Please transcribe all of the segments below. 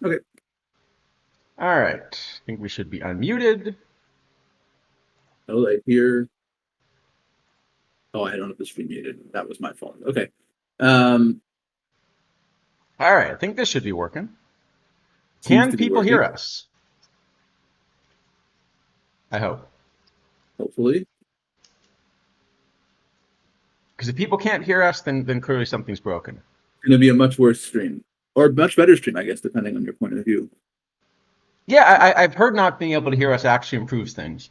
Okay. All right. I think we should be unmuted. Oh, I hear. Oh, I don't know if this muted. That was my fault. Okay. Um, All right. I think this should be working. seems Can to be people hear working. us? I hope. Hopefully, Because if people can't hear us, then clearly something's broken. going to be a much worse stream or much better stream, I guess, depending on your point of view. Yeah, I've heard not being able to hear us actually improves things.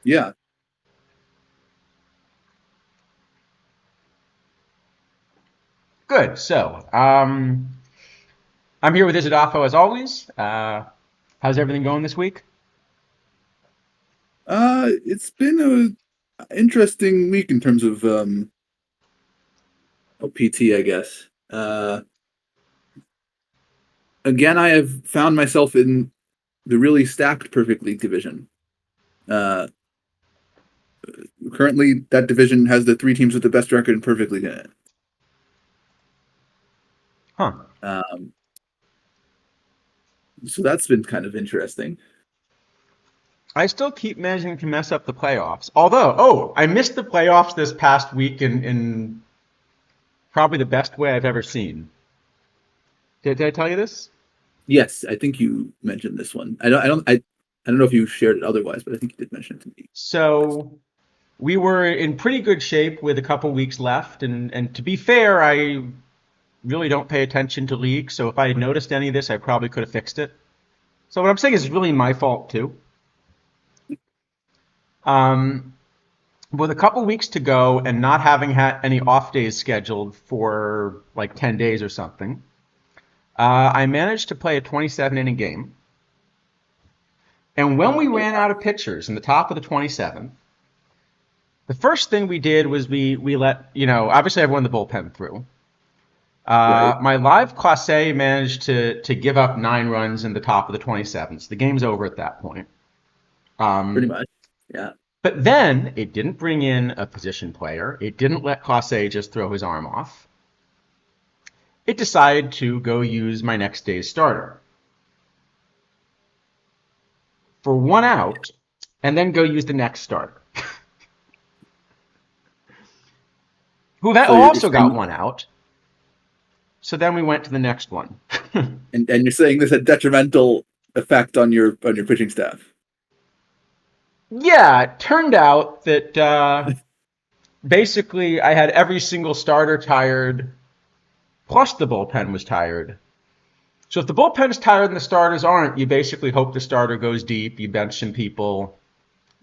Yeah. Good. So, I'm here with isidafo as always. How's everything going this week? It's been a interesting week in terms of PT, I guess. Again, I have found myself in the really stacked Perfect League division. Uh, Currently, that division has the three teams with the best record in Perfect League in it. Huh. Um, so that's been kind of interesting. I still keep managing to mess up the playoffs. Although, I missed the playoffs this past week in probably the best way I've ever seen. Did I tell you this? Yes, I think you mentioned this one. I don't know if you shared it otherwise, but I think you did mention it to me. So we were in pretty good shape with a couple weeks left, and to be fair, I really don't pay attention to leagues. So if I had noticed any of this, I probably could have fixed it. So what I'm saying is it's really my fault too. Um, with a couple weeks to go and not having had any off days scheduled for like 10 days or something, I managed to play a 27 inning game. And when we ran out of pitchers in the top of the 27th, the first thing we did was we let, obviously everyone in the bullpen through. Right? My live classe managed to give up 9 runs in the top of the 27th. The game's over at that point. Pretty Um, much. Yeah. but then it didn't bring in a position player. It didn't let classe just throw his arm off. It decided to go use my next day's starter for 1 out and then go use the next starter, who that So you're also got saying, 1 out. So then we went to the next one. and you're saying this had detrimental effect on your pitching staff. Yeah, it turned out that basically I had every single starter tired, plus the bullpen was tired. So if the bullpen's tired and the starters aren't, you basically hope the starter goes deep, you bench some people,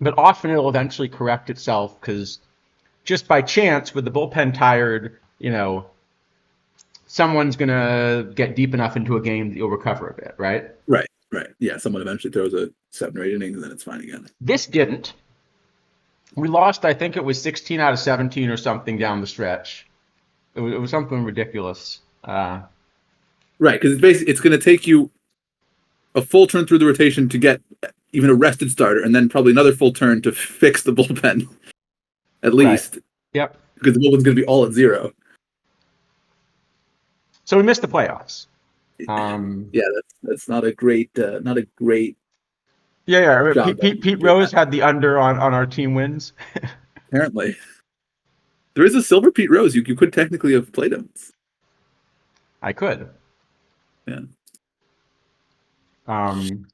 but often it'll eventually correct itself because just by chance, with the bullpen tired, someone's gonna get deep enough into a game that you'll recover a bit, right? Right. Right. Yeah. Someone eventually throws a 7 or 8 innings, and then it's fine again. This didn't. We lost, I think it was 16 out of 17 or something down the stretch. It was something ridiculous. Right. Because it's going to take you a full turn through the rotation to get even a rested starter, and then probably another full turn to fix the bullpen at Right. least, Yep. because the bullpen's going to be all at zero. So we missed the playoffs. Um, Yeah, that's not a great yeah, yeah. job Pete doing Rose that. had the under on our team wins. Apparently, there is a silver Pete Rose. You could technically have played him. I could. Yeah. Um,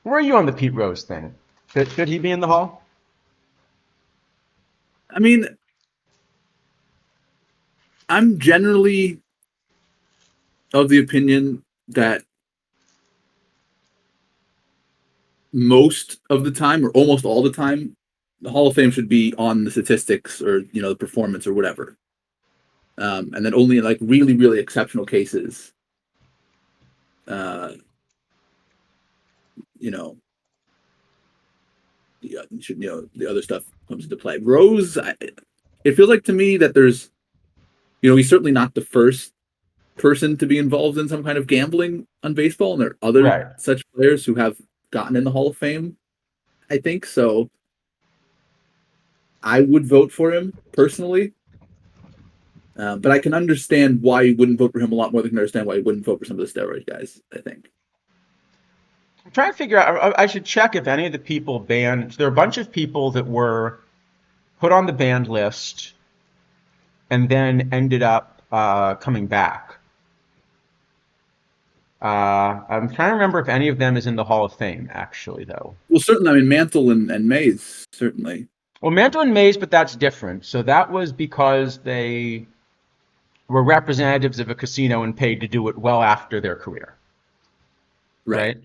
where are you on the Pete Rose thing? Should he be in the hall? I mean, I'm generally of the opinion that most of the time, or almost all the time, the Hall of Fame should be on the statistics or the performance or whatever, and then only in like really really exceptional cases, uh, you know, the other stuff comes into play. Rose, it feels like to me that there's he's certainly not the first person to be involved in some kind of gambling on baseball, and there are other Right. such players who have gotten in the Hall of Fame. I think so. I would vote for him personally. But I can understand why you wouldn't vote for him a lot more than I can understand why you wouldn't vote for some of the steroid guys, I think. I'm trying to figure out. I should check if any of the people banned. There are a bunch of people that were put on the banned list and then ended up coming back. I'm trying to remember if any of them is in the Hall of Fame, actually, though. Well, certainly, I mean, Mantle and Mays, certainly. Well, Mantle and Mays, but that's different. So that was because they were representatives of a casino and paid to do it well after their career, Right,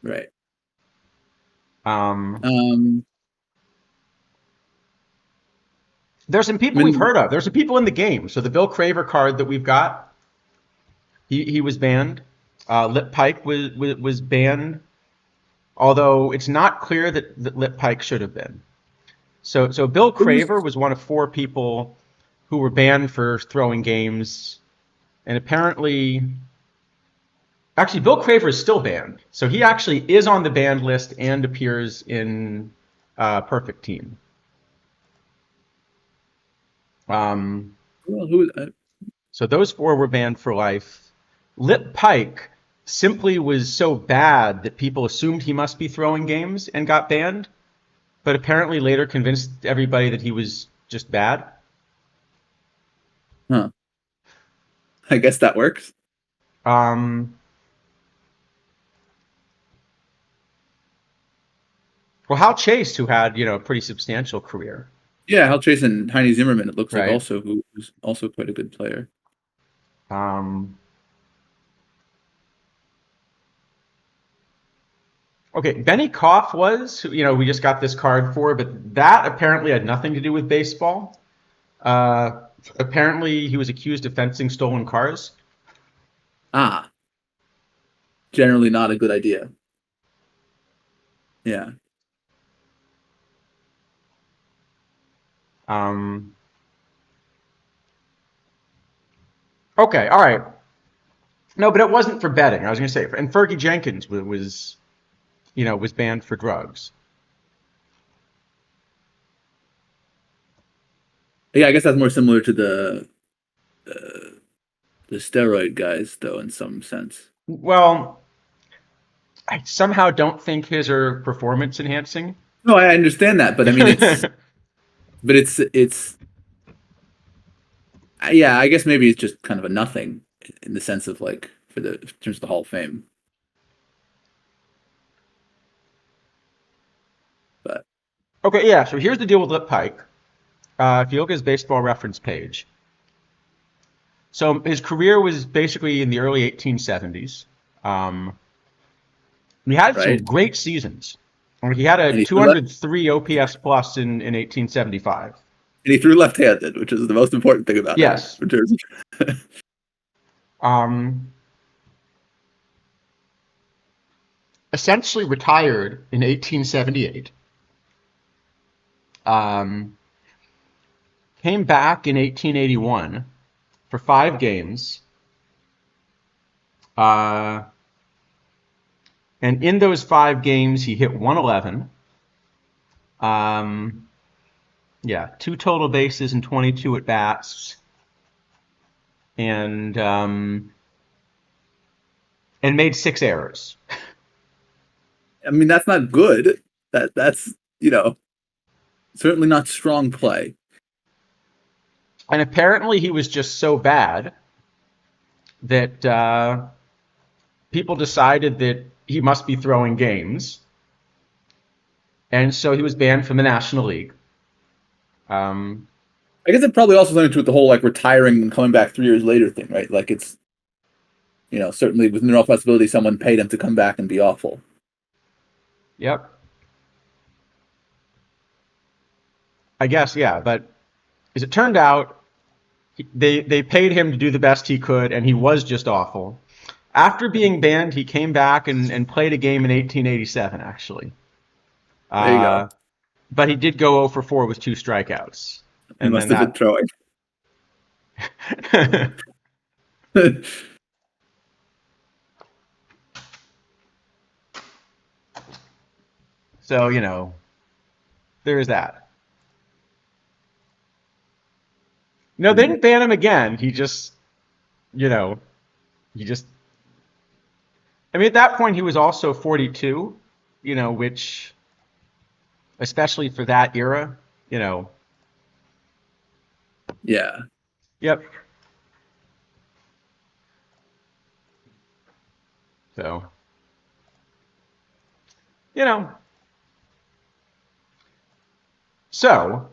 right? right. Um, Um, there's some I people we've mean, heard of. There's some people in the game. So the Bill Craver card that we've got, he was banned. Lip Pike was banned, although it's not clear that Lip Pike should have been. So Bill there was Craver was one of 4 people who were banned for throwing games, and apparently, actually, Bill Craver is still banned. So he actually is on the banned list and appears in Perfect Team. Um, well, who? so those 4 were banned for life. Lip Pike simply was so bad that people assumed he must be throwing games and got banned, but apparently later convinced everybody that he was just bad. Huh? I guess that works. Um, well, Hal Chase, who had a pretty substantial career, Yeah, Hal Chase and Heine Zimmerman. It looks like right? also who's also quite a good player. Um, okay, Benny Koff was, we just got this card for, but that apparently had nothing to do with baseball. Apparently, he was accused of fencing stolen cars. Ah, generally not a good idea. Yeah. Um, okay, all right. No, but it wasn't for betting. I was going to say, and Fergie Jenkins was banned for drugs. Yeah, I guess that's more similar to the steroid guys, though, in some sense. Well, I somehow don't think his are performance enhancing. No, I understand that, but I mean, but it's, yeah, I guess maybe it's just kind of a nothing in the sense of like in terms of the Hall of Fame. But Okay, yeah. So here's the deal with Lip Pike. If you look at his baseball reference page, so his career was basically in the early 1870s. Um, he had some right, great seasons. Like, he had a and he threw left, 203 OPS plus in 1875. and he threw left-handed, which is the most important thing about him Yes. in terms of. Um, essentially retired in 1878. Um, came back in 1881 for 5 games. Uh, and in those 5 games, he hit 111. Um, yeah, 2 total bases and 22 at bats, and made 6 errors. I mean, that's not good. That's certainly not strong play. And apparently, he was just so bad that people decided that he must be throwing games, and so he was banned from the National League. I guess it probably also something to do with the whole like retiring and coming back 3 years later thing, right? Like it's certainly within the possibility someone paid him to come back and be awful. Yep. I guess, yeah. But as it turned out, they paid him to do the best he could, and he was just awful. After being banned, he came back and played a game in 1887, actually. There you go. But he did go 0 for 4 with 2 strikeouts. He And must then have been throwing. that. So, there is that. No, they didn't ban him again. He just, you know, he just. I mean, at that point, he was also 42. Which, especially for that era, Yeah. Yep. So, you know. So,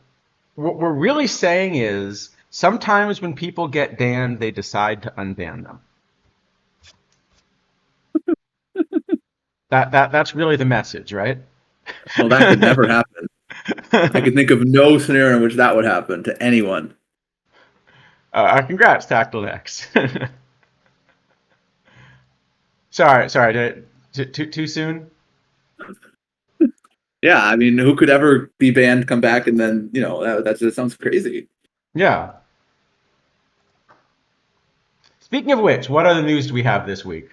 what we're really saying is sometimes when people get banned, they decide to unban them. That's really the message, right? Well, that could never happen. I could think of no scenario in which that would happen to anyone. Congrats, Tactile X. Sorry, too soon? Yeah, I mean, who could ever be banned, come back, and then that just sounds crazy. Yeah. Speaking of which, what other news do we have this week?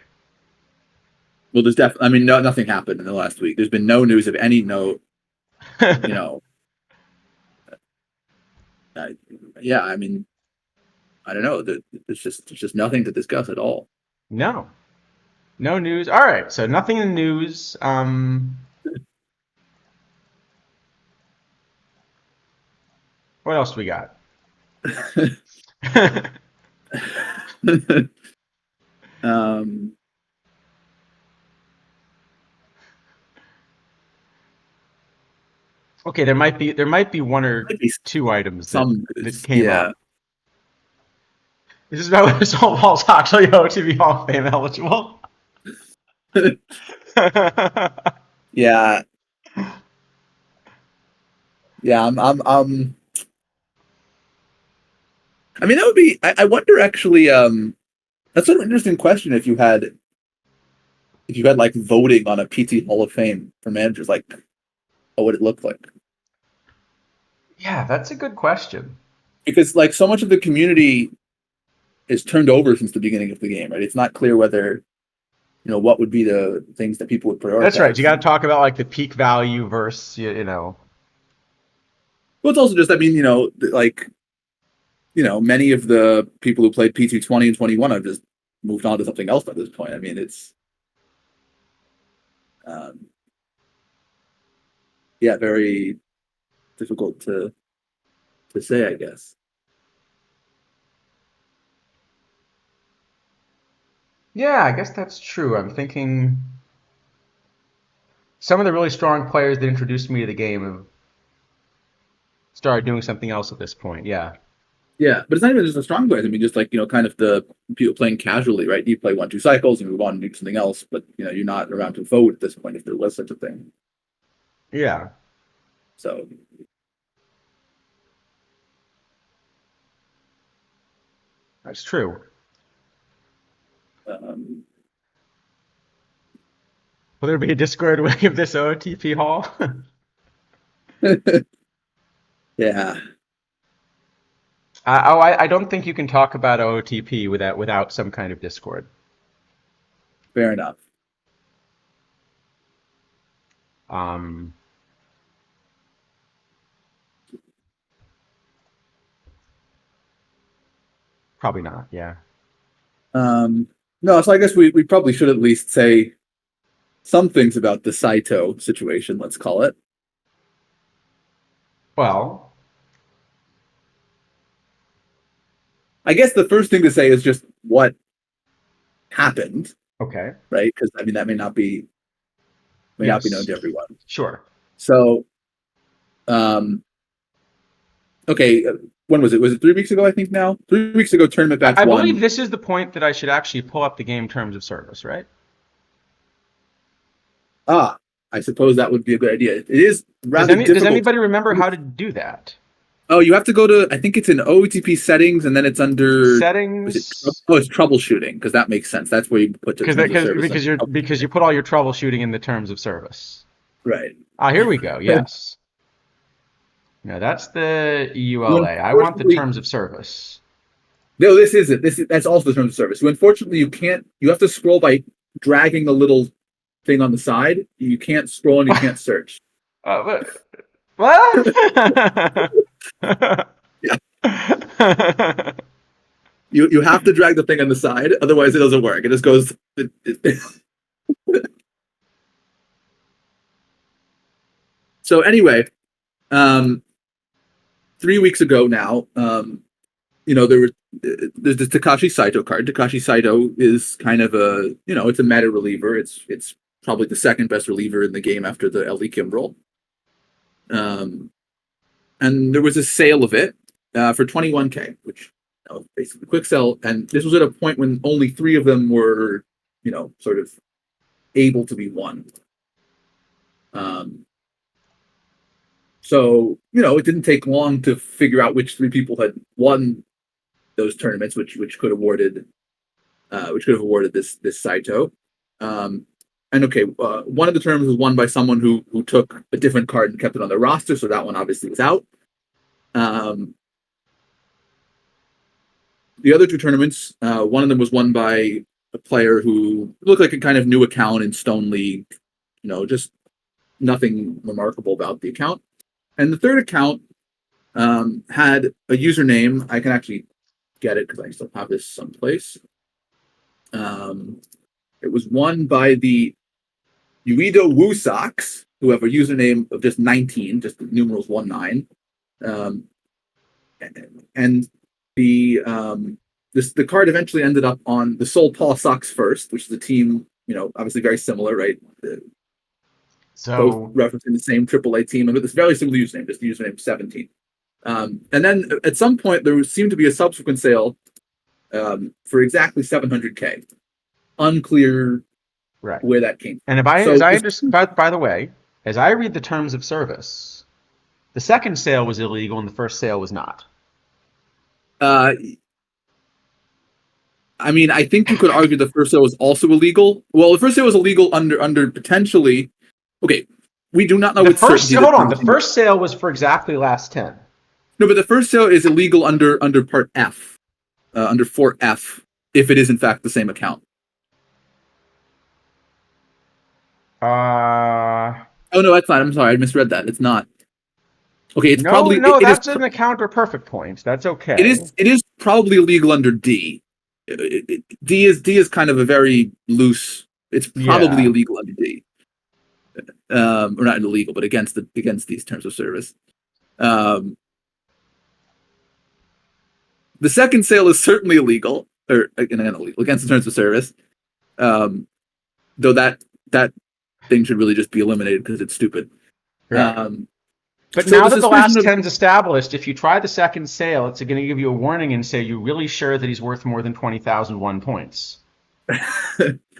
Well, there's definitely. I mean, nothing happened in the last week. There's been no news of any note. Yeah. I mean, I don't know. There's just nothing to discuss at all. No news. All right, so nothing in the news. What else do we got? Okay, there might be one or two items that came up. This is about whether softball's actually OTP Hall of Fame eligible. Yeah. Yeah, I mean, that would be. I wonder actually. That's an interesting question. If you had like voting on a PT Hall of Fame for managers, like, what would it look like? Yeah, that's a good question. Because like so much of the community is turned over since the beginning of the game, right? It's not clear whether what would be the things that people would prioritize. That's right. You got to talk about like the peak value versus Well, it's also just, I mean, like, many of the people who played P220 and 21 have just moved on to something else by this point. I mean, it's, yeah, very difficult to say, I guess. Yeah, I guess that's true. I'm thinking some of the really strong players that introduced me to the game have started doing something else at this point. Yeah. Yeah, but it's not even just the strong players. I mean, just like, kind of the people playing casually, right? You play 1-2 cycles and move on and do something else, but, you're not around to vote at this point if there was such a thing. Yeah. So. That's true. Will there be a Discord way of this OTP Hall? Yeah. I don't think you can talk about OOTP without some kind of Discord. Fair enough. Probably not. Yeah. No, so I guess we probably should at least say some things about the Saito situation, let's call it. Well, I guess the first thing to say is just what happened. Okay. Right? Because I mean that may not be known to everyone. Sure. So, okay, when was it? Was it 3 weeks ago? I think now 3 weeks ago. Tournament batch I one. believe this is the point that I should actually pull up the game terms of service, right? I suppose that would be a good idea. It is rather difficult. Does anybody remember how to do that? Oh, you have to go to, I think it's in OTP settings, and then it's under settings. It's troubleshooting, because that makes sense. That's where you put the terms of service. Because you put all your troubleshooting in the terms of service. Right. Here we go. Yes. No, that's the EULA. I want the terms of service. No, this isn't. That's also the terms of service. So unfortunately, you can't. You have to scroll by dragging the little thing on the side. You can't scroll and you can't search. What? Yeah. You have to drag the thing on the side, otherwise it doesn't work. It just goes. So anyway, um, 3 weeks ago now, there's this Takashi Saito card. Takashi Saito is kind of it's a meta reliever. It's probably the second best reliever in the game after the LD Kimbrel. And there was a sale of it for 21K, which basically quick sell. And this was at a point when only 3 of them were, sort of able to be won. So it didn't take long to figure out which 3 people had won those tournaments, which could have awarded this Saito. And okay, one of the tournaments was won by someone who took a different card and kept it on their roster, so that one obviously was out. The other 2 tournaments, one of them was won by a player who looked like a kind of new account in Stone League, just nothing remarkable about the account. And the third account had a username. I can actually get it because I still have this someplace. It was won by the Uido Woo Sox, who have a username of just 19, just the numerals 19. And the card eventually ended up on the Seoul Paw Sox first, which is a team, obviously very similar, right? So both referencing the same AAA team, and with this very similar username, just the username 17. And then at some point there seemed to be a subsequent sale for exactly 700K. Unclear right where that came from. And by the way, as I read the terms of service, the second sale was illegal and the first sale was not. I mean, I think you could argue the first sale was also illegal. Well, the first sale was illegal under potentially. Okay, we do not know with certainty. Hold on. The first sale was for exactly last 10. No, but the first sale is illegal under Part F, under 4F, if it is in fact the same account. Oh no, that's not. I'm sorry, I misread that. It's not. Okay, it's probably that's an account or perfect point. That's okay. It is probably illegal under D. D is kind of a very loose. It's probably illegal under D. Or not illegal, but against these terms of service. The second sale is certainly illegal, or illegal against the terms of service. Though that thing should really just be eliminated because it's stupid. Right. But so now that the last 10's established, if you try the second sale, it's going to give you a warning and say you're really sure that he's worth more than 20,001 points.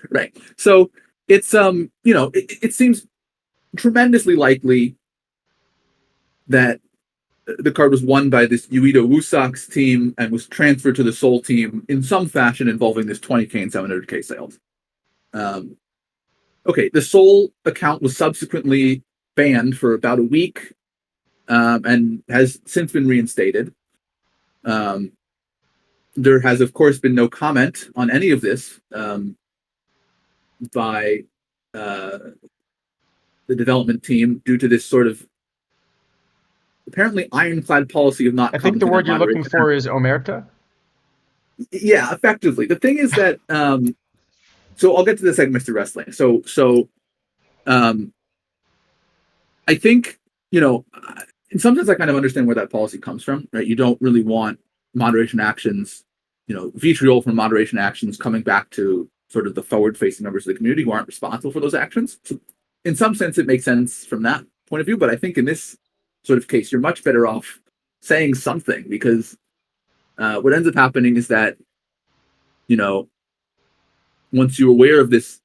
Right. So it's it seems tremendously likely that the card was won by this Uido Woo Sox team and was transferred to the Seoul team in some fashion involving this 20K and 700K sales. Okay, the Seoul account was subsequently banned for about a week and has since been reinstated. There has, of course, been no comment on any of this by the development team due to this sort of apparently ironclad policy of not. I think the word you're looking for is omerta. Yeah, effectively. The thing is that so I'll get to this like Mr. Wrestling. So I think in some sense I kind of understand where that policy comes from, right? You don't really want moderation actions, vitriol from moderation actions coming back to sort of the forward-facing members of the community who aren't responsible for those actions. So in some sense, it makes sense from that point of view. But I think in this sort of case, you're much better off saying something because what ends up happening is that, once you're aware of this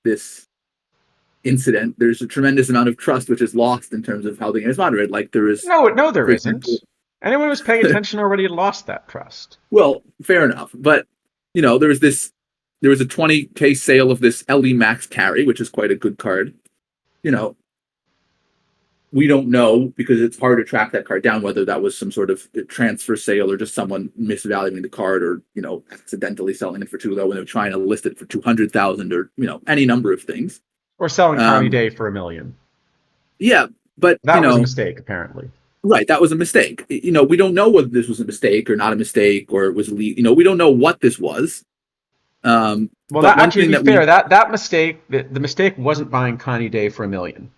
incident, there's a tremendous amount of trust which is lost in terms of how the game is moderated. Like there is no, there isn't. Anyone who's paying attention already lost that trust. Well, fair enough, but there was a 20K sale of this LE Max carry, which is quite a good card. We don't know because it's hard to track that card down whether that was some sort of transfer sale or just someone misvaluing the card or accidentally selling it for too low when they're trying to list it for 200,000 or any number of things. Or selling Connie Day for $1 million. Yeah, but that was a mistake apparently. Right, that was a mistake. We don't know whether this was a mistake or not a mistake, or it was we don't know what this was. Well, But that one actually, to thing be that fair, we that mistake, the mistake wasn't buying Connie Day for $1 million.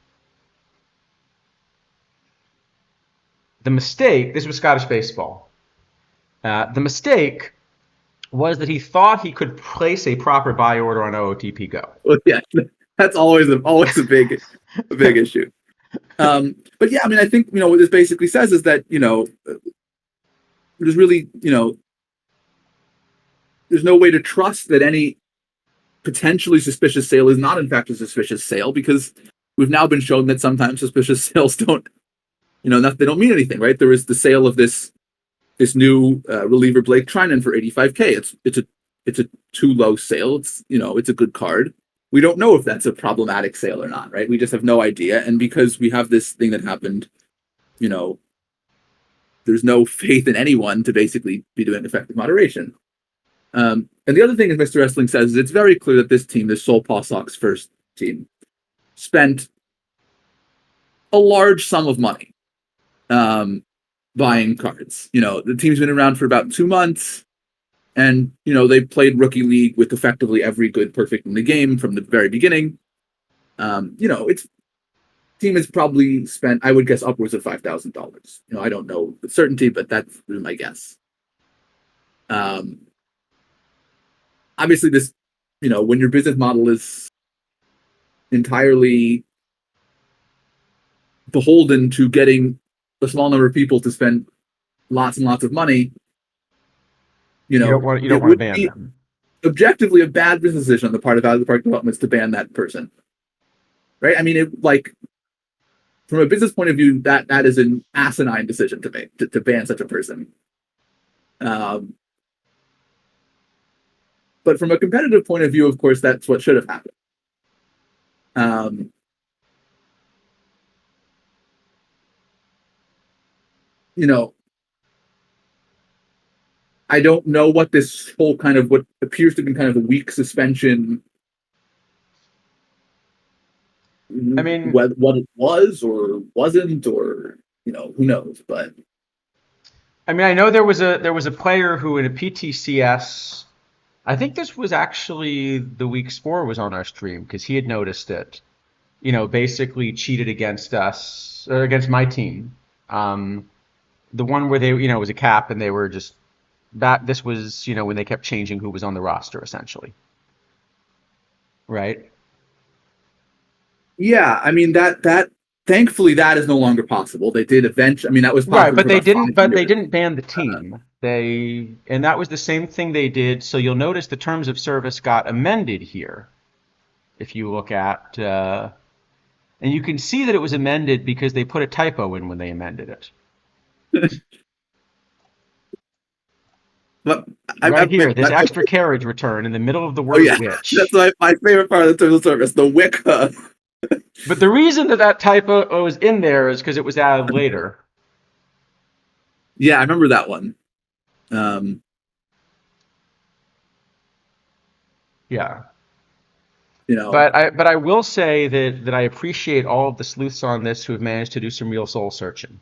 The mistake, this was Scottish baseball. The mistake was that he thought he could place a proper buy order on OOTP Go. well, yeah, that's always a big issue. But yeah, I mean, I think what this basically says is that there's really there's no way to trust that any potentially suspicious sale is not in fact a suspicious sale, because we've now been shown that sometimes suspicious sales don't they don't mean anything, right? There was the sale of this new reliever Blake Trinan for 85K. It's a too low sale. It's a good card. We don't know if that's a problematic sale or not, right? We just have no idea. And because we have this thing that happened, there's no faith in anyone to basically be doing effective moderation. And the other thing, as Mr. Wrestling says, is it's very clear that this team, this Sol Paw Sox first team, spent a large sum of money buying cards. The team's been around for about 2 months, and they played rookie league with effectively every good perfect in the game from the very beginning. It's team has probably spent, I would guess, upwards of $5,000. I don't know with certainty, but that's my guess. Obviously, this, when your business model is entirely beholden to getting a small number of people to spend lots and lots of money, You don't want it to would ban be them. objectively a bad business decision on the part of out of the park developments to ban that person, right? I mean, from a business point of view, that is an asinine decision to make to ban such a person. But from a competitive point of view, of course, that's what should have happened. I don't know what this whole kind of what appears to be kind of a weak suspension. I mean, What it was or wasn't, or who knows? But I know there was a player who in a PTCS. I think this was actually the week Spore was on our stream because he had noticed it. Basically cheated against us or against my team. The one where they, it was a cap and they were just that. This was, when they kept changing who was on the roster, essentially. Right. yeah, I mean that thankfully that is no longer possible. They did eventually. I mean, that was Right, possible but for they about didn't. 5 years. Ban the team. And that was the same thing they did. So you'll notice the terms of service got amended here. If you look at, and you can see that it was amended because they put a typo in when they amended it. But Right here, this extra carriage return in the middle of the oh word yeah, which. that's my favorite part of the terms of service, the wick. But the reason that typo was in there is because it was added later. Yeah, I remember that one. Yeah. You know, But I will say that I appreciate all of the sleuths on this who have managed to do some real soul searching.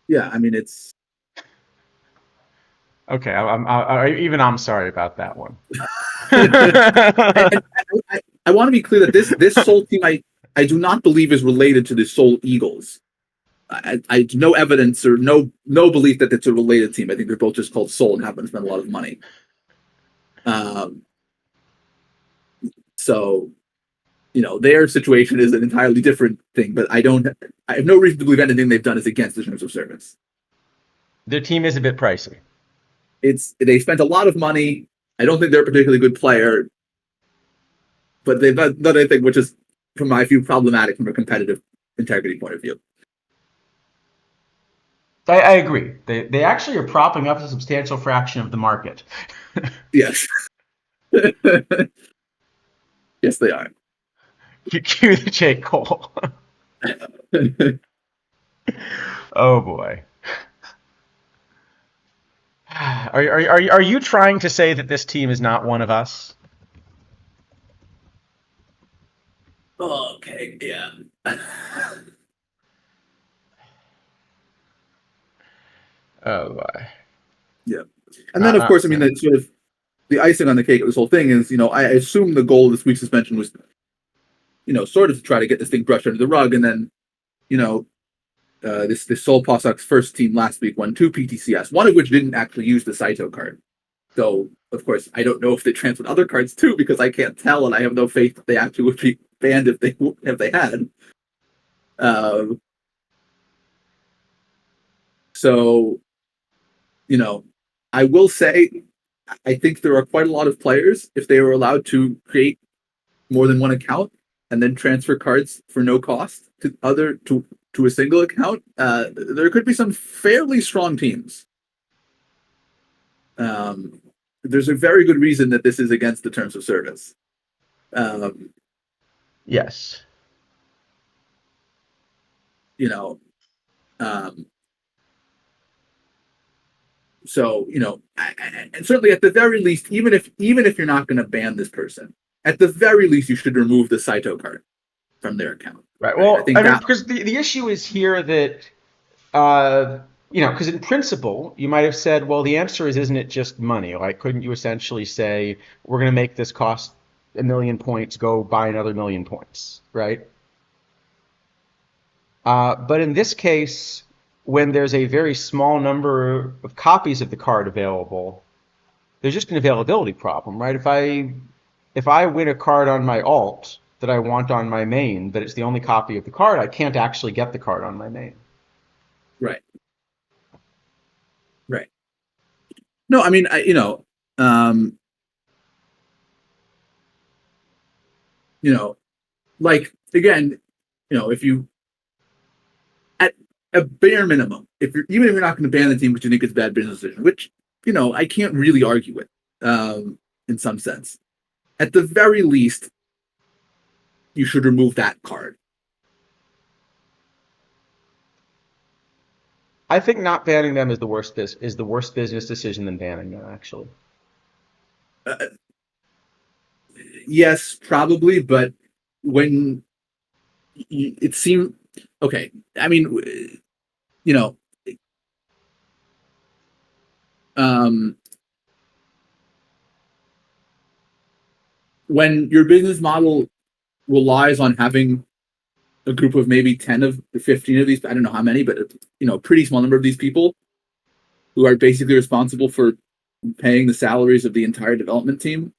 yeah, I mean it's. Okay, even I'm sorry about that one. I, I want to be clear that this Soul team I do not believe is related to the Soul Eagles. I no evidence or no belief that it's a related team. I think they're both just called Soul and happen to spend a lot of money. So, their situation is an entirely different thing. But I have no reason to believe anything they've done is against the terms of service. Their team is a bit pricey. They spent a lot of money. I don't think they're a particularly good player, but they've done anything which is, from my view, problematic from a competitive integrity point of view. I agree. They actually are propping up a substantial fraction of the market. Yes. Yes, they are. Cue the J. Cole. Oh boy. Are you trying to say that this team is not one of us? Okay, yeah. Oh boy. Yeah. And then, of course, I mean, Yeah. the sort of the icing on the cake of this whole thing is, I assume the goal of this week's suspension was, sort of to try to get this thing brushed under the rug. And then, you know, this Sol Posak's first team last week won 2 PTCS, one of which didn't actually use the Saito card. So, of course, I don't know if they transferred other cards too, because I can't tell, and I have no faith that they actually would be banned if they had. Um, so, you know, I will say, I think there are quite a lot of players, if they were allowed to create more than one account and then transfer cards for no cost to a single account, there could be some fairly strong teams. Um, there's a very good reason that this is against the terms of service. Um, Yes. you know, um, so and certainly at the very least, even if you're not going to ban this person, at the very least you should remove the Saito card from their account. Right. Right? I Well, think I mean, that. because the issue is here that uh, because in principle, you might have said, well, the answer is, isn't it just money? Like, couldn't you essentially say, we're going to make this cost 1,000,000 points, go buy another 1,000,000 points, right? But in this case, when there's a very small number of copies of the card available, there's just an availability problem, right? If I win a card on my alt that I want on my main, but it's the only copy of the card, I can't actually get the card on my main. Right. Right. No, I mean, um, like again, if you at a bare minimum, even if you're not going to ban the team because you think it's a bad business decision, which I can't really argue with, in some sense. At the very least, you should remove that card. I think not banning them is the worst business decision than banning them, actually. Uh, yes, probably, but when it seemed okay, I mean, you know, um, when your business model relies on having a group of maybe 10 of the 15 of these, I don't know how many, but a pretty small number of these people who are basically responsible for paying the salaries of the entire development team,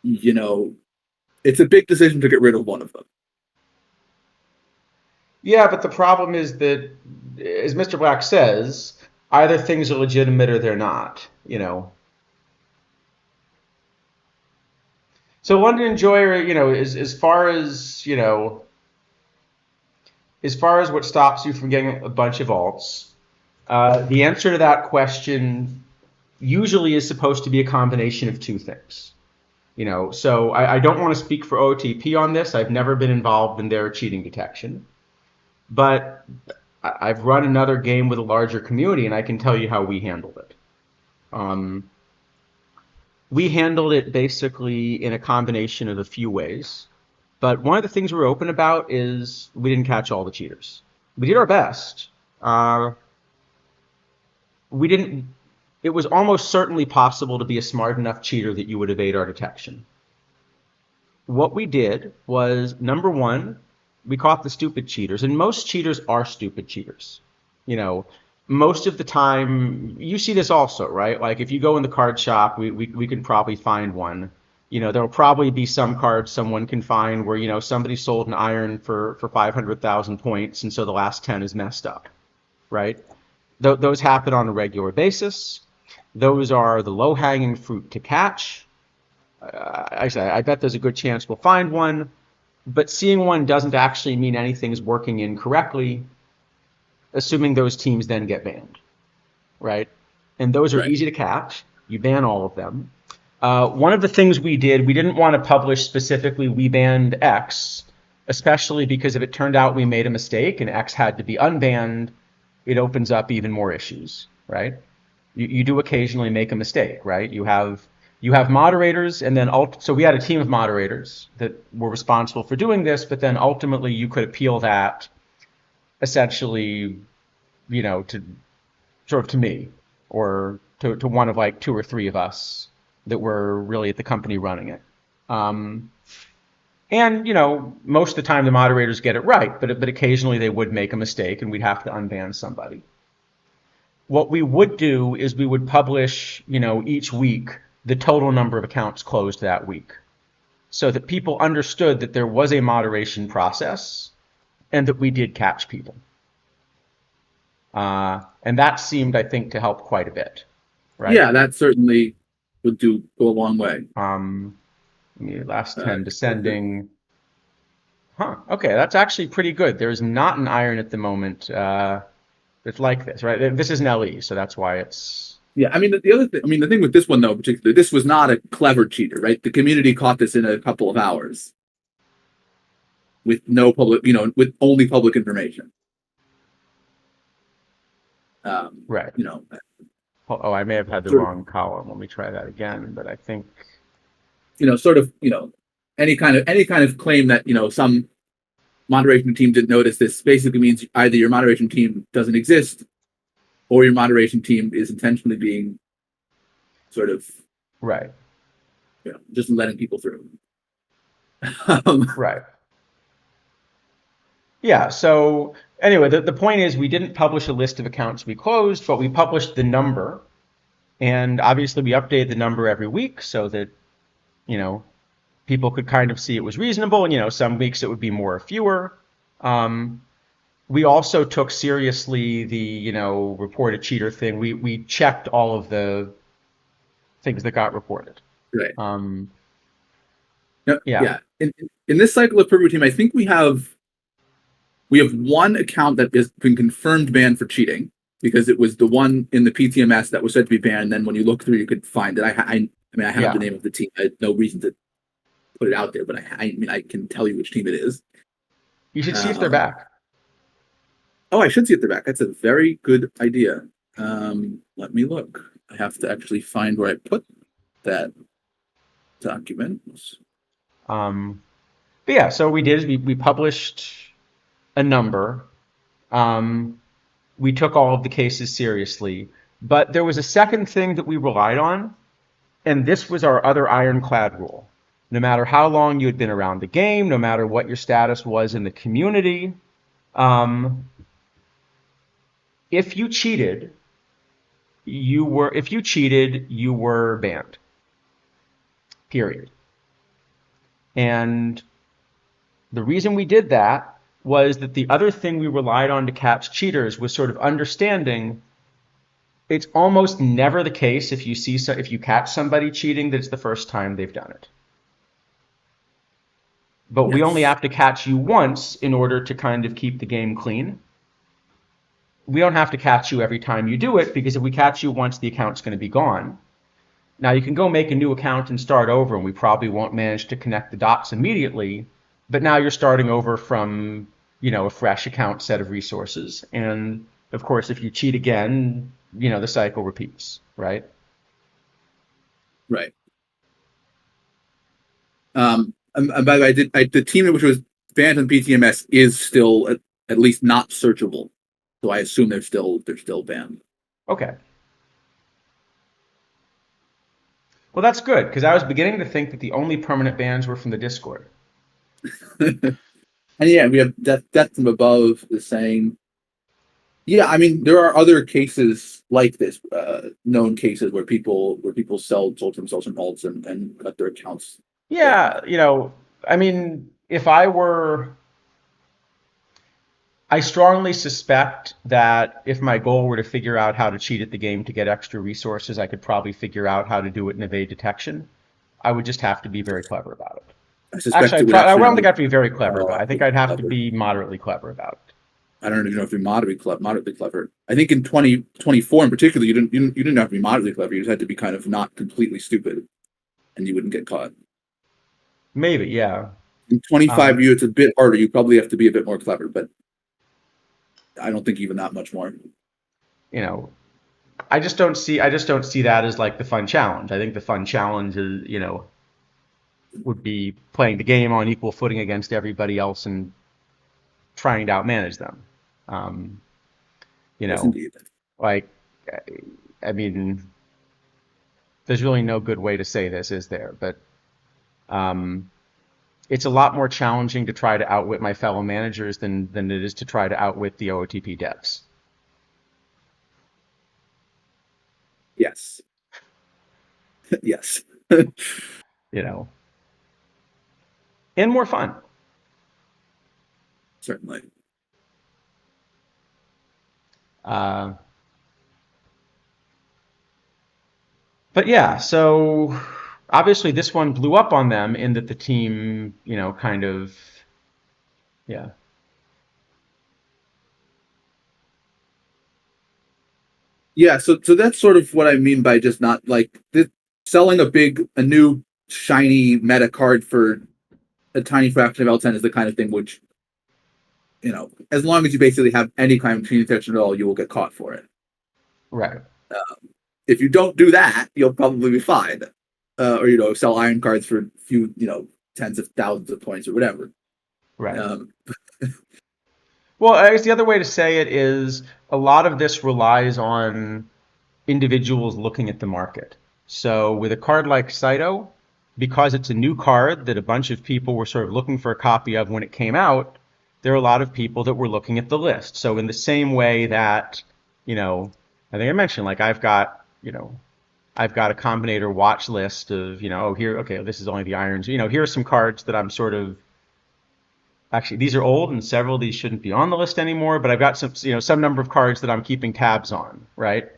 you know, it's a big decision to get rid of one of them. Yeah, but the problem is that, as Mr. Black says, either things are legitimate or they're not. So London Enjoyer, as far as what stops you from getting a bunch of alts, the answer to that question usually is supposed to be a combination of two things. So I don't want to speak for OTP on this. I've never been involved in their cheating detection, but I've run another game with a larger community, and I can tell you how we handled it. Um, we handled it basically in a combination of a few ways. But one of the things we're open about is we didn't catch all the cheaters. We did our best. Uh, we didn't. It was almost certainly possible to be a smart enough cheater that you would evade our detection. What we did was, number one, we caught the stupid cheaters, and most cheaters are stupid cheaters. You know, most of the time, you see this also, right? Like if you go in the card shop, we can probably find one. There'll probably be some cards someone can find where, somebody sold an iron for 500,000 points, and so the last 10 is messed up, right? Those happen on a regular basis. Those are the low-hanging fruit to catch. I bet there's a good chance we'll find one, but seeing one doesn't actually mean anything's working incorrectly, assuming those teams then get banned, right? And those are Right. easy to catch. You ban all of them. One of the things we did, we didn't want to publish specifically we banned X, especially because if it turned out we made a mistake and X had to be unbanned, it opens up even more issues, right? You do occasionally make a mistake, right? You have you have moderators, and then so we had a team of moderators that were responsible for doing this, but then ultimately you could appeal that essentially, to sort of to me, or to one of like two or three of us that were really at the company running it. And most of the time the moderators get it right, but occasionally they would make a mistake and we'd have to unban somebody. What we would do is we would publish, each week the total number of accounts closed that week, so that people understood that there was a moderation process and that we did catch people. And that seemed, I think, to help quite a bit, right? Yeah, that certainly would go a long way. Last 10 descending. Huh. Okay, that's actually pretty good. There's not an iron at the moment that's like this, right? This is an LE, so that's why it's. Yeah, I mean the other thing. I mean the thing with this one though, particularly, this was not a clever cheater, right? The community caught this in a couple of hours, with no public, with only public information. Right. Oh, I may have had the Sort wrong column. Let me try that again. But I think. sort of, any kind of claim that some moderation team didn't notice this basically means either your moderation team doesn't exist, or your moderation team is intentionally being sort of Right. just letting people through. Right. Yeah. So anyway, the point is we didn't publish a list of accounts we closed, but we published the number. And obviously we updated the number every week so that, people could kind of see it was reasonable. And, some weeks it would be more or fewer. We also took seriously the, report a cheater thing. We checked all of the things that got reported. Right. Yeah. Yeah. In this cycle of Purview Team, I think we have one account that has been confirmed banned for cheating, because it was the one in the PTMS that was said to be banned. And then when you look through, you could find it. I mean, I have the name of the team. I had no reason to put it out there, but I can tell you which team it is. You should see if they're back. Oh, I should see if they're back. That's a very good idea. Let me look. I have to actually find where I put that document. But yeah, so we did is we published a number. We took all of the cases seriously, but there was a second thing that we relied on, and this was our other ironclad rule. No matter how long you had been around the game, no matter what your status was in the community, if you cheated, you were banned. Period. And the reason we did that was that the other thing we relied on to catch cheaters was sort of understanding it's almost never the case if you catch somebody cheating that it's the first time they've done it. But we only have to catch you once in order to kind of keep the game clean. We don't have to catch you every time you do it, because if we catch you once, the account's going to be gone. Now, you can go make a new account and start over, and we probably won't manage to connect the dots immediately, but now you're starting over from, a fresh account set of resources. And of course, if you cheat again, the cycle repeats, right? Right. And by the way, the team which was banned on PTMS is still at least not searchable, so I assume they're still banned. Okay. Well, that's good, because I was beginning to think that the only permanent bans were from the Discord. And yeah, we have Death from Above is saying, yeah, I mean there are other cases like this, known cases where people sold themselves in alts and got their accounts. Yeah, I mean, I strongly suspect that if my goal were to figure out how to cheat at the game to get extra resources, I could probably figure out how to do it in evade detection. I would just have to be very clever about it. Actually, I don't think I have to be very clever about it. I think I'd have to be moderately clever about it. I don't even know if you're moderately clever. I think in 2024 in particular, you didn't have to be moderately clever. You just had to be kind of not completely stupid, and you wouldn't get caught. Maybe, yeah. In 25U, it's a bit harder. You probably have to be a bit more clever, but I don't think even that much more. I just don't see that as like the fun challenge. I think the fun challenge is, would be playing the game on equal footing against everybody else and trying to outmanage them. Um, you Yes, know, indeed. like, I mean, there's really no good way to say this, is there? But um, it's a lot more challenging to try to outwit my fellow managers than it is to try to outwit the OOTP devs. Yes. Yes. You know, and more fun. Certainly. Uh, but yeah, so obviously this one blew up on them in that the team, kind of, yeah, Yeah, so that's sort of what I mean by just not like selling a new shiny meta card for a tiny fraction of L10 is the kind of thing which, as long as you basically have any kind of machine detection at all, you will get caught for it. right, If you don't do that, you'll probably be fine. Or sell iron cards for a few, tens of thousands of points or whatever. right. Um, Well, I guess the other way to say it is a lot of this relies on individuals looking at the market. So with a card like Saito, because it's a new card that a bunch of people were sort of looking for a copy of when it came out, there are a lot of people that were looking at the list. So in the same way that, I think I mentioned, like I've got a Combinator watch list of, oh, here, okay, this is only the irons. Here are some cards that I'm sort of, actually, these are old and several of these shouldn't be on the list anymore, but I've got some number of cards that I'm keeping tabs on, right?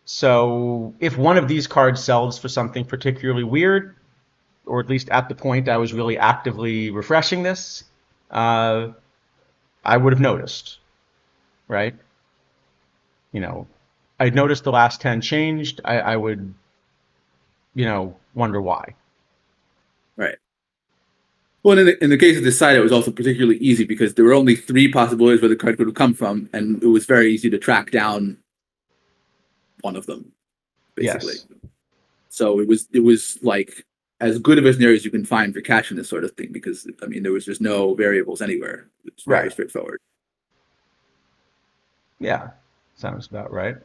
So if one of these cards sells for something particularly weird, or at least at the point I was really actively refreshing this, uh, I would have noticed, right? I'd noticed the last 10 changed. I would, wonder why. right. Well, in the case of this side, it was also particularly easy because there were only three possibilities where the card could have come from, and it was very easy to track down one of them, basically. Yes. So it was like as good of a scenario as you can find for catching this sort of thing because I mean there was just no variables anywhere. It's very Right. straightforward. Yeah. Sounds about right.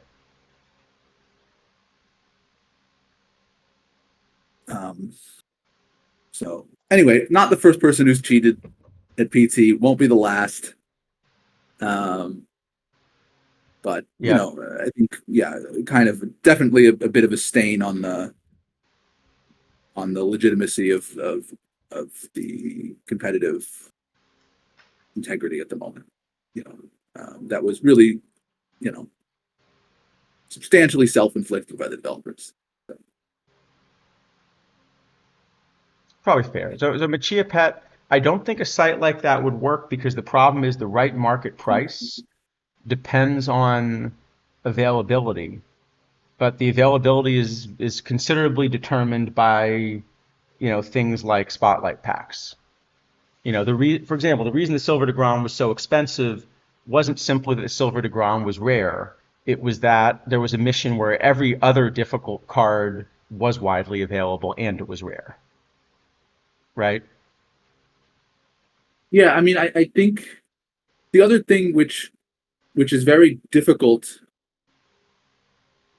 Um, so anyway, not the first person who's cheated at PT, won't be the last. Um, but Yeah. I think yeah, kind of definitely a bit of a stain on the legitimacy of the competitive integrity at the moment. That was really you know substantially self-inflicted by the developers. So, Probably fair. So Machia Pet, I don't think a site like that would work because the problem is the right market price depends on availability, but the availability is considerably determined by things like spotlight packs. For example, the reason the Silver de Grom was so expensive wasn't simply that the Silver de Grom was rare. It was that there was a mission where every other difficult card was widely available and it was rare, right? yeah, I mean, I think the other thing which is very difficult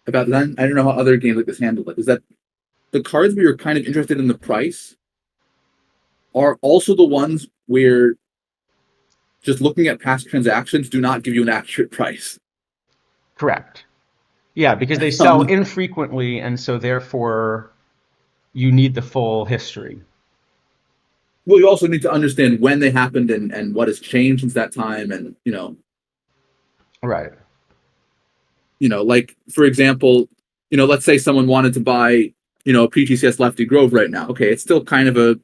about that, I don't know how other games like this handle it, is that the cards where you're kind of interested in the price are also the ones where just looking at past transactions do not give you an accurate price. Correct. Yeah, because they sell Um, infrequently, and so therefore you need the full history. well, you also need to understand when they happened and what has changed since that time, and Right. like for example, let's say someone wanted to buy, a PTCS Lefty Grove right now. Okay, it's still kind of a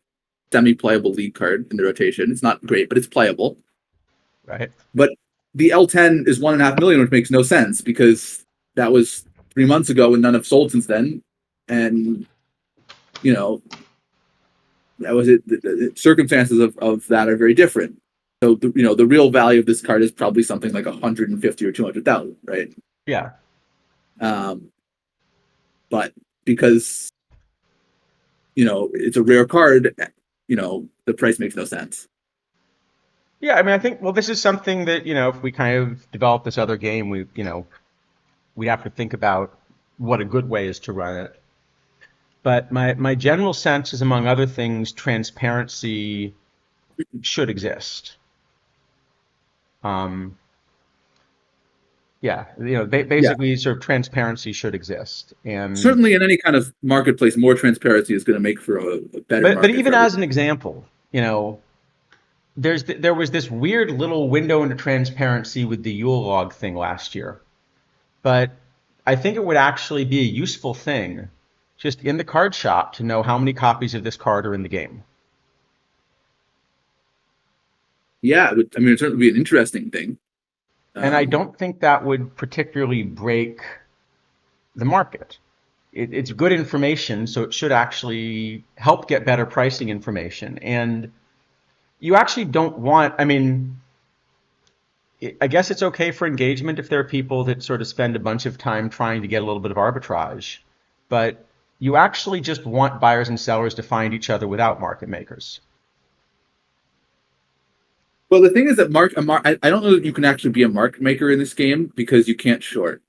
semi-playable league card in the rotation. It's not great, but it's playable. Right. But the L10 is 1.5 million, which makes no sense because that was 3 months ago and none have sold since then. And you know that was it. The circumstances of that are very different. So the real value of this card is probably something like 150 or 200,000, right? Yeah. Um, but because it's a rare card, the price makes no sense. Yeah, I mean, I think, well, this is something that, if we kind of develop this other game, we have to think about what a good way is to run it. But my general sense is, among other things, transparency should exist. Um, yeah, Yeah, basically, sort of transparency should exist. And certainly in any kind of marketplace, more transparency is going to make for a better but market for even as everyone. an example, there was this weird little window into transparency with the Yule log thing last year. But I think it would actually be a useful thing just in the card shop to know how many copies of this card are in the game. Yeah, I mean, it'd certainly be an interesting thing. And I Um, don't think that would particularly break the market. It's good information, so it should actually help get better pricing information. And you actually don't want, I mean, I guess it's okay for engagement if there are people that sort of spend a bunch of time trying to get a little bit of arbitrage, but you actually just want buyers and sellers to find each other without market makers. well, the thing is that I don't know that you can actually be a market maker in this game because you can't short.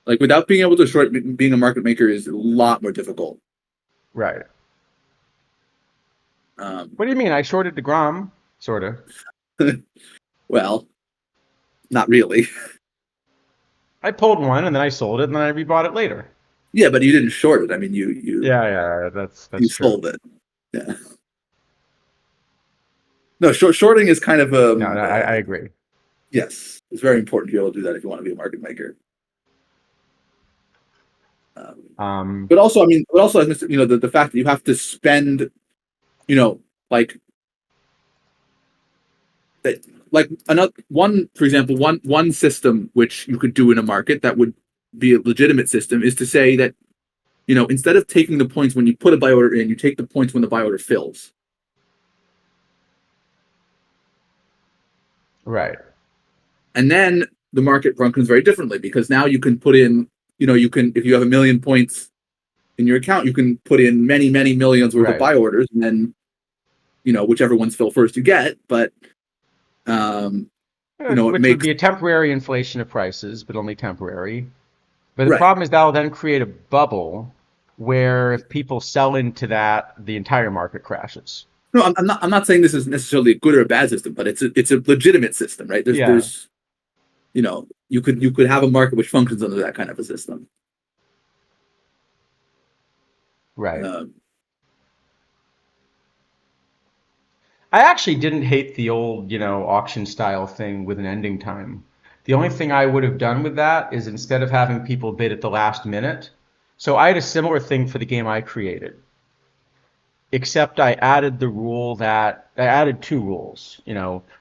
Like without being able to short, being a market maker is a lot more difficult. Right. Um, What do you mean? I shorted DeGrom, sort of. well, not really. I pulled one and then I sold it and then I rebought it later. Yeah, but you didn't short it. I mean, Yeah, you that's true. sold it. Yeah. No, shorting is kind of No, I agree. yes, it's very important to be able to do that if you want to be a market maker. Um, Um, but also, I mean, the fact that you have to spend, you know, like that, like another one, for example, one system which you could do in a market that would be a legitimate system is to say that instead of taking the points when you put a buy order in, you take the points when the buy order fills, right, and then the market functions very differently because now you can put in, you can if you have 1,000,000 points in your account, you can put in many many millions worth of right. buy orders, and then whichever ones fill first you get. But it Which would makes be a temporary inflation of prices, but only temporary. But the right. problem is that'll then create a bubble where if people sell into that, the entire market crashes. No, I'm not. I'm not saying this is necessarily a good or a bad system, but it's a legitimate system, right? Yeah, You could have a market which functions under that kind of a system. right. Um, I actually didn't hate the old, auction style thing with an ending time. The only thing I would have done with that is instead of having people bid at the last minute. So I had a similar thing for the game I created, except I added the rule that I added two rules.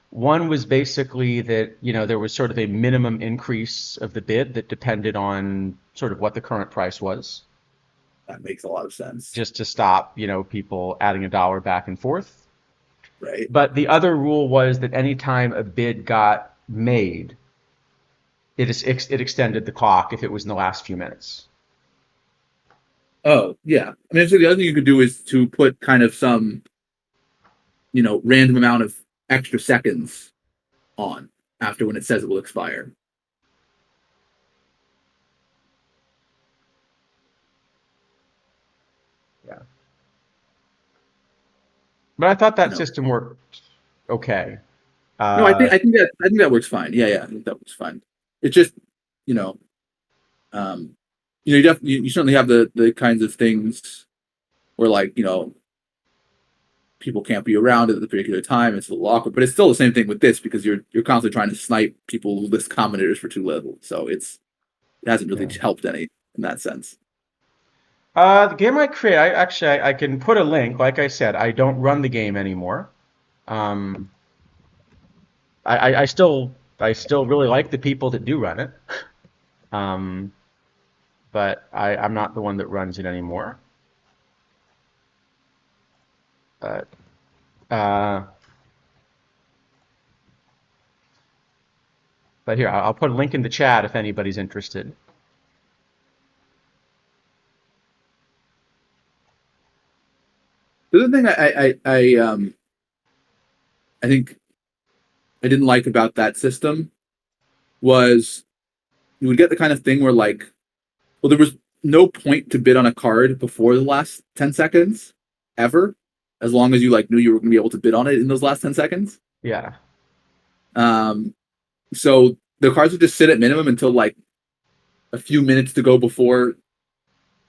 One was basically that, there was sort of a minimum increase of the bid that depended on sort of what the current price was, that makes a lot of sense, just to stop, people adding a dollar back and forth. right? But the other rule was that anytime a bid got made, it extended the clock if it was in the last few minutes. Oh yeah. I mean, so the other thing you could do is to put kind of some random amount of extra seconds on after when it says it will expire. Yeah. But I thought You that know. system worked okay. No, Uh, I think that works fine. Yeah, yeah, I think that works fine. It's just you know, um, you certainly have the kinds of things where like people can't be around at the particular time. It's a little awkward, but it's still the same thing with this because you're constantly trying to snipe people who list commentators for too little. So it hasn't really yeah. helped any in that sense. The game I create, I can put a link. Like I said, I don't run the game anymore. Um, I still really like the people that do run it. Um, but I'm not the one that runs it anymore. But uh, But here, I'll put a link in the chat if anybody's interested. The other thing I think I didn't like about that system was you would get the kind of thing where like, well, there was no point to bid on a card before the last 10 seconds ever, as long as you like knew you were going to be able to bid on it in those last 10 seconds. Yeah. So the cards would just sit at minimum until like a few minutes to go before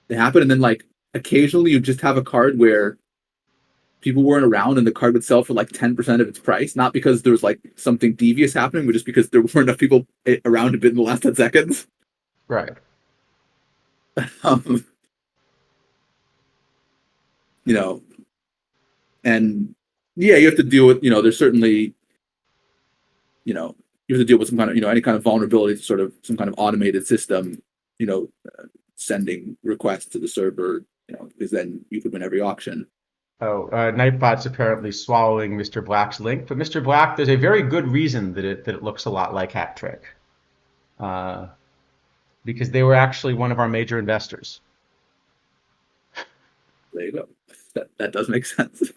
it happened, and then like occasionally you just have a card where people weren't around and the card would sell for like 10% of its price, not because there was like something devious happening, but just because there weren't enough people around to bid in the last 10 seconds. Right. um, you know, and yeah, you have to deal with, there's certainly, you have to deal with some kind of, any kind of vulnerability to sort of some kind of automated system, sending requests to the server, because then you could win every auction. Oh, Nightbot's apparently swallowing Mr. Black's link, but Mr. Black, there's a very good reason that it looks a lot like Hat Trick, because they were actually one of our major investors. There you go. That does make sense.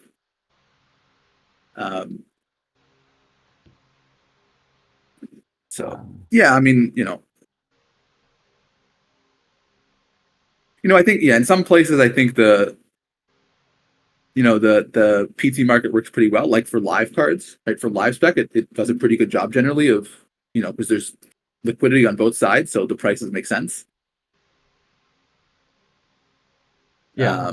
So yeah, I mean, I think in some places I think the PT market works pretty well. Like for live cards, right? For live spec, it does a pretty good job generally of because there's liquidity on both sides, so the prices make sense. Yeah.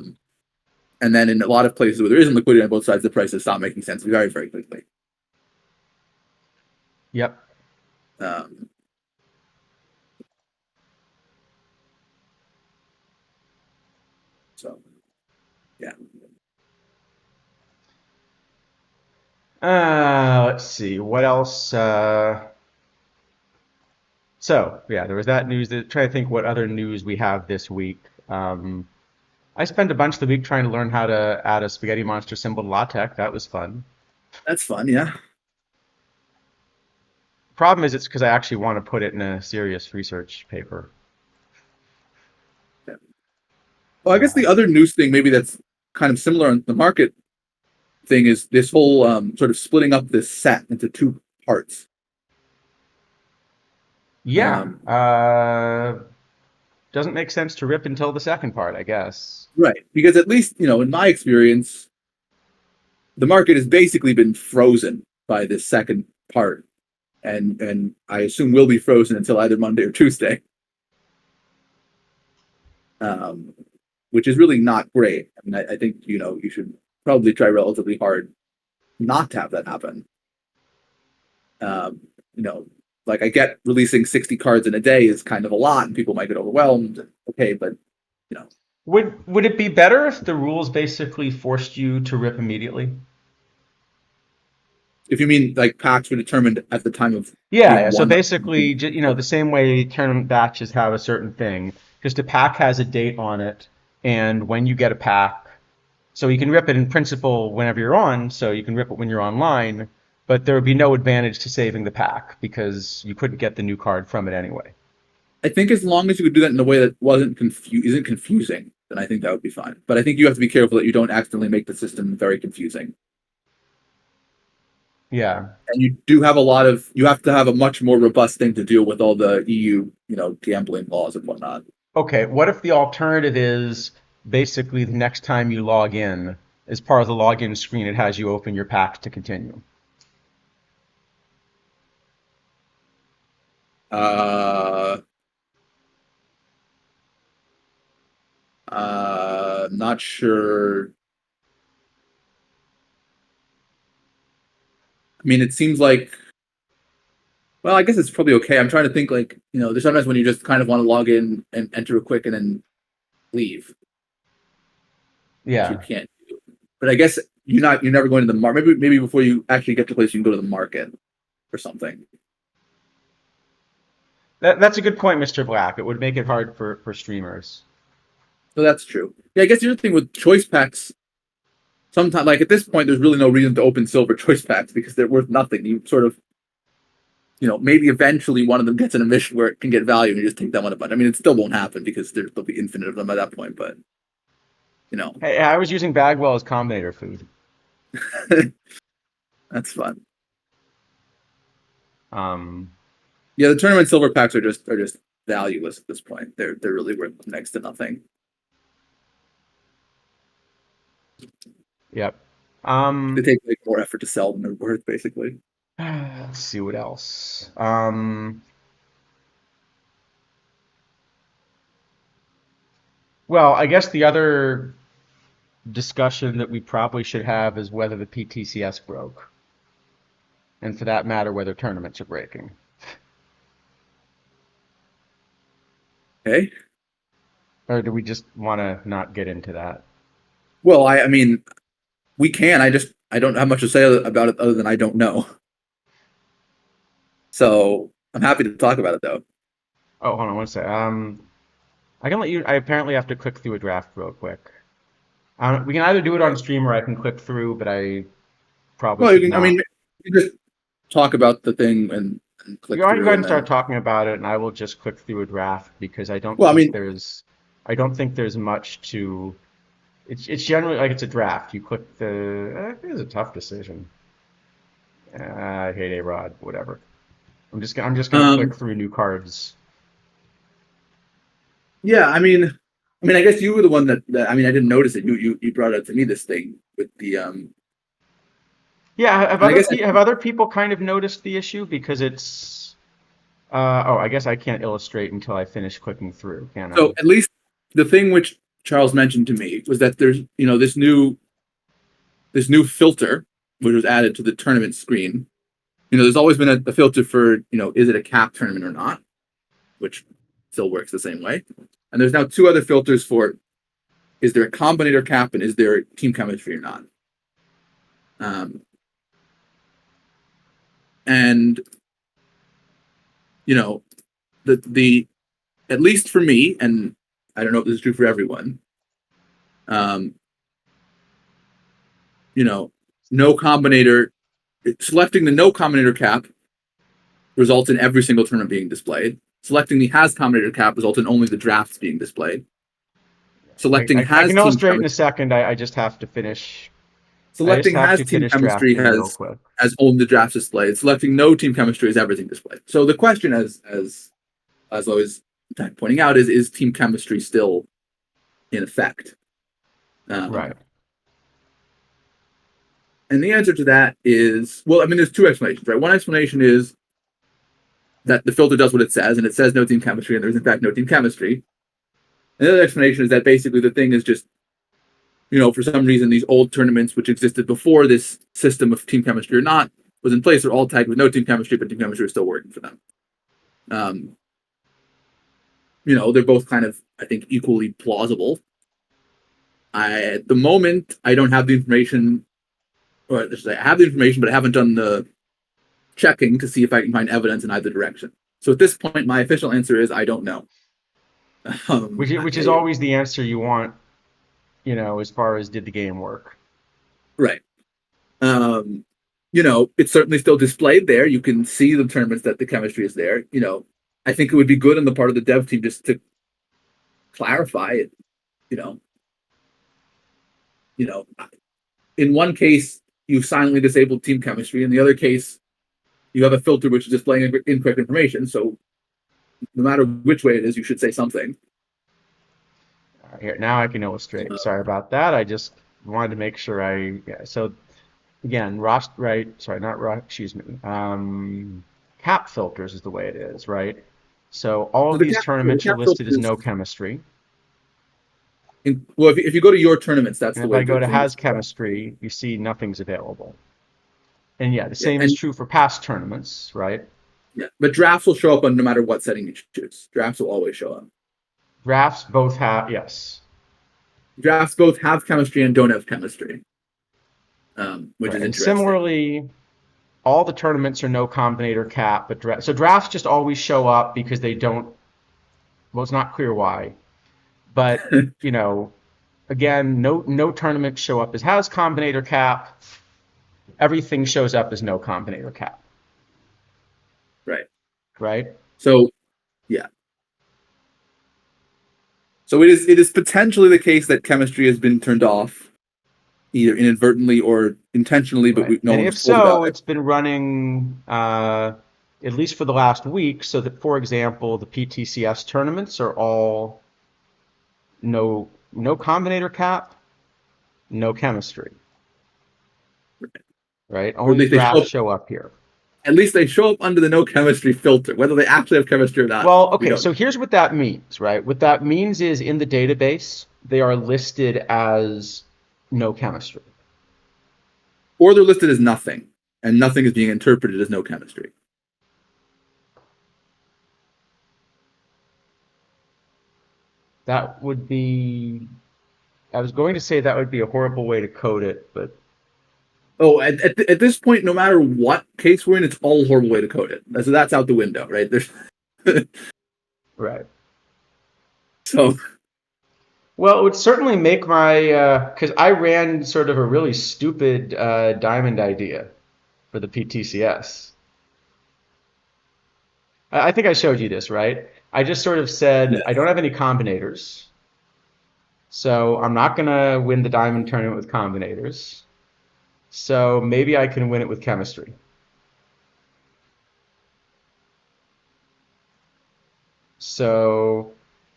And then in a lot of places where there isn't liquidity on both sides, the prices stop making sense very, very quickly. Yep. So, yeah. Let's see what else. So yeah, there was that news. Trying to think what other news we have this week. I spent a bunch of the week trying to learn how to add a spaghetti monster symbol to LaTeX. That was fun. That's fun, yeah. Problem is, it's because I actually want to put it in a serious research paper. Yeah. Well, I guess the other news thing, maybe that's kind of similar on the market thing, is this whole sort of splitting up this set into two parts. Yeah. Doesn't make sense to rip until the second part, I guess. Right. Because at least, in my experience, the market has basically been frozen by this second part. And I assume will be frozen until either Monday or Tuesday. Which is really not great. I mean, I think, you should probably try relatively hard not to have that happen. Like I get releasing 60 cards in a day is kind of a lot and people might get overwhelmed. Okay, but Would it be better if the rules basically forced you to rip immediately? If you mean like packs were determined at the time of Yeah. So basically, the same way tournament batches have a certain thing, just a pack has a date on it, and when you get a pack, so you can rip it in principle whenever you're on, so you can rip it when you're online, but there would be no advantage to saving the pack because you couldn't get the new card from it anyway. I think as long as you could do that in a way that isn't confusing, then I think that would be fine. But I think you have to be careful that you don't accidentally make the system very confusing. Yeah. And you have to have a much more robust thing to deal with all the EU, gambling laws and whatnot. Okay, what if the alternative is basically the next time you log in, as part of the login screen, it has you open your pack to continue? Not sure. I mean, it seems like, well, I guess it's probably okay. I'm trying to think like, there's sometimes when you just kind of want to log in and enter it quick and then leave. Yeah. You can't do. But I guess you're never going to the market. Maybe before you actually get to the place, you can go to the market or something. That's a good point, Mr. Black. It would make it hard for streamers. So that's true. Yeah, I guess the other thing with choice packs, sometimes, like at this point, there's really no reason to open silver choice packs because they're worth nothing. You maybe eventually one of them gets an emission where it can get value and you just take that one a bunch. I mean, it still won't happen because there'll be infinite of them at that point, but Hey, I was using Bagwell as combinator food. that's fun. Um, Yeah, the tournament silver packs are just valueless at this point. They're really worth next to nothing. yep. They take like more effort to sell than they're worth, basically. Let's see what else. Well, I guess the other discussion that we probably should have is whether the PTCS broke, and for that matter, whether tournaments are breaking. Okay. Or do we just want to not get into that? Well, I mean, we can. I don't have much to say about it other than I don't know. So I'm happy to talk about it though. Oh, hold on one sec. I can let you. I apparently have to click through a draft real quick. We can either do it on stream or I can click through, but I probably Well, you should can. I mean, not. you can just talk about the thing and You click go ahead through, and and start then. talking about it, and I will just click through a draft because Well, I mean, I don't think there's much to. It's generally like it's a draft. You click the. It is a tough decision. I hate A-Rod. Whatever. I'm just gonna click um, through new cards. yeah. I guess you were the one that I mean, I didn't notice it. You brought it to me this thing with the Yeah, and I guess have other people kind of noticed the issue because it's. Oh, I guess I can't illustrate until I finish clicking through, can so I? at least the thing which Charles mentioned to me was that there's this new filter which was added to the tournament screen. There's always been a filter for is it a cap tournament or not, which still works the same way. And there's now two other filters for is there a combinator cap and is there team chemistry or not. Um, and you know the at least for me, and I don't know if this is true for everyone. Um, no combinator selecting the no combinator cap results in every single tournament being displayed. Selecting the has combinator cap results in only the drafts being displayed. Selecting I has can team illustrate in a chemistry. second. I just have to finish. I just Selecting have has to team finish chemistry drafting real has quick. only the drafts displayed. Selecting no team chemistry is everything displayed. So the question, as always pointing out, is team chemistry still in effect? Right. And the answer to that is, well, I mean, there's two explanations, right? One explanation is that the filter does what it says, and it says no team chemistry, and there's in fact no team chemistry. And the other explanation is that basically the thing is just, for some reason, these old tournaments which existed before this system of team chemistry or not was in place are all tagged with no team chemistry, but team chemistry is still working for them. They're both kind of, I think, equally plausible. At the moment, I don't have the information, or I have the information, but I haven't done the checking to see if I can find evidence in either direction. So at this point, my official answer is I don't know. Which is always the answer you want, as far as did the game work. Right. It's certainly still displayed there. You can see the tournaments that the chemistry is there. I think it would be good on the part of the dev team just to clarify it. You know, you know, in one case you silently disabled team chemistry. In the other case, you have a filter which is displaying incorrect information. So no matter which way it is, you should say something. Here, now I can illustrate. Sorry about that. I just wanted to make sure so again, right? Sorry, not excuse me. Cap filters is the way it is, right? So all So of the these cap, tournaments are filter listed as is, no chemistry. well, if you go to your tournaments, that's And the if way I go to the thing is. has chemistry, you see nothing's available. And yeah, the Yeah, same is and true for past tournaments, right? yeah, but drafts will show up on no matter what setting you choose. Drafts will always show up. Drafts both have, yes. Drafts both have chemistry and don't have chemistry, which Right. is And interesting. similarly, all the tournaments are no combinator cap, but so drafts just always show up because they don't, well, it's not clear why. But, again, no tournaments show up as has combinator cap. Everything shows up as no combinator cap. Right. right? So yeah. So it is potentially the case that chemistry has been turned off, either inadvertently or intentionally, but Right. no And one was if told about so, it. it's been running at least for the last week, so that, for example, the PTCS tournaments are all no combinator cap, no chemistry, right? Or at Only least they show drafts up. show up here. At least they show up under the no chemistry filter. Whether they actually have chemistry or not, Well, we okay, don't so know. here's what that means, right? What that means is in the database, they are listed as no chemistry. Or they're listed as nothing, and nothing is being interpreted as no chemistry. That would be, I was going to say that would be a horrible way to code it, but Oh, at this point, no matter what case we're in, it's all a horrible way to code it. So that's out the window, right? There's right. so Well, it would certainly make my, because I ran sort of a really stupid diamond idea for the PTCS. I think I showed you this, right? I just sort of said, I yes. don't have any combinators, so I'm not going to win the diamond tournament with combinators. So maybe I can win it with chemistry. So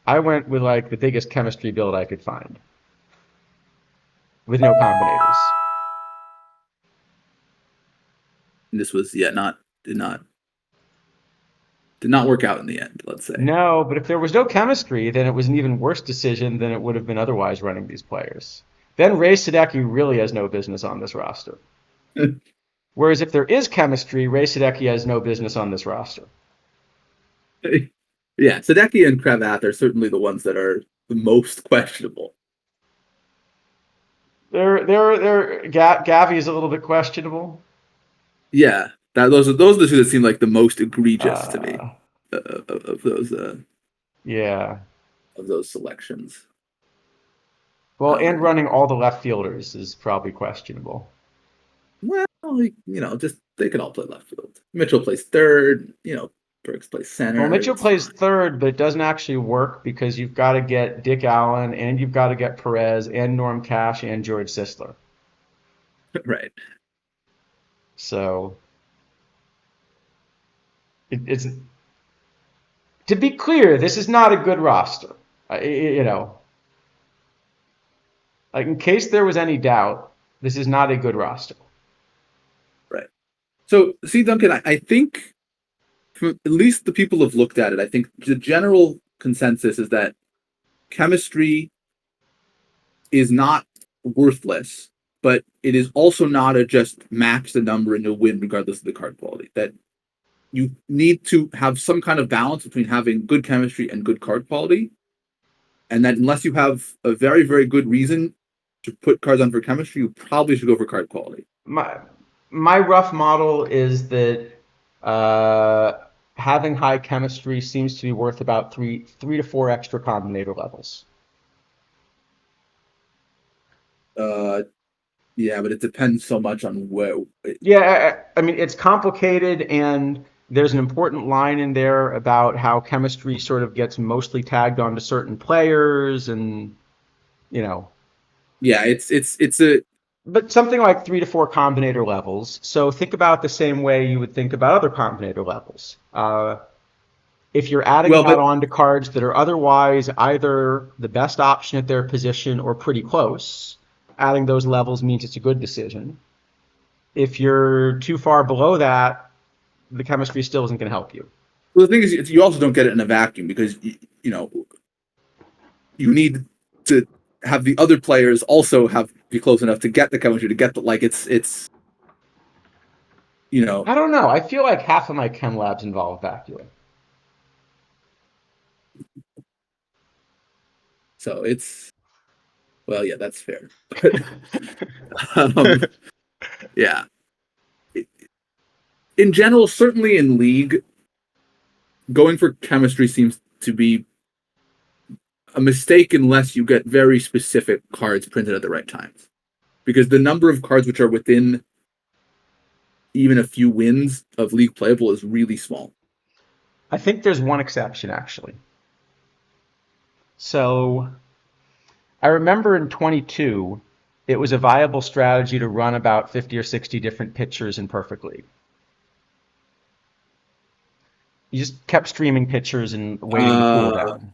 I went with like the biggest chemistry build I could find with no combinators. And this was not did not did not work out in the end. Let's say. No, but if there was no chemistry, then it was an even worse decision than it would have been otherwise running these players. Then Ray Sadecki really has no business on this roster. Whereas if there is chemistry, Ray Sadecki has no business on this roster. Yeah, Sadecki and Cravath are certainly the ones that are the most questionable. Gavi is a little bit questionable. Yeah, those are the two that seem like the most egregious to me Uh, of those yeah. selections. Well, and Um, running all the left fielders is probably questionable. well, just they can all play left field. Mitchell plays third. Burks plays Well, center. Mitchell It's plays fine. third, but it doesn't actually work because you've got to get Dick Allen and you've got to get Perez and Norm Cash and George Sisler. Right. So it's to be clear, this is not a good roster. You know, like in case there was any doubt, this is not a good roster. Right. So, see, Duncan, I think from at least the people who've looked at it, I think the general consensus is that chemistry is not worthless, but it is also not a just max the number and you'll win regardless of the card quality. That you need to have some kind of balance between having good chemistry and good card quality, and that unless you have a very, very good reason to put cards on for chemistry, you probably should go for card quality. My my rough model is that uh, having high chemistry seems to be worth about three to four extra combinator levels. Uh, yeah, but it depends so much on where. Yeah, I mean, it's complicated, and there's an important line in there about how chemistry sort of gets mostly tagged onto certain players, and you know, Yeah, it's a but something like three to four combinator levels. So think about the same way you would think about other combinator levels. If you're adding well, that but on to cards that are otherwise either the best option at their position or pretty close, adding those levels means it's a good decision. If you're too far below that, the chemistry still isn't going to help you. well, the thing is, you also don't get it in a vacuum because you need to have the other players also have be close enough to get the chemistry to get the like it's you know I don't know. I feel like half of my chem labs involve vacuum. so it's well, yeah, that's fair. um, yeah, in general, certainly in league, going for chemistry seems to be a mistake unless you get very specific cards printed at the right times. Because the number of cards which are within even a few wins of league playable is really small. I think there's one exception actually. So I remember in 22, it was a viable strategy to run about 50 or 60 different pitchers in Perfect League. You just kept streaming pitchers and waiting to cool Uh, down,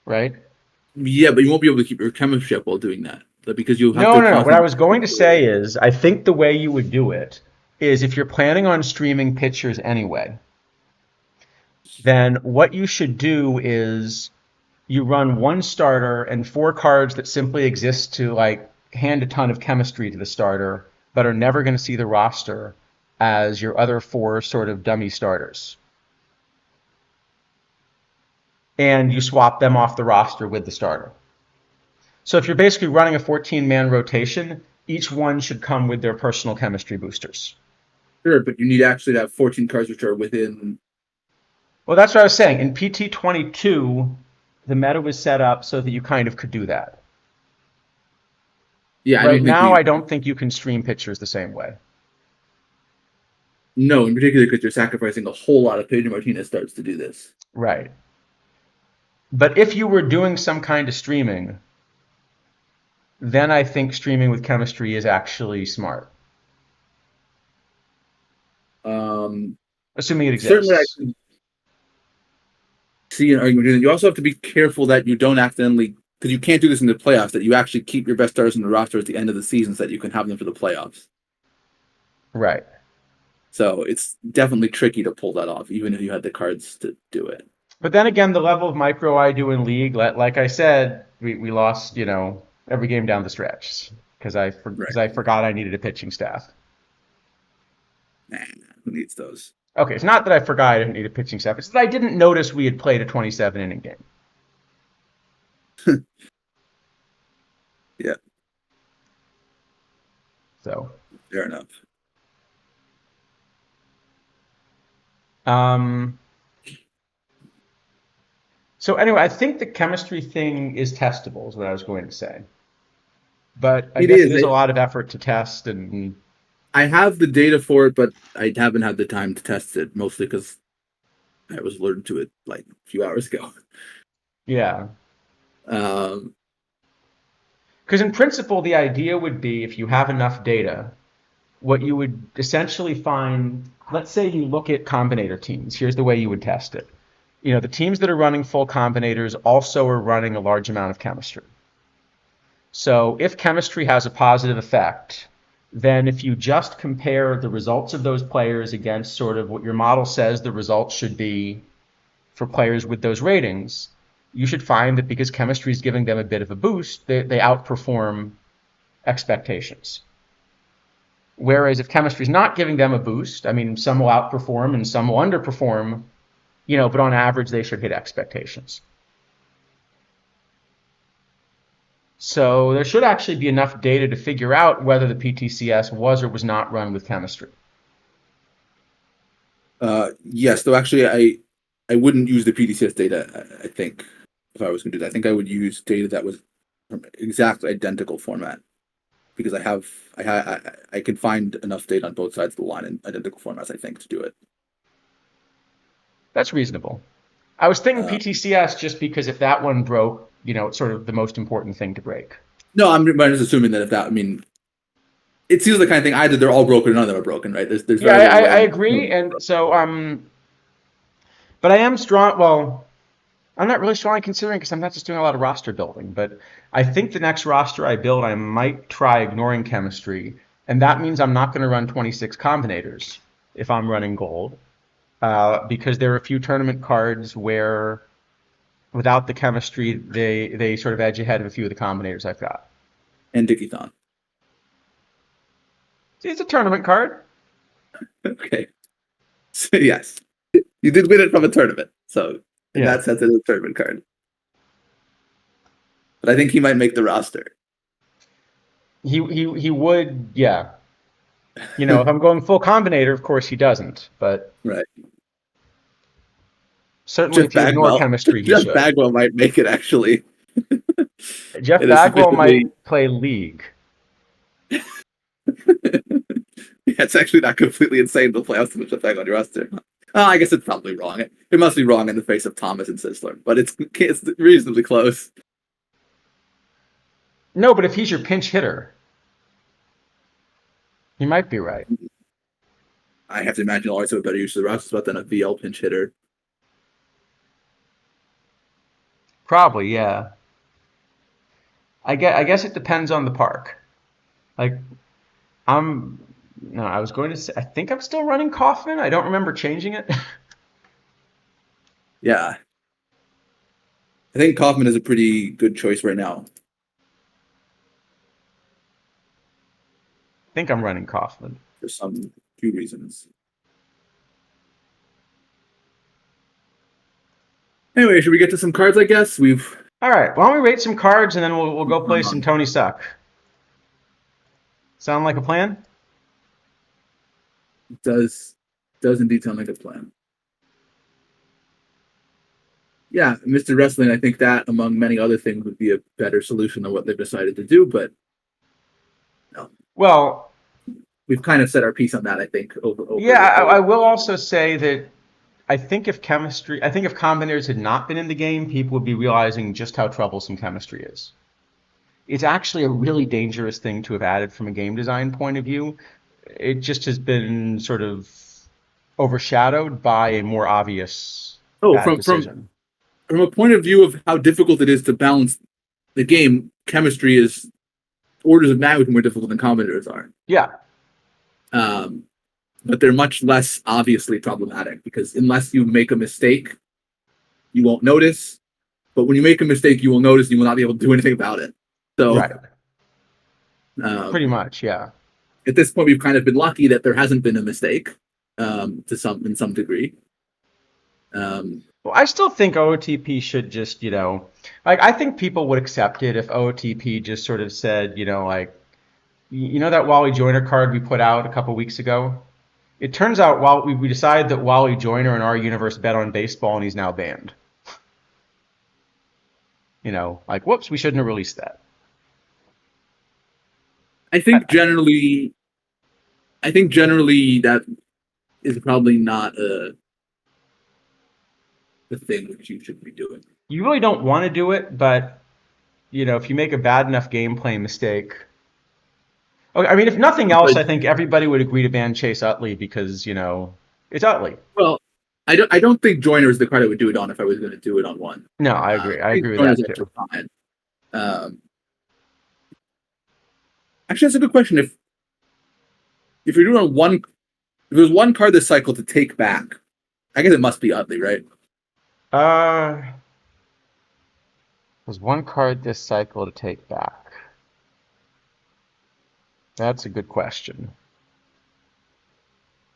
right? yeah, but you won't be able to keep your chemistry up while doing that, because you'll have No, to no, no. What I constantly. was going to say is, I think the way you would do it is if you're planning on streaming pitchers anyway, then what you should do is you run one starter and four cards that simply exist to like hand a ton of chemistry to the starter, but are never going to see the roster as your other four sort of dummy starters. And you swap them off the roster with the starter. So if you're basically running a 14-man rotation, each one should come with their personal chemistry boosters. Sure, but you need actually to have 14 cards which are within. Well, that's what I was saying. In PT22, the meta was set up so that you kind of could do that. Yeah, I Right don't think now, we. I don't think you can stream pitchers the same way. No, in particular because you're sacrificing a whole lot of Pedro Martinez starts to do this. Right. But if you were doing some kind of streaming, then I think streaming with chemistry is actually smart, Um, assuming it Certainly, I exists. can see an argument. You also have to be careful that you don't accidentally, because you can't do this in the playoffs, that you actually keep your best starters in the roster at the end of the season so that you can have them for the playoffs. Right. So it's definitely tricky to pull that off, even if you had the cards to do it. But then again, the level of micro I do in league, like I said, we lost, every game down the stretch because Right. I forgot I needed a pitching staff. Nah, who needs those? Okay, it's not that I forgot I didn't need a pitching staff. It's that I didn't notice we had played a 27 inning game. Yeah, So, fair enough. um, so anyway, I think the chemistry thing is testable, is what I was going to say. But I It guess it is. is a lot of effort to test, and I have the data for it, but I haven't had the time to test it, mostly because I was alerted to it like a few hours ago. yeah. Um, Because in principle, the idea would be if you have enough data, what you would essentially find, let's say you look at combinator teams. Here's the way you would test it. The teams that are running full combinators also are running a large amount of chemistry. So if chemistry has a positive effect, then if you just compare the results of those players against sort of what your model says the results should be for players with those ratings, you should find that because chemistry is giving them a bit of a boost, they outperform expectations. Whereas if chemistry is not giving them a boost, I mean, some will outperform and some will underperform, but on average, they should hit expectations. So there should actually be enough data to figure out whether the PTCS was or was not run with chemistry. yes, though actually, I wouldn't use the PDCS data. I think if I was going to do that, I think I would use data that was from exactly identical format because I can find enough data on both sides of the line in identical formats. I think to do it. That's reasonable. I was thinking Uh, PTCS just because if that one broke, it's sort of the most important thing to break. no, I'm just assuming that if that, I mean, it seems the kind of thing either they're all broken or none of them are broken, right? There's Yeah, very little I way. agree. And so, but I am strong. Well, I'm not really strongly considering because I'm not just doing a lot of roster building. But I think the next roster I build, I might try ignoring chemistry. And that means I'm not going to run 26 combinators if I'm running gold. Because there are a few tournament cards where without the chemistry, they sort of edge ahead of a few of the combinators I've got. And Dickie-thon. See, it's a tournament card. Okay. So, yes, you did win it from a tournament, so in Yeah. that sense, it's a tournament card. But I think he might make the roster. He would, yeah. If I'm going full combinator, of course he doesn't. But Right. certainly Jeff if you ignore Bagwell. chemistry, he Jeff should. Bagwell might make it actually Jeff in a Bagwell sufficiently. might play League. Yeah, it's actually not completely insane to play out so much Jeff Bagwell on your roster. I guess it's probably wrong. It must be wrong in the face of Thomas and Sisler, but it's reasonably close. No, but if he's your pinch hitter, he might be right. I have to imagine always have a better use of the roster spot than a VL pinch hitter. Probably, yeah. I guess it depends on the park. Like I'm no, I was going to say I think I'm still running Kaufman. I don't remember changing it. Yeah, I think Kaufman is a pretty good choice right now I think I'm running Kaufman. for some few reasons. Anyway, should we get to some cards? I guess we've All right, why don't we rate some cards and then we'll go play some Tony Suck. Sound like a plan? does does indeed sound like a plan. Yeah, Mr. Wrestling. I think that, among many other things, would be a better solution than what they've decided to do. But no, Well, we've kind of said our piece on that. I think over yeah, the whole. I will also say that I think if combinators had not been in the game, people would be realizing just how troublesome chemistry is. It's actually a really dangerous thing to have added from a game design point of view. It just has been sort of overshadowed by a more obvious Oh, bad from decision. a point of view of how difficult it is to balance the game, chemistry is orders of magnitude more difficult than combinators are. Yeah, Um, but they're much less obviously problematic because unless you make a mistake, you won't notice. But when you make a mistake, you will notice and you will not be able to do anything about it. So right. Pretty um, much, yeah. at this point, we've kind of been lucky that there hasn't been a mistake in some degree. Well, I still think OOTP should just, like I think people would accept it if OOTP just sort of said, like, that Wally Joyner card we put out a couple weeks ago? It turns out while we decided that Wally Joyner in our universe bet on baseball and he's now banned. Like, whoops, we shouldn't have released that. I think generally, that is probably not a thing which you should be doing. You really don't want to do it, but, if you make a bad enough gameplay mistake. Okay, I mean, if nothing else, But I think everybody would agree to ban Chase Utley because, it's Utley. well, I don't think Joyner is the card I would do it on if I was going to do it on one. No, I agree. I I think agree with Joyner's that too. actually fine. Um, actually, that's a good question. If you're doing one, if there's one card this cycle to take back, I guess it must be Utley, right? Uh, there's one card this cycle to take back. That's a good question.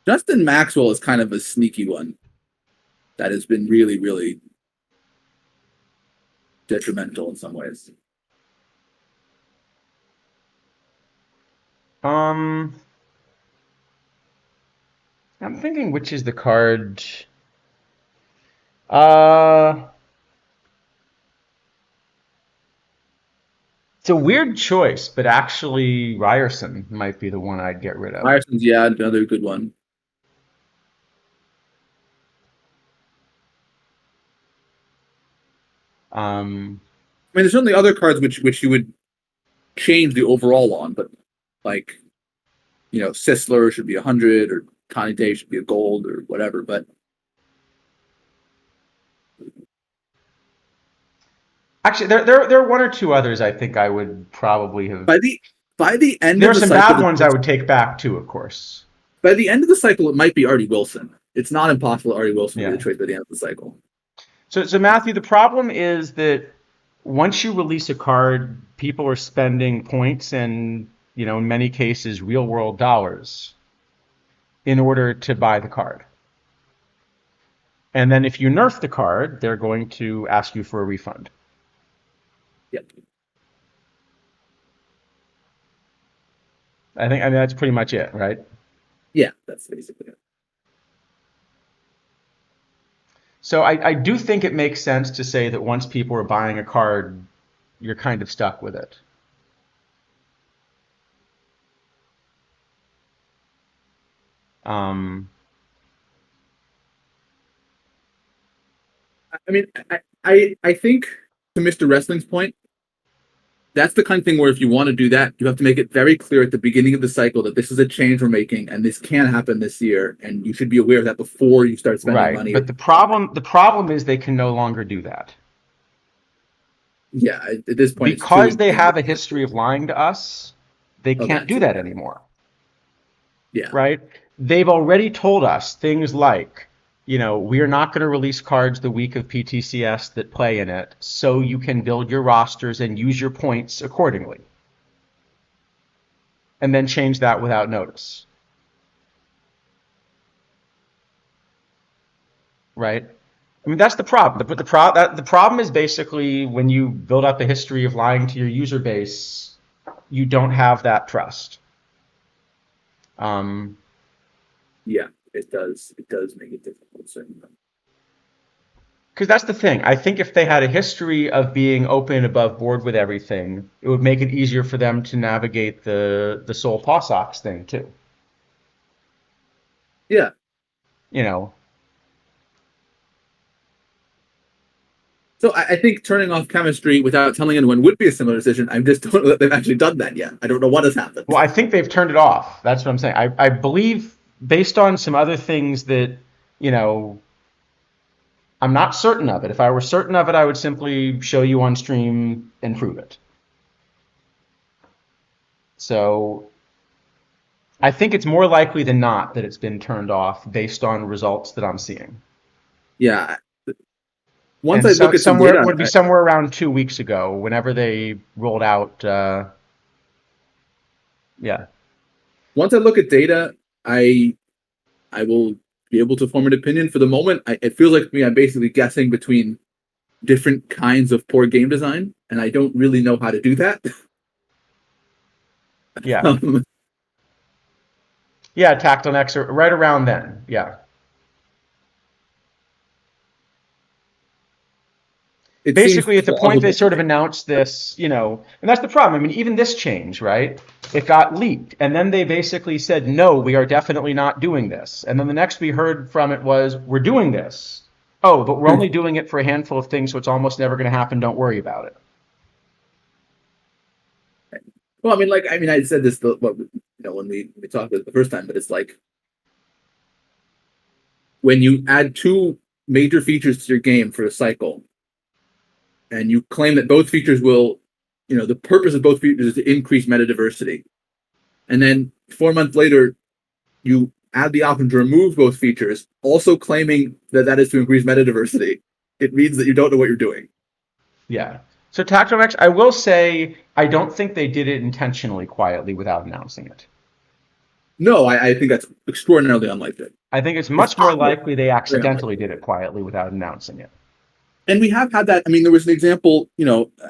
Justin Maxwell is kind of a sneaky one that has been really, really detrimental in some ways. Um, I'm thinking which is the card. Uh, it's a weird choice, but actually Ryerson might be the one I'd get rid of. Myerson's, yeah, another good one. Um, I mean, there's certainly other cards which you would change the overall on, but like, Sisler should be 100 or Connie Day should be a gold or whatever. But actually, there are one or two others I think I would probably have. by the end There of are the some cycle, bad ones I would take back too, of course. by the end of the cycle, it might be Artie Wilson. It's not impossible Artie Wilson to be Yeah. the trade by the end of the cycle. So Matthew, the problem is that once you release a card, people are spending points and, in many cases, real world dollars in order to buy the card. And then if you nerf the card, they're going to ask you for a refund. Yep. I mean, that's pretty much it, right? Yeah, that's basically it. So I do think it makes sense to say that once people are buying a card, you're kind of stuck with it. Um, I mean, I think to Mr. Wrestling's point, that's the kind of thing where if you want to do that, you have to make it very clear at the beginning of the cycle that this is a change we're making and this can happen this year, and you should be aware of that before you start spending Right. money. But the problem is they can no longer do that Yeah, at this point, it's too because they ingrained. have a history of lying to us. They Oh, can't that do too. that anymore. Yeah, Right? They've already told us things like, we are not going to release cards the week of PTCS that play in it, so you can build your rosters and use your points accordingly, and then change that without notice. Right? I mean, that's the problem. The problem is basically when you build up a history of lying to your user base, you don't have that trust. Um, yeah, it does. It does make it difficult. Certainly. Because that's the thing. I think if they had a history of being open above board with everything, it would make it easier for them to navigate the Sol Possox thing too. Yeah. You know, So I think turning off chemistry without telling anyone would be a similar decision. I just don't know that they've actually done that yet. I don't know what has happened. well, I think they've turned it off. That's what I'm saying. I believe based on some other things that, you know, I'm not certain of it. If I were certain of it, I would simply show you on stream and prove it. So I think it's more likely than not that it's been turned off based on results that I'm seeing. Yeah. Once And I look at some somewhere it data, would be somewhere around 2 weeks ago, whenever they rolled out. Yeah, once I look at data, I I will be able to form an opinion. For the moment, it feels like to me I'm basically guessing between different kinds of poor game design, and I don't really know how to do that. yeah, um, yeah. Tactile X right around then. Yeah. it seems Basically, at the point they plausible to sort of me. announced this, and that's the problem. I mean, even this change, right? It got leaked, and then they basically said, "No, we are definitely not doing this." And then the next we heard from it was, "We're doing this." Oh, but we're only doing it for a handful of things, so it's almost never going to happen. Don't worry about it. Well, I mean, like, I mean, I said this, when we talked about it the first time, but it's like when you add two major features to your game for a cycle, and you claim that both features will, the purpose of both features is to increase meta diversity, and then 4 months later, you add the option to remove both features, also claiming that that is to increase meta diversity. It means that you don't know what you're doing. Yeah. So Tactile X, I will say, I don't think they did it intentionally, quietly, without announcing it. No, I think that's extraordinarily unlikely. I think it's It's much more possible, likely they very accidentally unlikely. did it quietly without announcing it. And we have had that. I mean, there was an example.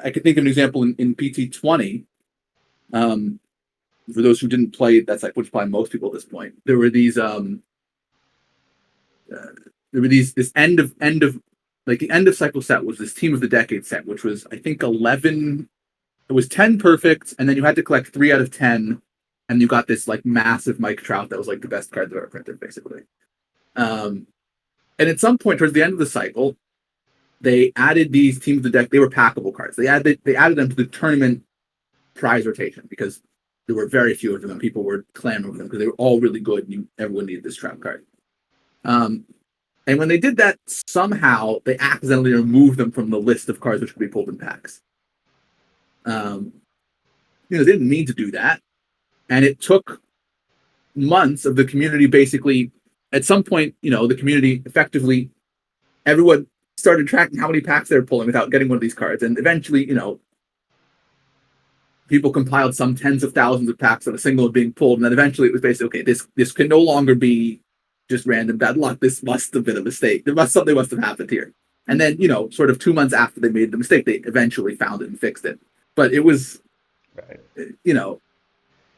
I could think of an example in PT20. Um, for those who didn't play, that's like which probably most people at this point. Uh, there were these this end of like the end of cycle set was this team of the decade set, which was I think 11. It was 10 perfect, and then you had to collect 3 out of 10, and you got this like massive Mike Trout that was like the best card they've ever printed, basically. Um, and at some point towards the end of the cycle, they added these teams of the deck. They were packable cards. They added them to the tournament prize rotation because there were very few of them, and people were clamoring for them because they were all really good, and everyone needed this Trout card. Um, and when they did that, somehow they accidentally removed them from the list of cards which could be pulled in packs. Um, they didn't mean to do that, and it took months of the community basically. At some point, the community effectively everyone started tracking how many packs they were pulling without getting one of these cards, and eventually, people compiled some tens of thousands of packs of a single being pulled, and then eventually it was basically okay. This can no longer be just random bad luck. This must have been a mistake. Something must have happened here. And then sort of 2 months after they made the mistake, they eventually found it and fixed it. But it was, Right. you know,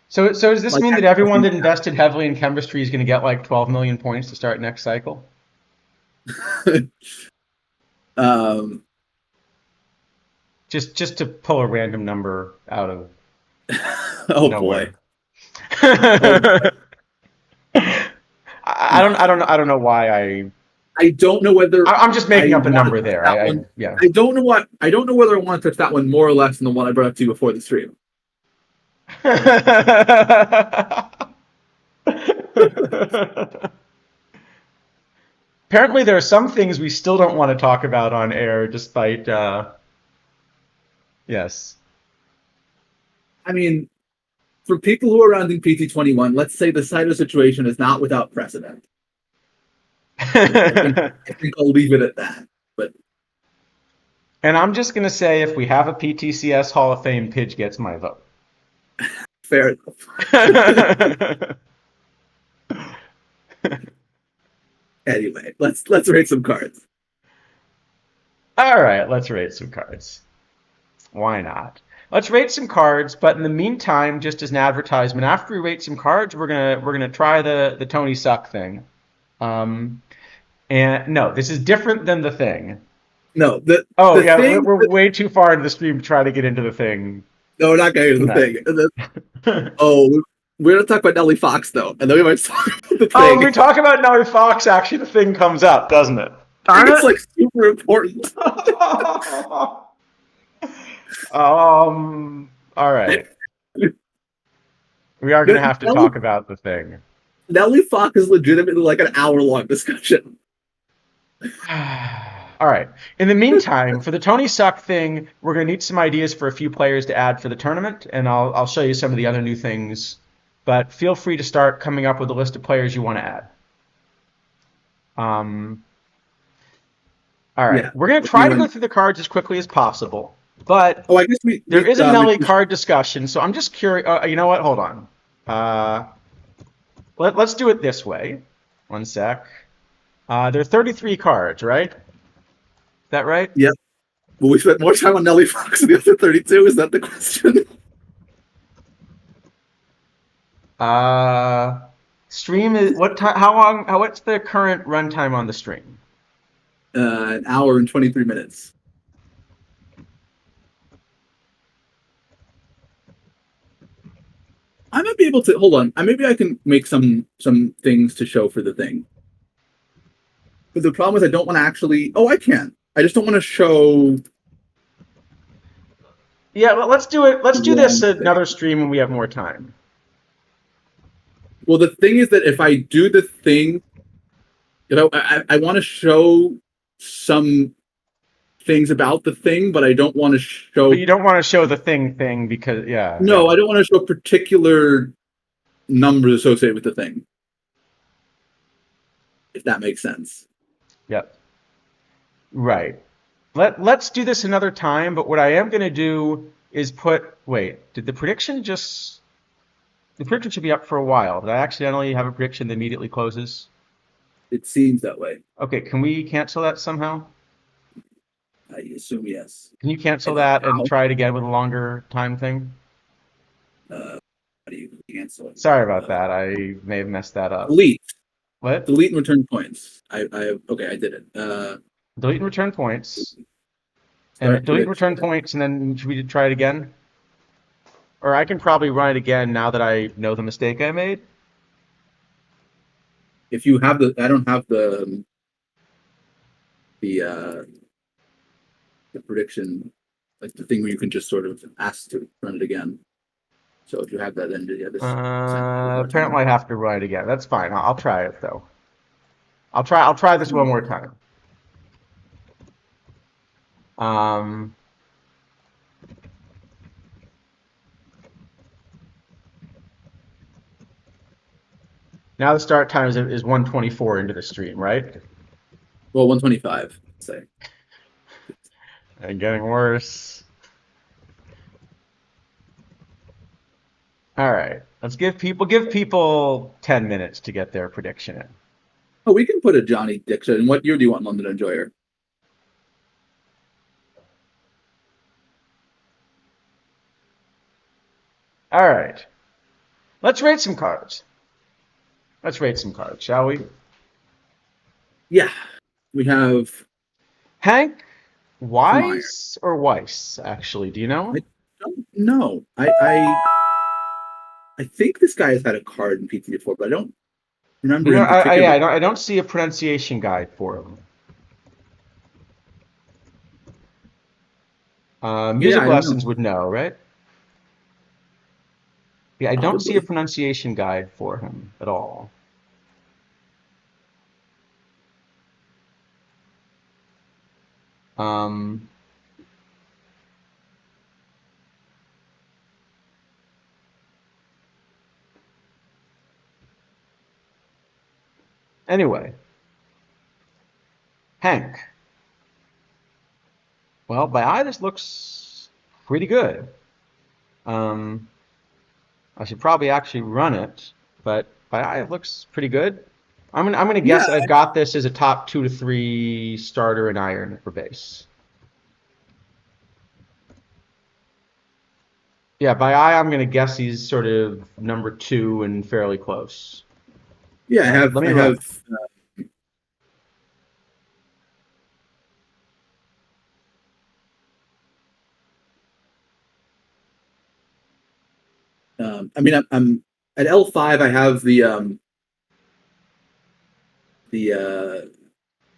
So does this like mean that everyone that invested heavily in chemistry is going to get like 12 million points to start next cycle? um, Just to pull a random number out of oh boy, nowhere. oh boy. I don't know why I I don't know whether I'm just making I up a want to number touch there. that one. Yeah. I don't know what. I don't know whether I want to touch that one more or less than the one I brought up to you before the stream. Apparently, there are some things we still don't want to talk about on air, despite. Yes. I mean, for people who are rounding PT21, let's say the Saito situation is not without precedent. I think I'll leave it at that. But And I'm just gonna say, if we have a PTCS Hall of Fame, Pidge gets my vote. fair enough. Anyway, let's rate some cards. All right, let's rate some cards. Why not? Let's rate some cards, but in the meantime, just as an advertisement, after we rate some cards, we're gonna try the Tony Suck thing. And no, this is different than the thing. No, Oh the yeah, thing. we're way too far into the stream to try to get into the thing No, we're not getting to the tonight. thing. Oh, we're gonna talk about Nelly Fox though, and then we might talk about the Oh, thing. when we talk about Nelly Fox, actually the thing comes up, doesn't it? I Darn think it's it! like super important. All right. We are going to have to Nelly, talk about the thing. Nelly Fox is legitimately like an hour-long discussion. All right. In the meantime, for the Tony Suck thing, we're going to need some ideas for a few players to add for the tournament, and I'll show you some of the other new things. But feel free to start coming up with a list of players you want to add. All right. Yeah. We're going to try to go through the cards as quickly as possible. But I guess there is a Nelly card discussion, so I'm just curious. You know what? Hold on. Let's do it this way. One sec. There are 33 cards, right? Is that right? Yep. Will we spend more time on Nelly Fox than the other 32? Is that the question? Stream is what time? How long? What's the current runtime on the stream? An hour and 23 minutes. I might be able to hold on. Maybe I can make some things to show for the thing. But the problem is I don't want to actually. Oh, I can. I just don't want to show. Yeah, well, let's do it. Let's do this another stream when we have more time. Well, the thing is that if I do the thing, I want to show some things about the thing, but I don't want to show. But you don't want to show the thing because yeah. No, yeah. I don't want to show particular numbers associated with the thing. If that makes sense. Yep. Right. Let's do this another time, but what I am going to do is wait, did the prediction just... The prediction should be up for a while. Did I accidentally have a prediction that immediately closes? It seems that way. Okay, can we cancel that somehow? I assume yes. Can you cancel that and try it again with a longer time thing? How do you cancel it? Sorry about that. I may have messed that up. Delete. What? Delete and return points. Okay, I did it. Delete and return points. And delete and return points, and then should we try it again? Or I can probably run it again now that I know the mistake I made. If you have I don't have the prediction, like the thing where you can just sort of ask to run it again. So if you have that, then yeah, this. Apparently I have to run it again. That's fine. I'll try it though. I'll try this one more time. Now the start time is 1:24 into the stream, right? Well, 125, say. And getting worse. All right, let's give people 10 minutes to get their prediction in. Oh, we can put a Johnny Dixon. What year do you want London Enjoyer? All right, let's rate some cards. Let's rate some cards, shall we? Yeah, we have Hank Wise or Weiss. Actually, do you know? I don't know. I think this guy has had a card in PT before, but I don't. remember in Yeah, particular. I don't see a pronunciation guide for him. Yeah, Music I don't know. lessons would know, right? Yeah, I don't see a Probably. pronunciation guide for him at all. Um, anyway, Hank. Well, by eye, this looks pretty good. Um, I should probably actually run it, but by eye, it looks pretty good. I'm gonna Yeah, guess I've got this as a top 2 to 3 starter and iron for base. Yeah, by eye, I'm gonna guess he's sort of number 2 and fairly close. yeah. Let I me have. run. I mean, I'm at L5. I have the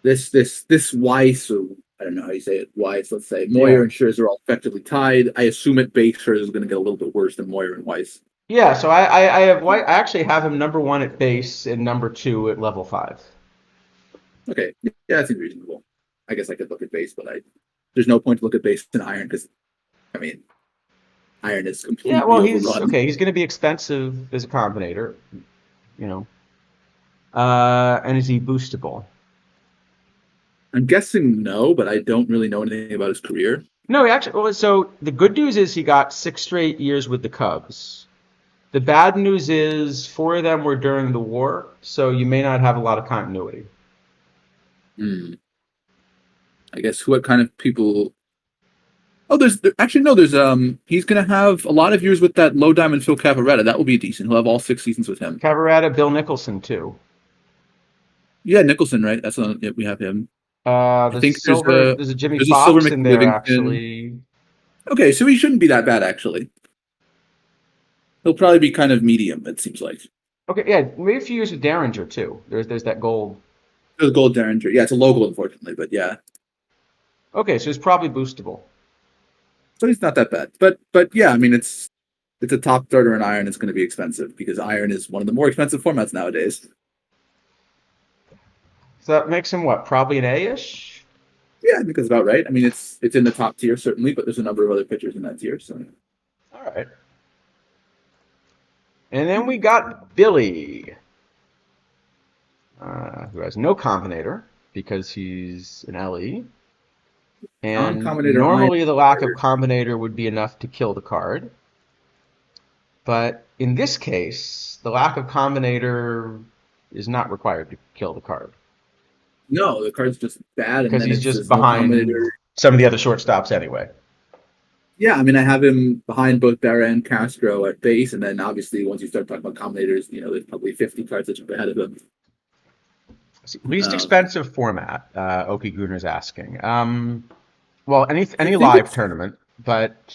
this Weiss, or I don't know how you say it, Weiss. Let's say Moyer Yeah. and Scherzer are all effectively tied. I assume at base Scherzer is going to get a little bit worse than Moyer and Weiss. Yeah, so I have White. I actually have him number 1 at base and number 2 at level 5. Okay, yeah, that seems reasonable. I guess I could look at base, but I there's no point to look at base in iron because I mean iron is Yeah, completely well, he's overrun. okay. He's going to be expensive as a combinator, you know. And is he boostable? I'm guessing no, but I don't really know anything about his career. No, he actually. Well, so the good news is he got 6 straight years with the Cubs. The bad news is 4 of them were during the war, so you may not have a lot of continuity. Hmm. I guess what kind of people? Oh, actually no. There's he's gonna have a lot of years with that low diamond Phil Cavaretta. That will be decent. He'll have all 6 seasons with him. Cavaretta, Bill Nicholson too. Yeah, Nicholson, right? That's on. Yeah, we have him. I think There's a Jimmy there's a Silver Fox in there McLivingston. actually. Okay, so he shouldn't be that bad actually. He'll probably be kind of medium. It seems like Okay, yeah, maybe a few years with Derringer too. There's that gold. there's Gold Derringer. Yeah, it's a local, unfortunately, but yeah, Okay, so it's probably boostable. so he's not that bad. But yeah, I mean it's a top starter in iron. It's going to be expensive because iron is one of the more expensive formats nowadays. So that makes him what? Probably an A-ish? Yeah, I think that's about right. I mean, it's in the top tier certainly, but there's a number of other pitchers in that tier. So All right. And then we got Billy, who has no combinator because he's an LE. And non-combinator iron. normally the lack of combinator would be enough to kill the card. But in this case, the lack of combinator is not required to kill the card No, the card's just bad, and because then he's it's just there's no behind combinator. some of the other shortstops anyway. Yeah, I mean, I have him behind both Barra and Castro at base, and then obviously once you start talking about combinators, there's probably 50 cards that jump ahead of him. Least Um, expensive format, Oki Gunner's asking. Well, I any think live it's tournament, but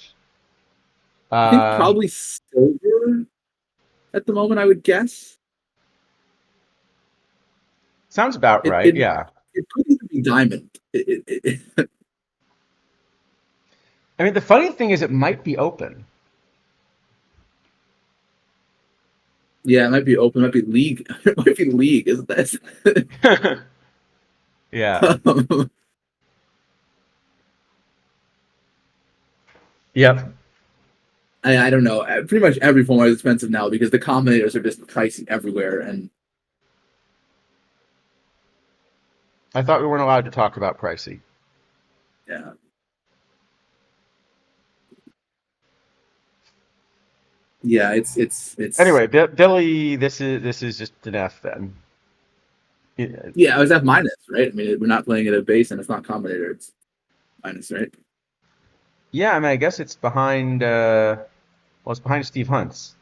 I think uh, probably silver at the moment. I would guess sounds about it. right. It, Yeah. it could even be diamond. I mean, the funny thing is, it might be open. Yeah, it might be open. It might be league. It might be league. Isn't this? Yeah. Yep. I don't know. Pretty much every format is expensive now because the combinators are just pricey everywhere, and I thought we weren't allowed to talk about pricey. yeah, yeah. It's Anyway, Billy, this is just an F then. Yeah, yeah. I was at minus, right? I mean, we're not playing it at base, and it's not combinator. It's minus, right? yeah, I mean, I guess it's behind. Well, it's behind Steve Hunt's.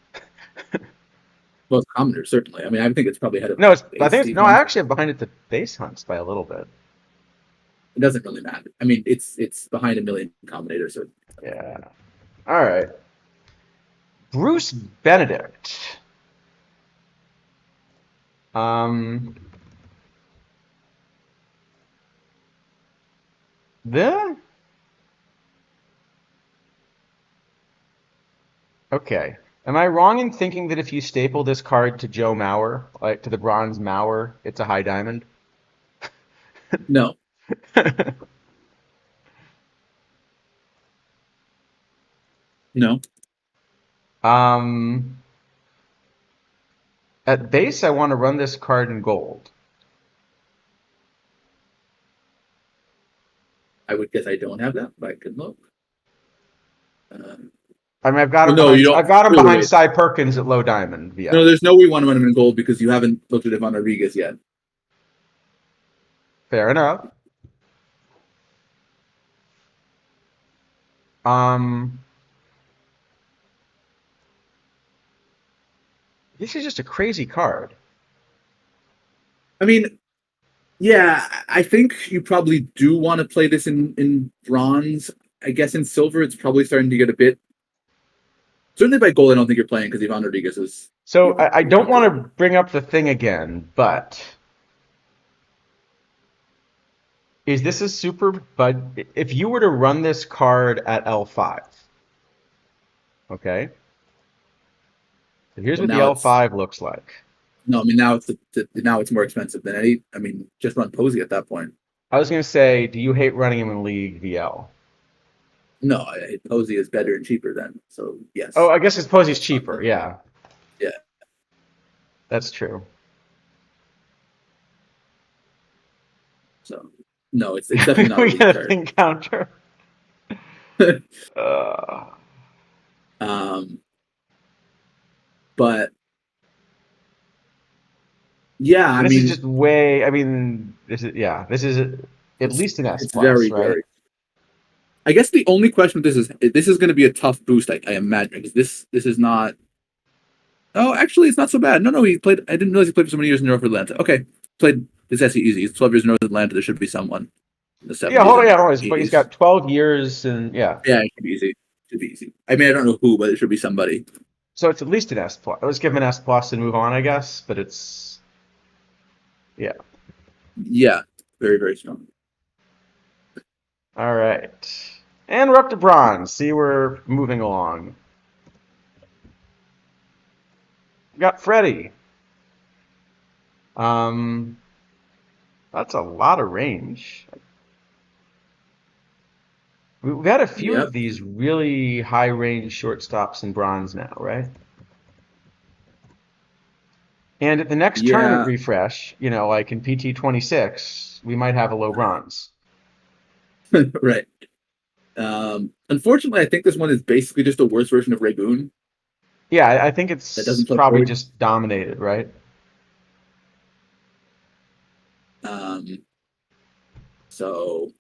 Well, it's combinator certainly. I mean, I think it's probably ahead of No, it's. I base think it's. Steve No, I Hunt. actually have behind it the base Hunts by a little bit. It doesn't really matter. I mean, it's behind a million combinators, so Yeah. All right. Bruce Benedict. Um, the okay. Am I wrong in thinking that if you staple this card to Joe Mauer, like to the bronze Mauer, it's a high diamond? No, no. um, at base, I want to run this card in gold. I would guess I don't have that, but I could look. Um, I mean, I've got well, him no, you behind. don't. I've got him Wait, wait, behind wait. Cy Perkins at low diamond No, VL. there's no way you want to run him in gold because you haven't looked at Ivan Rodriguez yet. Fair enough. Um, this is just a crazy card. I mean, yeah, I think you probably do want to play this in bronze. I guess in silver, it's probably starting to get a bit. Certainly by gold, I don't think you're playing because Ivan Rodriguez is, So I pretty don't want good. to bring up the thing again, but is this a super? But if you were to run this card at L5, okay. So here's Well, what the now it's L5 looks like. no. I mean, now it's more expensive than any. I mean, just run Posey at that point. I was gonna say, do you hate running him in League VL? No, Posey is better and cheaper then. So Oh, yes, I guess I suppose he's just run cheaper. Posey. Yeah, Yeah, that's true. so no, it's definitely not a We league get a card. thing counter. Uh, um, but yeah, I this is mean, just way. I mean, this is yeah. This is at least an S it's plus, very right? very. I guess the only question with this is going to be a tough boost. I imagine because this is not. Oh, actually, it's not so bad. No, no, he played. I didn't realize he played for so many years in North Atlanta. Okay, played. It's actually easy. He's 12 years in North Atlanta. There should be someone in the Yeah, 70s hold on, and yeah, hold on. But he's 80s. got 12 years, and yeah, Yeah, it should be easy. It should be easy. I mean, I don't know who, but it should be somebody. so it's at least an S plus. Let's give him an S plus and move on, I guess. But it's yeah. Yeah, very very strong. All right, and we're up to bronze. See, we're moving along. We got Freddie. Um, that's a lot of range. We've got a few of Yep. these really high range shortstops in bronze now, right? And at the next tournament Yeah. refresh, like in PT 26, we might have a low bronze. Right. Unfortunately, I think this one is basically just a worse version of Ray Boone Yeah, I think that it's doesn't play probably forward. just dominated, right? Um, so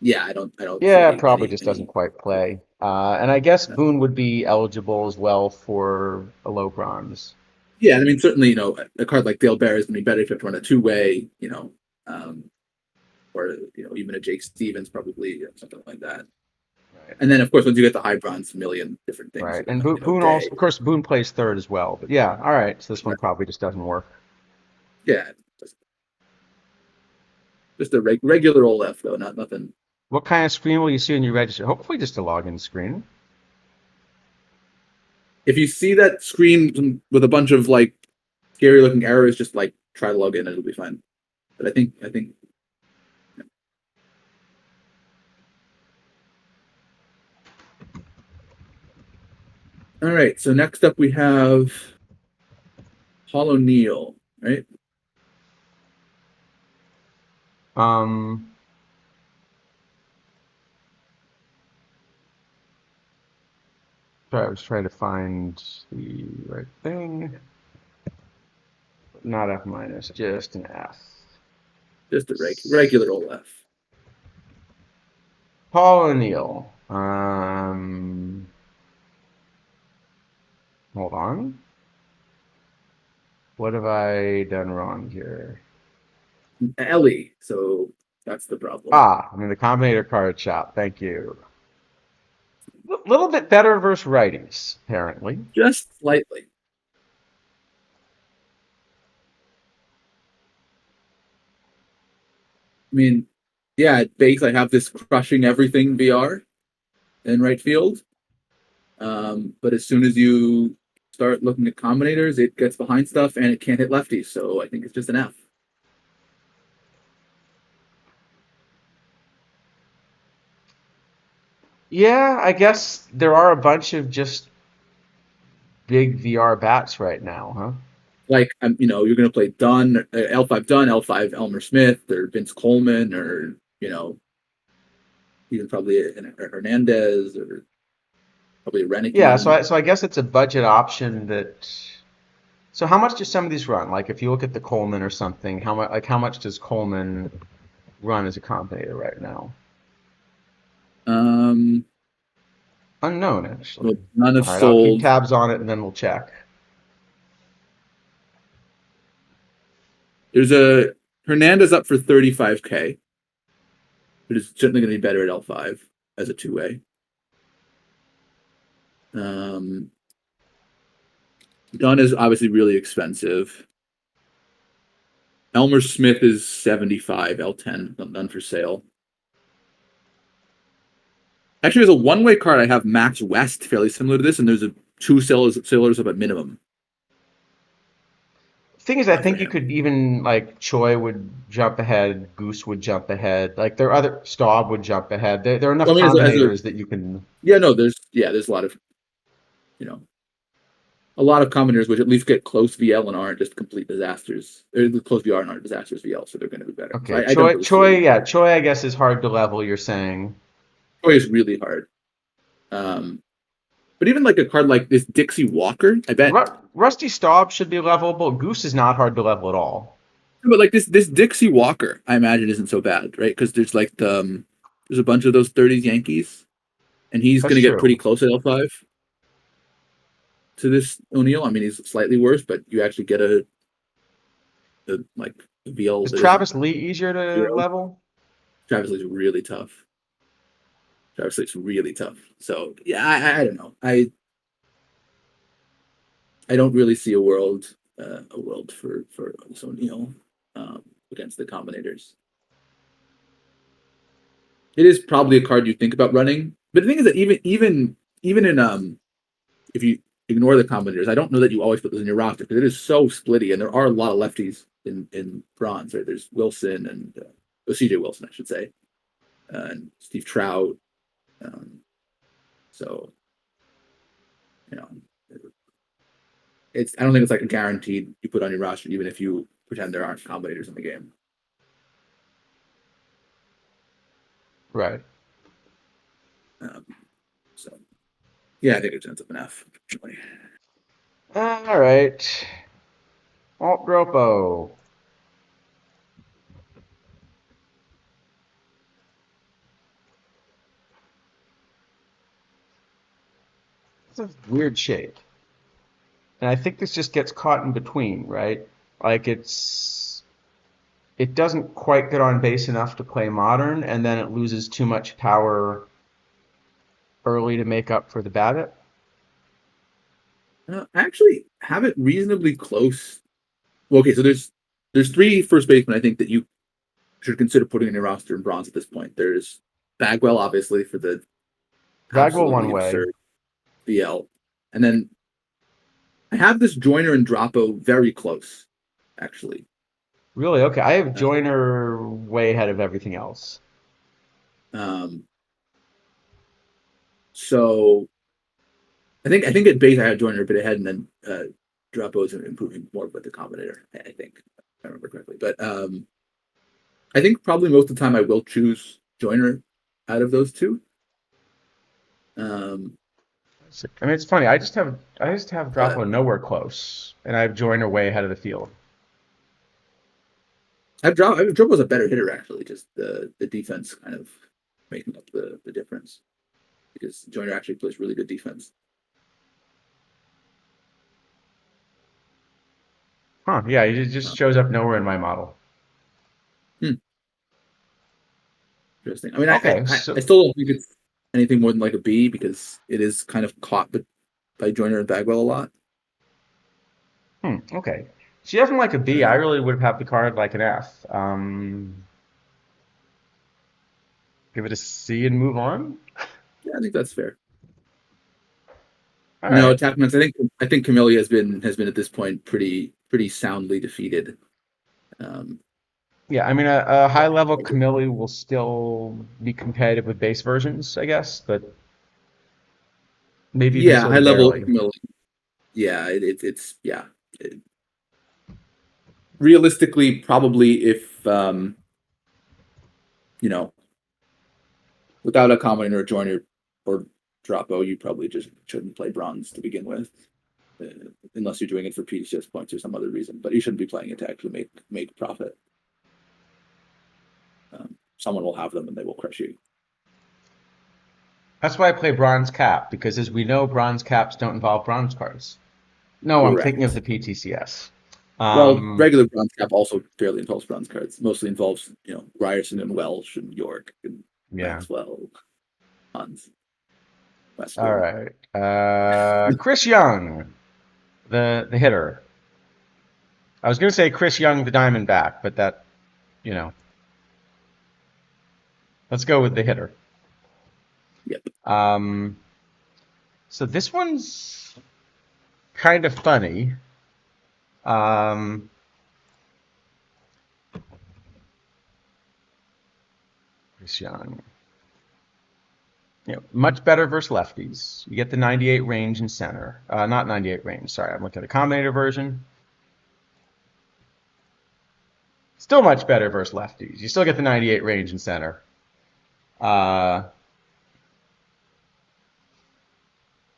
yeah, I don't Yeah, it see probably any just doesn't any. quite play. And I guess Uh, Boone would be eligible as well for a low bronze. yeah, I mean certainly a card like Dale Bear is going to be better if you have to run a two-way, um, or even a Jake Stevens probably or something like that. Right. And then of course once you get the high bronze, a million different things Right. are And gonna Boone day. also, of course, Boone plays third as well. But yeah, all right. So this one Right. probably just doesn't work. Yeah, just a regular old F though, not nothing. What kind of screen will you see when you register? Hopefully just a login screen. If you see that screen with a bunch of like scary looking errors, just like try to log in, it'll be fine. But I think all right. So next up we have Paul O'Neill, right? Um, sorry, I was trying to find the right thing. Not F minus, just an F. Just a regular old F. Paul O'Neill. Hold on. What have I done wrong here? Ellie. So that's the problem. Ah, I'm in the Combinator card shop. Thank you. A little bit better versus righties, apparently. Just slightly. I mean, yeah, at base I have this crushing everything VR in right field. But as soon as you start looking at combinators, it gets behind stuff and it can't hit lefties. So I think it's just an F. Yeah, I guess there are a bunch of just big VR bats right now, huh? Like, you're going to play Dunn, L5 Dunn, L5 Elmer Smith, or Vince Coleman, or, even probably a Hernandez, or probably a Renick Yeah, so even. I guess it's a budget option that. So how much do some of these run? Like if you look at the Coleman or something, how much does Coleman run as a combinator right now? Um, Unknown, well, actually. none have All right, I'll keep sold. tabs on it and then we'll check. There's a Hernandez up for 35K, but it's certainly going to be better at L5 as a two-way. Um, Dunn is obviously really expensive. Elmer Smith is 75, L10, none for sale. Actually, there's a one-way card I have Max West, fairly similar to this, and there's a two sailors of a minimum Thing is, I for think you him. could even like Choi would jump ahead, Goose would jump ahead, like there are other Staub would jump ahead. There are enough Well, I mean, as a combinators that you can. yeah, no, there's a lot of you know a lot of commoners which at least get close VL and aren't just complete disasters. Or close VR and aren't disasters VL, so they're going to be better. So Okay, I don't Choi, really see Choi, it. yeah, Choi, I guess is hard to level. You're saying, Toy is really hard. Um, but even like a card like this Dixie Walker, I bet. Rusty Staub should be levelable. Goose is not hard to level at all. But like this Dixie Walker, I imagine isn't so bad, right? Because there's a bunch of those 30s Yankees, and he's That's going to get pretty true. close at L5 to this O'Neill. I mean, he's slightly worse, but you actually get a like a VL Is that isn't Travis Lee easier to zero. level? Travis Lee's really tough. Travis Lee's really tough. So yeah, I don't know. I don't really see a world for O'Neill against the combinators. It is probably a card you think about running, but the thing is that even in if you ignore the combinators, I don't know that you always put those in your roster because it is so splitty, and there are a lot of lefties in bronze. Right, there's Wilson and CJ Wilson, I should say, and Steve Trout. Um, so you know, I don't think it's like a guaranteed you put on your roster, even if you pretend there aren't combinators in the game. Right. Um, so yeah, I think it ends up an F. Unfortunately. All right. Alt Dropo. It's a weird shape. And I think this just gets caught in between, right? Like it doesn't quite get on base enough to play modern, and then it loses too much power early to make up for the BABIP. I actually have it reasonably close. Well, okay, so there's three first basemen I think that you should consider putting in your roster in bronze at this point. There's Bagwell, obviously, for the Bagwell one absolutely way. absurd BL, and then I have this Joyner and Droppo very close, actually. Really? Okay. I have Uh, Joyner way ahead of everything else. um, so I think at base I had Joyner a bit ahead, and then Droppo is improving more with the combinator. I think, if I remember correctly. But I think probably most of the time I will choose Joyner out of those two. Um, I mean, it's funny. I just have but Droppo nowhere close, and I have Joyner way ahead of the field. Droppo was a better hitter actually. Just the defense kind of making up the difference because Joyner actually plays really good defense. Huh? Yeah, it just Uh, shows up nowhere in my model. hmm, Interesting. I mean, Okay, I so still don't think it's anything more than like a B because it is kind of caught by Joyner and Bagwell a lot. okay. So you have him like a B. I Uh, really would have the card like an F. Give it a C and move on. Yeah, I think that's fair. All No, right. Attackmans. I think Camellia has been at this point pretty soundly defeated. Um, Yeah, I mean, a high level Camille will still be competitive with base versions, I guess, but maybe even yeah, sort high of level barely. Camellia. Yeah, it's yeah. Realistically, probably if you know without a combiner or joiner or dropo, you probably just shouldn't play bronze to begin with, uh, unless you're doing it for PCS points or some other reason. But you shouldn't be playing it to actually make profit. Someone will have them and they will crush you. That's why I play bronze cap, because as we know, bronze caps don't involve bronze cards. No, I'm thinking of Correct. the PTCS. Well, Um, regular bronze cap also fairly involves bronze cards. Mostly involves Ryerson and Welsh and York and yeah. Maxwell, Hans, All Western. right. Chris Young, the hitter. I was going to say Chris Young, the Diamondback, but that, you know, let's go with the hitter. Yep. Um, so this one's kind of funny. Um, Chris Young. Much better versus lefties. You get the 98 range in center. Not 98 range, sorry. I'm looking at the combinator version. Still much better versus lefties. You still get the 98 range in center. Uh,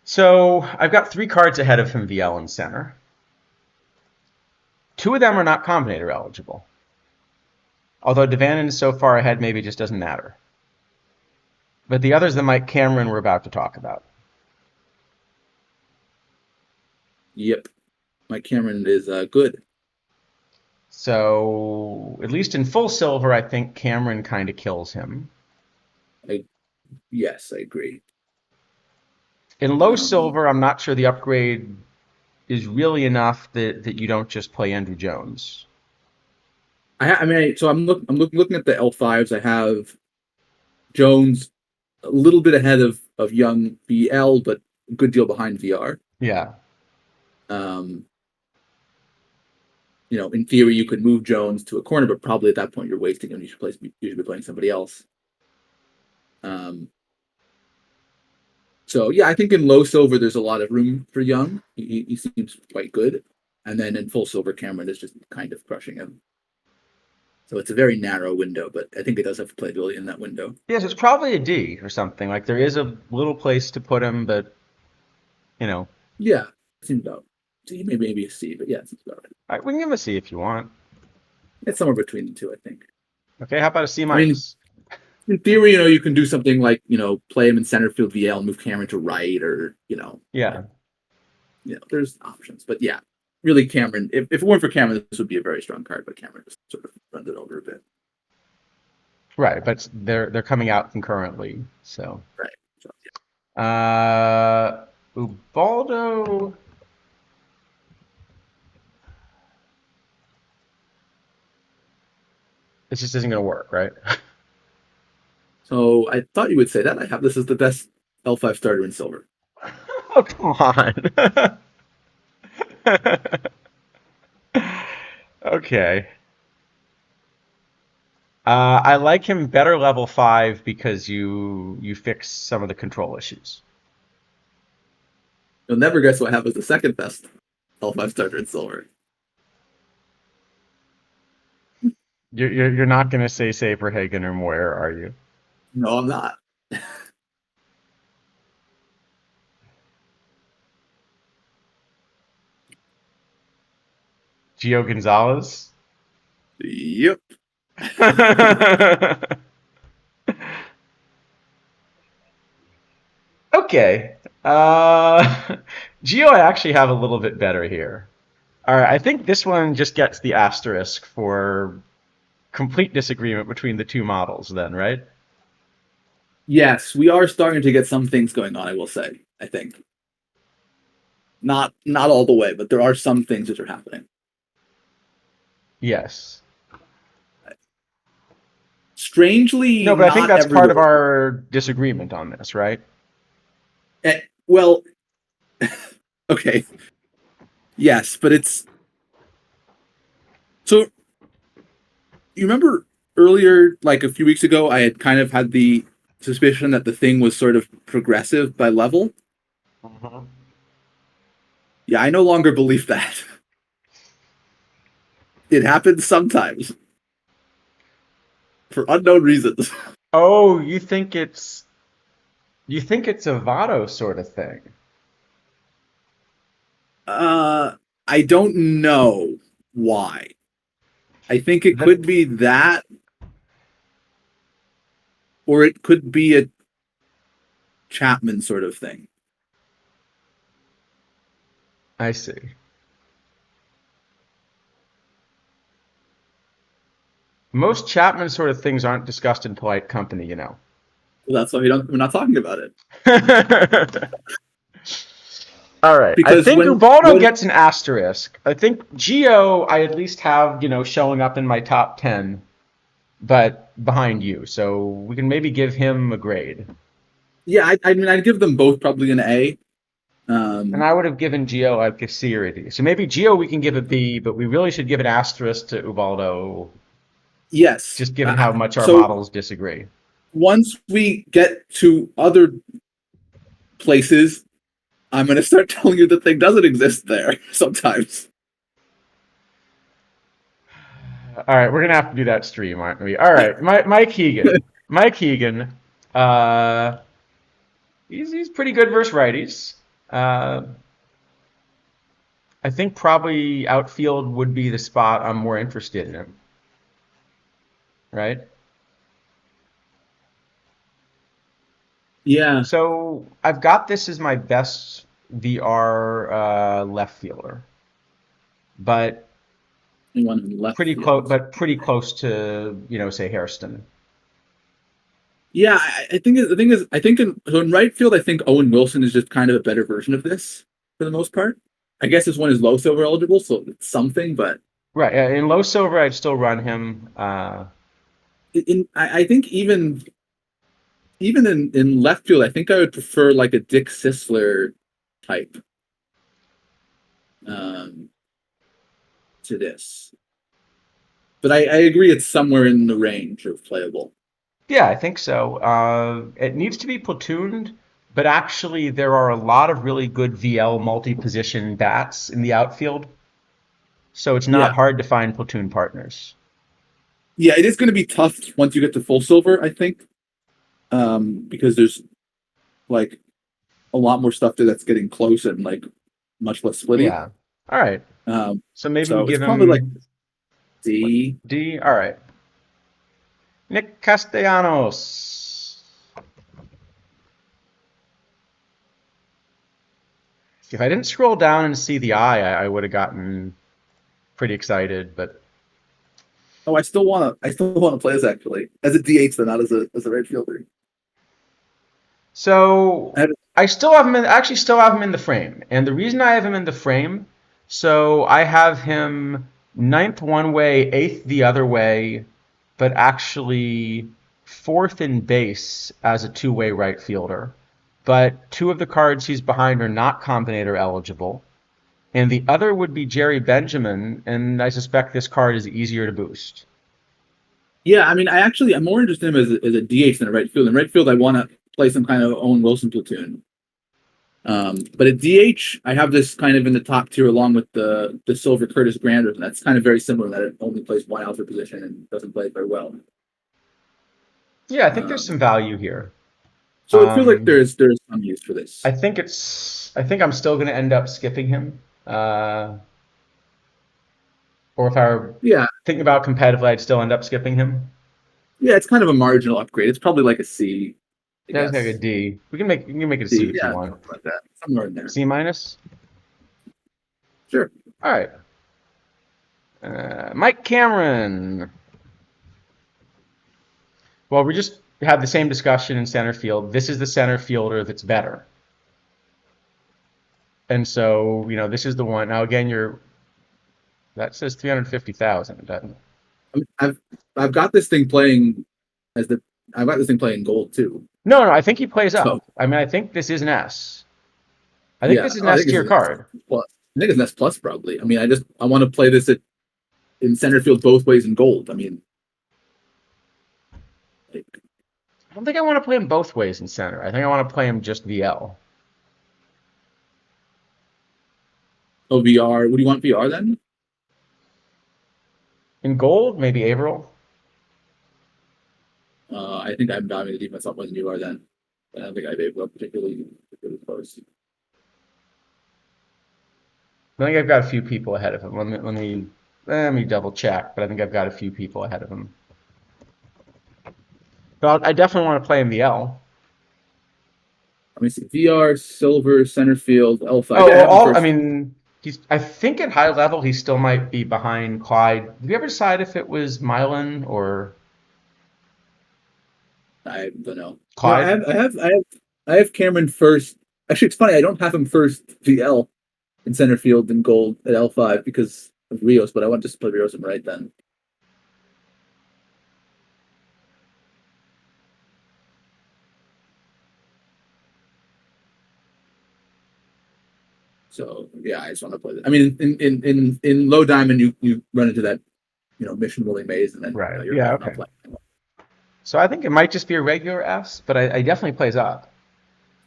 so I've got 3 cards ahead of him VL in center. 2 of them are not combinator eligible. Although Devannon is so far ahead, maybe it just doesn't matter. But the others, the Mike Cameron we're about to talk about. Yep. Mike Cameron is good. So at least in full silver, I think Cameron kind of kills him. I Yes, I agree. In low Um, silver, I'm not sure the upgrade is really enough that you don't just play Andrew Jones. I mean, so looking at the L5s. I have Jones a little bit ahead of young BL, but a good deal behind VR. Yeah. Um, in theory, you could move Jones to a corner, but probably at that point you're wasting him. You should be playing somebody else. Um, so yeah, I think in low silver there's a lot of room for Young. He seems quite good, and then in full silver, Cameron is just kind of crushing him. So it's a very narrow window, but I think it does have playability in that window. Yes, it's probably a D or something. Like there is a little place to put him, but you know, Yeah, seems about C, maybe a C, but yeah, it seems about right. we can give him a C if you want. It's somewhere between the two, I think. Okay, how about a C I mean, minus? in theory, you can do something like play him in center field VL, move Cameron to right, or Yeah. there's options. But yeah, really, Cameron. If it weren't for Cameron, this would be a very strong card. But Cameron just sort of runs it over a bit. Right, but they're coming out concurrently. So Right. So, Ubaldo. This just isn't gonna work, right? so I thought you would say that. I have this as the best L5 starter in silver. Oh, come on. Okay. I like him better level 5 because you fix some of the control issues. You'll never guess what I have as the second best L5 starter in silver. You're not gonna say Saberhagen or Moyer, are you? No, I'm not. Gio Gonzalez? Yep. Okay. Geo I actually have a little bit better here. All right, I think this one just gets the asterisk for complete disagreement between the two models then, right? Yes, we are starting to get some things going on. I will say. I think not all the way, but there are some things that are happening. Yes. strangely No, but I think not that's part of everywhere. our disagreement on this, right? Well, okay, yes, but it's so. You remember earlier, like a few weeks ago, I had kind of had the suspicion that the thing was sort of progressive by level. Mhm. Yeah, I no longer believe that. It happens sometimes for unknown reasons. Oh, you think it's a Votto sort of thing. Uh, I don't know why. I think it That could be that, or it could be a Chapman sort of thing. I see. Most Chapman sort of things aren't discussed in polite company, you know. Well, that's why we're not talking about it. All right. I Because think when Ubaldo when gets an asterisk. I think Geo I at least have, showing up in my top 10, but behind you. So we can maybe give him a grade. yeah, I mean, I'd give them both probably an A. And Um, I would have given Geo like a C or a D. So maybe Geo we can give a B, but we really should give an asterisk to Ubaldo, yes. just given how much our So models disagree. once we get to other places, I'm going to start telling you the thing doesn't exist there sometimes. All right, we're gonna have to do that stream, aren't we? All right, Mike Hegan. Mike Hegan. Uh, he's pretty good versus righties. Uh, I think probably outfield would be the spot I'm more interested in him, right? Yeah, So I've got this as my best VR left fielder, but anyone in left pretty close, field. but pretty close to say Hairston. Yeah, I think the thing is, I think in right field, I think Owen Wilson is just kind of a better version of this for the most part. I guess this one is low silver eligible, so it's something. But Right. In low silver, I'd still run him. I think even in left field, I think I would prefer like a Dick Sisler type um, to this. But I agree, it's somewhere in the range of playable. Yeah, I think so. It needs to be platooned, but actually, there are a lot of really good VL multi-position bats in the outfield, so it's not Yeah, hard to find platoon partners. yeah, it is going to be tough once you get to full silver, I think, because there's like a lot more stuff there that's getting close and like much less splitty. Yeah. All right. Um, So maybe we so it's give probably like him D. D. All right. Nick Castellanos. If I didn't scroll down and see the eye, I would have gotten pretty excited, but Oh, I still want to play this actually as a DH, though not as a right fielder. so I had, I still have him in, actually still have him in the frame. And the reason I have him in the frame, so I have him ninth one way, eighth the other way, but actually fourth in base as a two-way right fielder. But two of the cards he's behind are not combinator eligible. And the other would be Jerry Benjamin, and I suspect this card is easier to boost. yeah, I mean, I'm more interested in him as a DH than a right field. In right field, I want to play some kind of Owen Wilson platoon. But at DH, I have this kind of in the top tier along with the Silver Curtis Grander, and that's kind of very similar. That it only plays one outfield position and doesn't play it very well. Yeah, I think there's some Um, value here. so it feels like Um, there's some use for I this. think it's. I think I'm still going to end up skipping him. Or if I were Yeah, thinking about competitively, I'd still end up skipping him. yeah, it's kind of a marginal upgrade. It's probably like a C, I Yeah, it's got a guess. D. We can make it a C D, if you yeah, want. something like that, somewhere in there. C minus. Sure. All right. Mike Cameron. Well, we just had the same discussion in center field. This is the center fielder that's better. And so, this is the one. Now, again, that says 350,000, doesn't it? I've got this thing playing. as the I've got this thing playing gold too. No, no, I think he plays So up. I mean, I think this is an S. I think yeah, this is an oh, I S think it's tier an S card. plus. I think it's an S plus probably. I mean, I want to play this in center field both ways in gold. I mean, like, I don't think I want to play him both ways in center. I think I want to play him just VL. oh VR. What do you want VR then? In gold, maybe Averill. I think I'm valuing the defense up more than you are then. I don't think I've able up particularly close. I think I've got a few people ahead of him. Let me double check, but I think I've got a few people ahead of him. But I definitely want to play him VL. Let me see. VR, silver, center field, L5. Oh, Yeah, I have him I first. mean, I think at high level he still might be behind Clyde. Did you ever decide if it was Milan or I don't know. No, Clyde? I have Cameron first. Actually, it's funny. I don't have him first VL in center field in gold at L5 because of Rios, but I want just to put Rios in right then. So yeah, I just want to play that. I mean, in low diamond, you run into that mission willing maze, and then Right. you're Yeah. not Okay. playing. So I think it might just be a regular S, but I definitely plays up.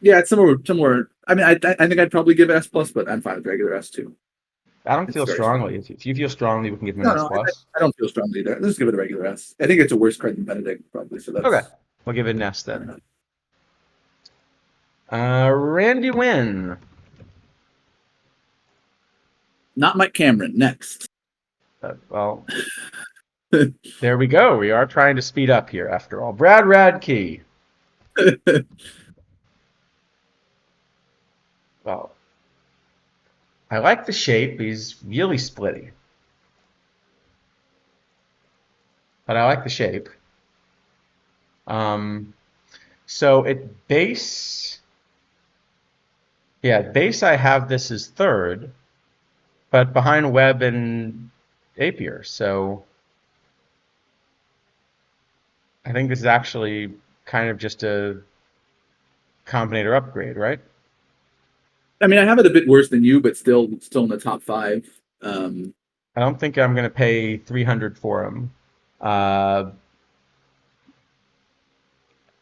Yeah, it's somewhere. I mean, I think I'd probably give it S plus, but I'm fine with regular S too. I don't It's feel very strong. strongly. If you feel strongly, we can give him an No, S no, plus. I don't feel strongly there. Let's give it a regular S. I think it's a worse card than Benedict probably. So Okay. that's We'll give it an S then. uh, Randy Wynn. not Mike Cameron. Next. Well, there we go. We are trying to speed up here after all. Brad Radke. Well, I like the shape. He's really splitty. But I like the shape. Um, so at base, yeah, at base I have this as third, but behind Webb and Apier. So I think this is actually kind of just a combinator upgrade, right? I mean, I have it a bit worse than you, but still in the top five. I don't think I'm going to pay 300 for him. Uh,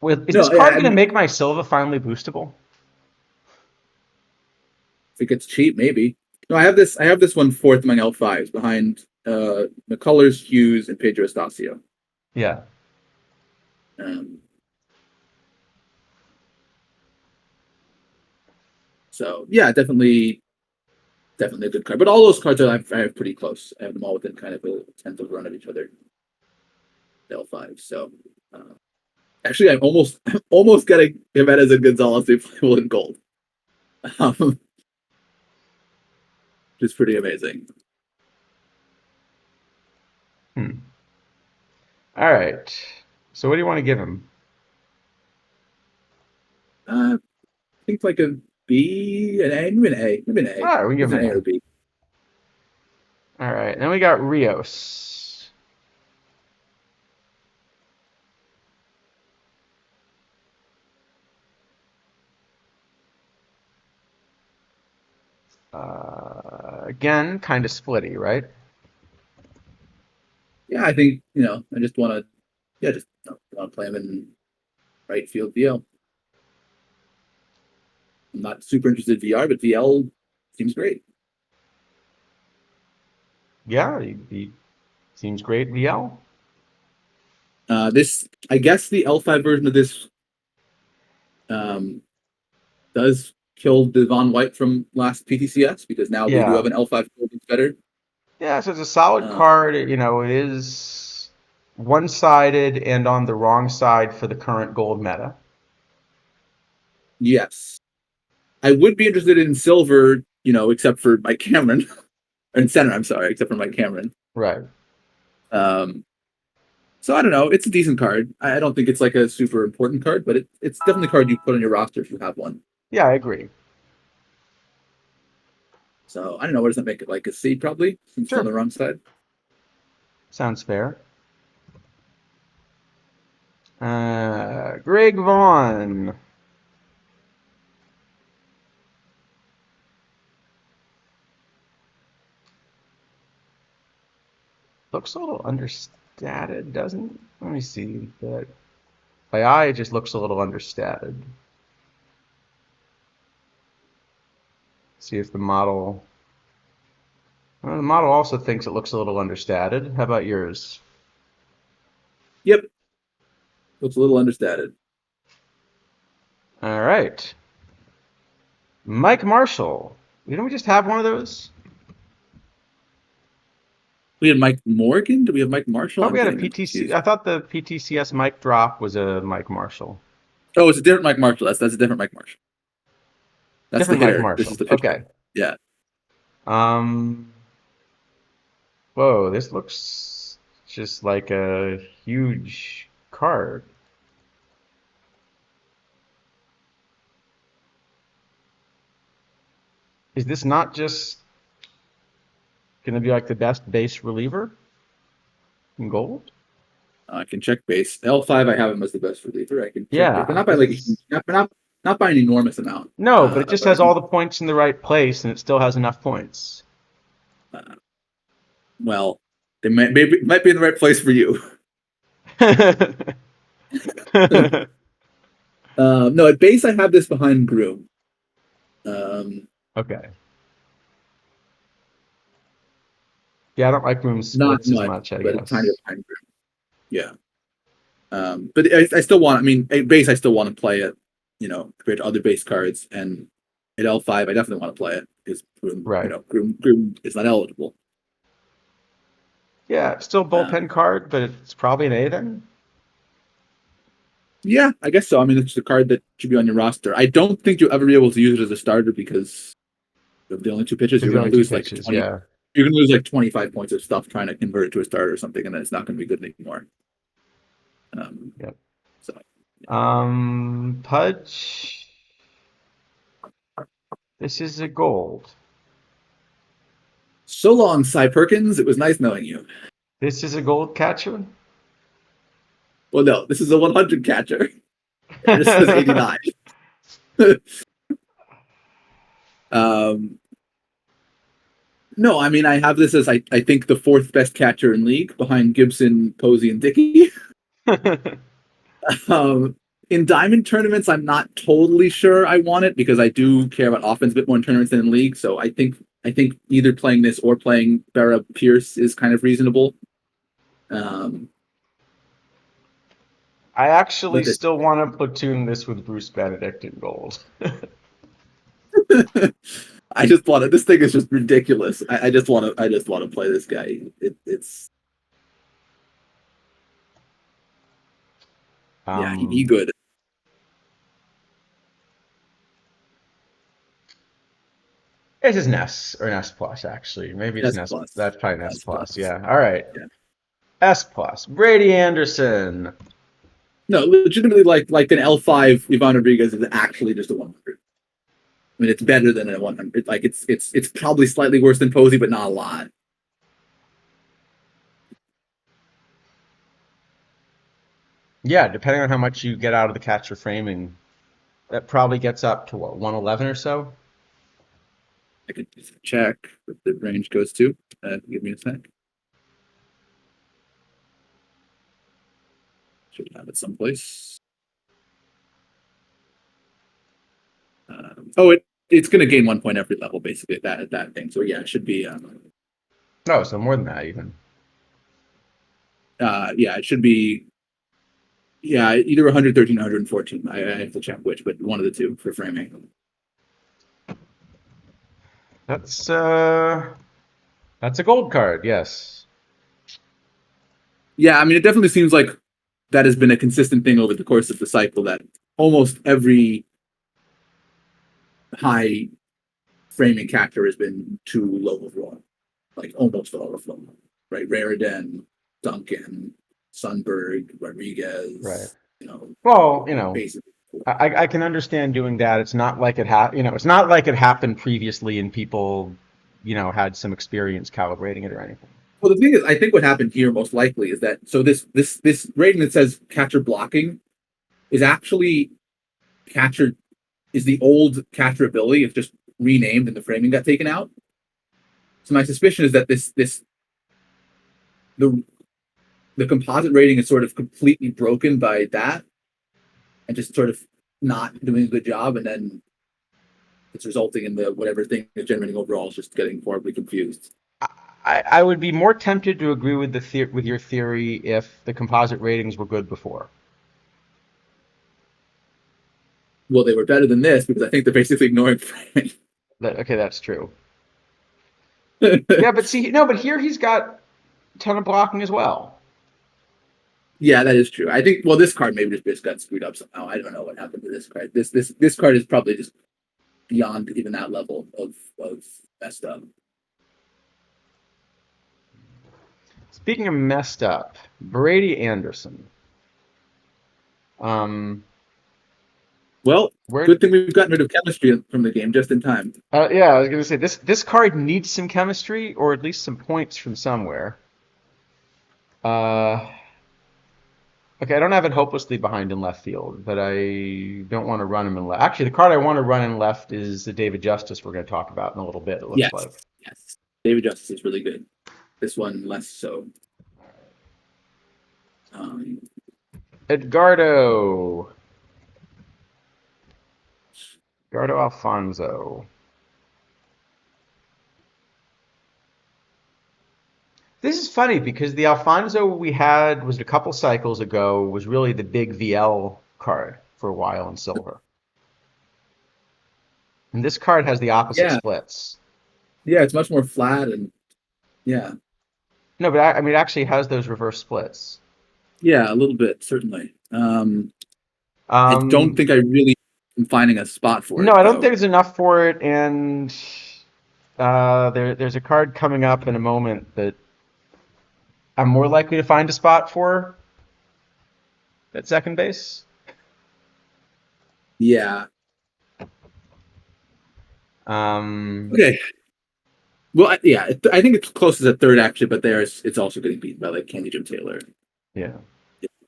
is this No, yeah, card I going to mean, make my Silva finally boostable? if it gets cheap, maybe. No, I have this one fourth among L5s behind McCullers, Hughes, and Pedro Estacio. Yeah. Um, so yeah, definitely a good card. But all those cards I have pretty close. I have them all within kind of a tenth of a run of each other. L5. So actually, I'm almost getting Jimenez and Gonzalez to be playable in gold, which is pretty amazing. Hmm. All right. So what do you want to give him? I think like a B, an A, maybe an A, maybe an All A. right, we can give It's him an an A or A. B. All right. Then we got Rios. Again, kind of splitty, right? Yeah, I think I just want to just want to play him in right field VL. I'm not super interested in VR, but VL seems great. Yeah, he seems great. VL. This, I guess, the L5 version of this um, does kill Devon White from last PTCS because now they do have Yeah. an L5 build that's better. Yeah, so it's a solid Uh, card. It is one-sided and on the wrong side for the current gold meta. yes, I would be interested in silver, except for Mike Cameron, or in center. I'm sorry, except for Mike Cameron. Right. Um, so I don't know. It's a decent card. I don't think it's like a super important card, but it's definitely a card you put on your roster if you have one. Yeah, I agree. So I don't know. What does that make it like a C? Probably since it's on Sure. the wrong side. Sounds fair. Greg Vaughn. Looks a little understated, doesn't it? Let me see. But by eye, it just looks a little understated. See if the model. Well, the model also thinks it looks a little understated. How about yours? Yep, looks a little understated. All right. Mike Marshall. Didn't we just have one of those? We had Mike Morgan. Do we have Mike Marshall? I thought I'm we had a getting them PTC. confused. I thought the PTCS mic drop was a Mike Marshall. Oh, it's a different Mike Marshall. That's a different Mike Marshall. That's the Different Mike hitter. This is Marshall. the pitcher. Okay. Yeah. Um. Whoa, this looks just like a huge card. Is this not just going to be like the best base reliever in gold? I can check base. L5, I have him as the best reliever. I can check base, but Yeah, not by this like is not by an enormous amount. no, but it just But I has all think the points in the right place, and it still has enough points. uh, well, they might be in the right place for you. No, at base I have this behind Groom. Um, Okay. Yeah, I don't like room Not splits as much, much, I but a tiny bit guess. behind Groom. Yeah. But I still want. I mean, at base I still want to play it. Compared to other base cards, and at L5 I definitely want to play it because Groom, Right. Groom is not eligible. Yeah, still Uh, bullpen card, but it's probably an A then. Yeah, I guess so. I mean, it's a card that should be on your roster. I don't think you'll ever be able to use it as a starter because of the only two pitches. Because You're the going only to two lose like pitches, 20. yeah. You're going to lose like 25 points of stuff trying to convert it to a starter or something, and then it's not going to be good anymore. Um, Yep. so Pudge. This is a gold. so long, Cy Perkins. It was nice knowing you. This is a gold catcher. Well, no, this is a 100 catcher. This says 89. um, no, I mean I have this as I think the fourth best catcher in league behind Gibson, Posey, and Dickey. Um, in diamond tournaments, I'm not totally sure I want it because I do care about offense a bit more in tournaments than in league. So I think either playing this or playing Barra Pierce is kind of reasonable. Um, I actually but this, still want to platoon this with Bruce Benedict in gold. I just want to. This thing is just ridiculous. I just want to. I just want to play this guy. It's yeah, he Um, good. this is an S or an S plus, actually. Maybe it's an S S. plus, That's probably an S S plus. plus. Yeah. All right. Yeah. S plus. Brady Anderson. No, legitimately, like an L5 Ivan Rodriguez is actually just a 100. I mean, it's better than a 100. Like it's probably slightly worse than Posey, but not a lot. Yeah, depending on how much you get out of the catcher framing, that probably gets up to what, 111 or so? I could just check what the range goes to. Give me a sec. Should have it someplace. It's going to gain 1 point every level, basically at that thing. So yeah, it should be. No, so more than that even. Yeah, it should be. Yeah, either 113 or 114. I have to check which, but one of the two for framing. That's a gold card, yes. Yeah, I mean, it definitely seems like that has been a consistent thing over the course of the cycle that almost every high framing catcher has been too low overall, like almost all of them, right? Raridan, Duncan, Sundberg, Right. Rodriguez, Well, basically. I can understand doing that. It's not like it's not like it happened previously and people, had some experience calibrating it or anything. Well, the thing is, I think what happened here most likely is that this rating that says catcher blocking is actually catcher is the old catcher ability. It's just renamed and the framing got taken out. So my suspicion is that the the composite rating is sort of completely broken by that and just sort of not doing a good job, and then it's resulting in the whatever thing is generating overall is just getting horribly confused. I would be more tempted to agree with with your theory if the composite ratings were good before. Well, they were better than this because I think they're basically ignoring framing. Okay, that's true. Yeah, but see, no, but here he's got a ton of blocking as well. Yeah, that is true. I think. Well, this card maybe just got screwed up somehow. I don't know what happened to this card. This card is probably just beyond even that level of messed up. Speaking of messed up, Brady Anderson. Well, Where? good thing we've gotten rid of chemistry from the game just in time. Yeah, I was gonna say this card needs some chemistry or at least some points from somewhere. Uh, okay, I don't have it hopelessly behind in left field, but I don't want to run him in left. Actually, the card I want to run in left is the David Justice we're going to talk about in a little bit. It looks Yes, like. yes. David Justice is really good. This one less so. Edgardo Alfonso. This is funny because the Alfonso we had was a couple cycles ago was really the big VL card for a while in silver. And this card has the opposite Yeah, splits. yeah. It's much more flat and yeah, No, but I mean, it actually has those reverse splits. yeah, a little bit certainly. I don't Um, think I really am finding a spot for no, it I don't think though. there's enough for it, and there's a card coming up in a moment that I'm more likely to find a spot for at second base. Yeah. Um, Okay. Well, yeah, I think it's closest at third actually, but it's also getting beaten by like Candy Jim Taylor, yeah.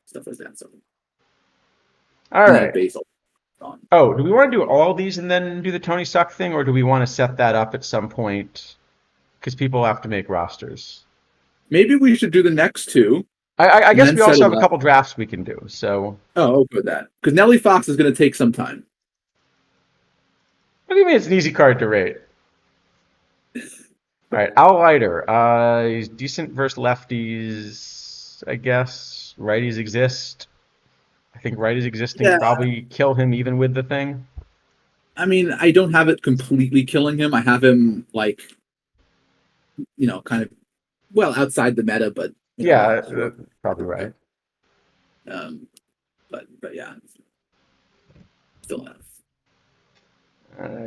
stuff like that. So All and then at right. base, on. Oh, do we want to do all these and then do the Tony Suck thing, or do we want to set that up at some point? Because people have to make rosters. Maybe we should do the next two I and guess then we also have settle a up. couple drafts we can do. So Oh, okay with that because Nellie Fox is going to take some time. what do you mean it's an easy card to rate? All right, Al Leiter. He's decent versus lefties, I guess. Righties exist. I think righties existing Yeah, probably kill him even with the thing. I mean, I don't have it completely killing him. I have him like kind of well outside the meta, but Yeah, still, probably right. but yeah, still have.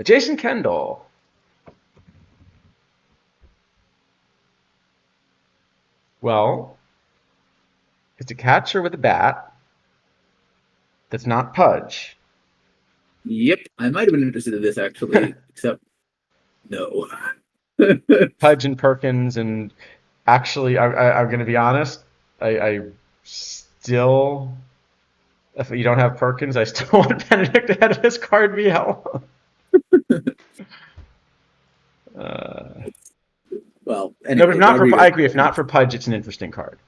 Jason Kendall. Well, it's a catcher with a bat that's not Pudge. Yep, I might have been interested in this actually, except no. Pudge and Perkins, and actually, I'm going to be honest. I still, if you don't have Perkins, I still want Benedict ahead of his card VL. Well, No, but anyway, if not for, Rodriguez. I agree. If not for Pudge, it's an interesting card.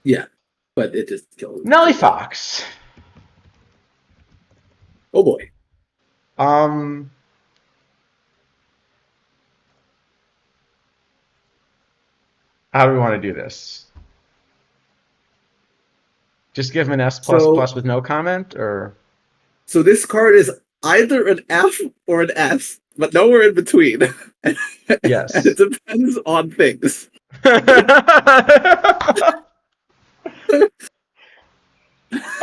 Yeah, but it just killed. Nelly Fox. Oh boy. Um, how do we want to do this? Just give him an S plus So plus with no comment, or so this card is either an F or an S, but nowhere in between. And yes. it depends on things.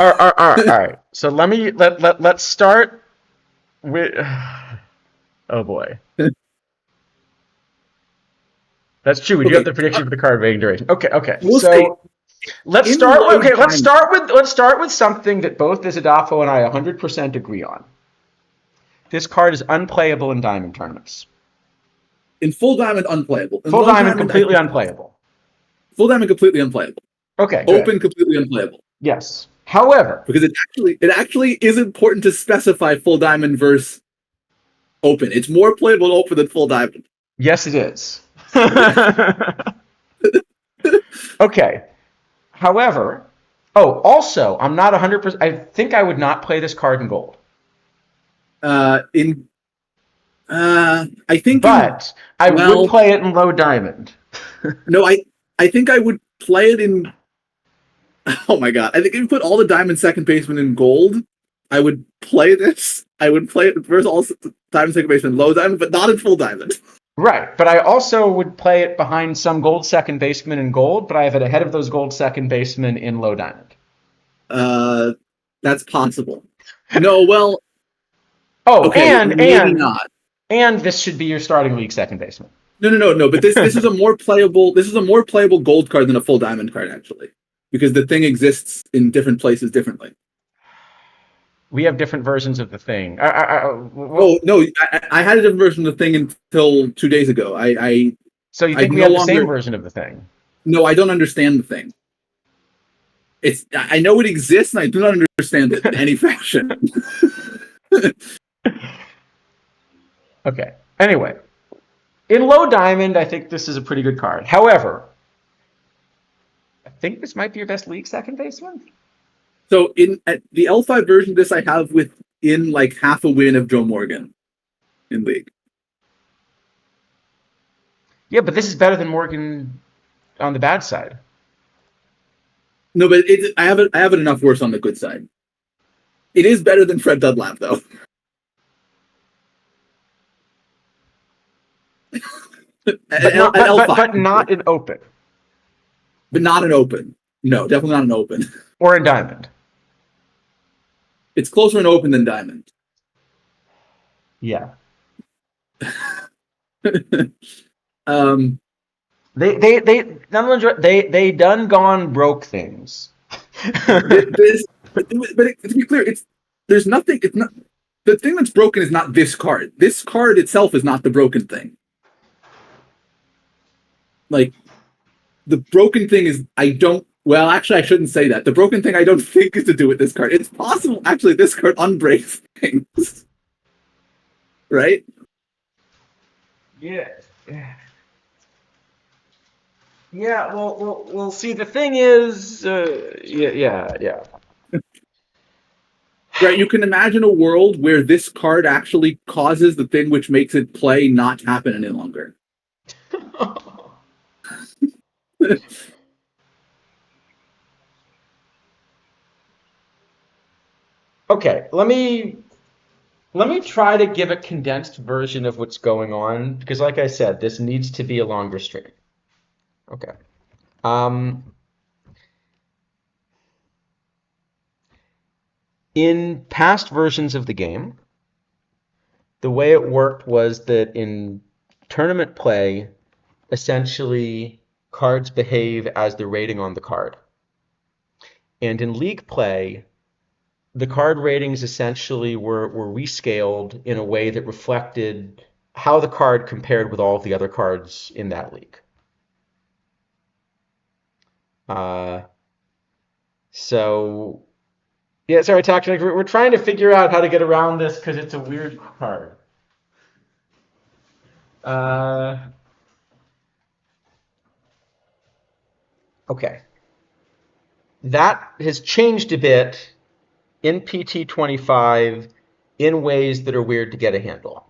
All right. So let's start with. Oh boy, that's true. We do have Okay, the prediction for the card rating duration. Okay. we'll say So let's in start. low Okay, time. let's start with something that both Isidafo and I 100% agree on. This card is unplayable in diamond tournaments. In full diamond, unplayable. In Full low diamond, completely unplayable. Full diamond completely unplayable. Okay, good. Open completely unplayable. Yes. However, Because it actually is important to specify full diamond versus open. It's more playable in open than full diamond. yes, it is. Okay. However, oh, also, I'm not 100%. I think I would not play this card in gold. In I think in But I would well, play it in low diamond. no, I think I would play it in. Oh my god! I think if you put all the diamond second baseman in gold, I would play this. I would play it versus all diamond second baseman low diamond, but not in full diamond. Right. But I also would play it behind some gold second baseman in gold, but I have it ahead of those gold second basemen in low diamond. Uh, that's possible. No, well, Oh, okay, maybe not. and this should be your starting league second baseman. No. But this is a more playable. This is a more playable gold card than a full diamond card actually, because the thing exists in different places differently. We have different versions of the thing. Oh no, I had a different version of the thing until 2 days ago. So you I think we no have the same longer. version of the thing? No, I don't understand the thing. I know it exists, and I do not understand it in any fashion. Okay. Anyway, in low diamond, I think this is a pretty good card. However, I think this might be your best league second baseman. So in at the L5 version of this, I have within like half a win of Joe Morgan in league. Yeah, but this is better than Morgan on the bad side. No, but I have it enough worse on the good side. It is better than Fred Dunlap though. But not, At but, L5, but not in open but not an open. No, definitely not an open. or in diamond. It's closer in open than diamond. Yeah. um, They done gone broke things. this, to be clear, there's nothing. It's not the thing that's broken is not this card. This card itself is not the broken thing. Like the broken thing is I don't. Well, actually, I shouldn't say that. The broken thing I don't think is to do with this card. It's possible, actually, this card unbreaks things, right? Yeah. Yeah, well, we'll see. The thing is, yeah. Right. You can imagine a world where this card actually causes the thing which makes it play not happen any longer. Okay, let me try to give a condensed version of what's going on because, like I said, this needs to be a longer stream. Okay. Um, in past versions of the game, the way it worked was that in tournament play, essentially cards behave as the rating on the card. And in league play, the card ratings essentially were rescaled in a way that reflected how the card compared with all of the other cards in that league. Uh, so, yeah, sorry, Tactic, we're trying to figure out how to get around this because it's a weird card. Okay. That has changed a bit in PT25 in ways that are weird to get a handle.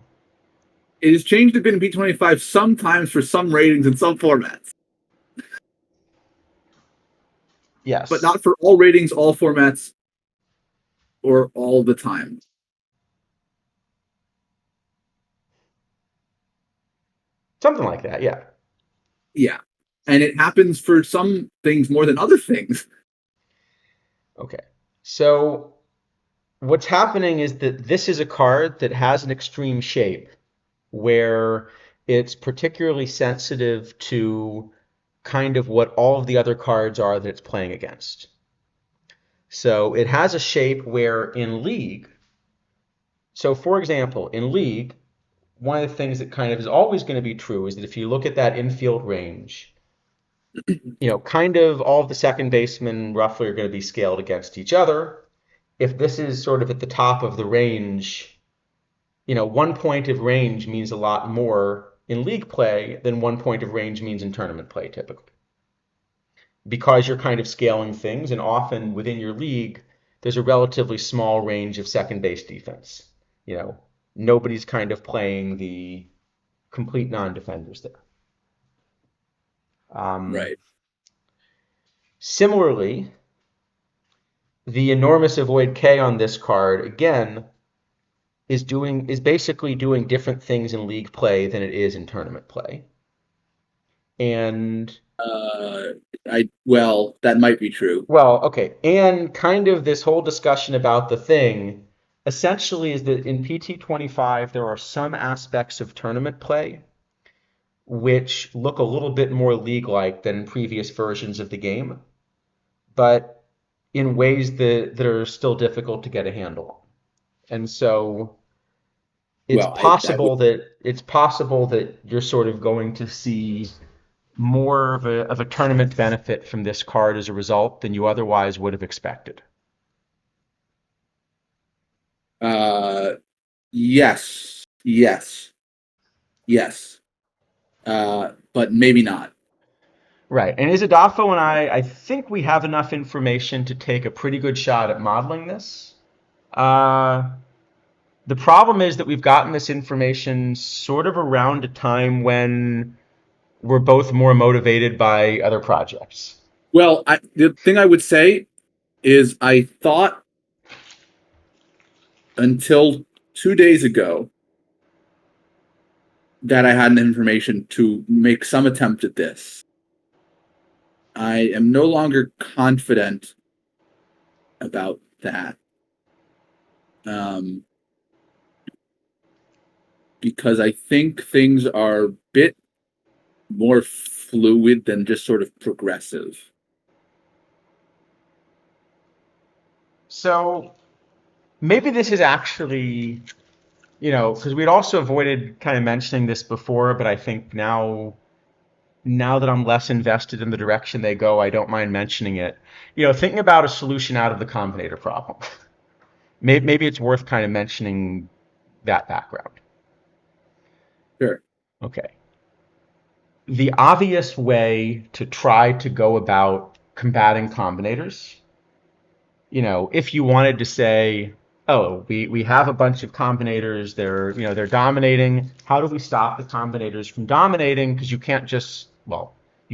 It has changed a bit in P25 sometimes for some ratings in some formats. Yes. But not for all ratings, all formats, or all the time. Something like that, yeah. Yeah. And it happens for some things more than other things. Okay. So what's happening is that this is a card that has an extreme shape where it's particularly sensitive to kind of what all of the other cards are that it's playing against. So it has a shape where in League, so for example, in League, one of the things that kind of is always going to be true is that if you look at that infield range, kind of all of the second basemen roughly are going to be scaled against each other. If this is sort of at the top of the range, 1 point of range means a lot more in league play than 1 point of range means in tournament play typically. Because you're kind of scaling things, and often within your league, there's a relatively small range of second base defense. You know, Nobody's kind of playing the complete non-defenders there. Right. Similarly, the enormous avoid K on this card again is basically doing different things in league play than it is in tournament play. And Uh, well, that might be true. well, okay, and kind of this whole discussion about the thing essentially is that in PT25 there are some aspects of tournament play which look a little bit more league-like than previous versions of the game, but in ways that are still difficult to get a handle on. And so it's Well, I would. possible that you're sort of going to see more of a tournament benefit from this card as a result than you otherwise would have expected. Uh, yes, yes, yes. But maybe not. Right. And Isidafo and I think we have enough information to take a pretty good shot at modeling this. Uh, the problem is that we've gotten this information sort of around a time when we're both more motivated by other projects. Well, the thing I would say is I thought until 2 days ago that I had information to make some attempt at this. I am no longer confident about that. Um, because I think things are a bit more fluid than just sort of progressive. So maybe this is actually, because we'd also avoided kind of mentioning this before, but I think now that I'm less invested in the direction they go, I don't mind mentioning it. Thinking about a solution out of the combinator problem. Maybe it's worth kind of mentioning that background. Sure. Okay. The obvious way to try to go about combating combinators, if you wanted to say, oh, we have a bunch of combinators, they're dominating. How do we stop the combinators from dominating? Because you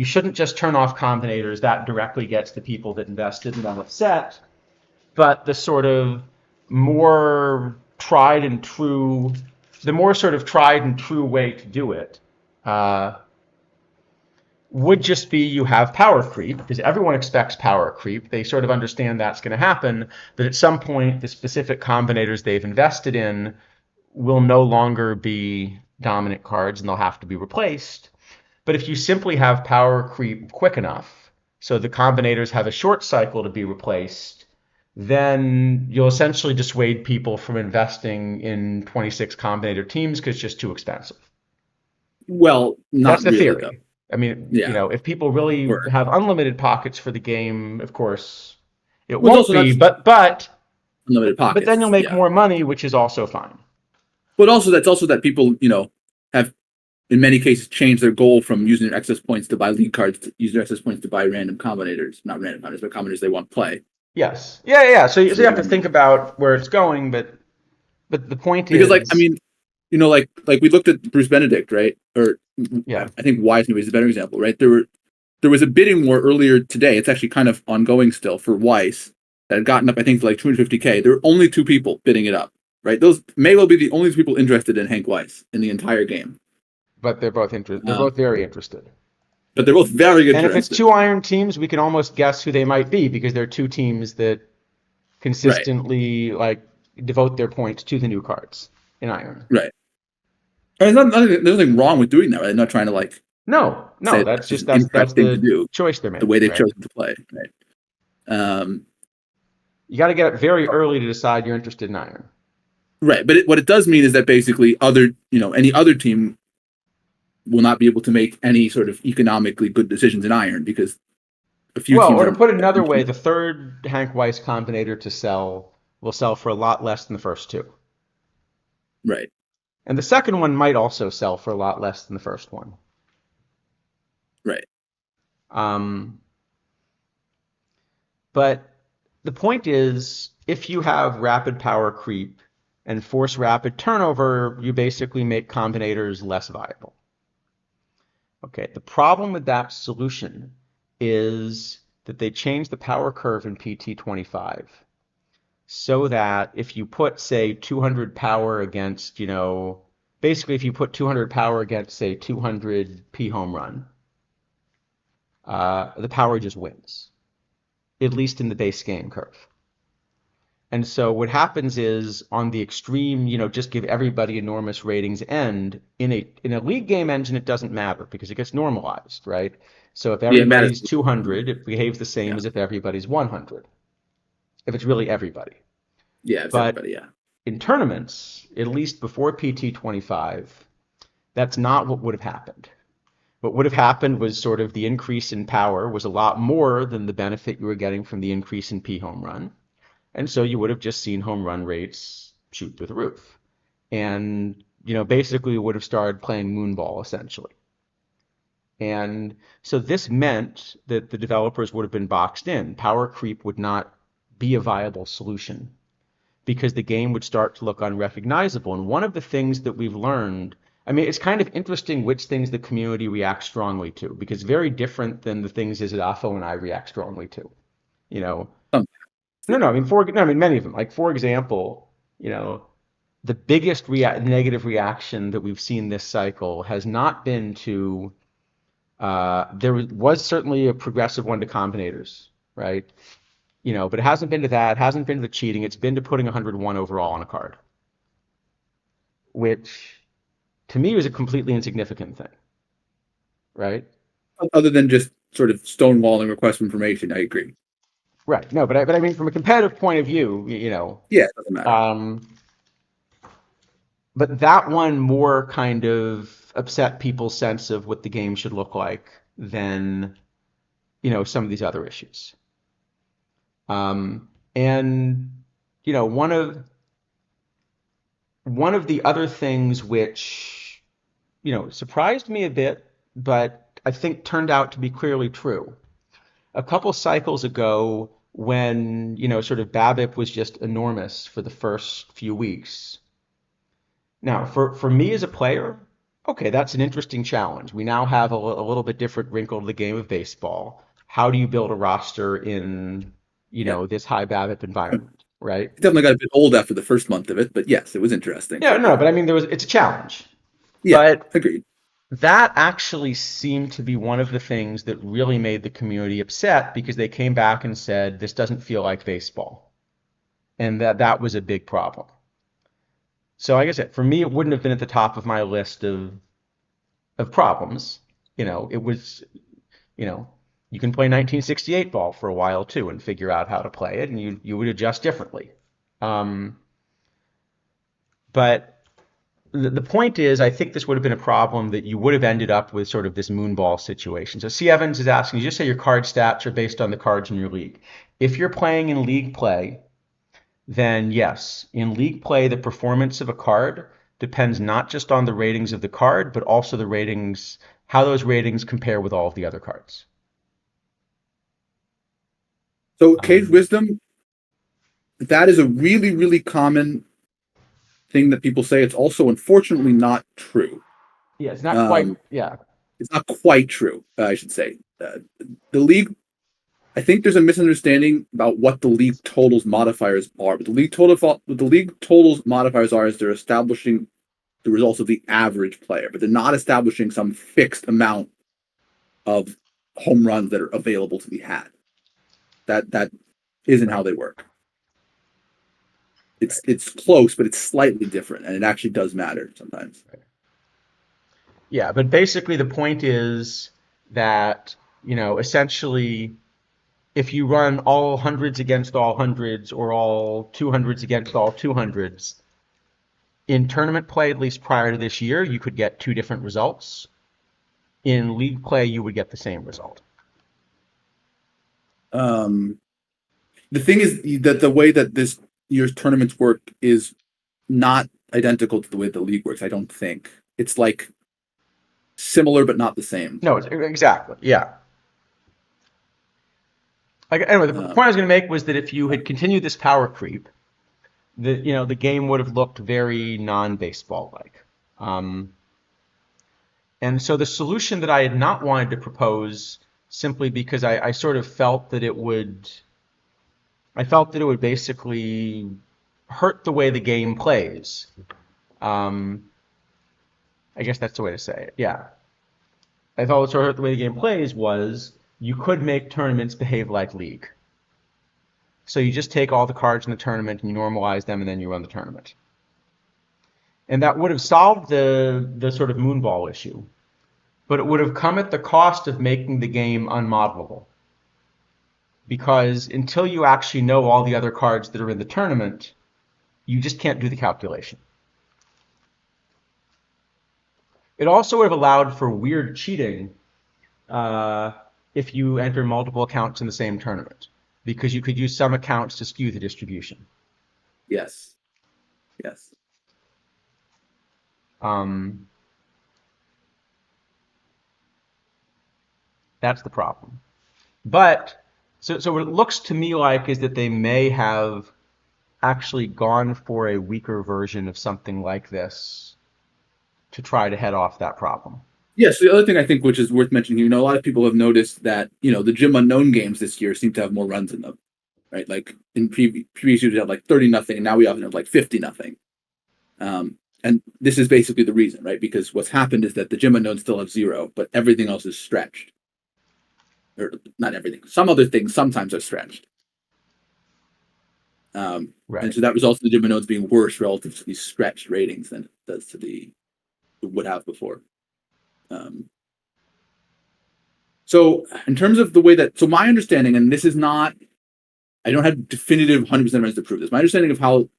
shouldn't just turn off combinators. That directly gets the people that invested in them upset. But the sort of more tried and true, the more sort of tried and true way to do it would just be you have power creep, because everyone expects power creep. They sort of understand that's going to happen, that at some point the specific combinators they've invested in will no longer be dominant cards and they'll have to be replaced. But if you simply have power creep quick enough, so the combinators have a short cycle to be replaced, then you'll essentially dissuade people from investing in 26 combinator teams because it's just too expensive. Well, That's not the really though. theory. I mean, Yeah. if people really Or have unlimited pockets for the game, of course, it well, it's won't also not be, just unlimited but then you'll pockets. make Yeah. more money, which is also fine. But also that's also that people, have in many cases changed their goal from using their excess points to buy league cards to use their excess points to buy random combinators. Not random combinators, but combinators they want to play. Yes. Yeah, yeah. So you So have to think about where it's going, but the point because like I is, mean, like we looked at Bruce Benedict, right? Or yeah. I think Wise maybe is a better example, right? There was a bidding war earlier today. It's actually kind of ongoing still for Weiss that had gotten up, I think, to like 250K. There were only two people bidding it up, right? Those may well be the only two people interested in Hank Weiss in the entire game. But they're Um, both very interested. but they're both very And if it's interested. two iron teams, we can almost guess who they might be because they're two teams that Right, consistently devote their points to the new cards in iron. right. And there's nothing wrong with doing that, right? I'm not trying to like No, no, say that's it's just an that's incorrect thing to the do choice they're the way making, they've right? chosen to play, right? Um, You got to get up very early to decide you're interested in iron. right. But what it does mean is that basically any other team will not be able to make any sort of economically good decisions in Iron because a few Well, teams or to are put it another way, the third Hank Weiss combinator to sell will sell for a lot less than the first two. right, And the second one might also sell for a lot less than the first one. right. Um, but the point is, if you have rapid power creep and force rapid turnover, you basically make combinators less viable. Okay, the problem with that solution is that they changed the power curve in PT25 so that if you put, say, 200 power against, basically if you put 200 power against, say, 200 P home run, the power just wins, at least in the base game curve. And so what happens is on the extreme, just give everybody enormous ratings end in a league game engine, it doesn't matter because it gets normalized, right? So if Yeah, it matters. everybody's 200, it behaves the same Yeah, as if everybody's 100, if it's really everybody. yeah, it's But everybody. Yeah, in tournaments, at least before PT25, that's not what would have happened. What would have happened was sort of the increase in power was a lot more than the benefit you were getting from the increase in P home run. And so you would have just seen home run rates shoot through the roof. And, basically we would have started playing moonball essentially. And so this meant that the developers would have been boxed in. Power creep would not be a viable solution because the game would start to look unrecognizable. And one of the things that we've learned, I mean, it's kind of interesting which things the community reacts strongly to, because very different than the things isidafo and I react strongly to. You know, um, no, I mean, many of them. Like, for example, the biggest negative reaction that we've seen this cycle has not been to, there was certainly a progressive one to combinators, right? But it hasn't been to that, hasn't been to the cheating, it's been to putting 101 overall on a card, which to me was a completely insignificant thing, right? other than just sort of stonewalling requests for information, I agree. Right. No, but I mean, from a competitive point of view, Yeah, it doesn't matter. um, but that one more kind of upset people's sense of what the game should look like than, some of these other issues. And, one of the other things which, surprised me a bit, but I think turned out to be clearly true. A couple cycles ago, when, sort of BABIP was just enormous for the first few weeks. Now, for me as a player, okay, that's an interesting challenge. We now have a little bit different wrinkle to the game of baseball. How do you build a roster in, Yeah, this high BABIP it environment, right? definitely got a bit old after the first month of it, but yes, it was interesting Yeah, for a no, bit. but I mean, it's a challenge. Yeah, But agreed. that actually seemed to be one of the things that really made the community upset because they came back and said, this doesn't feel like baseball. And that was a big problem. So like I said, for me, it wouldn't have been at the top of my list of problems. It was, you know, you can play 1968 ball for a while too and figure out how to play it, and you would adjust differently. Um, but the point is, I think this would have been a problem that you would have ended up with sort of this moonball situation. So C. Evans is asking, you just say your card stats are based on the cards in your league. If you're playing in league play, then yes, in league play, the performance of a card depends not just on the ratings of the card, but also the ratings, how those ratings compare with all of the other cards. So, Cage Um, Wisdom, that is a really, really common thing that people say. It's also unfortunately not true. yeah, it's not quite, Um, yeah. it's not quite true, I should say. The league, I think there's a misunderstanding about what the league totals modifiers are. But the league totals modifiers are is they're establishing the results of the average player, but they're not establishing some fixed amount of home runs that are available to be had. That isn't how Right, they work. right, It's close, but it's slightly different, and it actually does matter sometimes. right. Yeah, but basically the point is that, essentially if you run all hundreds against all hundreds or all 200s against all 200s, in tournament play, at least prior to this year, you could get two different results. in league play, you would get the same result. Um, the thing is that the way that this year's tournaments work is not identical to the way the league works. I don't think it's like similar but not the same. No, exactly. Yeah. Like, anyway, the point I was going to make was that if you had continued this power creep, the game would have looked very non-baseball like. And so the solution that I had not wanted to propose, simply because I sort of felt that it would, I felt that it would basically hurt the way the game plays. I guess that's the way to say it. Yeah. I thought it sort of hurt the way the game plays was you could make tournaments behave like league. So you just take all the cards in the tournament and you normalize them and then you run the tournament. And that would have solved the sort of moonball issue. But it would have come at the cost of making the game unmodelable. Because until you actually know all the other cards that are in the tournament, you just can't do the calculation. It also would have allowed for weird cheating if you enter multiple accounts in the same tournament, because you could use some accounts to skew the distribution. Yes. Yes. That's the problem. But so what it looks to me like is that they may have actually gone for a weaker version of something like this to try to head off that problem. Yes. The other thing I think, which is worth mentioning, a lot of people have noticed that the Gym Unknown games this year seem to have more runs in them, right? Like in previous years, we had like 30-0, and now we often have like 50-0. And this is basically the reason, right? Because what's happened is that the Gym Unknowns still have 0, but everything else is stretched. Or not everything. Some other things sometimes are stretched. Right. And so that results in the Gym Unknowns being worse relative to these stretched ratings than it does to the would have before. So in terms of the way that, so my understanding, and this is not, I don't have definitive 100% evidence to prove this. My understanding of how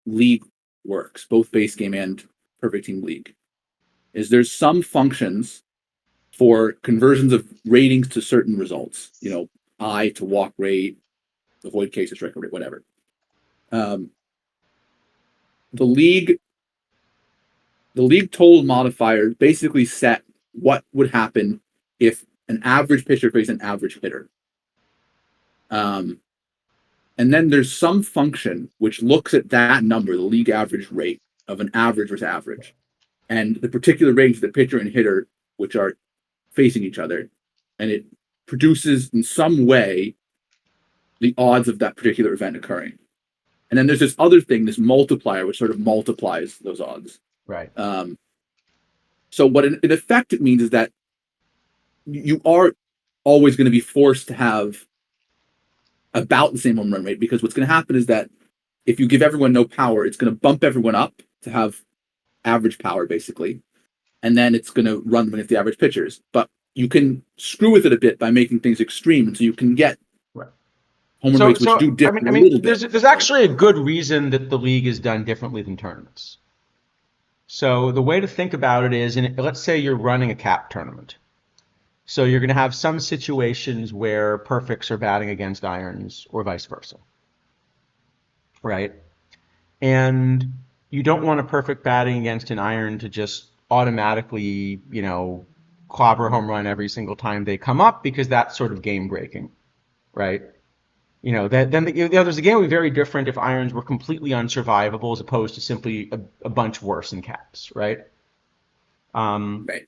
League works, both base game and Perfect Team League, is there's some functions for conversions of ratings to certain results. I to walk rate, avoid cases, strike rate, whatever. The league total modifier basically set what would happen if an average pitcher faced an average hitter. And then there's some function which looks at that number, the league average rate of an average versus average, and the particular range of the pitcher and hitter, which are facing each other, and it produces in some way the odds of that particular event occurring. And then there's this other thing, this multiplier, which sort of multiplies those odds. Right. So what in effect it means is that you are always going to be forced to have about the same home run rate, because what's going to happen is that if you give everyone no power, it's going to bump everyone up to have average power, basically. And then it's going to run against the average pitchers. But you can screw with it a bit by making things extreme, and so you can get home run rates which do differ a little bit. There's actually a good reason that the league is done differently than tournaments. So the way to think about it is, let's say you're running a cap tournament. So you're going to have some situations where perfects are batting against irons or vice versa, right? And you don't want a perfect batting against an iron to just automatically, clobber a home run every single time they come up, because that's sort of game breaking, right? Then there's a game would be very different if irons were completely unsurvivable as opposed to simply a bunch worse in caps, right? Right.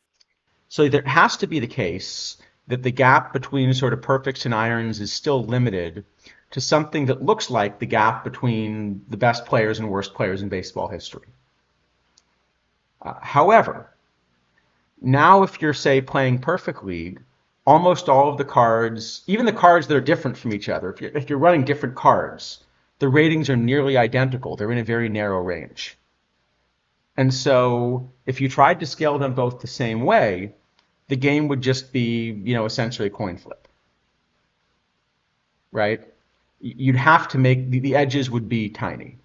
So there has to be the case that the gap between sort of perfects and irons is still limited to something that looks like the gap between the best players and worst players in baseball history. However, now if you're, say, playing Perfect League, almost all of the cards, even the cards that are different from each other, if you're running different cards, the ratings are nearly identical. They're in a very narrow range. And so if you tried to scale them both the same way, the game would just be, essentially a coin flip, right? You'd have to make, the edges would be tiny.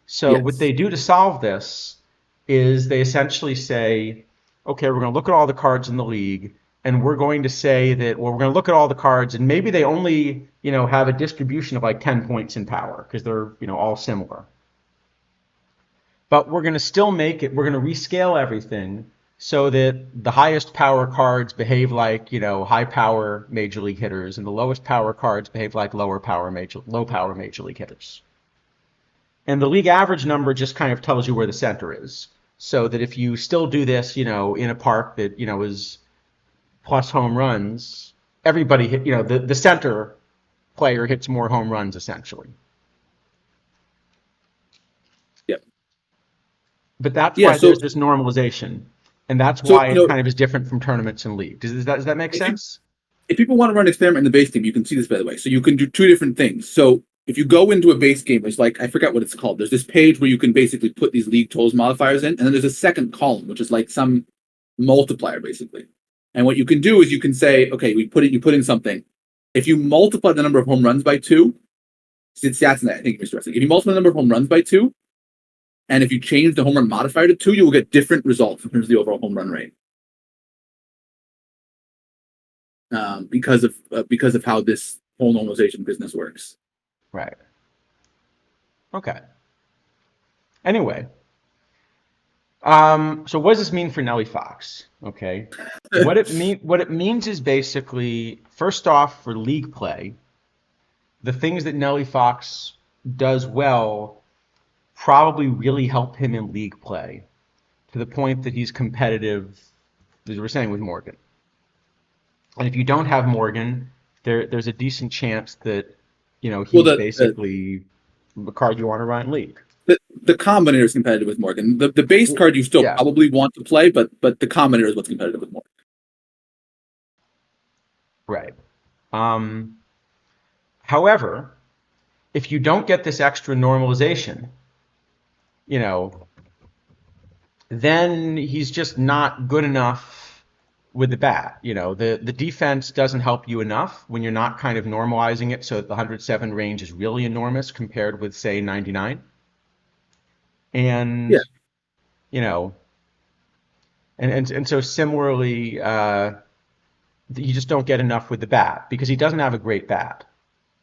So Yes. what they do to solve this is they essentially say, okay, we're going to look at all the cards in the league, and we're going to say that, well, we're going to look at all the cards, and maybe they only, have a distribution of like 10 points in power because they're, all similar. But we're going to still make it, we're going to rescale everything so that the highest power cards behave like, high power major league hitters, and the lowest power cards behave like low power major league hitters. And the league average number just kind of tells you where the center is. So that if you still do this, in a park that, is plus home runs, everybody hit, the center player hits more home runs essentially. Yep. But that's Yeah. why So there's this normalization. And that's so why it kind of is different from tournaments and league. Does that make if you sense? if people want to run an experiment in the base game, you can see this, by the way. So you can do two different things. So if you go into a base game, there's like, I forgot what it's called. There's this page where you can basically put these league totals modifiers in, and then there's a second column, which is like some multiplier, basically. And what you can do is you can say, okay, you put in something. If you multiply the number of home runs by two, it's stats in that. I think Mr. Wrestling. If you multiply the number of home runs by two, and if you change the home run modifier to two, you will get different results in terms of the overall home run rate. Because of how this whole normalization business works. Right. Okay. Anyway, so what does this mean for Nellie Fox? Okay. What it means is basically, first off, for league play, the things that Nellie Fox does well probably really help him in league play to the point that he's competitive, as we're saying, with Morgan. And if you don't have Morgan, there's a decent chance that, Well, he's basically the card you want to run in league. the combinator is competitive with Morgan. The base card you still Yeah. probably want to play, but the combinator is what's competitive with Morgan. Right. However, if you don't get this extra normalization, then he's just not good enough with the bat. The defense doesn't help you enough when you're not kind of normalizing it so that the 107 range is really enormous compared with, say, 99. And, Yeah, you know, and so similarly, you just don't get enough with the bat because he doesn't have a great bat.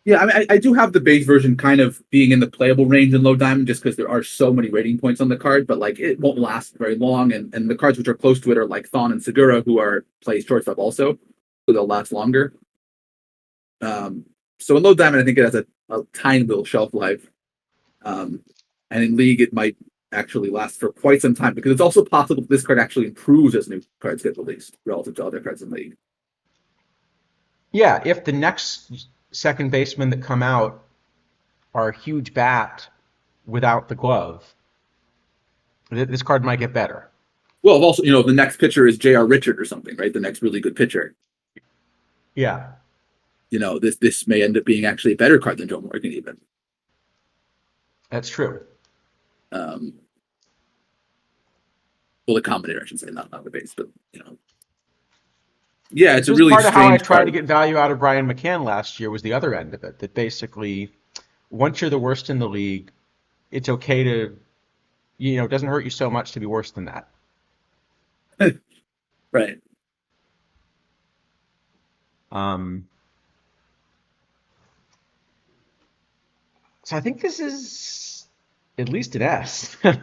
yeah. I mean, I do have the base version kind of being in the playable range in low diamond, just because there are so many rating points on the card, but like it won't last very long. And the cards which are close to it are like Thon and Segura, who are plays shortstop also, so they'll last longer. So in low diamond, I think it has a tiny little shelf life. And in league, it might actually last for quite some time because it's also possible this card actually improves as new cards get released relative to other cards in league. Yeah, if the next second baseman that come out are a huge bat without the glove, this card might get better. Well, also, the next pitcher is J.R. Richard or something, right? The next really good pitcher. Yeah, This may end up being actually a better card than Joe Morgan even. that's true. Um, well, the combinator, I should say, not the base, but yeah, it's This a was really part of how I strange tried card. to get value out of Brian McCann last year was the other end of it. That basically, once you're the worst in the league, it's okay to, it doesn't hurt you so much to be worse than that. Right. So I think this is at least an S. It's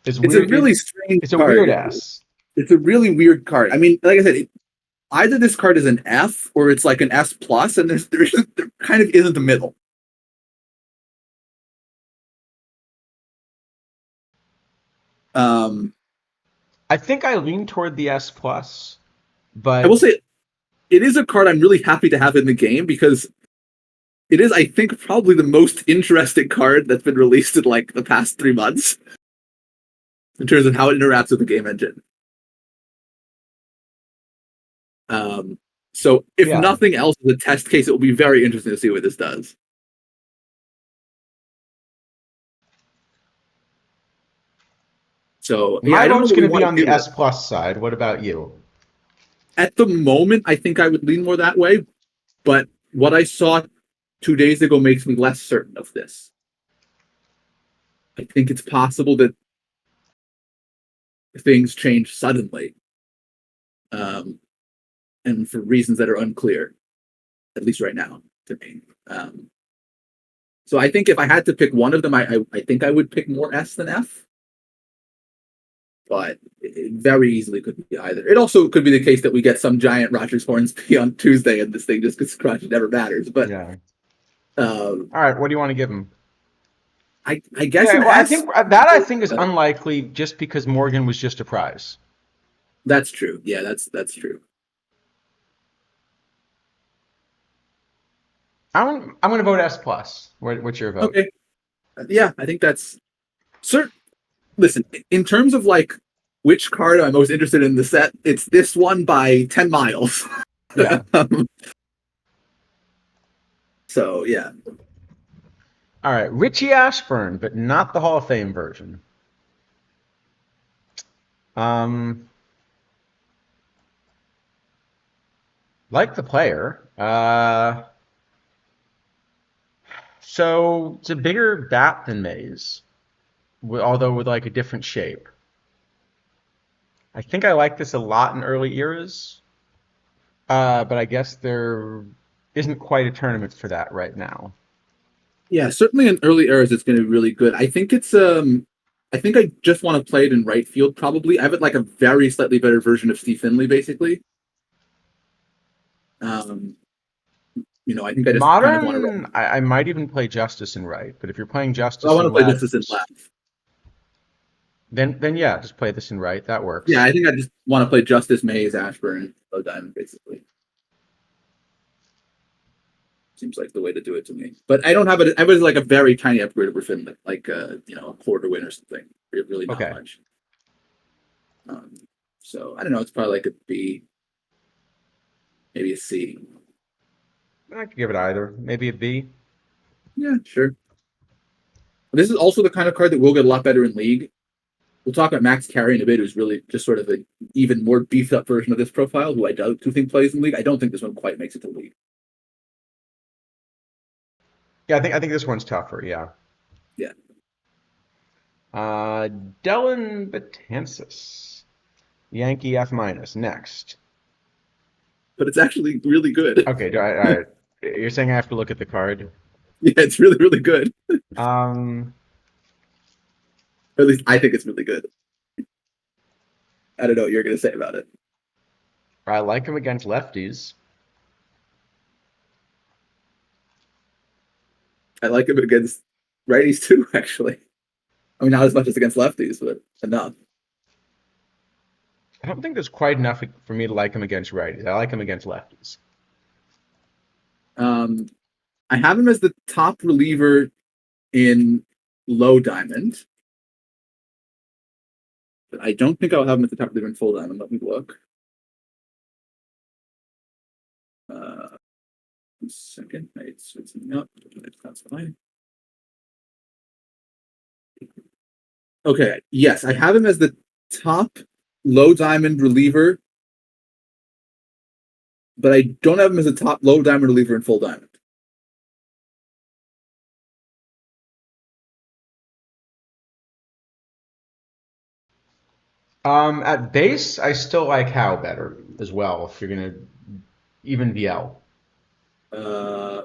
It's a weird. really strange It's a card. weird S. It's a really weird card. I mean, like I said, either this card is an F or it's like an S plus, and there kind of isn't the middle. I think I lean toward the S plus, I will but say it is a card I'm really happy to have in the game because it is, I think, probably the most interesting card that's been released in like the past 3 months in terms of how it interacts with the game engine. So if yeah. nothing else is a test case, it will be very interesting to see what this does. So yeah, My I don't know vote's what we going to be want on to the do with S it. plus side. What about you? At the moment, I think I would lean more that way, but what I saw 2 days ago makes me less certain of this. I think it's possible that things change suddenly. and for reasons that are unclear, at least right now to me. So I think if I had to pick one of them, I think I would pick more S than F, but it very easily could be either. It also could be the case that we get some giant Rogers Hornsby on Tuesday and this thing just gets crushed. It never matters. But Yeah. um, All right. What do you want to give him? I guess Yeah. an Well, I S. think that I think is unlikely, just because Morgan was just a prize. That's true. Yeah, that's true. I'm going to vote S plus. What's your vote? Okay. Yeah, I think that's certain. Listen, in terms of like which card I'm most interested in the set, it's this one by 10 miles. Yeah. So yeah. All right. Richie Ashburn, but not the Hall of Fame version. Um, like the player. So it's a bigger bat than Maze, although with like a different shape. I think I like this a lot in early eras, but I guess there isn't quite a tournament for that right now. Yeah, certainly in early eras it's gonna be really good. I think I just want to play it in right field probably. I have it like a very slightly better version of Steve Finley, basically. Um, I think I just kind of want to Modern, I might even play Justice in right, but if you're playing I Justice want in to play this as in left, left. then yeah, just play this in right. That Yeah, works. I think I just want to play Justice, Mays, Ashburn, Low Diamond, basically. Seems like the way to do it to me. But I don't have it. I was like a very tiny upgrade over Finland, like a quarter win or something. Really not Okay. much. Um, so I don't know. It's probably like a B, maybe a C. I could give it either. Maybe a B. Yeah, sure. This is also the kind of card that will get a lot better in League. We'll talk about Max Carey in a bit, who's really just sort of an even more beefed up version of this profile, who I do think plays in League. I don't think this one quite makes it to League. Yeah, I think this one's tougher. Yeah. Yeah. Uh, Dylan Betances, Yankee F minus next. But it's actually really good. Okay, all right. You're saying I have to look at the card. Yeah, it's really, really good. Um, Or at least I think it's really good. I don't know what you're going to say about it. I like him against lefties. I like him against righties too, actually. I mean, not as much as against lefties, but enough. I don't think there's quite enough for me to like him against righties. I like him against lefties. Um, I have him as the top reliever in low diamond, but I don't think I'll have him at the top reliever in full diamond. Let me look. Uh, 1 second. It's switching up. That's fine. Okay. Yes, I have him as the top low diamond reliever, but I don't have him as a top low diamond reliever in full diamond. At base, I still like Howe better as well. If you're gonna even VL. Uh,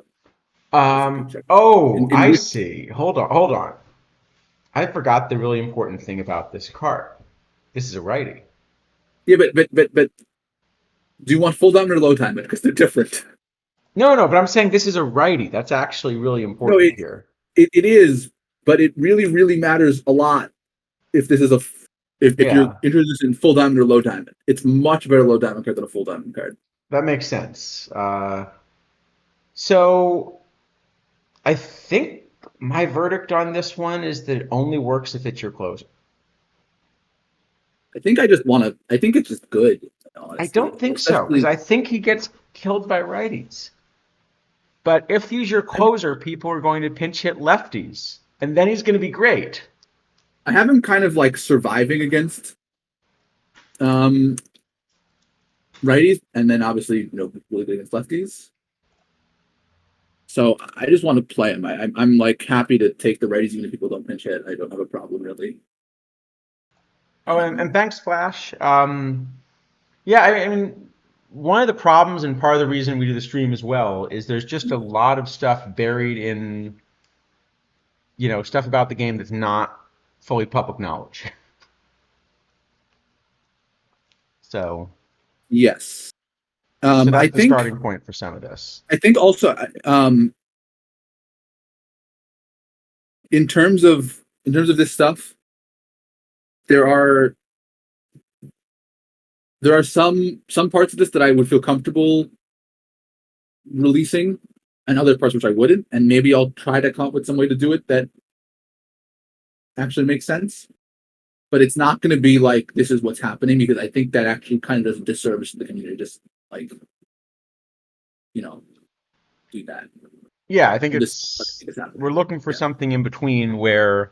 let's check. In I which, see. Hold on. I forgot the really important thing about this card. This is a righty. yeah, but do you want full diamond or low diamond? Because they're different. No, but I'm saying this is a righty. That's actually really No, important here. it is, but it really, really matters a lot if this is if you're Yeah, interested in full diamond or low diamond. It's much better low diamond card than a full diamond card. that makes sense. So I think my verdict on this one is that it only works if it's your closer. I think I just want to. I think it's just good, I honestly. don't think so, because Especially, I think he gets killed by righties. But if he's your I, mean, closer, people are going to pinch hit lefties, and then he's going to be great. I have him kind of like surviving against um righties, and then obviously really good against lefties. So I just want to play him. I'm like happy to take the righties even if people don't pinch hit. I don't have a problem really. Oh, and thanks, Flash. Yeah, I mean, one of the problems and part of the reason we do the stream as well is there's just a lot of stuff buried in, stuff about the game that's not fully public knowledge. So, Yes. so I that's the think starting point for some of this. I think also in terms of this stuff, there are some parts of this that I would feel comfortable releasing, and other parts which I wouldn't. And maybe I'll try to come up with some way to do it that actually makes sense. But it's not going to be like this is what's happening, because I think that actually kind of does a disservice to the community. Just like you know, do that. Yeah, I think And just it's it's we're happening. looking for Yeah. something in between where,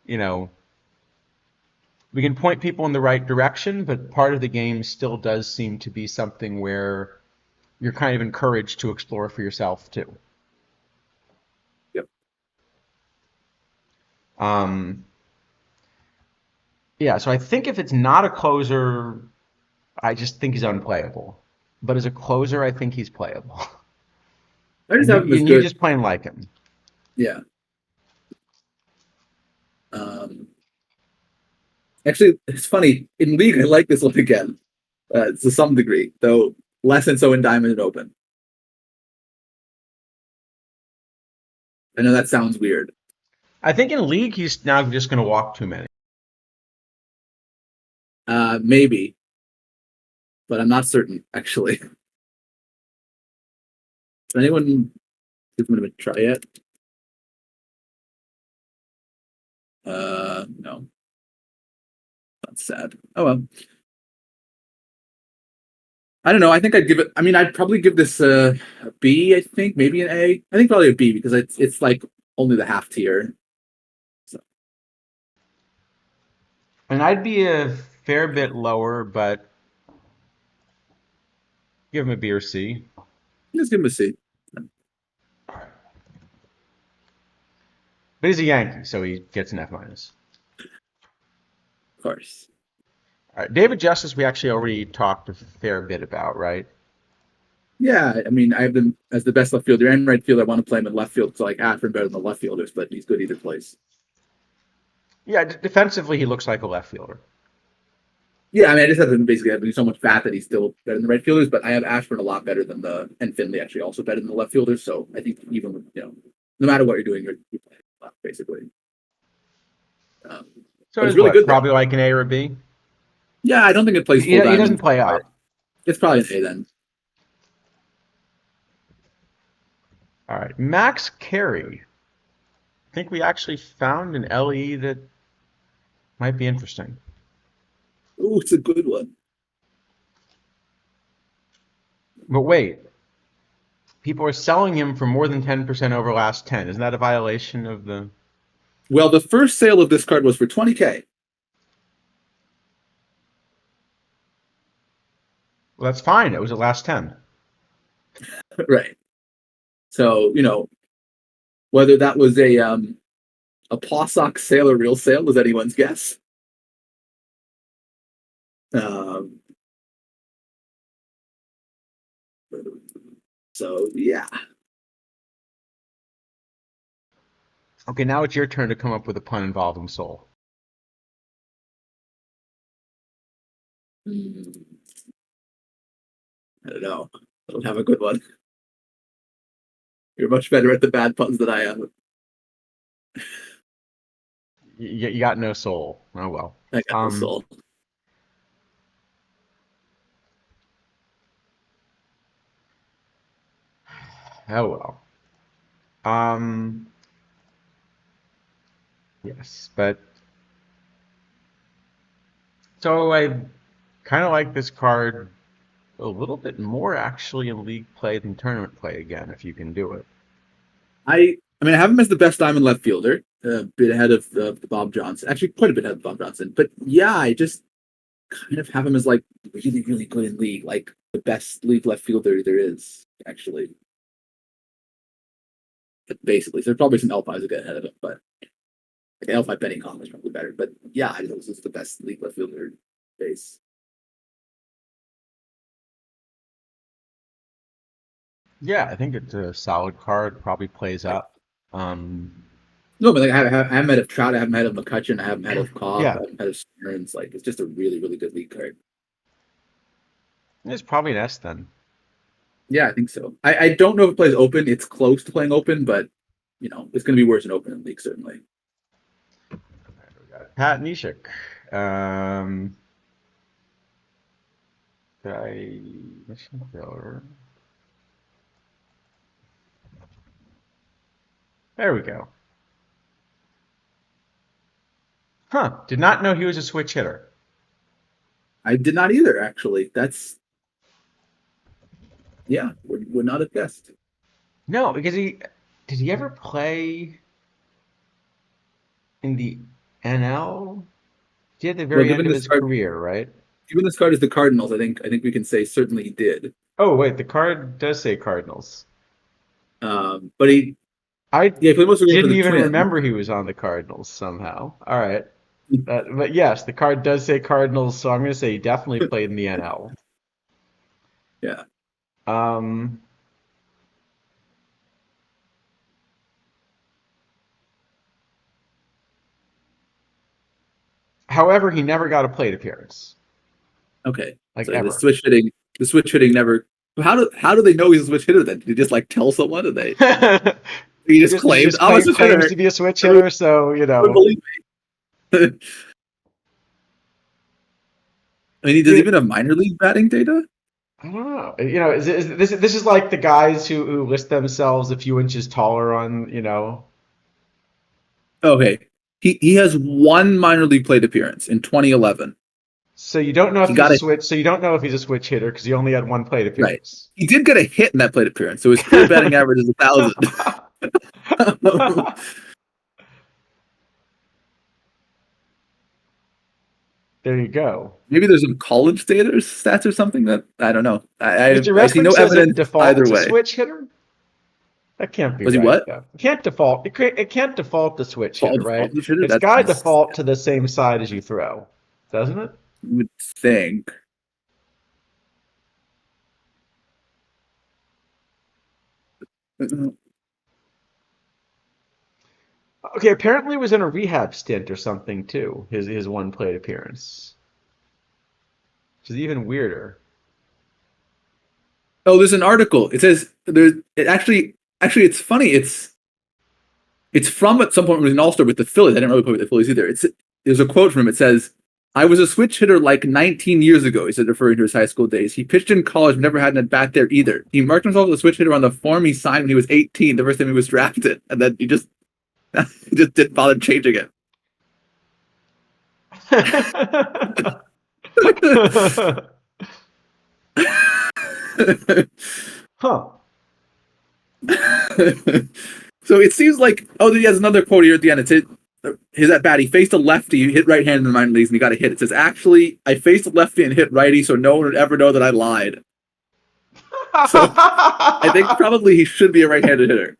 you know, we can point people in the right direction, but part of the game still does seem to be something where you're kind of encouraged to explore for yourself too. Yep. Um, yeah, so I think if it's not a closer, I just think he's unplayable. But as a closer, I think he's playable. I just And have him as you good. just plain like him. Yeah. Um, Actually, it's funny in League. I like this one again, to some degree, though less than so in Diamond and Open. I know that sounds weird. I think in League, he's now just going to walk too many. Maybe, but I'm not certain actually. Has anyone given him a try yet? No. That's sad. Oh well. I don't know. I think I'd give it. I mean, I'd probably give this a B. I think maybe an A. I think probably a B, because it's like only the half tier. So And I'd be a fair bit lower, but give him a B or C. just give him a C. But he's a Yankee, so he gets an F minus. Of course. All right, David Justice, we actually already talked a fair bit about, right? Yeah, I mean, I have him as the best left fielder and right field. I want to play him in left field, so like Afrin better than the left fielders, but he's good either place. Yeah, defensively, he looks like a left fielder. Yeah, I mean, I just have him basically having so much fat that he's still better than the right fielders, but I have Ashburn a lot better than and Finley actually also better than the left fielders. So I think even with, no matter what you're doing, you're playing left basically. Um, So but it's is really what? good though. Probably like an A or a B. Yeah, I don't think it plays He, full he doesn't diamond. play up. It's probably an A then. All right, Max Carey. I think we actually found an LE that might be interesting. Ooh, it's a good one. But wait, people are selling him for more than 10% over last 10. Isn't that a violation of the? Well, the first sale of this card was for 20K. Well, that's fine. It was at last 10. Right. So whether that was a Pawsock sale or real sale is anyone's guess. Um, so yeah. Okay, now it's your turn to come up with a pun involving Soul. Hmm, I don't know. I don't have a good one. You're much better at the bad puns than I am. You got no soul. Oh well. I got no Um. soul. Oh well. Um. Yes, but so I kind of like this card a little bit more actually in league play than tournament play again, if you can do it. I mean, I have him as the best diamond left fielder, a bit ahead of the Bob Johnson. Actually, quite a bit ahead of Bob Johnson. But yeah, I just kind of have him as like really, really good in league, like the best league left fielder there is, actually. But basically, so there's probably some L5s that get ahead of him, but like L5 Benny Conley is probably better. But yeah, I think this is the best league left fielder base. Yeah, I think it's a solid card. Probably plays Like, up. Um, no, but like I haven't met of Trout, I haven't met of McCutcheon, I haven't met of Koff, I yeah, haven't met of Stearns. Like it's just a really, really good league card. it's probably an S then. Yeah, I think so. I don't know if it plays open. It's close to playing open, but it's going to be worse in open in league certainly. We got Pat Neshek. Um, I mission failure. There we go. Huh. Did not know he was a switch hitter. I did not either. Actually, that's yeah, would not have guessed. No, because he did he ever play in the NL? He had the Well, very end of his career, right? given this card is the Cardinals, I think we can say certainly he did. Oh wait, the card does say Cardinals. But he I yeah, he played most of the game for didn't the even Twins. remember he was on the Cardinals somehow. All right. But yes, the card does say Cardinals, so I'm going to say he definitely played in the NL. Yeah. Um, however, he never got a plate appearance, Okay. like So ever. the switch hitting never. How do they know he's a switch hitter then? Did you just like tell someone and he just He claimed just I'm a switch claims hitter? to be a switch Everyone hitter, so would believe me. I mean, does he dude, even have minor league batting data? I don't know. This is like the guys who list themselves a few inches taller on, Okay. He has one minor league plate appearance in 2011. So you don't know if He he's got a a switch. So you don't know if he's a switch hitter because he only had one plate right. appearance. He did get a hit in that plate appearance, so his career batting average is 1,000. There you go. Maybe there's some college data or stats or something that I don't know. Mr. I see Wrestling no says it evidence either defaults a way. switch hitter. That can't be Was he right, what? though. It can't default. It can't default to switch hitter, Default right? hitter? It's That's got to default to the same side as you throw, doesn't it? you would think. Okay, apparently it was in a rehab stint or something too. His one plate appearance, which is even weirder. Oh, there's an article. It says there's it actually it's funny. It's from at some point when he was an all-star with the Phillies. I didn't really play with the Phillies either. There's a quote from him. It says, "I was a switch hitter like 19 years ago." He said, referring to his high school days. He pitched in college, but never had an at bat there either. He marked himself as a switch hitter on the form he signed when he was 18, the first time he was drafted, and then he just didn't bother changing it. Huh. So it seems like he has another quote here at the end. It's his at bat. He faced a lefty, hit right hand in the minor leagues, and he got a hit. It says, "Actually, I faced a lefty and hit righty, so no one would ever know that I lied." So I think probably he should be a right-handed hitter.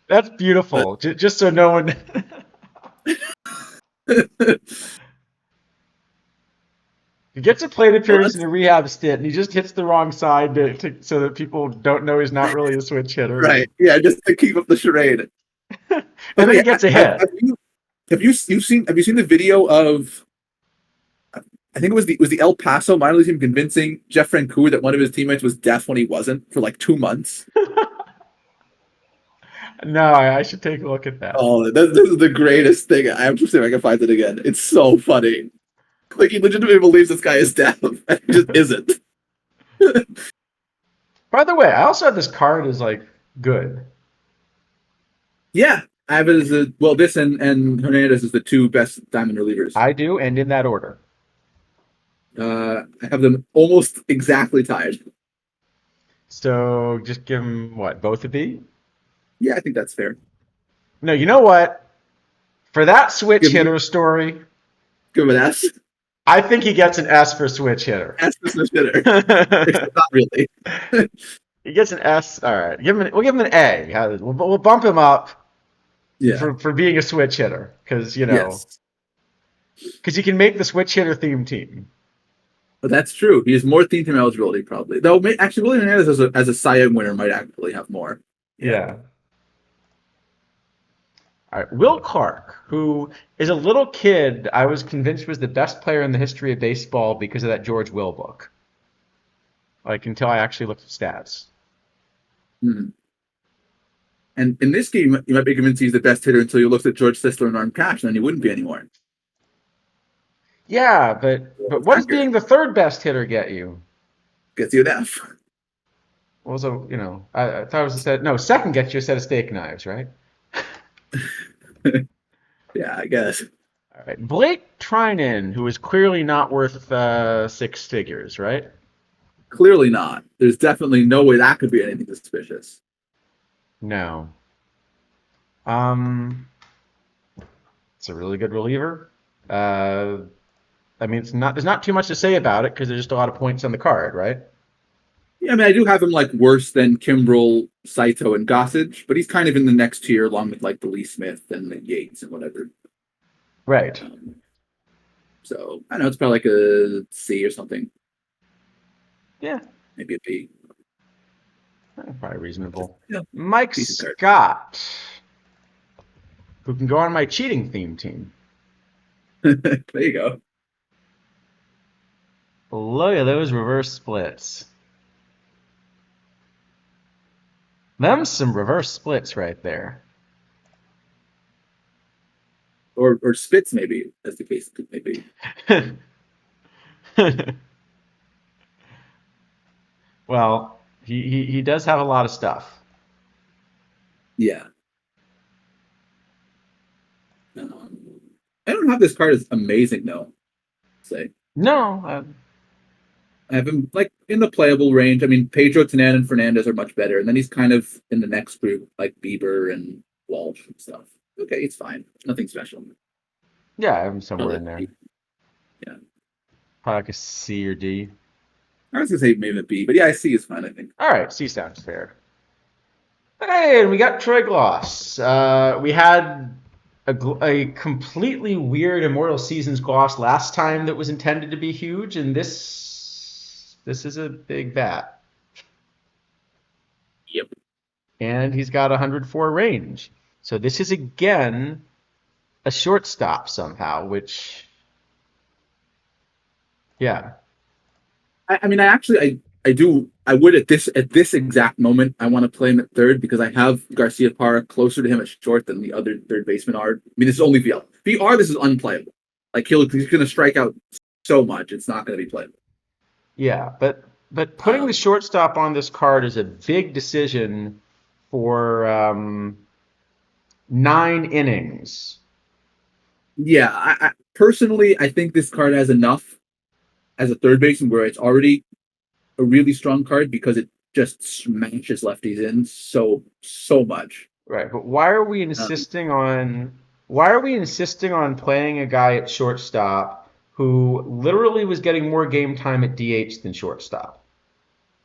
That's beautiful. Just so no one. He gets a plate Well, appearance in a rehab stint, and he just hits the wrong side so that people don't know he's not really a switch hitter. right. Yeah, just to keep up the charade. And then he gets a hit. Have you seen the video of? I think it was the El Paso minor league team convincing Jeff Francoeur that one of his teammates was deaf when he wasn't for like 2 months. No, I should take a look at that. Oh, this is the greatest thing. I have to see if I can find it again. It's so funny. Like he legitimately believes this guy is deaf, and he just isn't. By the way, I also have this card as like good. Yeah, I have it as this and Hernandez is the two best diamond relievers. I do, and in that order. I have them almost exactly tied. So just give him what, both a B? Yeah, I think that's fair. No, you know what? For that switch Give me hitter story, give him an S. I think he gets an S for switch hitter. S for switch hitter. Not really. He gets an S. All right, we'll give him an A. We'll bump him up Yeah. for being a switch hitter because Yes. because you can make the switch hitter theme team. But that's true. He has more team eligibility probably. Though actually, Willie Hernandez as a Cy Young winner might actually have more. Yeah. Yeah. All right. Will Clark, who is a little kid, I was convinced was the best player in the history of baseball because of that George Will book. Like until I actually looked at stats. Hmm. And in this game, you might be convinced he's the best hitter until you looked at George Sisler and Arm Cash, and then he wouldn't be anymore. Yeah, but It's what does being accurate. the third best hitter get you? Gets you an F. Also, I thought it was a set. No, second gets you a set of steak knives, right? Yeah, I guess. All right. Blake Trinan, who is clearly not worth six figures, right? Clearly not. There's definitely no way that could be anything suspicious. No. Um, it's a really good reliever. Uh, I mean, it's not. There's not too much to say about it because there's just a lot of points on the card, right? Yeah, I mean, I do have him like worse than Kimbrel, Saito, and Gossage, but he's kind of in the next tier along with like the Lee Smith and the Yates and whatever. Right. Um, so I don't know it's probably like a C or something, Yeah. maybe a B. Probably Just, reasonable. yeah, Mike decent card. Scott, who can go on my cheating theme team. There you go. Look at those reverse splits. Them's some reverse splits right there. Or Spitz maybe, as the case may be. Well, he does have a lot of stuff. Yeah. I don't have this card as amazing though. Say No, I have him like in the playable range. I mean, Pedro, Tanan, and Fernandez are much better, and then he's kind of in the next group like Bieber and Walsh and stuff. Okay, it's fine. Nothing special. yeah, I have him somewhere Probably in there. a B. Yeah, Probably like a C or D. I was gonna say maybe a B, but yeah, I see is fine. I think. All right, C sounds fair. Hey, and we got Troy Gloss. We had a completely weird Immortal Seasons gloss last time that was intended to be huge, and this is a big bat. Yep. And he's got 104 range. So this is again a shortstop somehow, which yeah. I mean, I would at this exact moment I want to play him at third because I have Garcia Parra closer to him at short than the other third baseman are. I mean, this is only VL. VR, this is unplayable. Like he's going to strike out so much, it's not going to be playable. Yeah, but putting the shortstop on this card is a big decision for 9 innings. Yeah, I personally I think this card has enough as a third baseman where it's already a really strong card because it just smashes lefties in so much. Right, but why are we Um, insisting on playing a guy at shortstop who literally was getting more game time at DH than shortstop?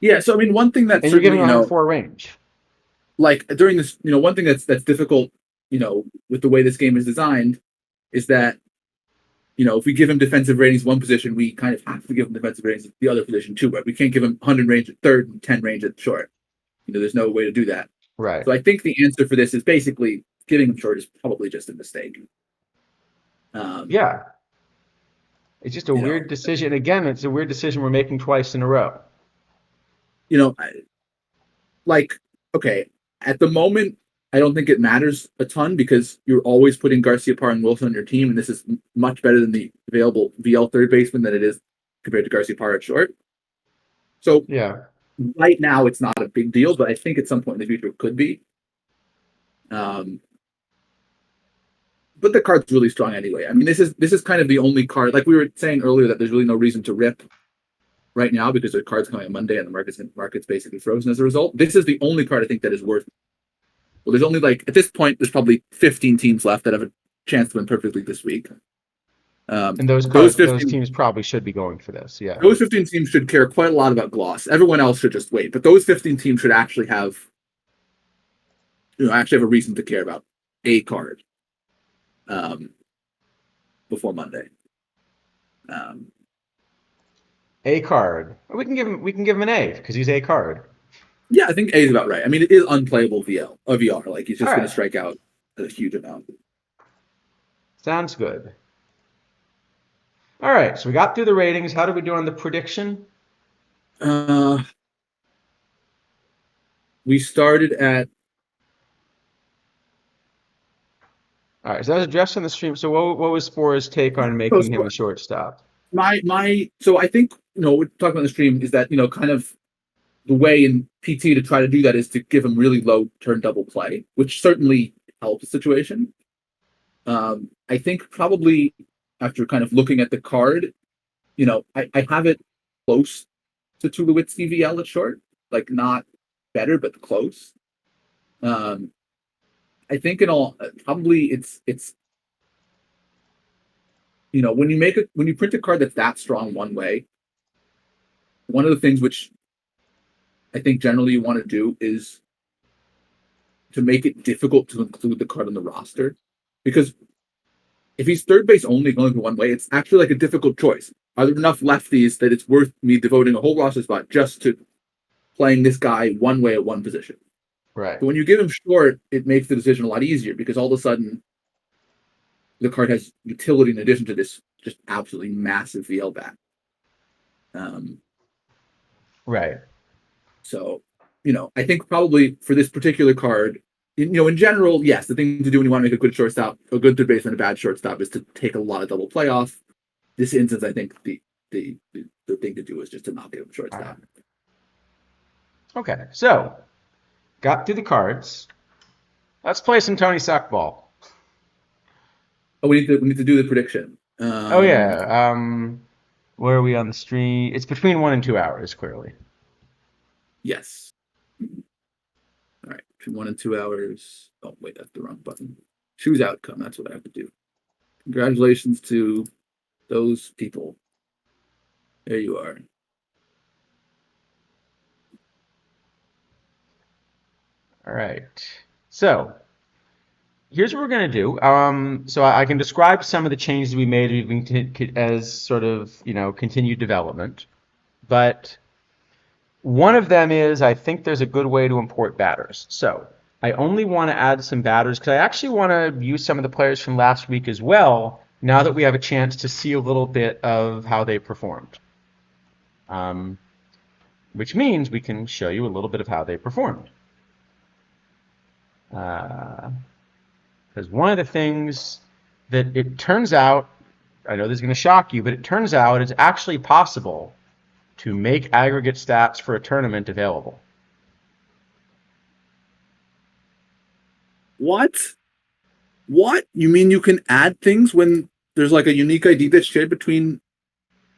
yeah, so I mean, one thing that And you're certainly giving 104 range. like during this, one thing that's difficult, with the way this game is designed, is that if we give him defensive ratings one position, we kind of have to give him defensive ratings at the other position too. Right? We can't give him 100 range at third and 10 range at short. There's no way to do that. Right. So I think the answer for this is basically giving him short is probably just a mistake. Um, Yeah. It's just a you know, weird decision. Again, it's a weird decision we're making twice in a row. you know, like okay, at the moment, I don't think it matters a ton because you're always putting Garcia Parra and Wilson on your team, and this is much better than the available VL third baseman than it is compared to Garcia Parra at short. So Yeah. right now, it's not a big deal, but I think at some point in the future it could be. Um, but the card's really strong anyway. I mean, this is kind of the only card, like we were saying earlier, that there's really no reason to rip right now because the card's coming on Monday and the market's basically frozen as a result. This is the only card I think that is worth. Well, there's only like at this point, there's probably 15 teams left that have a chance to win perfectly this week. And Those those 15 teams probably should be going for this. Yeah. those 15 teams should care quite a lot about gloss. Everyone else should just wait, but those 15 teams should actually have a reason to care about a card um, before Monday. Um, A card. We can give him an A because he's A card. Yeah, I think A is about right. I mean, it is unplayable VR. Like he's All just going to right. strike out a huge amount. Sounds good. All right. So we got through the ratings. How did we do on the prediction? Uh, we started at All right. So that was addressed on the stream. So what was Spore's take on making him a shortstop? my. So I think what we're talking about in the stream is that kind of the way in PT to try to do that is to give him really low turn double play, which certainly helps the situation. I think probably after kind of looking at the card, I have it close to Tulowitzki VL at short, like not better, but close. Um, I think in all, probably it's when you print a card that's that strong one way, one of the things which I think generally you want to do is to make it difficult to include the card on the roster, because if he's third base only going one way, it's actually like a difficult choice. Are there enough lefties that it's worth me devoting a whole roster spot just to playing this guy one way at one position? Right. So when you give him short, it makes the decision a lot easier because all of a sudden the card has utility in addition to this just absolutely massive VL back. Um, Right. so, I think probably for this particular card, in general, yes, the thing to do when you want to make a good shortstop, a good third baseman, a bad shortstop is to take a lot of double play off. This instance, I think the thing to do is just to not give him All right. shortstop. Okay. So got through the cards. Let's play some Tony Suckball. Oh, we need to do the prediction. Oh yeah. Where are we on the stream? It's between 1 and 2 hours, clearly. Yes. All right. Between 1 and 2 hours. Oh, wait, that's the wrong button. Choose outcome. That's what I have to do. Congratulations to those people. There you are. All right. So here's what we're gonna do. So I can describe some of the changes we made as sort of continued development, but one of them is I think there's a good way to import batters. So I only want to add some batters because I actually want to use some of the players from last week as well. Now that we have a chance to see a little bit of how they performed, um, which means we can show you a little bit of how they performed. Because one of the things that it turns out, I know this is going to shock you, but it turns out it's actually possible to make aggregate stats for a tournament available. What? What? You mean you can add things when there's like a unique ID that's shared between?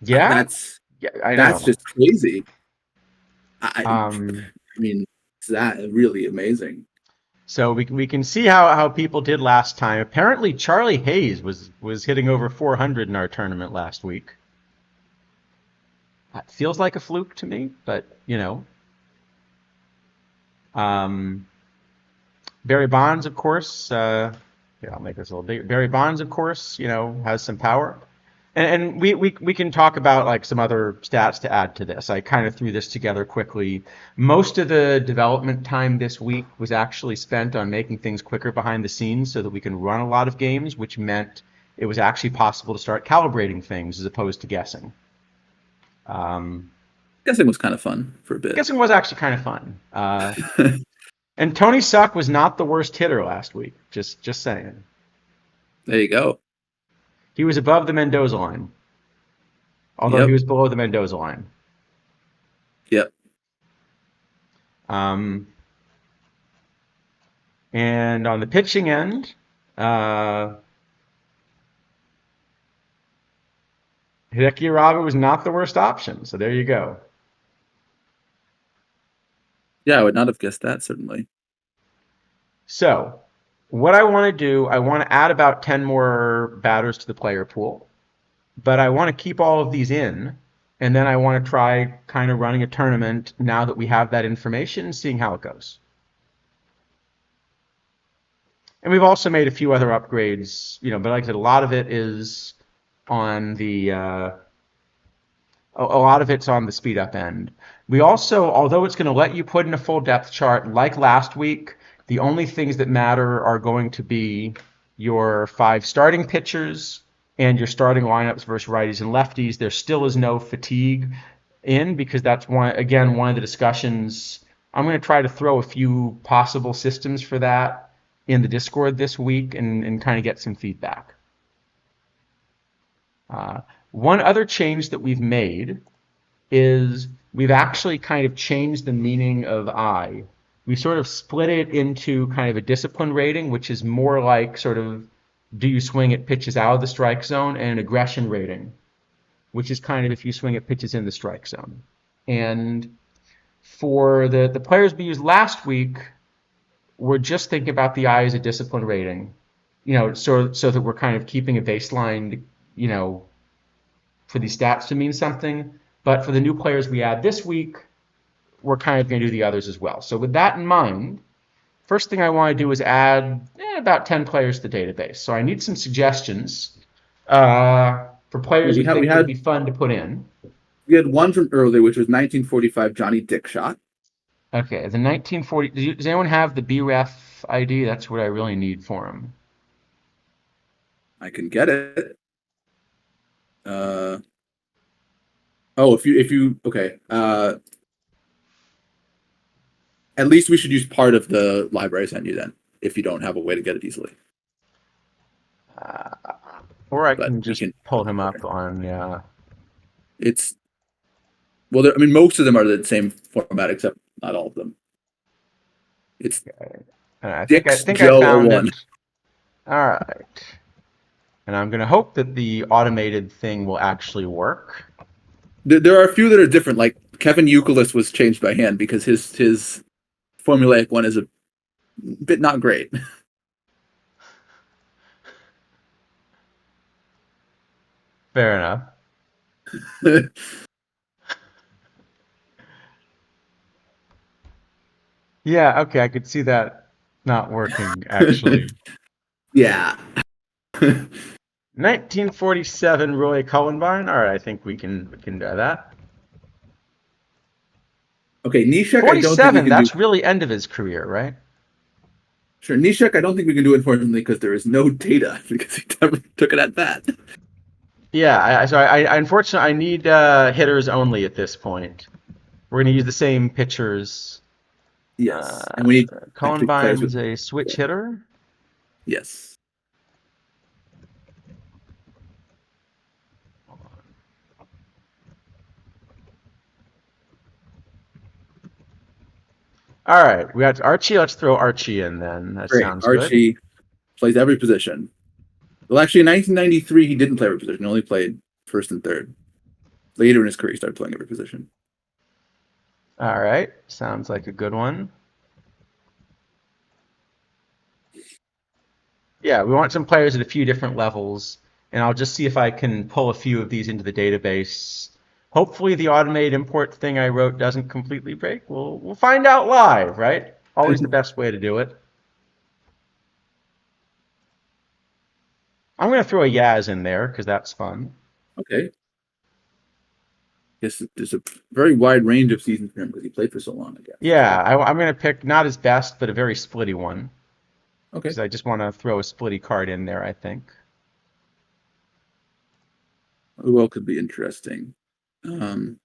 Yeah, That's yeah, I that's know. just crazy. I Um, I mean, it's that really amazing. so we can see how people did last time. Apparently, Charlie Hayes was hitting over 400 in our tournament last week. That feels like a fluke to me, but Um, Barry Bonds, of course. Yeah, I'll make this a little bigger. Barry Bonds, of course, has some power. And we can talk about like some other stats to add to this. I kind of threw this together quickly. Most of the development time this week was actually spent on making things quicker behind the scenes so that we can run a lot of games, which meant it was actually possible to start calibrating things as opposed to guessing. Um, Guessing was kind of fun for a bit. Guessing was actually kind of fun. And Tony Suck was not the worst hitter last week. Just saying. There you go. He was above the Mendoza line, although he Yep. was below the Mendoza line. Yep. Um, and on the pitching end, Hideki Arabe was not the worst option. So there you go. Yeah, I would not have guessed that, certainly. So what I want to do, I want to add about 10 more batters to the player pool, but I want to keep all of these in. And then I want to try kind of running a tournament now that we have that information and seeing how it goes. And we've also made a few other upgrades, but like I said, a lot of it is on the A lot of it's on the speed up end. We also, although it's going to let you put in a full depth chart, like last week, the only things that matter are going to be your 5 starting pitchers and your starting lineups versus righties and lefties. There still is no fatigue in because that's one of the discussions. I'm going to try to throw a few possible systems for that in the Discord this week and kind of get some feedback. One other change that we've made is we've actually kind of changed the meaning of I. We sort of split it into kind of a discipline rating, which is more like sort of do you swing at pitches out of the strike zone, and an aggression rating, which is kind of if you swing at pitches in the strike zone. And for the players we used last week, we're just thinking about the I as a discipline rating, so that we're kind of keeping a baseline, for these stats to mean something. But for the new players we add this week, we're kind of going to do the others as well. So with that in mind, first thing I want to do is add about 10 players to the database. So I need some suggestions for players you think would be fun to put in. We had one from earlier, which was 1945 Johnny Dickshot. Okay, the 1940. Does anyone have the BREF ID? That's what I really need for him. I can get it. If you okay. At least we should use part of the library I sent you then, if you don't have a way to get it easily. Or I can just pull him up on, yeah. It's, well, I mean, most of them are the same format, except not all of them. It's I think I found it. All right. And I'm going to hope that the automated thing will actually work. There are a few that are different, like Kevin Euclid was changed by hand because his formulaic one is a bit not great. Fair enough. Yeah, okay, I could see that not working, actually. Yeah. 1947 Roy Cullenbine. All right, I think we can do that. Okay, Nishek, 47, I don't think that's really end of his career, right? Sure, Nishek, I don't think we can do, unfortunately, because there is no data because he never took it at bat. Yeah, I unfortunately I need hitters only at this point. We're going to use the same pitchers. Yes, and we need Cullenbine's a switch hitter. Yes. All right, we got Archie. Let's throw Archie in then. That sounds good. Archie plays every position. Well, actually, in 1993, he didn't play every position. He only played first and third. Later in his career, he started playing every position. All right, sounds like a good one. Yeah, we want some players at a few different levels, and I'll just see if I can pull a few of these into the database. Hopefully the automated import thing I wrote doesn't completely break. We'll find out live, right? Always the best way to do it. I'm going to throw a Yaz in there because that's fun. Okay. Yes, there's a very wide range of seasons for him because he played for so long, I guess. Yeah, I'm going to pick not his best, but a very splitty one. Okay. Because I just want to throw a splitty card in there, I think. Who else could be interesting? It'd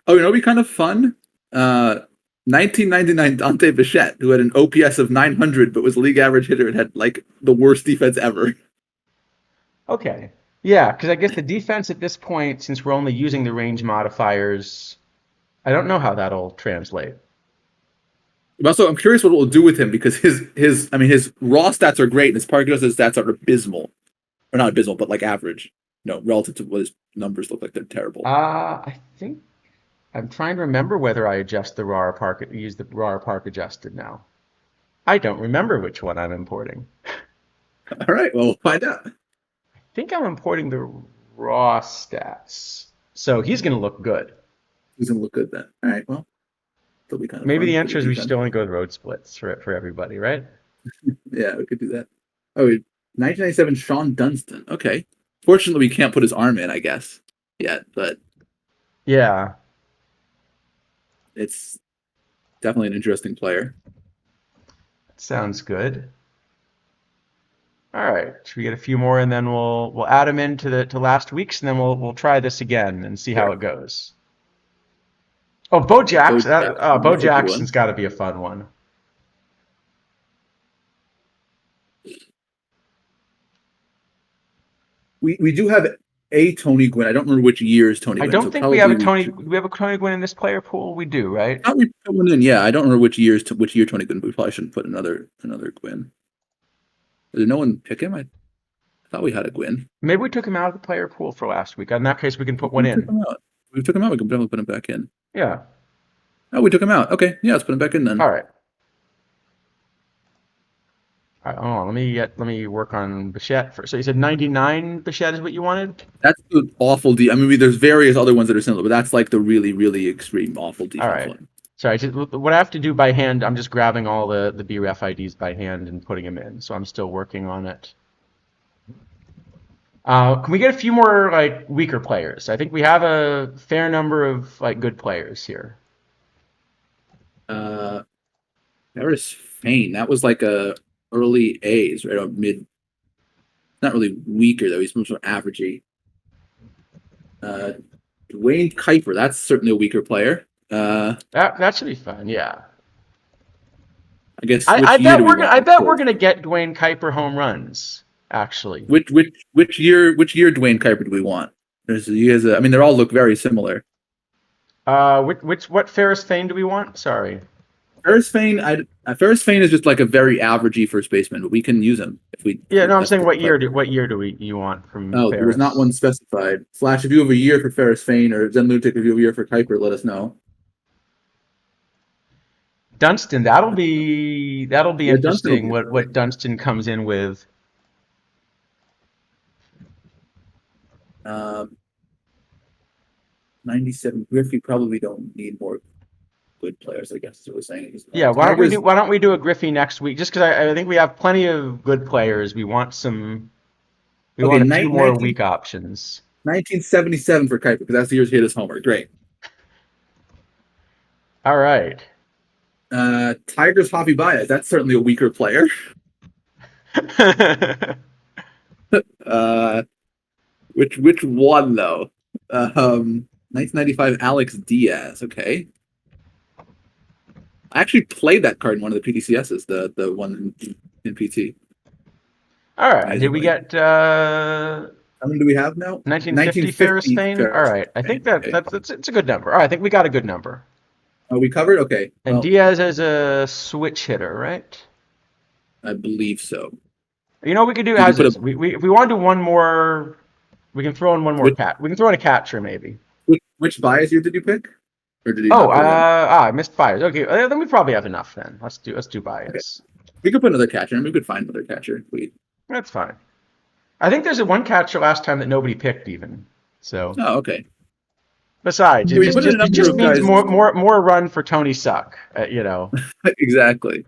be kind of fun. 1999 Dante Bichette, who had an OPS of 900 but was league average hitter and had like the worst defense ever. Okay. Yeah, because I guess the defense at this point, since we're only using the range modifiers, I don't know how that'll translate. Also, I'm curious what it will do with him because his raw stats are great and his Parkinson stats are abysmal. Or not abysmal, but like average. No, relative to what his numbers look like, they're terrible. I think I'm trying to remember whether I use the raw park adjusted now. I don't remember which one I'm importing. All right, well, we'll find out. I think I'm importing the raw stats. So he's going to look good. He's going to look good then. All right, well. Be kind of maybe the answer is we should only go with road splits for everybody, right? Yeah, we could do that. 1997 Sean Dunston. Okay. Fortunately, we can't put his arm in, I guess, yet, but Yeah, It's definitely an interesting player. sounds good. All right, should we get a few more and then we'll add them into the to last week's and then we'll try this again and see how Sure. it goes. Oh, Bo Bo Jackson. Jackson, Bo that's a good one. Jackson's got to be a fun one. We do have a Tony Gwynn. I don't remember which year is Tony I Gwynn, don't so think we have probably a we Tony. should. We have a Tony Gwynn in this player pool. We do, right? Thought we put one in. Yeah, I don't remember which year Tony Gwynn. But we probably shouldn't put another Gwynn. Did no one pick him? I thought we had a Gwynn. Maybe we took him out of the player pool for last week. In that case, we can put one We took in. him out. We took him out. We can definitely put him back in. Yeah. Oh, we took him out. Okay, yeah, let's put him back in then. All right. All right. Oh, let me work on Bichette first. So you said 99 Bichette is what you wanted? That's the awful I mean, there's various other ones that are similar, but that's like the really, really extreme awful All defense right. one. Sorry, what I have to do by hand, I'm just grabbing all the BREF IDs by hand and putting them in. So I'm still working on it. Can we get a few more like weaker players? I think we have a fair number of like good players here. Paris Fain. That was like a early A's, right? Or mid. Not really weaker though. He's more sort of averagey. Uh, Dwayne Kuiper. That's certainly a weaker player. That should be fun. Yeah. I guess I which year bet do we we're gonna want? I bet we're gonna get Dwayne Kuiper home runs. Actually, Which year Dwayne Kuiper do we want? I mean, they all look very similar. what Ferris Fane do we want? Sorry. Ferris Fain is just like a very averagey first baseman, but we can use him if we. Yeah, no, I'm That's saying the what year do we you want from Oh, there was not Ferris? one specified. Flash, if you have a year for Ferris Fain or Zen Lunatic, if you have a year for Kuiper, let us know. Dunston, that'll be Yeah, Dunstan will interesting. be What Dunston comes in with. um, 97. Griffey probably don't need more good players, I guess is what we're saying. Yeah, Tigers, why don't we do a Griffey next week? Just because I think we have plenty of good players. We okay, want a few more weak options. 1977 for Kuiper, because that's the year he hit his homer. Great. All right. Tigers, Javi Baez. That's certainly a weaker player. Uh, which one, though? 1995 Alex Diaz. Okay. I actually played that card in one of the PTCSs, the one in PT. All right. Did we Amazingly. get How many do we have now? 1950 Ferris Fane? All Ferris. right. I think Okay. that's it's a good number. All right. I think we got a good number. Are we covered? Okay. And Well, Diaz is a switch hitter, right? I believe so. You know what we could do You can as put is. a If we want to do one more, we can throw in one more which cat. We can throw in a catcher maybe. which bias year did you pick, or did you Oh, not put one? I missed Bias. Okay, then we probably have enough then. Let's do Okay. Bias. We could put another catcher, and we could find another catcher. That's fine. I think there's a one catcher last time that nobody picked even. So Oh, okay. besides, Yeah, we put in a it number just of means guys. more run for Tony Suck. You know. Exactly.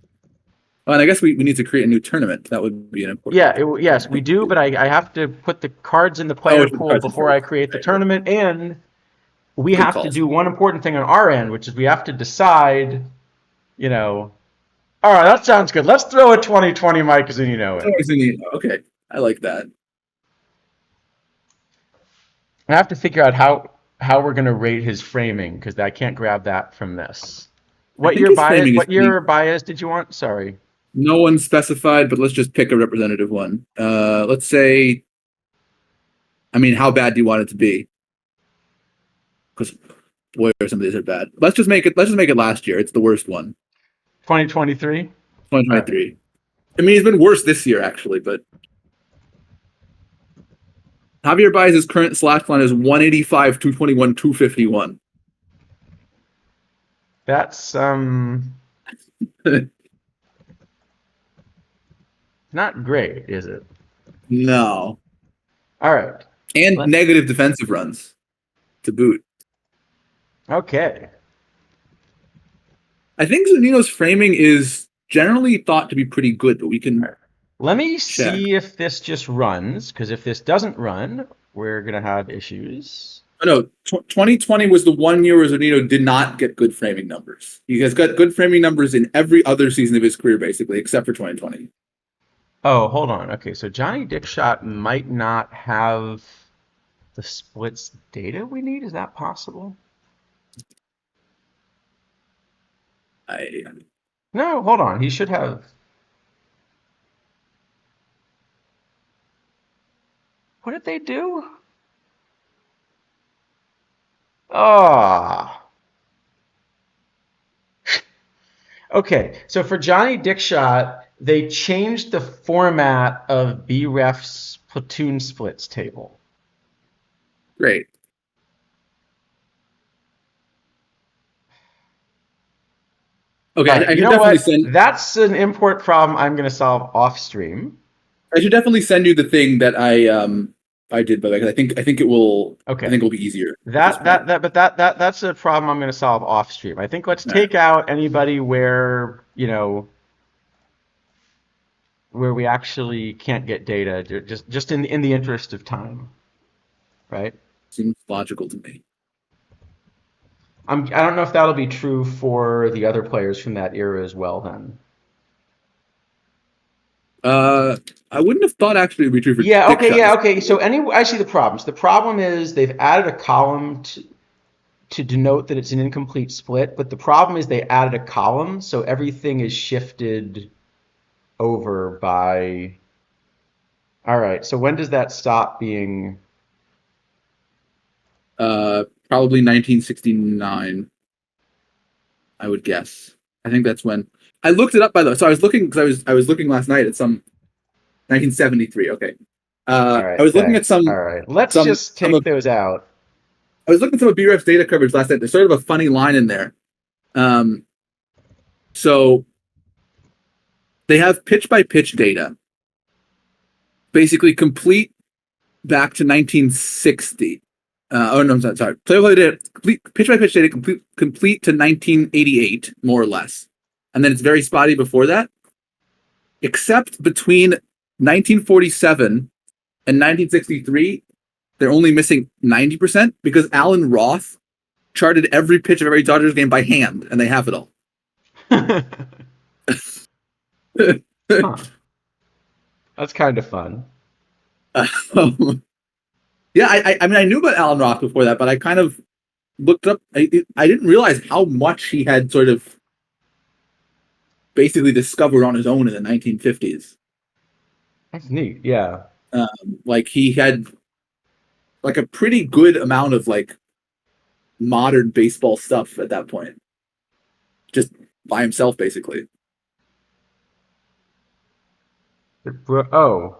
Oh, and I guess we need to create a new tournament. That would be an important Yeah. Yes, we thing do. to do. But I have to put the cards in the Oh, player we should pool cards before first. I create the Right, right. tournament, and we Good have to calls. do one important thing on our end, which is we have to decide. You know. All right, that sounds good. Let's throw a 2020 Mike, as in you know It's it. always in the- Okay, I like that. I have to figure out how we're gonna rate his framing because I can't grab that from this. I What think year his bias? framing is What year bias did you want? Sorry. no one specified, but let's just pick a representative one. Let's say, I mean, how bad do you want it to be? Because boy, some of these are bad. Let's just make it last year. It's the worst one. 2023. All right. 2023. I mean, it's been worse this year actually, but Javier Baez's current slash line is 185, 221, 251. That's not great, is it? No. All right. And Let's. negative defensive runs to boot. Okay. I think Zunino's framing is generally thought to be pretty good, but we can All right. Let me check. see if this just runs, because if this doesn't run, we're gonna have issues. Oh, no, 2020 was the 1 year where Zunino did not get good framing numbers. He has got good framing numbers in every other season of his career, basically, except for 2020. Oh, hold on. Okay, so Johnny Dickshot might not have the splits data we need. Is that possible? I No, hold on. He should have. What did they do? Ah. Okay, so for Johnny Dickshot, they changed the format of BREF's platoon splits table. Great. Okay, All right, I you should know definitely what? send. That's an import problem I'm going to solve off stream. I should definitely send you the thing that I did, but I think it will. I Okay. think it will be easier at this That point. that that but that's a problem I'm going to solve off stream. I think let's All right. take out anybody where, where we actually can't get data just in the interest of time, right? Seems logical to me. I don't know if that'll be true for the other players from that era as well then. Uh, I wouldn't have thought actually it'd be true for Yeah, dick okay, shot. yeah, okay. So I see the problems. The problem is they've added a column to denote that it's an incomplete split, but the problem is they added a column, so everything is shifted over by. All right, so when does that stop being? Probably 1969. I would guess. I think that's when I looked it up by the way. So I was looking because I was looking last night at some 1973. Okay. All I right, was looking at thanks. All right, let's just some take of those out. I was looking at some of BREF's data coverage last night. There's sort of a funny line in there. Um, so they have pitch by pitch data, basically complete back to 1960. Oh no, I'm sorry. Play by data, complete pitch by pitch data, complete to 1988, more or less, and then it's very spotty before that, except between 1947 and 1963, they're only missing 90% because Alan Roth charted every pitch of every Dodgers game by hand, and they have it all. Huh. That's kind of fun. Yeah, I mean, I knew about Alan Roth before that, but I kind of looked up. I didn't realize how much he had sort of basically discovered on his own in the 1950s. That's neat. Yeah. Like he had like a pretty good amount of like modern baseball stuff at that point, just by himself, basically. Oh.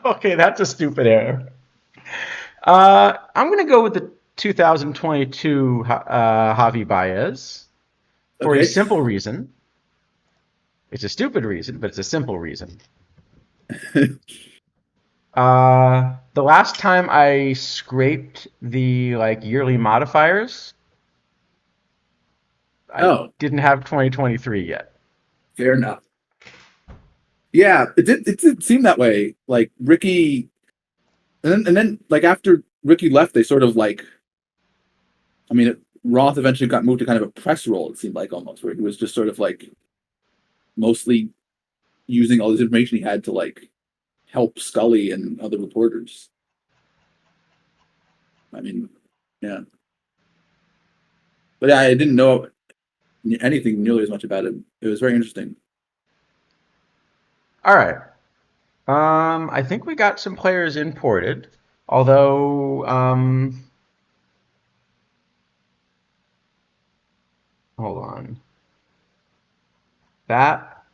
Okay, that's a stupid error. I'm going to go with the 2022 Javi Baez for a Okay. simple reason. It's a stupid reason, but it's a simple reason. The last time I scraped the yearly modifiers, I Oh, didn't have 2023 yet. fair enough. Yeah, it did seem that way. Like Ricky, and then like after Ricky left, they sort of like, I mean, Roth eventually got moved to kind of a press role. It seemed like almost where he was just sort of like mostly using all this information he had to like help Scully and other reporters. I mean, yeah, but yeah, I didn't know anything nearly as much about him. It was very interesting. All right. I think we got some players imported, although hold on. That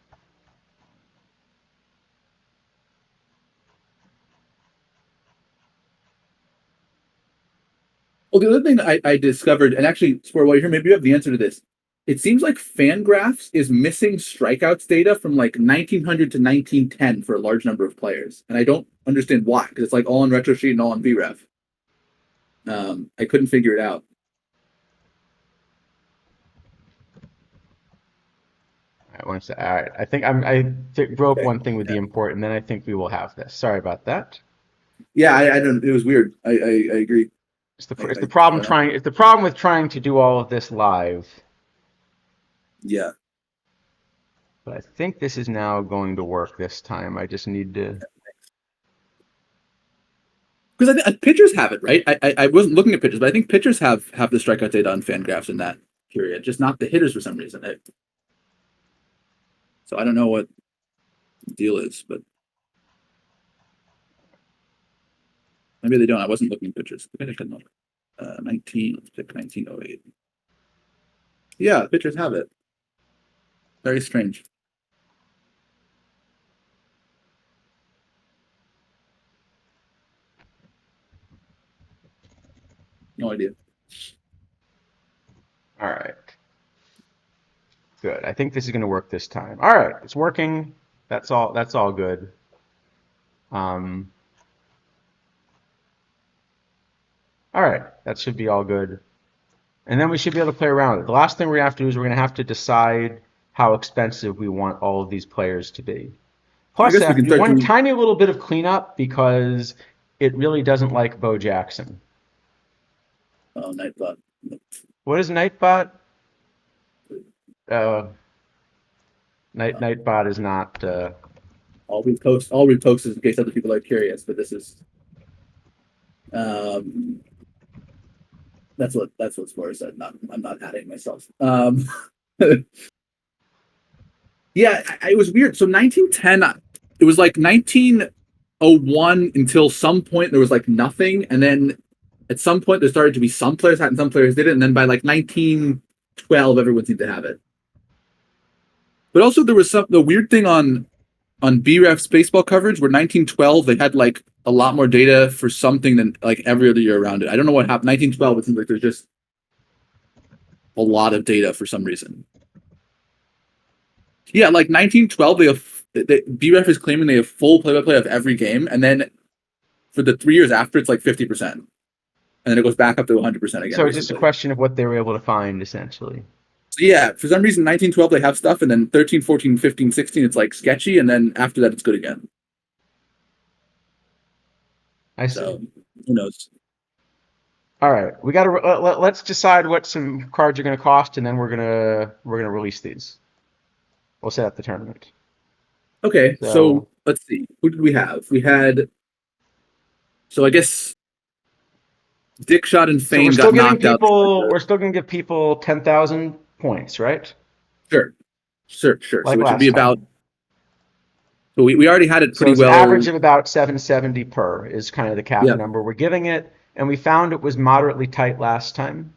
Well, the other thing I discovered, and actually, Sport, while you're here, maybe you have the answer to this. It seems like Fangraphs is missing strikeouts data from like 1900 to 1910 for a large number of players, and I don't understand why because it's like all on retro sheet and all on VREF. I couldn't figure it out. right, one sec. All right. I think broke one thing with the import, and then I think we will have this. Sorry about that. Yeah, I don't. It was weird. I agree. It's the I problem don't know. trying. It's the problem with trying to do all of this live. Yeah, But I think this is now going to work this time. I just need to. because pitchers have it, right? I wasn't looking at pitchers, but I think pitchers have the strikeout data on Fangraphs in that period, just not the hitters for some reason. So I don't know what the deal is, but maybe they don't. I wasn't looking at pitchers. Let's pick 1908. Yeah, pitchers have it. Very strange. No idea. All right. Good. I think this is going to work this time. All right, it's working. That's all. That's all good. Um. All right, that should be all good. And then we should be able to play around with it. The last thing we're going to have to do is we're going to have to decide how expensive we want all of these players to be. Plus, I have to do one tiny little bit of cleanup because it really doesn't like Bo Jackson. Oh, Nightbot. What is Nightbot? Nightbot is not. I'll repost this in case other people are curious, but this is. That's what Spore said. I'm not adding myself. Yeah, it was weird. So 1910, it was like 1901 until some point there was like nothing, and then at some point there started to be some players had and some players didn't, and then by like 1912 everyone seemed to have it. But also there was the weird thing on BREF's baseball coverage where 1912 they had like a lot more data for something than like every other year around it. I don't know what happened. 1912 it seems like there's just a lot of data for some reason. Yeah, like 1912 BREF is claiming they have full play-by-play of every game, and then for the 3 years after it's like 50%. And then it goes back up to 100% again. So it's just a question of what they were able to find, essentially. So yeah, for some reason, 1912, they have stuff, and then 13, 14, 15, 16, it's like sketchy, and then after that, it's good again. I see. So, who knows? All right, we got to let's decide what some cards are going to cost, and then we're gonna release these. We'll set up the tournament. Okay, so let's see. Who did we have? We had. So I guess Dick Shot and Fame got knocked out. We're still going to give people 10,000 points, right? Sure. Like so it should be about. So we already had it pretty so well. An average of about 770 per is kind of the cap number we're giving it, and we found it was moderately tight last time.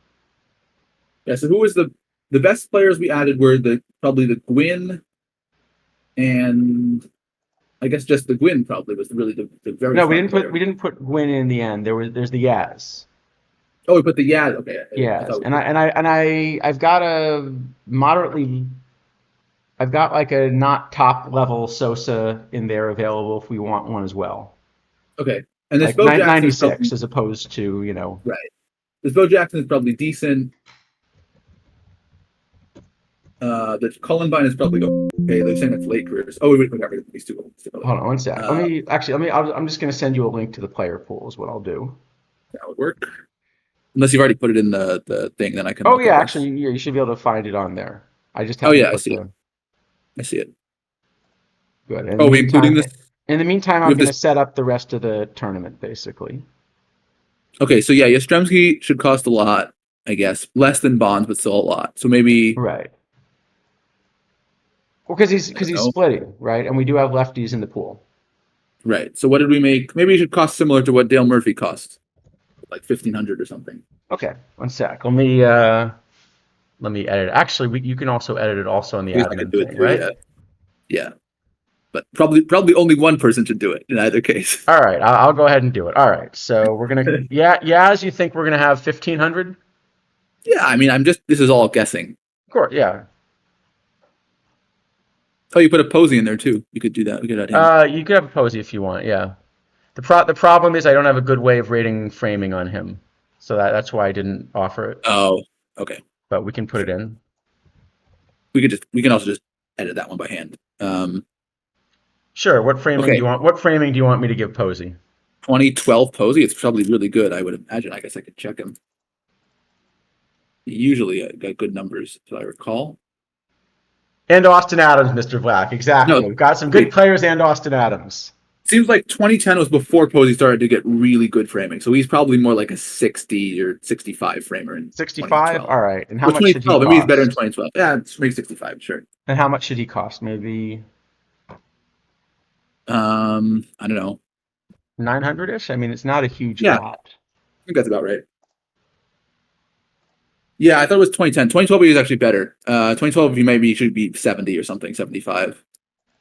Yeah. So who was the best players we added were probably the Gwyn, and I guess just the Gwyn probably was really the very. No, we didn't put Gwyn in the end. There's the Yaz. Oh, we put the Yaz. Okay. Yes, I've got like a not top level Sosa in there available if we want one as well. Okay, and this like 96 as opposed to right. This Bo Jackson is probably decent. The Columbine is probably okay. They're saying it's late careers. Oh, we got rid of these two. Hold on one sec. I'm just going to send you a link to the player pool is what I'll do. That would work. Unless you've already put it in the thing, then I can. Oh yeah, actually, you should be able to find it on there. I just have. I see it. I see it. Good. Are we including this? In the meantime, I'm going to set up the rest of the tournament, basically. Okay, so yeah, Yastrzemski should cost a lot, I guess. Less than Bonds, but still a lot. So maybe. Right. Well, because he's splitting, right? And we do have lefties in the pool. Right. So what did we make? Maybe it should cost similar to what Dale Murphy cost, like 1,500 or something. Okay, one sec. Let me edit. Actually, you can also edit it also on the admin thing, right? Yeah. But probably only one person should do it in either case. All right, I'll go ahead and do it. All right, so we're gonna Yaz, you think we're gonna have 1,500? Yeah, I mean, this is all guessing. Of course, yeah. Oh, you put a Posey in there too. You could do that. We could add him. You could have a Posey if you want. Yeah. The problem is I don't have a good way of rating framing on him, so that's why I didn't offer it. Oh, okay. But we can put it in. We can also just edit that one by hand. Sure. What framing do Okay, you want? What framing do you want me to give Posey? 2012 Posey. It's probably really good. I would imagine. I guess I could check him. He usually got good numbers, as I recall. And Austin Adams, Mr. Black. No, Exactly. We've got some good wait. players and Austin Adams. Seems like 2010 was before Posey started to get really good framing. So he's probably more like a 60 or 65 framer in 65. 2012. All right. And how Or much should he 2012. Maybe he's better in cost? 2012. Yeah, it's maybe 65. Sure. And how much should he cost? Maybe I don't know. 900-ish. I mean, it's not a huge Yeah, I bat. think that's about right. Yeah, I thought it was 2010. 2012 he was actually better. 2012 he maybe should be 70 or something, 75.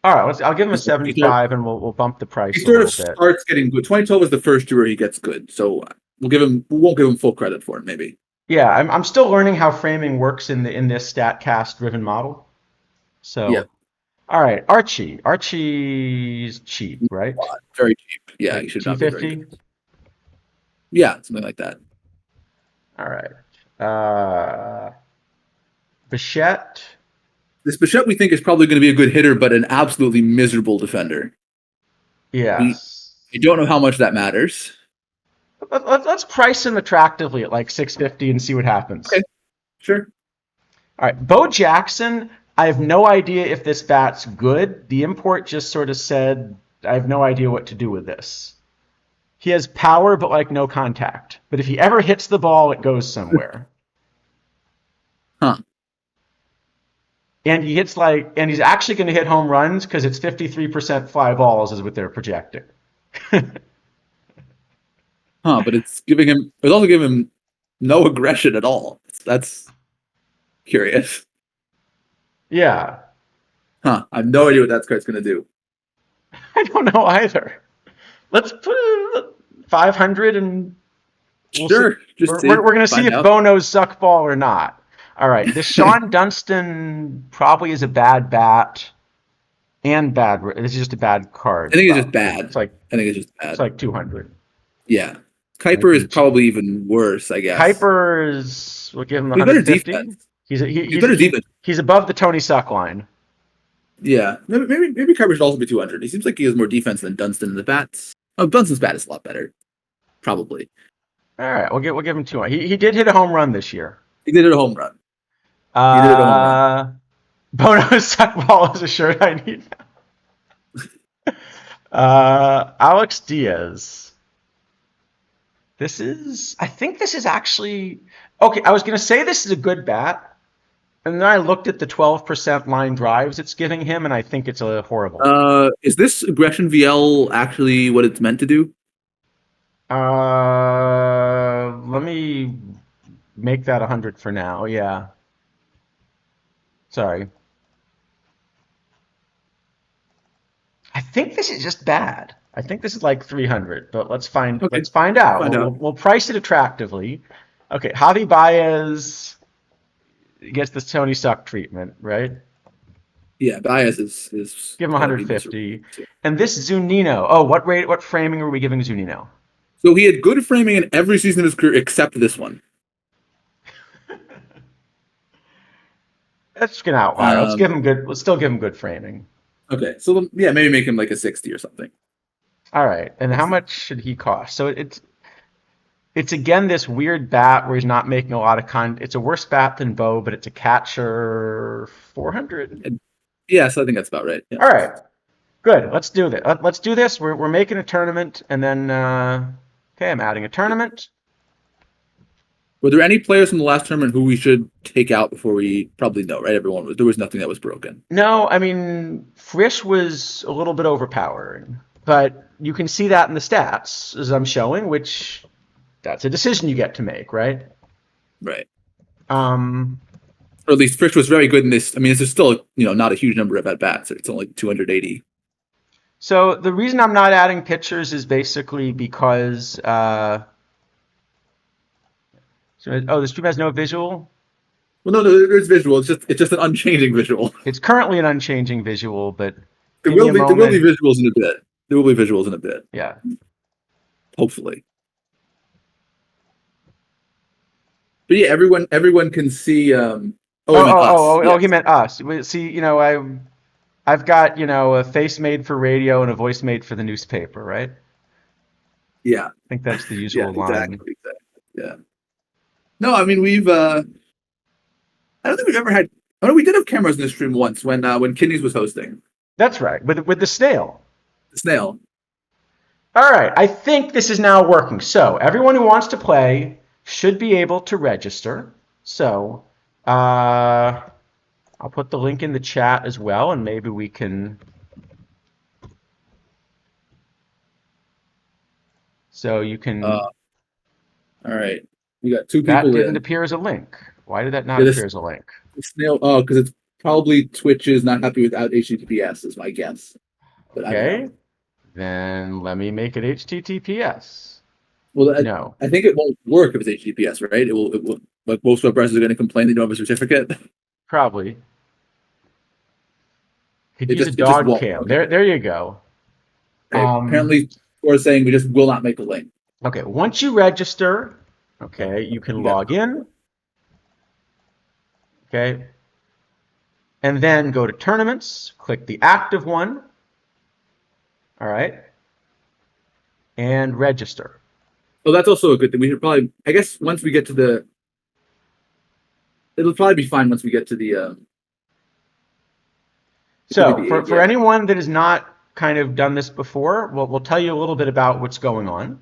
All right. I'll give him a He sort of, 75, and we'll bump the he price a sort of little bit. starts getting good. 2012 was the first year where he gets good. So we won't give him full credit for it, maybe. Yeah, I'm still learning how framing works in this StatCast driven model. Yeah. So, all right, Archie. Archie's cheap, right? Very cheap. Yeah, he Like should not be very 250. good. Yeah, something like that. All right. Bichette. This Bichette we think is probably going to be a good hitter, but an absolutely miserable defender. We Yes. I don't know how much that matters. Let's price him attractively at like 650 and see what happens. Okay, sure. All right, Bo Jackson. I have no idea if this bat's good. The import just sort of said, I have no idea what to do with this. He has power, but like no contact. But if he ever hits the ball, it goes somewhere. Huh. And and he's actually going to hit home runs because it's 53% fly balls is what they're projecting. Huh, but it's also giving him no aggression at all. That's curious. Yeah. Huh. I have no idea what that card's going to do. I don't know either. Let's put 500 and we'll Sure. see. Just We're going to see find if out. Bo knows suck ball or not. All right. This Sean Dunston probably is a bad bat and bad. This is just a bad card. I think it's just bad. It's like I think it's just bad. it's like 200. Yeah. Kuiper is probably even worse, I guess. Kuiper's, we'll give him He's better 150. defense. He's Better defense. He's above the Tony Suck line. Yeah. Maybe Kuiper should also be 200. He seems like he has more defense than Dunston in the bats. Oh, Dunston's bat is a lot better. Probably. All right, we'll give him 200. He did hit a home run this year. He did it a home run. He did it a home run. Bono's suck ball is a shirt I need now. Alex Diaz. I think this is actually, okay, I was going to say this is a good bat, and then I looked at the 12% line drives it's giving him, and I think it's a horrible. Is this aggression VL actually what it's meant to do? Let me make that 100 for now, yeah. Sorry. I think this is just bad. I think this is like 300, but let's find out. Find out. We'll price it attractively. Okay, Javi Baez gets the Tony Suck treatment, right? Yeah, Baez is Give him 150. And this Zunino. Oh, what framing are we giving Zunino? So he had good framing in every season of his career except this one. That's an outlier. Let's still give him good framing. Okay, so yeah, maybe make him like a 60 or something. All right, and how much should he cost? So it's again this weird bat where he's not making a lot of It's a worse bat than Bo, but it's a catcher 400. Yeah, so I think that's about right. Yeah. All right, good. Let's do this. Let's do this. We're making a tournament, and then okay, I'm adding a tournament. Were there any players from the last tournament who we should take out before we probably know, right? There was nothing that was broken. No, I mean Frisch was a little bit overpowering, but you can see that in the stats as I'm showing, which that's a decision you get to make, right? Right. Um, or at least Frisch was very good in this. I mean, this is still not a huge number of at bats. It's only 280. So the reason I'm not adding pitchers is basically because this stream has no visual. Well, no, there's visual. It's just an unchanging visual. It's currently an unchanging visual, but there will be visuals in a bit. There will be visuals in a bit. Yeah. Hopefully. But yeah, everyone can see Oh, I meant us. Oh, he Yes. meant us. See, I've got, a face made for radio and a voice made for the newspaper, right? I Yeah. think that's the Yeah. usual line. Exactly. Exactly. Yeah. No, I mean we've. I don't think we've ever had. Oh no, we did have cameras in the stream once when Kidneys was hosting That's right, with the snail. the snail. All right, I think this is now working. So everyone who wants to play should be able to register. So I'll put the link in the chat as well, and maybe we can. So you Uh, can. all right, we got two That people didn't in. appear as a link. Why did that not Yeah, appear as a link? the snail. Oh, because it's probably Twitch is not happy without HTTPS is my guess, but I don't know. Okay, then let me make it HTTPS. Well, No, I think it won't work if it's HTTPS, right? It will. It will. Like most web browsers are going to complain they don't have a certificate. probably. Could It use a just dog won't. cam. Okay. There you go. Okay. Um, Apparently, we're saying we just will not make a link. okay, once you register, okay, you can Yeah. log in, okay, and then go to tournaments, click the active one, all right, and register. Oh, that's also a good thing. We should probably. I guess once we get to the. It'll probably be fine once we get to the. It could be So the eight. for Yeah. anyone that has not kind of done this before, we'll tell you a little bit about what's going on.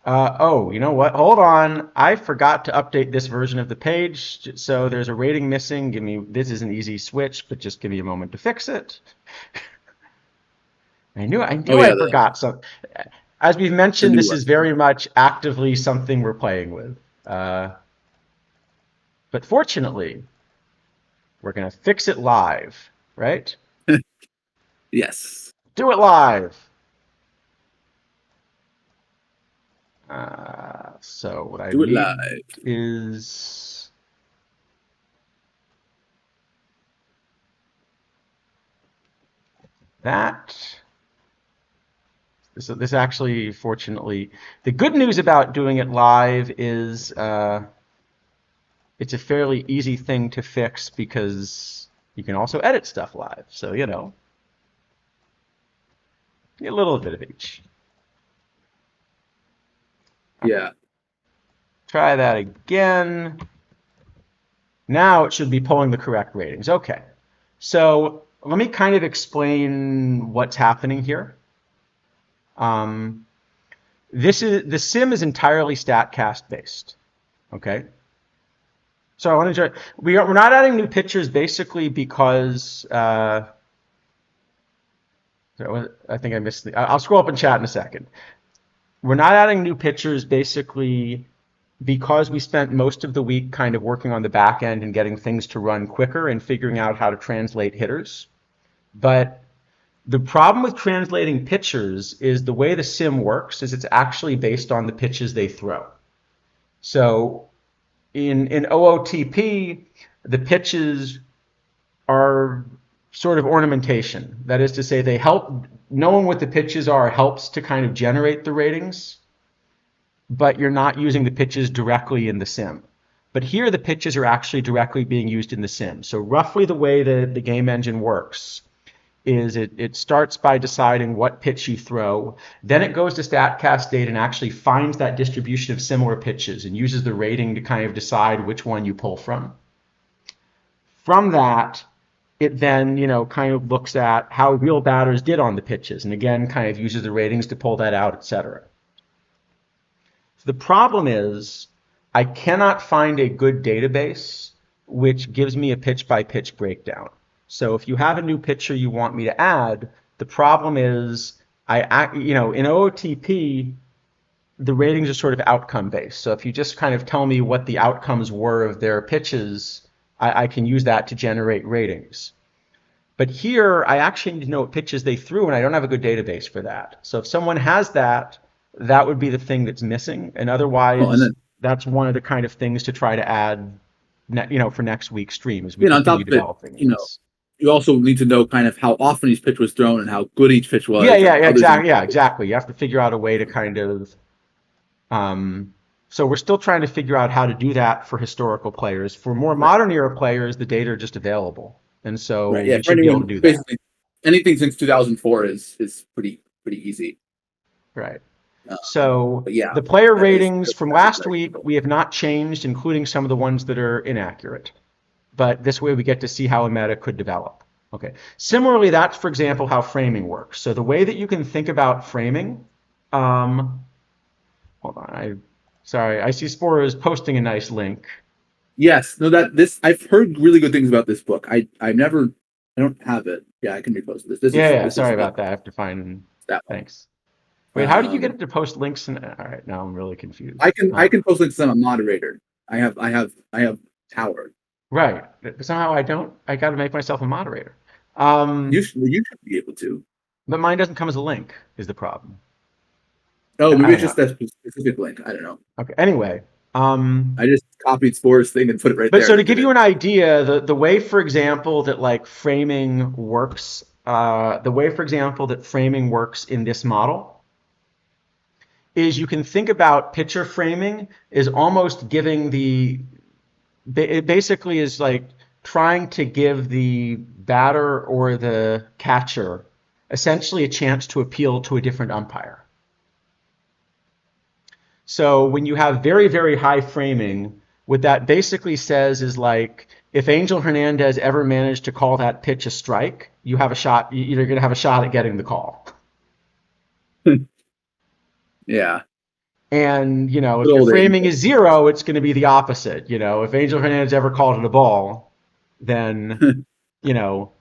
Oh, you know what? Hold on. I forgot to update this version of the page. So there's a rating missing. This is an easy switch, but just give me a moment to fix it. I knew Oh I yeah. forgot something. As we've The mentioned, new this one. is very much actively something we're playing with. But fortunately, we're going to fix it live, right? Yes. Do it live. So what I Do it need live. is that. This actually, fortunately, the good news about doing it live is it's a fairly easy thing to fix because you can also edit stuff live. So, a little bit of each. Yeah. Try that again. Now it should be pulling the correct ratings. Okay. So let me kind of explain what's happening here. The sim is entirely StatCast based. Okay. So I want to we're not adding new pictures basically because I think I missed I'll scroll up in chat in a second. We're not adding new pictures basically because we spent most of the week kind of working on the back end and getting things to run quicker and figuring out how to translate hitters. But the problem with translating pitchers is the way the sim works is it's actually based on the pitches they throw. So in OOTP, the pitches are sort of ornamentation. That is to say, they help, knowing what the pitches are helps to kind of generate the ratings, but you're not using the pitches directly in the sim. But here the pitches are actually directly being used in the sim. So roughly the way the game engine works is it starts by deciding what pitch you throw. Then it goes to StatCast data and actually finds that distribution of similar pitches and uses the rating to kind of decide which one you pull from. From that, it then, kind of looks at how real batters did on the pitches and again, kind of uses the ratings to pull that out, etc. So the problem is I cannot find a good database which gives me a pitch by pitch breakdown. So if you have a new pitcher you want me to add, the problem is in OOTP, the ratings are sort of outcome based. So if you just kind of tell me what the outcomes were of their pitches, I can use that to generate ratings. But here, I actually need to know what pitches they threw, and I don't have a good database for that. So if someone has that, that would be the thing that's missing. And otherwise, that's one of the kind of things to try to add, for next week's stream as we On top continue of it, developing this. you also need to know kind of how often each pitch was thrown and how good each pitch was. Yeah, exactly. You have to figure out a way to kind of So we're still trying to figure out how to do that for historical players. For more Right. modern era players, the data are just available, and Right. so Yeah. we For should be able to anyone, do that. basically anything since 2004 is pretty easy. Right. Um, So but yeah, the player that is ratings from that'd be last very week, we have not changed, including some of the ones that are inaccurate. But this way we get to see how a meta could develop. Okay. Similarly, that's, for example, how framing works. So the way that you can think about framing, um, hold on, sorry, I see Spore is posting a nice link. yes. No, that this I've heard really good things about this book. I've never I don't have it. Yeah, I can repost this. This Yeah, is yeah, this sorry is about that. I have to find, that one. thanks. Wait, how did you get it to post links? All right, now I'm really confused. I can post links. 'Cause I'm a moderator. I have Tower. Right. Somehow I don't, I got to make myself a moderator. You should be able to. But mine doesn't come as a link, is the problem. Oh, I maybe don't it's know. just that specific link. I don't know. Okay. Anyway, I just copied Spore's thing and put it right but there so to and give did you it. an idea, the way, for example, that like framing works, the way, for example, that framing works in this model is you can think about picture framing is almost giving it basically is like trying to give the batter or the catcher essentially a chance to appeal to a different umpire. So when you have very, very high framing, what that basically says is like if Angel Hernandez ever managed to call that pitch a strike, you have a shot. You're going to have a shot at getting the call. Yeah. And Good if your old framing is Angel. zero, it's going to be the opposite. If Angel Hernandez ever called it a ball, then you know.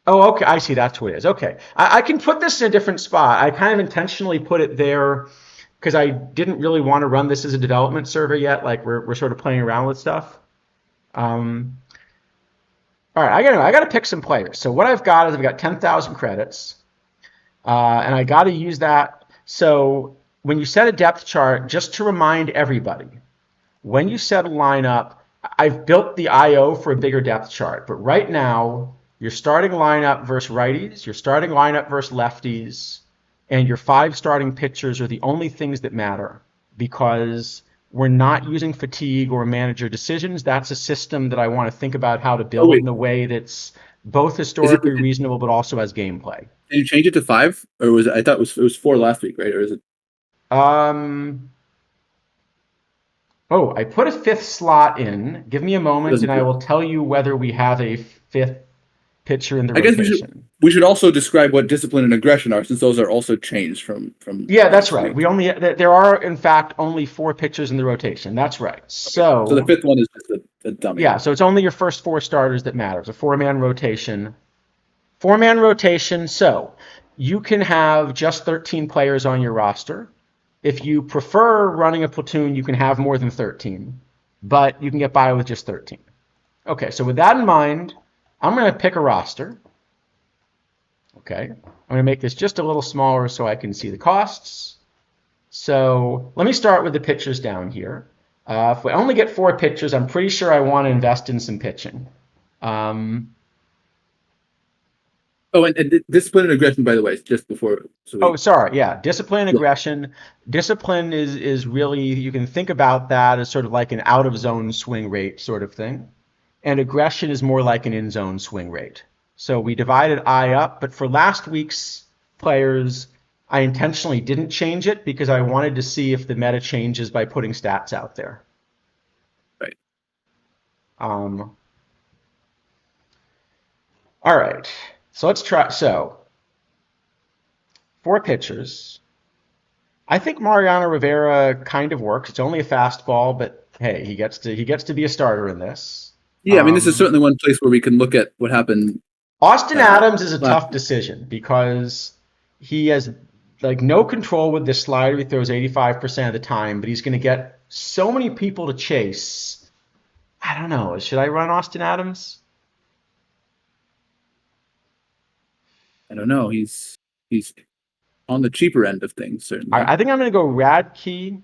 Oh, okay. I see. That's what it is. Okay. I can put this in a different spot. I kind of intentionally put it there because I didn't really want to run this as a development server yet. Like we're sort of playing around with stuff. Um, all right. I got to pick some players. So what I've got is I've got 10,000 credits, and I got to use that. So when you set a depth chart, just to remind everybody, when you set a lineup, I've built the IO for a bigger depth chart, but right now, your starting lineup versus righties, your starting lineup versus lefties, and your 5 starting pitchers are the only things that matter because we're not using fatigue or manager decisions. That's a system that I want to think about how to Oh build wait, in a way that's both is it? historically reasonable but also has gameplay. Did you change it to 5, or was it? I thought it was 4 last week, right? Or is it? Um, Oh, I put a fifth slot in. Give me a It moment and doesn't. I will tell you whether we have a fifth pitcher in the I guess rotation. we should also describe what discipline and aggression are, since those are also changed from Yeah, that's last right. week. There are in fact only 4 pitchers in the rotation. That's right. Okay, so the So, fifth one is just a dummy. yeah, so it's only your first 4 starters that matter. It's a 4-man rotation. 4-man rotation, so you can have just 13 players on your roster. If you prefer running a platoon, you can have more than 13, but you can get by with just 13. Okay, so with that in mind, I'm going to pick a roster. Okay, I'm going to make this just a little smaller so I can see the costs. So let me start with the pitchers down here. If we only get 4 pitchers, I'm pretty sure I want to invest in some pitching. Um, Oh, and discipline and aggression, by the way, just before. So oh, we. sorry, yeah, discipline, Yeah. aggression. Discipline is really, you can think about that as sort of like an out of zone swing rate sort of thing. And aggression is more like an in zone swing rate. So we divided I up, but for last week's players, I intentionally didn't change it because I wanted to see if the meta changes by putting stats out there. Right. Um, all right, so let's try. So 4 pitchers. I think Mariano Rivera kind of works. It's only a fastball, but hey, he gets to be a starter in this. Yeah, I mean, this is certainly one place where we can look at what happened. Austin Adams is a Last tough decision because he has like no control with this slider. He throws 85% of the time, but he's going to get so many people to chase. I don't know. Should I run Austin Adams? I don't know. He's on the cheaper end of things, certainly. I think I'm going to go Radke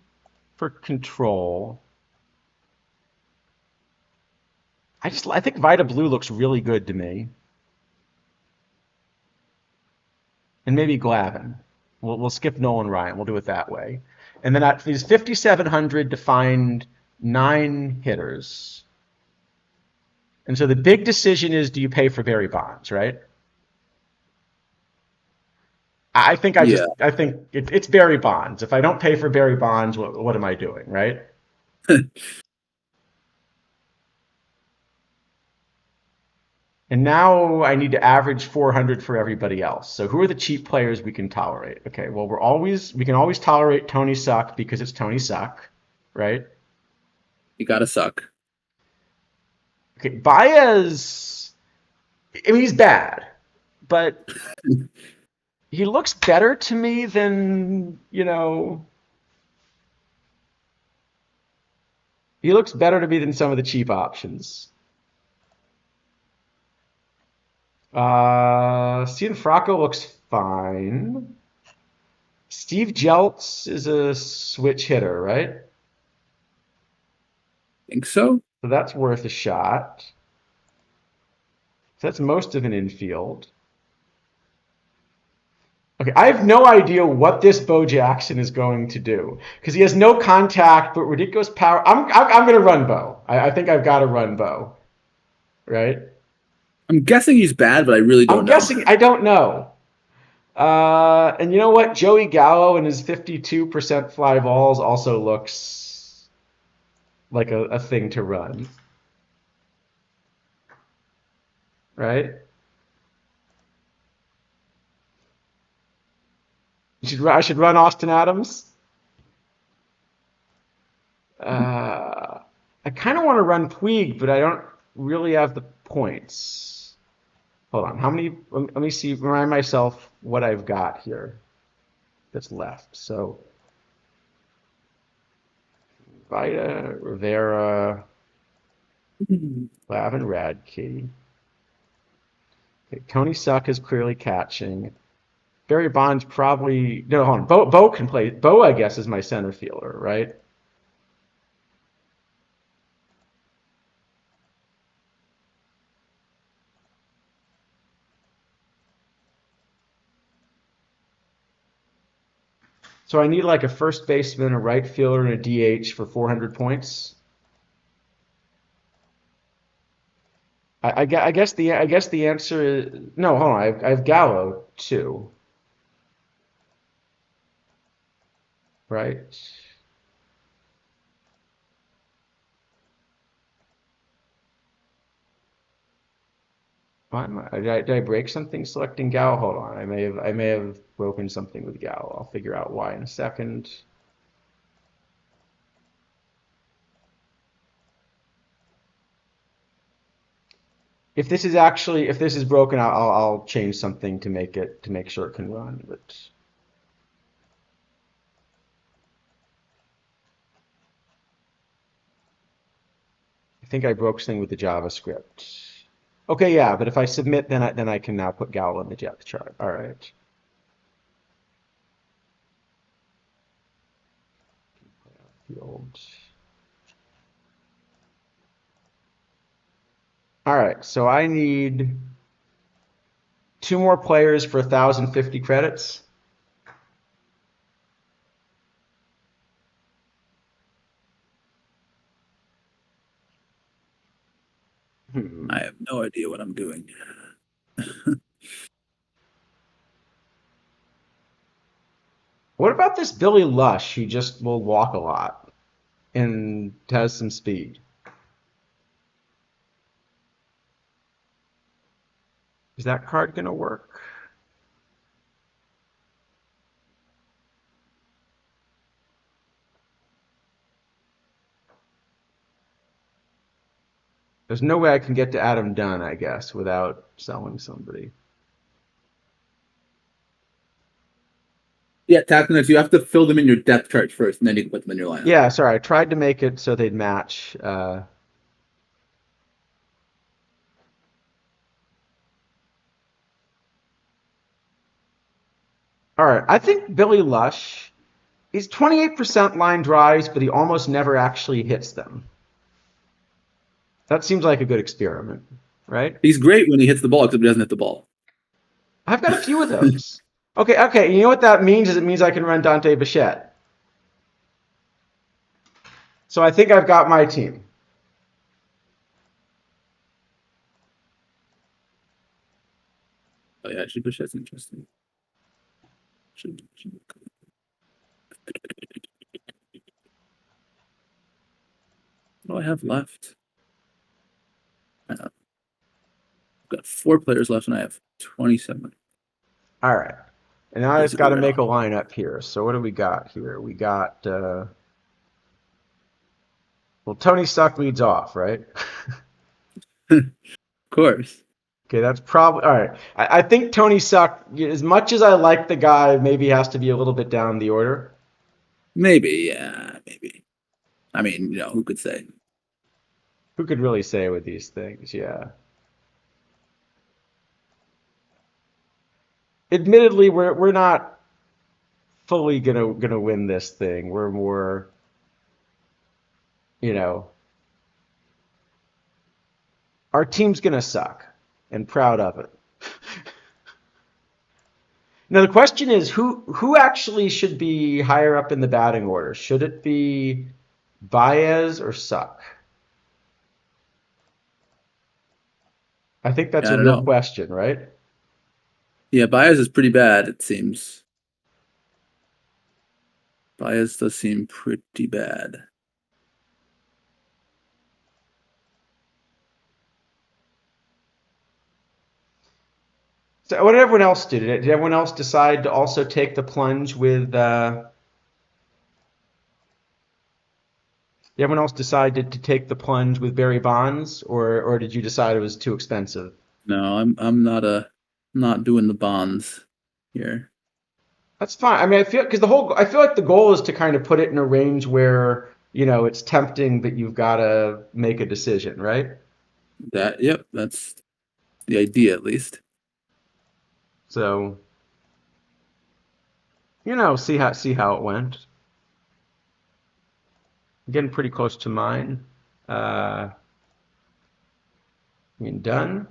for control. I think Vita Blue looks really good to me, and maybe Glavin. We'll skip Nolan Ryan. We'll do it that way. And then at these 5,700 to find 9 hitters. And so the big decision is, do you pay for Barry Bonds, right? Yeah. I think it's Barry Bonds. If I don't pay for Barry Bonds, what am I doing, right? And now I need to average 400 for everybody else. So who are the cheap players we can tolerate? Okay, well we can always tolerate Tony Suck because it's Tony Suck, right? You gotta suck. Okay, Baez, I mean he's bad, but he looks better to me than, he looks better to me than some of the cheap options. Steven Fracco looks fine. Steve Jeltz is a switch hitter, right? Think so? So that's worth a shot. So that's most of an infield. Okay, I have no idea what this Bo Jackson is going to do because he has no contact but ridiculous power. I'm going to run Bo. I think I've got to run Bo, right? I'm guessing he's bad, but I really don't I'm know. guessing I don't know. And you know what? Joey Gallo and his 52% fly balls also looks like a thing to run, right? I should run Austin Adams. I kind of want to run Puig, but I don't really have the points. Hold on. How many? Let me see. Remind myself what I've got here that's left. So, Vida, Rivera, Lavin Radke. Okay, Tony Suck is clearly catching. Barry Bonds probably no. Hold on. Bo can play. Bo, I guess, is my center fielder, right? So I need like a first baseman, a right fielder, and a DH for 400 points. I guess the answer is no. Hold on, I have Gallo too, right? Did I break something selecting Gallo? Hold on, I may have broken something with Gallo. I'll figure out why in a second. If this is broken, I'll change something to make sure it can run. But I think I broke something with the JavaScript. Okay, yeah, but if I submit, then I can now put Gallo in the depth chart. All right. Field. All right, so I need 2 more players for 1,050 credits. I have no idea what I'm doing. What about this Billy Lush who just will walk a lot and has some speed? Is that card going to work? There's no way I can get to Adam Dunn, I guess, without selling somebody. Yeah, Tactics, you have to fill them in your depth chart first, and then you can put them in your lineup. Yeah, sorry. I tried to make it so they'd match. All right. I think Billy Lush, he's 28% line drives, but he almost never actually hits them. That seems like a good experiment, right? He's great when he hits the ball, except he doesn't hit the ball. I've got a few of those. Okay. You know what that means is it means I can run Dante Bichette. So I think I've got my team. Oh yeah, Sheepish, that's interesting. Should- What do I have left? I've got 4 players left, and I have 27. All right. And now I just got Basically to right make on. a lineup here. So what do we got here? We got well, Tony Stuck leads off, right? Of course. Okay, that's probably all right. I think Tony Suck, as much as I like the guy, maybe has to be a little bit down the order. Maybe, yeah, maybe. I mean, who could say? Who could really say with these things? Yeah. Admittedly, we're not fully gonna win this thing. We're more, you know, our team's gonna suck, and proud of it. Now the question is, who actually should be higher up in the batting order? Should it be Baez or Suck? I think that's Yeah, I a don't real know. question, right? Yeah, Baez is pretty bad, it seems. Baez does seem pretty bad. So what did everyone else do? Did everyone else decide to also take the plunge with? Did everyone else decide to take the plunge with Barry Bonds, or did you decide it was too expensive? No, I'm not doing the bonds here. That's fine. I mean, I feel like the goal is to kind of put it in a range where it's tempting, but you've got to make a decision, right? Yep, that's the idea at least. So see how it went. I'm getting pretty close to mine. I mean, done.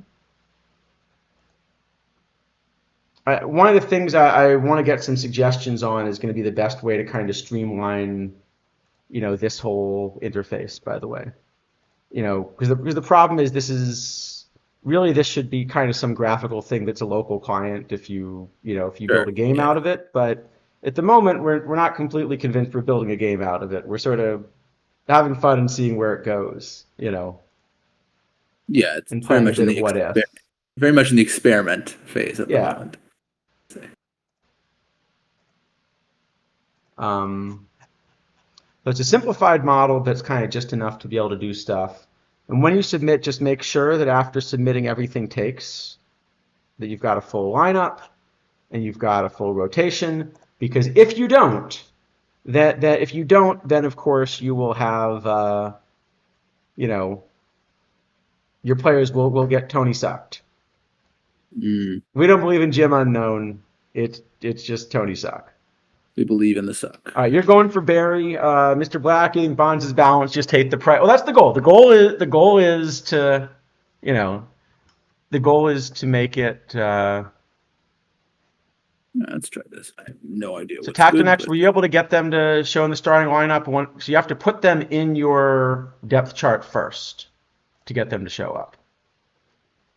One of the things I want to get some suggestions on is going to be the best way to kind of streamline, this whole interface. By the way, because the problem is this should be kind of some graphical thing that's a local client if you build Sure. a game Yeah. out of it. But at the moment, we're not completely convinced we're building a game out of it. We're sort of having fun and seeing where it goes, Yeah, it's and very playing a much in bit of the what if. very much in the experiment phase at the Yeah. moment. Um, So it's a simplified model that's kind of just enough to be able to do stuff. And when you submit, just make sure that after submitting everything takes, that you've got a full lineup and you've got a full rotation. Because if you don't, then of course you will have, you know, your players will get Tony sucked. Mm, We don't believe in Jim Unknown. It's just Tony suck. we believe in the suck. All right, you're going for Barry, Mr. Black, eating Bonds' balance. Just hate the price. Well, that's the goal. The goal is to, you know, the goal is to make it. Let's try this. I have no idea So what's good, Tactinex, but were you able to get them to show in the starting lineup? So you have to put them in your depth chart first to get them to show up.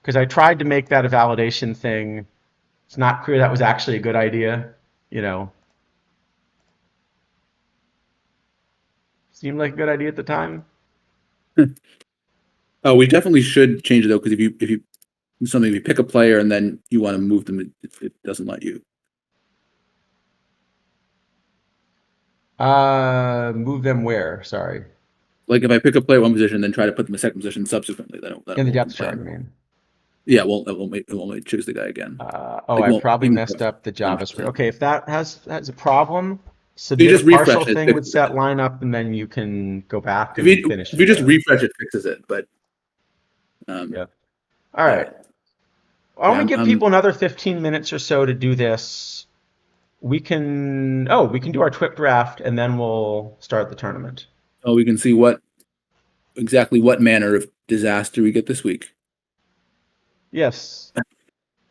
Because I tried to make that a validation thing. It's not clear that was actually a good idea. You know, seemed like a good idea at the time. oh, we definitely should change it though, because if you something if you pick a player and then you want to move them, it doesn't let you. Move them where? Sorry. Like if I pick a player one position, then try to put them in a second position subsequently, then it In the won't depth chart, I complain. mean. Yeah, it won't choose the guy again. Oh, Like I won't probably even messed up the JavaScript. 100%. Okay, if that has a problem, If you submit a just partial refresh it, thing with fixes set it. lineup, and then you can go back If and you finish if you from just there. refresh it, fixes it. But Yeah. um, All yeah, right. Why don't yeah, we give people another 15 minutes or so to do this? We can do our Twip draft, and then we'll start the tournament. oh, we can see what manner of disaster we get this week. Yes.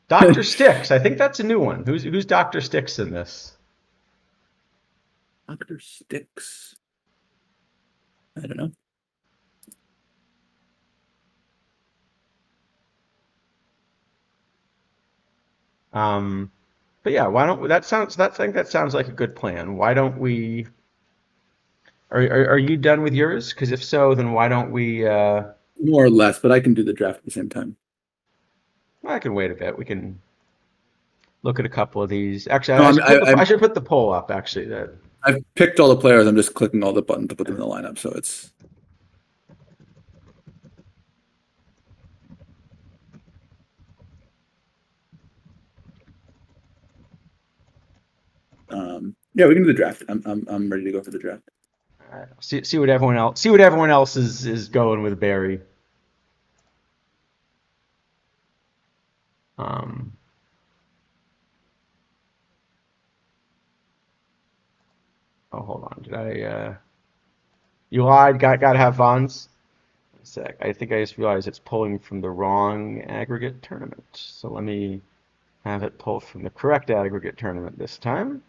Dr. Sticks. I think that's a new one. Who's Dr. Sticks in this? Doctor Sticks. I don't know. But yeah, why don't that sounds that thing that sounds like a good plan. Why don't we? Are you done with yours? Because if so, then why don't we? More or less, but I can do the draft at the same time. I can wait a bit. We can look at a couple of these. Actually, No, I should put the poll up. Actually, that I've picked all the players. I'm just clicking all the buttons to put them in the lineup. So it's yeah, we can do the draft. I'm ready to go for the draft. see what everyone else is going with Barry. Um, oh, hold on. Did I? You lied. Gotta have Vons. A sec. I think I just realized it's pulling from the wrong aggregate tournament. So let me have it pull from the correct aggregate tournament this time.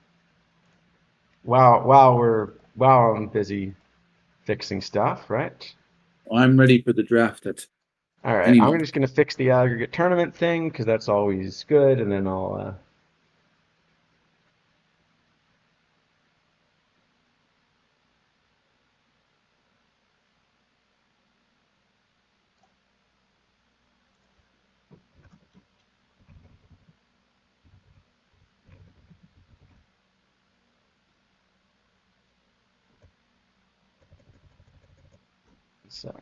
While I'm busy fixing stuff, right? Well, I'm ready for the draft at All right, any I'm moment. just gonna fix the aggregate tournament thing because that's always good, and then I'll. So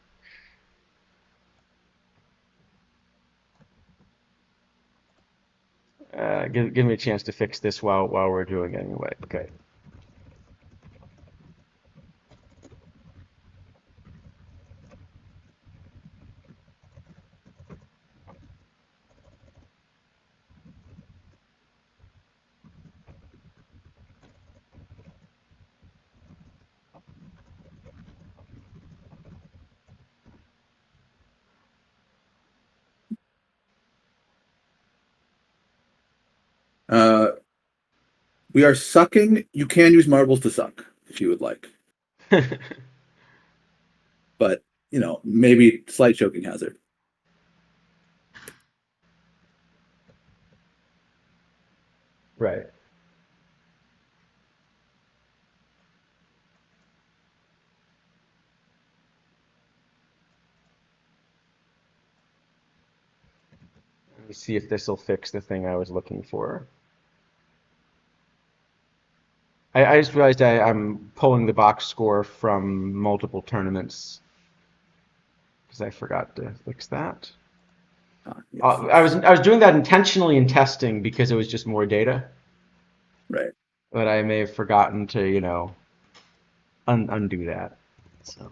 give me a chance to fix this while we're doing it anyway. Okay. Uh, we are sucking. You can use marbles to suck if you would like, but maybe slight choking hazard. Right. Let me see if this will fix the thing I was looking for. I just realized I'm pulling the box score from multiple tournaments because I forgot to fix that. Yes, I was doing that intentionally in testing because it was just more data, right. but I may have forgotten to, undo that. So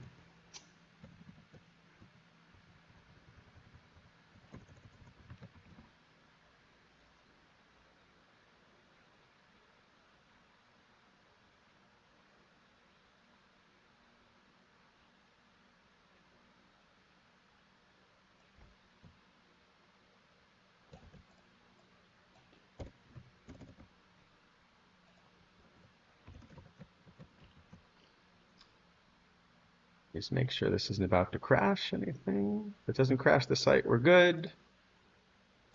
just make sure this isn't about to crash anything. If it doesn't crash the site, we're good. I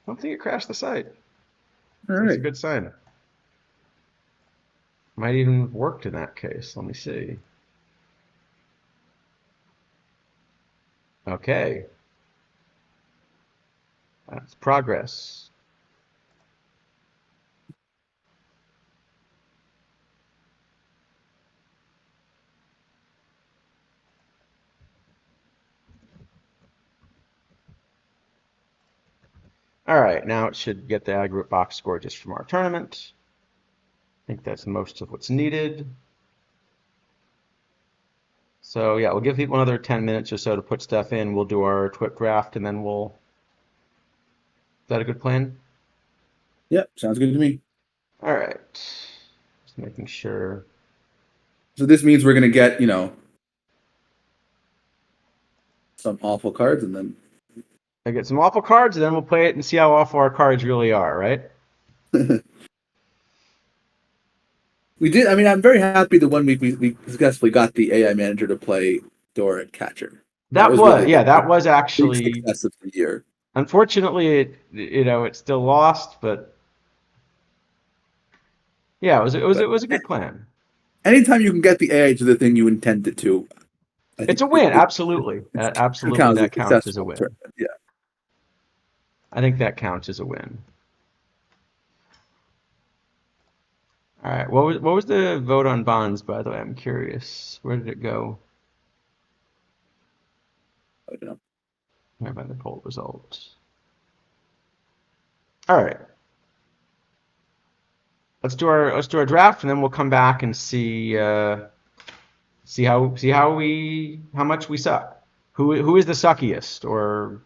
don't think it crashed the site. All So that's a right. good sign. Might even have worked in that case. Let me see. Okay, that's progress. All right, now it should get the aggregate box score just from our tournament. I think that's most of what's needed. So yeah, we'll give people another 10 minutes or so to put stuff in. We'll do our TWIP draft and then we'll. Is that a good plan? Yep, sounds good to me. All right. Just making sure. So this means we're gonna get some awful cards, and then I get some awful cards, and then we'll play it and see how awful our cards really are, right? we did. I mean, I'm very happy that 1 week we successfully got the AI manager to play door at catcher. That That was was, really yeah, the that was big actually, success of the year. unfortunately, it still lost, but yeah, But it was a good plan. anytime you can get the AI to the thing you intend it to, I It's think a win, it absolutely. should Absolutely, count as a that counts as a successful win. tournament. Yeah. I think that counts as a win. All right, what was the vote on bonds, by the way? I'm curious. Where did it go? I don't know. Where by the poll results? All right, let's do our draft, and then we'll come back and see how much we suck. Who is the suckiest? Or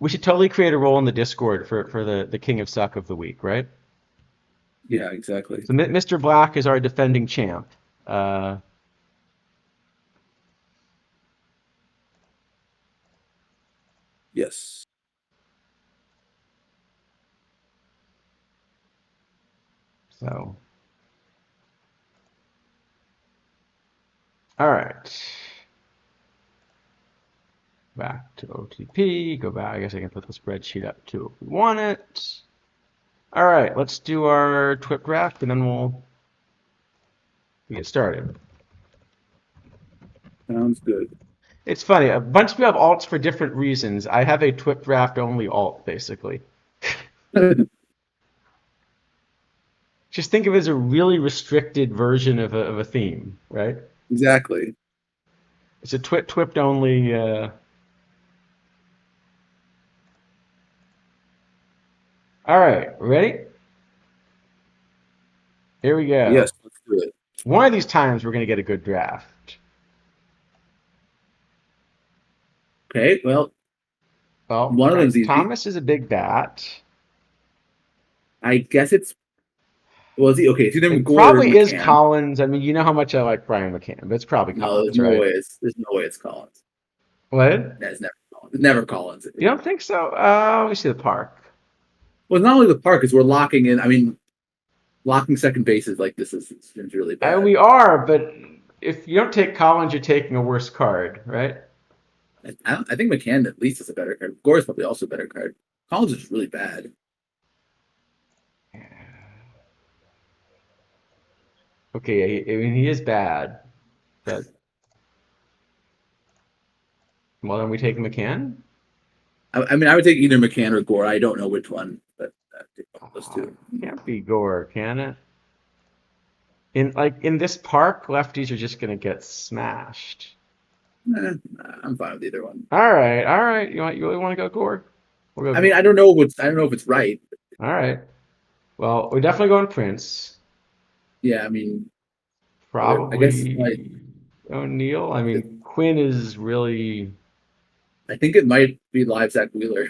we should totally create a role in the Discord for the King of Suck of the week, right? Yeah, exactly. So Mr. Black is our defending champ. Uh, Yes. so all right. Back to OTP. Go back. I guess I can put the spreadsheet up too if we want it. All right, let's do our TWIP draft, and then we'll get started. Sounds good. It's funny. A bunch of people have alts for different reasons. I have a TWIP draft only alt, basically. Just think of it as a really restricted version of a theme, right? Exactly. It's a TWIP only. All right, ready? Here we go. Yes, let's do it. One of these times we're going to get a good draft. Okay, well, Well, one of them's Frank easy. Thomas is a big bat. I guess it's okay, it's either It McGore or probably is McCann. Collins. I mean, you know how much I like Brian McCann, but it's probably No, Collins, right? there's no way it's Collins. What? That's never Collins. It's never Collins. You don't think so? Let me see the park. Well, not only the park is we're locking in. I mean, locking second bases like this seems really bad. We are, but if you don't take Collins, you're taking a worse card, right? I think McCann at least is a better card. Gore is probably also a better card. Collins is really bad. Okay, I mean, he is bad, but well, then we take McCann. I mean, I would take either McCann or Gore. I don't know which one, but I'd take one of those two. Can't be Gore, can it? In this park, lefties are just gonna get smashed. I'm fine with either one. All right, all right. You really want to go Gore? We'll go I mean, Gore. I don't know if it's right. All right. Well, we're definitely going Prince. Yeah, I mean, I guess like Probably O'Neill. I mean, Quinn is really. I think it might be live Zach Wheeler.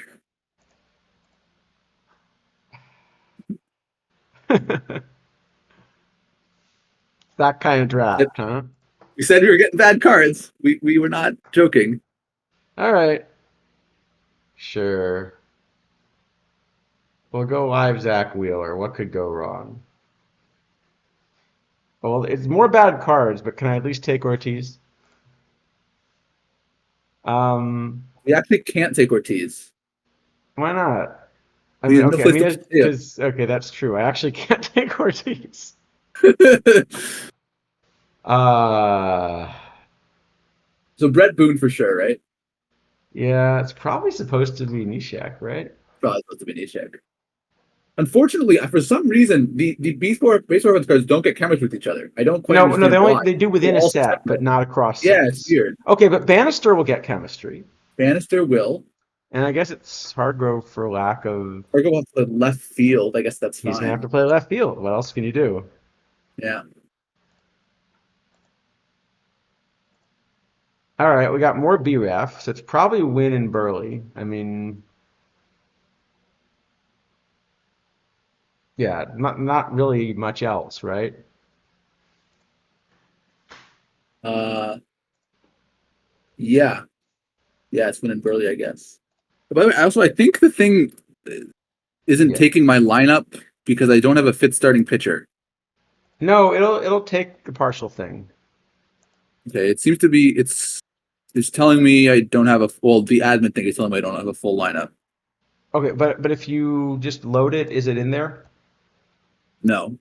That kind of draft, huh? We said we were getting bad cards. We were not joking. All right. Sure. We'll go live Zach Wheeler. What could go wrong? Well, it's more bad cards, but can I at least take Ortiz? We actually can't take Ortiz. Why not? I We mean, have no okay, I place mean, to play him. because okay, that's true. I actually can't take Ortiz. Uh, So Brett Boone for sure, right? yeah, it's probably supposed to be Nishak, right? Probably supposed to be Nishek. Unfortunately, for some reason, the base reference cards don't get chemistry with each other. I don't quite No, understand why. they do They're within a all set, but separate. not across Yeah, it's sets. weird. Okay, but Bannister will get chemistry, Bannister will. and I guess it's Hargrove for lack of. Or go off the left field. I guess that's He's gonna have fine. to play left field. What else can you do? Yeah. All right, we got more BREF, so it's probably Win and Burley. I mean, yeah, not really much else, right? Uh, yeah. Yeah, it's Win and Burley, I guess. By the way, I think the thing isn't Yeah. taking my lineup because I don't have a fit starting pitcher. No, it'll take the partial thing. Okay, it seems to be it's telling me I don't have a well. The admin thing is telling me I don't have a full lineup. Okay, but if you just load it, is it in there? No,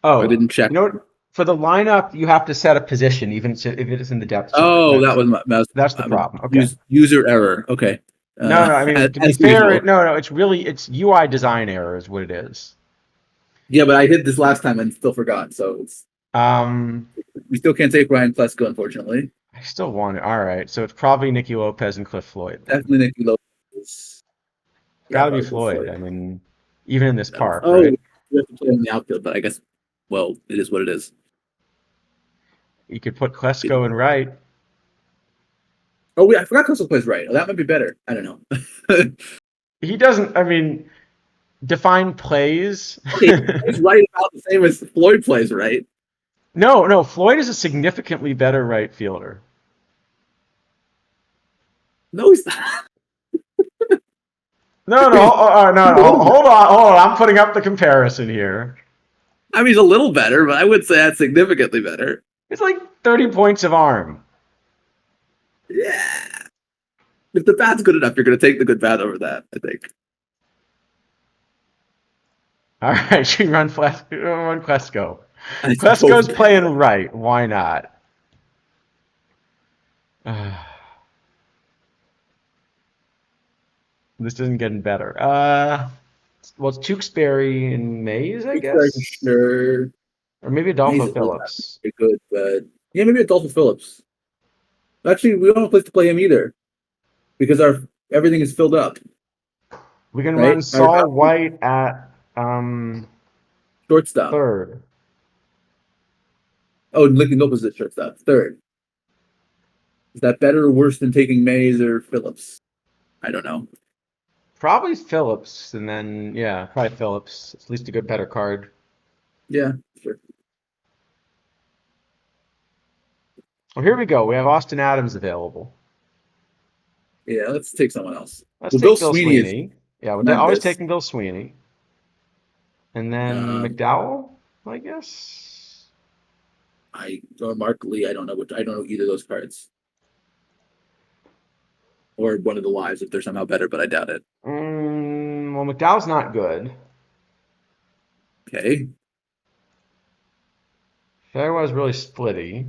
I Oh, didn't check. you know what? For the lineup, you have to set a position, even if it is in the depth chart. Oh, that was That's the I'm a problem. Okay. user error. Okay, No, no. I mean, to be as fair, usual. no, no. It's UI design error is what it is. Yeah, but I did this last time and still forgot. So Um, we still can't take Ryan Plesko, unfortunately. I still want it. All right, so it's probably Nicky Lopez and Cliff Floyd then. Definitely Nicky Lopez. Got Yeah, to be probably go Floyd. Floyd. I mean, even in this park, Oh, right? we have to play in the outfield, but I guess well, it is what it is. You could put Klesko in right. Oh, wait, I forgot Coastal plays right. Oh, that might be better. I don't know. He doesn't. I mean, define plays. Okay, he plays right about the same as Floyd plays right. No, no. Floyd is a significantly better right fielder. No, he's not. No, no, He's no, a no. little better. Hold on. I'm putting up the comparison here. I mean, he's a little better, but I would say that's significantly better. It's like 30 points of arm. Yeah. If the bat's good enough, you're going to take the good bat over that, I think. All right, should we run Klesko? I Klesko's suppose. playing right. Why not? This isn't getting better. Well, it's Tewksbury and Mays, I Very for guess, sure. or maybe Adolfo He's really not Phillips. very good, but yeah, maybe Adolfo Phillips. Actually, we don't have a place to play him either because our everything is filled up, We can run right? Our Saul White at shortstop. third. Oh, Lincoln Lopez is shortstop. Third. Is that better or worse than taking Mays or Phillips? I don't know. Probably Phillips, and then yeah, probably Phillips. It's at least a good, better card. Yeah, sure. Well, here we go. We have Austin Adams available. Yeah, let's take someone else. Let's Well, Bill take Bill Sweeney is Sweeney. Yeah, we're always tremendous. taking Bill Sweeney. And then Um, McDowell, I guess. I or Mark Lee. I don't know either of those cards or one of the lives if they're somehow better, but I doubt it. Well, McDowell's not good. Okay. Fairwell's really splitty.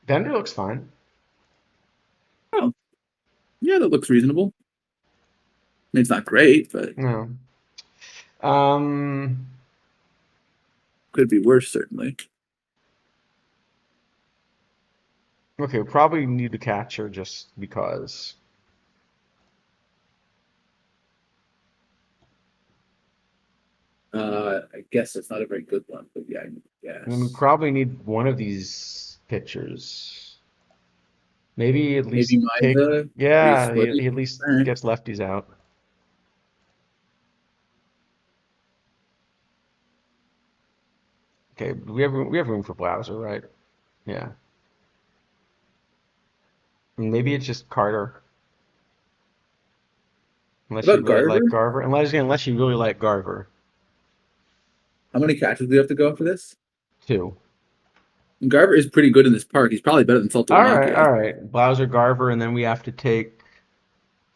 Bender looks fine. Oh, yeah, that looks reasonable. I mean, it's not great, but No. Um, could be worse, certainly. okay, we probably need a catcher just because. I guess it's not a very good one, but yeah, I And then we guess. probably need one of these pitchers. Maybe at least Maybe take. Miza, pretty Yeah, splitty. he at least All right. gets lefties out. Okay, we have room for Blauser, right? Yeah. Maybe it's just Carter, What unless you about really Garver? like Garver. Unless you really like Garver How many catches do you have to go for this? too. And Garver is pretty good in this park. He's probably better than Saltimbanqui. All right. Blauser, Garver, and then we have to take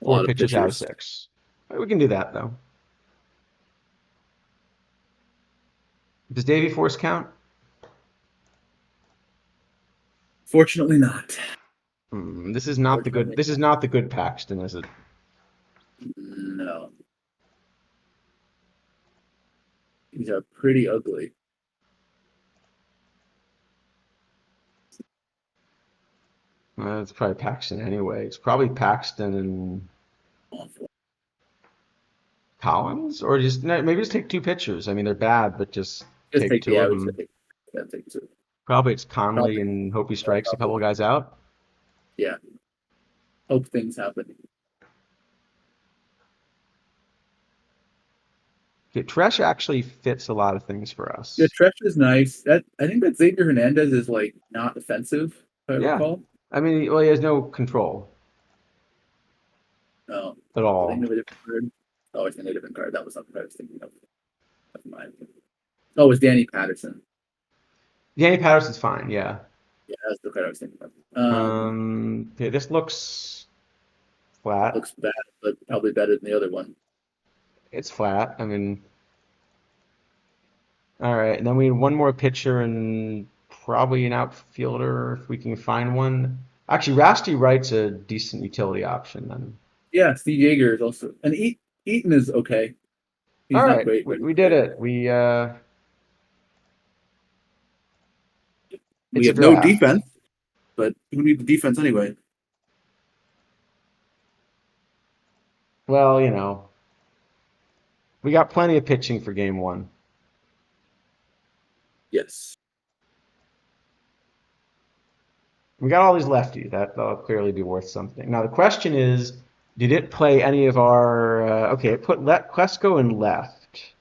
A four lot of pitches out of pitchers. six. We can do that though. Does Davy Force count? Fortunately, not. This is not the good. Fortunately, This is not the good Paxton, is it? no. These are pretty ugly. It's probably Paxton anyway. It's probably Paxton and Awful. Collins, or just no, maybe just take two pitchers. I mean, they're bad, but just Just take take two yeah, I of would say them. take two. Probably it's Conley Probably, and hope he strikes a probably. couple of guys out. Yeah. Hope things happen. Okay, Tresh actually fits a lot of things for Yeah, us. Tresh is nice. That I think that Xavier Hernandez is like not offensive, if I Yeah, recall. I mean, well, he has no control Oh, at I think all. of a different card. Oh, it's a different card. That was not the card I was thinking of. Never mind. Oh, it's Danny Patterson. Danny Patterson's fine, yeah. Yeah, that's the card I was thinking of. Okay, this looks flat. Looks bad, but probably better than the other one. It's flat. I mean, all right. And then we need one more pitcher and probably an outfielder if we can find one. Actually, Rasty Wright's a decent utility option then. Yeah, Steve Yeager is also, and Eaton is okay. All He's not right, great, we, but we did it. we It's a have no draft. defense. But who needs defense anyway? Well, we got plenty of pitching for game one. Yes. We got all these lefties. That'll clearly be worth something. Now the question is, did it play any of our? Okay, it put Klesko in left.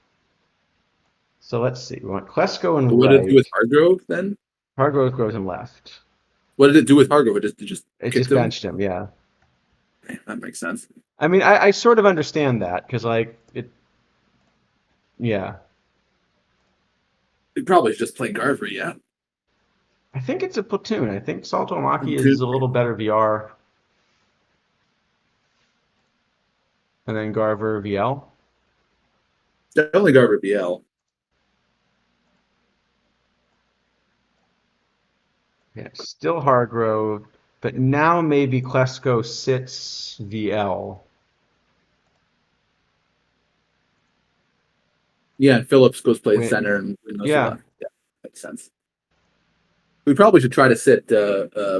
So let's see. We want Klesko in So what did it do right. with Hargrove then? Hargrove goes in left. What did it do with Hargrove? It just It kicked just him. benched him. Yeah. That makes sense. I mean, I sort of understand that because like it. Yeah. It probably should just play Garver. Yeah. I think it's a platoon. I think Salto Maki Two. is a little better VR, and then Garver VL. Definitely Garver BL. Yeah, still Hargrove, but now maybe Klesko sits VL. Yeah, and Phillips goes play Wait, center and goes to yeah, left. Yeah, makes sense. We probably should try to sit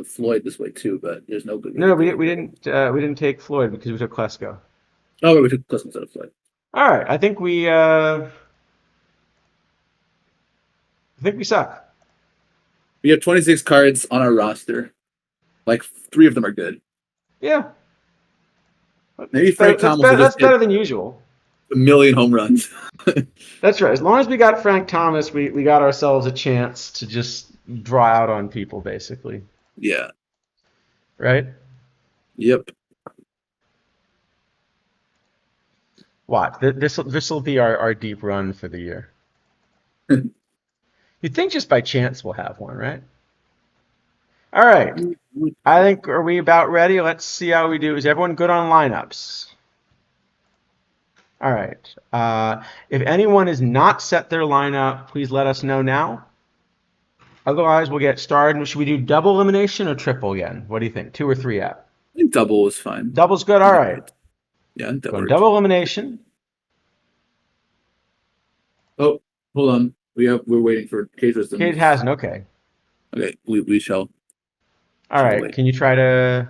Floyd this way too, but there's no good no, reason we, to. we didn't take Floyd because we took Klesko. Oh, we took Cliff instead of Floyd. All right, I think we suck. We have 26 cards on our roster. Like 3 of them are good. Yeah, Maybe Frank Thomas will that's just hit better than usual. a million home runs. That's right. As long as we got Frank Thomas, we got ourselves a chance to just draw out on people, basically. Yeah. Right? Yep. Watch. This will be our deep run for the year. You'd think just by chance we'll have one, right? All right. I think, are we about ready? Let's see how we do. Is everyone good on lineups? All right. If anyone has not set their lineup, please let us know now. Otherwise, we'll get started. Should we do double elimination or triple again? What do you think? 2 or 3 app? I think double is fine. Double's good. All right. Yeah, that Going works. double elimination. Oh, hold on. We're waiting for Cage Wisdom. Kate hasn't. Okay. Okay, we shall. All right. wait. Can you try to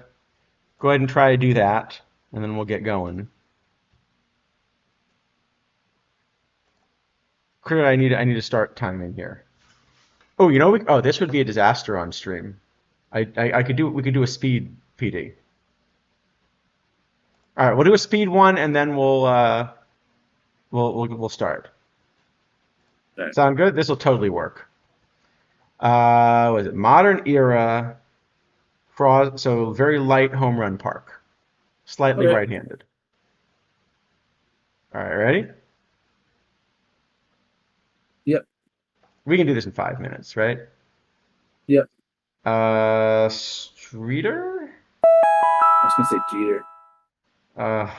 go ahead and try to do that, and then we'll get going. Clearly, I need to start timing here. Oh, this would be a disaster on stream. I could do we could do a speed PD. All right, we'll do a speed one, and then we'll start. Right. Sound good? This will totally work. Was it modern era? So very light home run park, slightly Okay. right-handed. All right, ready? Yep. We can do this in 5 minutes, right? Yep. Streeter? I was gonna say Jeter. I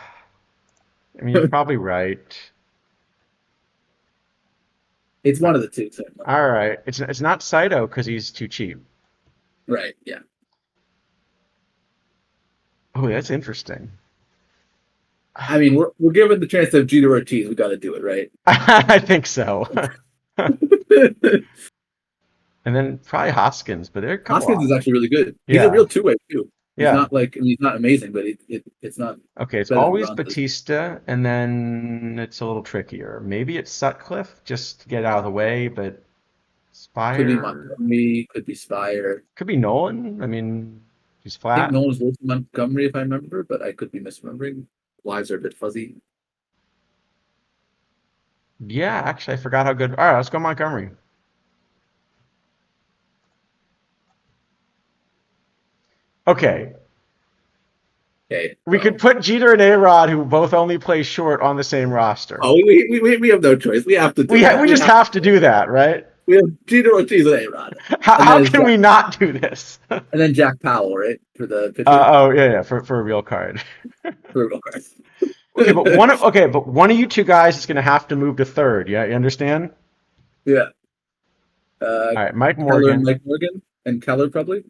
mean, you're probably right. It's one of the two. So. All right, it's not Saito because he's too cheap. Right. Yeah. Oh, that's interesting. I mean, we're given the chance to have Jeter Ortiz. We got to do it, right? I think so. And then probably Hoskins, but they're Hoskins is actually really good. He's Yeah. a real two-way too. He's Yeah. not like he's not amazing, but it's not. Okay, it's better than always Ron. Batista, and then it's a little trickier. Maybe it's Sutcliffe just to get out of the way, but Spire Could be Montgomery. Could be Spire. could be Nolan. I mean, he's I think flat. Nolan's worse than Montgomery if I remember, but I could be misremembering. Lives are a bit fuzzy. Yeah, actually, I forgot how good. All right, let's go Montgomery. Okay, Okay. we could put Jeter and A-Rod, who both only play short, on the same roster. Oh, we have no choice. We have to do it. We just have to do that, right? We have Jeter Ortiz and A-Rod, and How can we not do this? Jack Powell, right, for the pitcher Oh yeah, for a real card. for a real card. But one of you two guys is going to have to move to third. Yeah, you understand? Yeah. All right, Mike Keller and Morgan. Mike Morgan and Keller probably.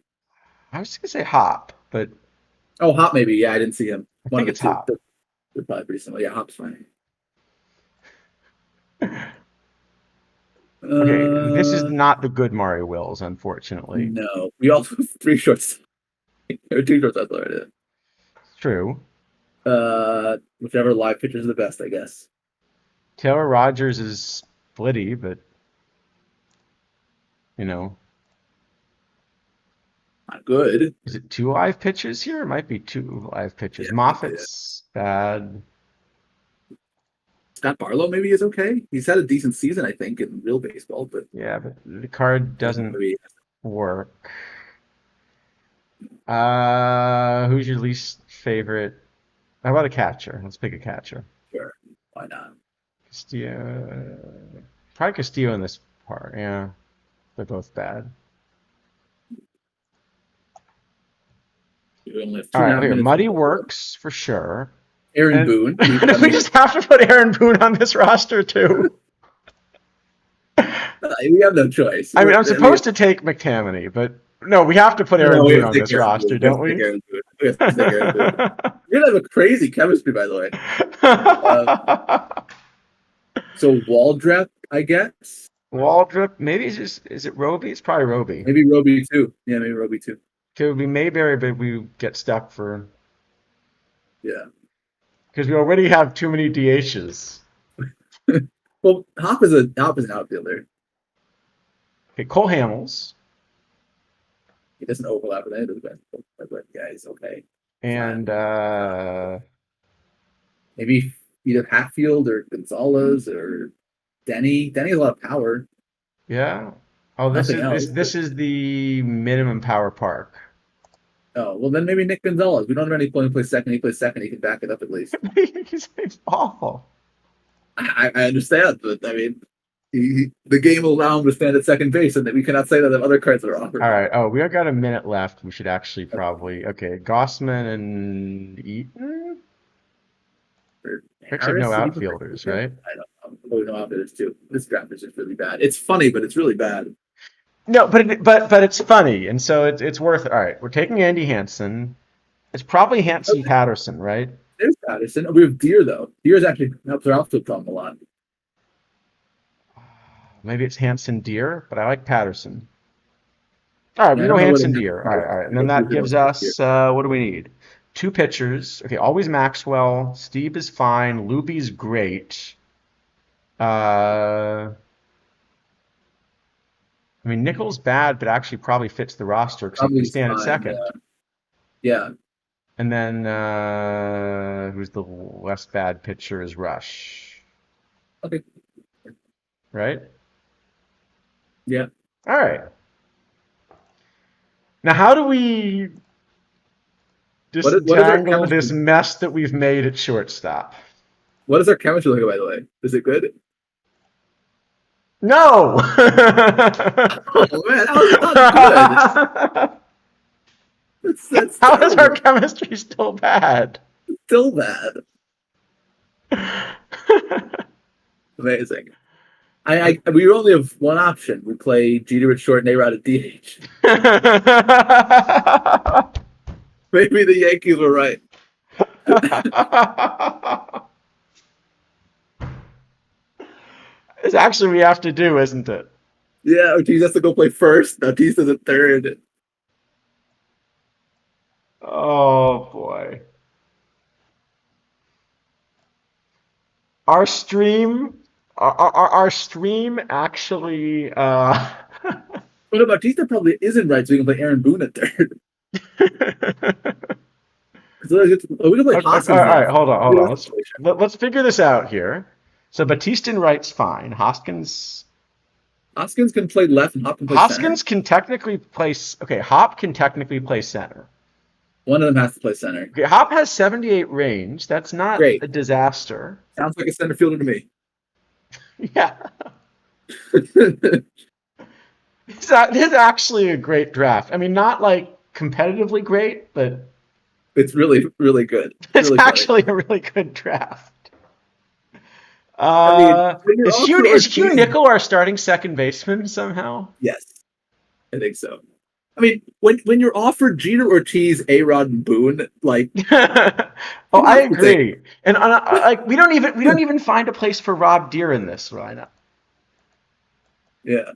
I was going to say Hop, but Oh, Hop maybe. Yeah, I didn't see him. I One think of the it's two. Hop. They're probably pretty similar. Yeah, Hop's fine. Okay, this is Uh, not the good Mario Wills, unfortunately. no. We also have three shorts. Or two shorts already. True. Whichever live pitcher is the best, I guess. Taylor Rogers is splitty, but you know, Not good. is it two live pitches here? It might be two live pitches. Yeah, Moffat's bad. Scott Barlow maybe is okay. He's had a decent season, I think, in real baseball, but Yeah, but the card doesn't maybe work. Who's your least favorite? How about a catcher? Let's pick a catcher. sure. Why not? Castillo. Probably Castillo in this part. Yeah, they're both bad. We only have All 2.5 right, here, minutes. Muddy works for sure. Aaron And Boone. do we just have to put Aaron Boone on this roster too? We have no choice. I mean, I'm supposed to take McTammany, but no, we have to put Aaron we Boone have on to this take Aaron roster, Boone. don't We we? have to take Aaron Boone. We have to take Aaron Boone. We're gonna have a crazy chemistry, by the way. So Waldrep, I guess. Waldrop, maybe is it Roby? It's probably Roby. Maybe Roby too. Yeah, maybe Roby too. It would be Mayberry, but we get stuck for Yeah. because we already have too many DHs. Well, Hop is an outfielder. Okay, Cole Hamels He doesn't overlap with any of the best, but yeah, he's okay. and Maybe either Hatfield or Gonzalez or Denny. Denny has a lot of power. yeah. Oh, Nothing else. this is the minimum power park. Oh, well, then maybe Nick Gonzalez. We don't have any point to play second. He plays second. He can back it up at least. It's awful. I understand, but I mean, the game will allow him to stand at second base, and that we cannot say that the other cards are offered. All right. Oh, we have got a minute left. We should actually probably Gossman and Eaton. Actually, no outfielders, right? I don't know. Oh, no outfielders too. This draft is just really bad. It's funny, but it's really bad. No, but it's funny, and so it's worth it. All right, we're taking Andy Hansen. It's probably Hanson Patterson, right? There's Patterson. We have Deer though. Deer's actually helps our outfield problem a lot. Maybe it's Hanson Deer, but I like Patterson. All right, Yeah, we I know don't know what Hanson it is. Deer. All right, and then that gives us what do we need? Two pitchers. Okay, always Maxwell. Steve is fine. Luby's great. I mean, Nichols bad, but actually probably fits the roster because he Probably can stand at fine, second. Yeah. And then who's the less bad pitcher is Rush, Okay. right? Yeah. All right. Now, how do we What is our disentangle chemistry? this mess that we've made at shortstop? What is our chemistry like, by the way? Is it good? No! Oh man, that was not good. That's How is our terrible. chemistry still bad? Still bad. Amazing. We only have one option. We play Jeter at short and A-Rod at DH. Maybe the Yankees were right. It's actually we have to do, isn't it? Yeah, Ortiz has to go play first. Bautista's at third. Oh boy. Our stream our stream actually But Bautista probably isn't right, so we can play Aaron Boone at third. So we can play Hoskins. all right, hold on. Let's Let's figure this out here. So Batista in right's fine. Hoskins can play left and Hop can play Hoskins center. can technically play. Okay, Hop can technically play center. One of them has to play center. Okay, Hop has 78 range. That's not Great. a disaster. Sounds like a center fielder to me. Yeah. It's actually a great draft. I mean, not like competitively great, but It's really, really good. It's it's really funny. actually a really good draft. I mean, when you're offered Is Hugh Ortiz, Nickel our starting second baseman somehow? yes, I think so. I mean, when you're offered Jeter, Ortiz, A-Rod, and Boone, like Oh, you I have to take agree. And like we don't even find a place for Rob Deere in this lineup. yeah.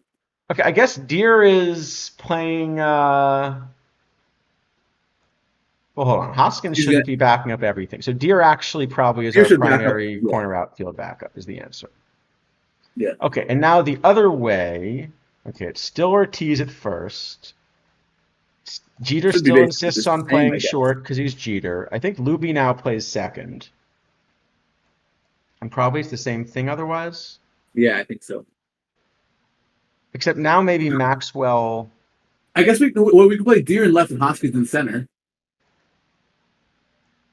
Okay, I guess Deere is playing. Well, hold on. Hoskins He's gonna shouldn't be backing up everything. So Deere actually probably is Jeter our should back up. primary Yeah, corner outfield backup. Is the answer. yeah. Okay, and now the other way. Okay, it's still Ortiz at first. Jeter Should be still basically the insists on same, playing I guess. short because he's Jeter. I think Luby now plays second. And probably it's the same thing otherwise. Yeah, I think so. Except now maybe Maxwell. I guess we can play Deer in left and Hoskins in center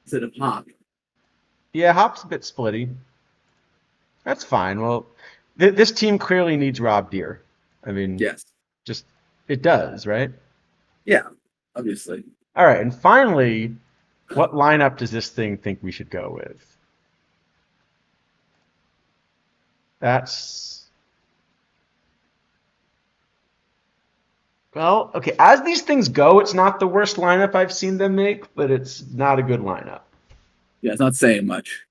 instead of Hop. Yeah, Hop's a bit splitty. That's fine. Well, this team clearly needs Rob Deere. I mean, Yes. just it does, right? Yeah, obviously. All right, and finally, what lineup does this thing think we should go with? That's well, okay. As these things go, it's not the worst lineup I've seen them make, but it's not a good lineup. Yeah, it's not saying much.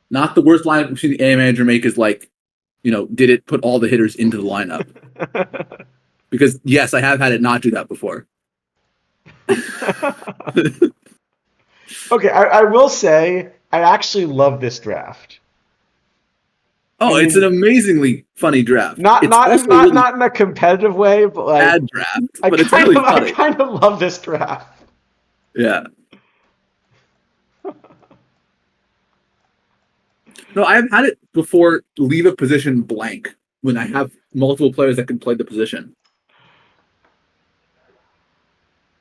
Not the worst lineup we've seen the A manager make is like, did it put all the hitters into the lineup? Because yes, I have had it not do that before. Okay, I will say I actually love this draft. I Oh, it's an mean, amazingly funny draft. It's also a really not in a competitive way, but like bad draft, but it's really I funny. kind of love this draft. Yeah. No, I've had it before leave a position blank when I have multiple players that can play the position.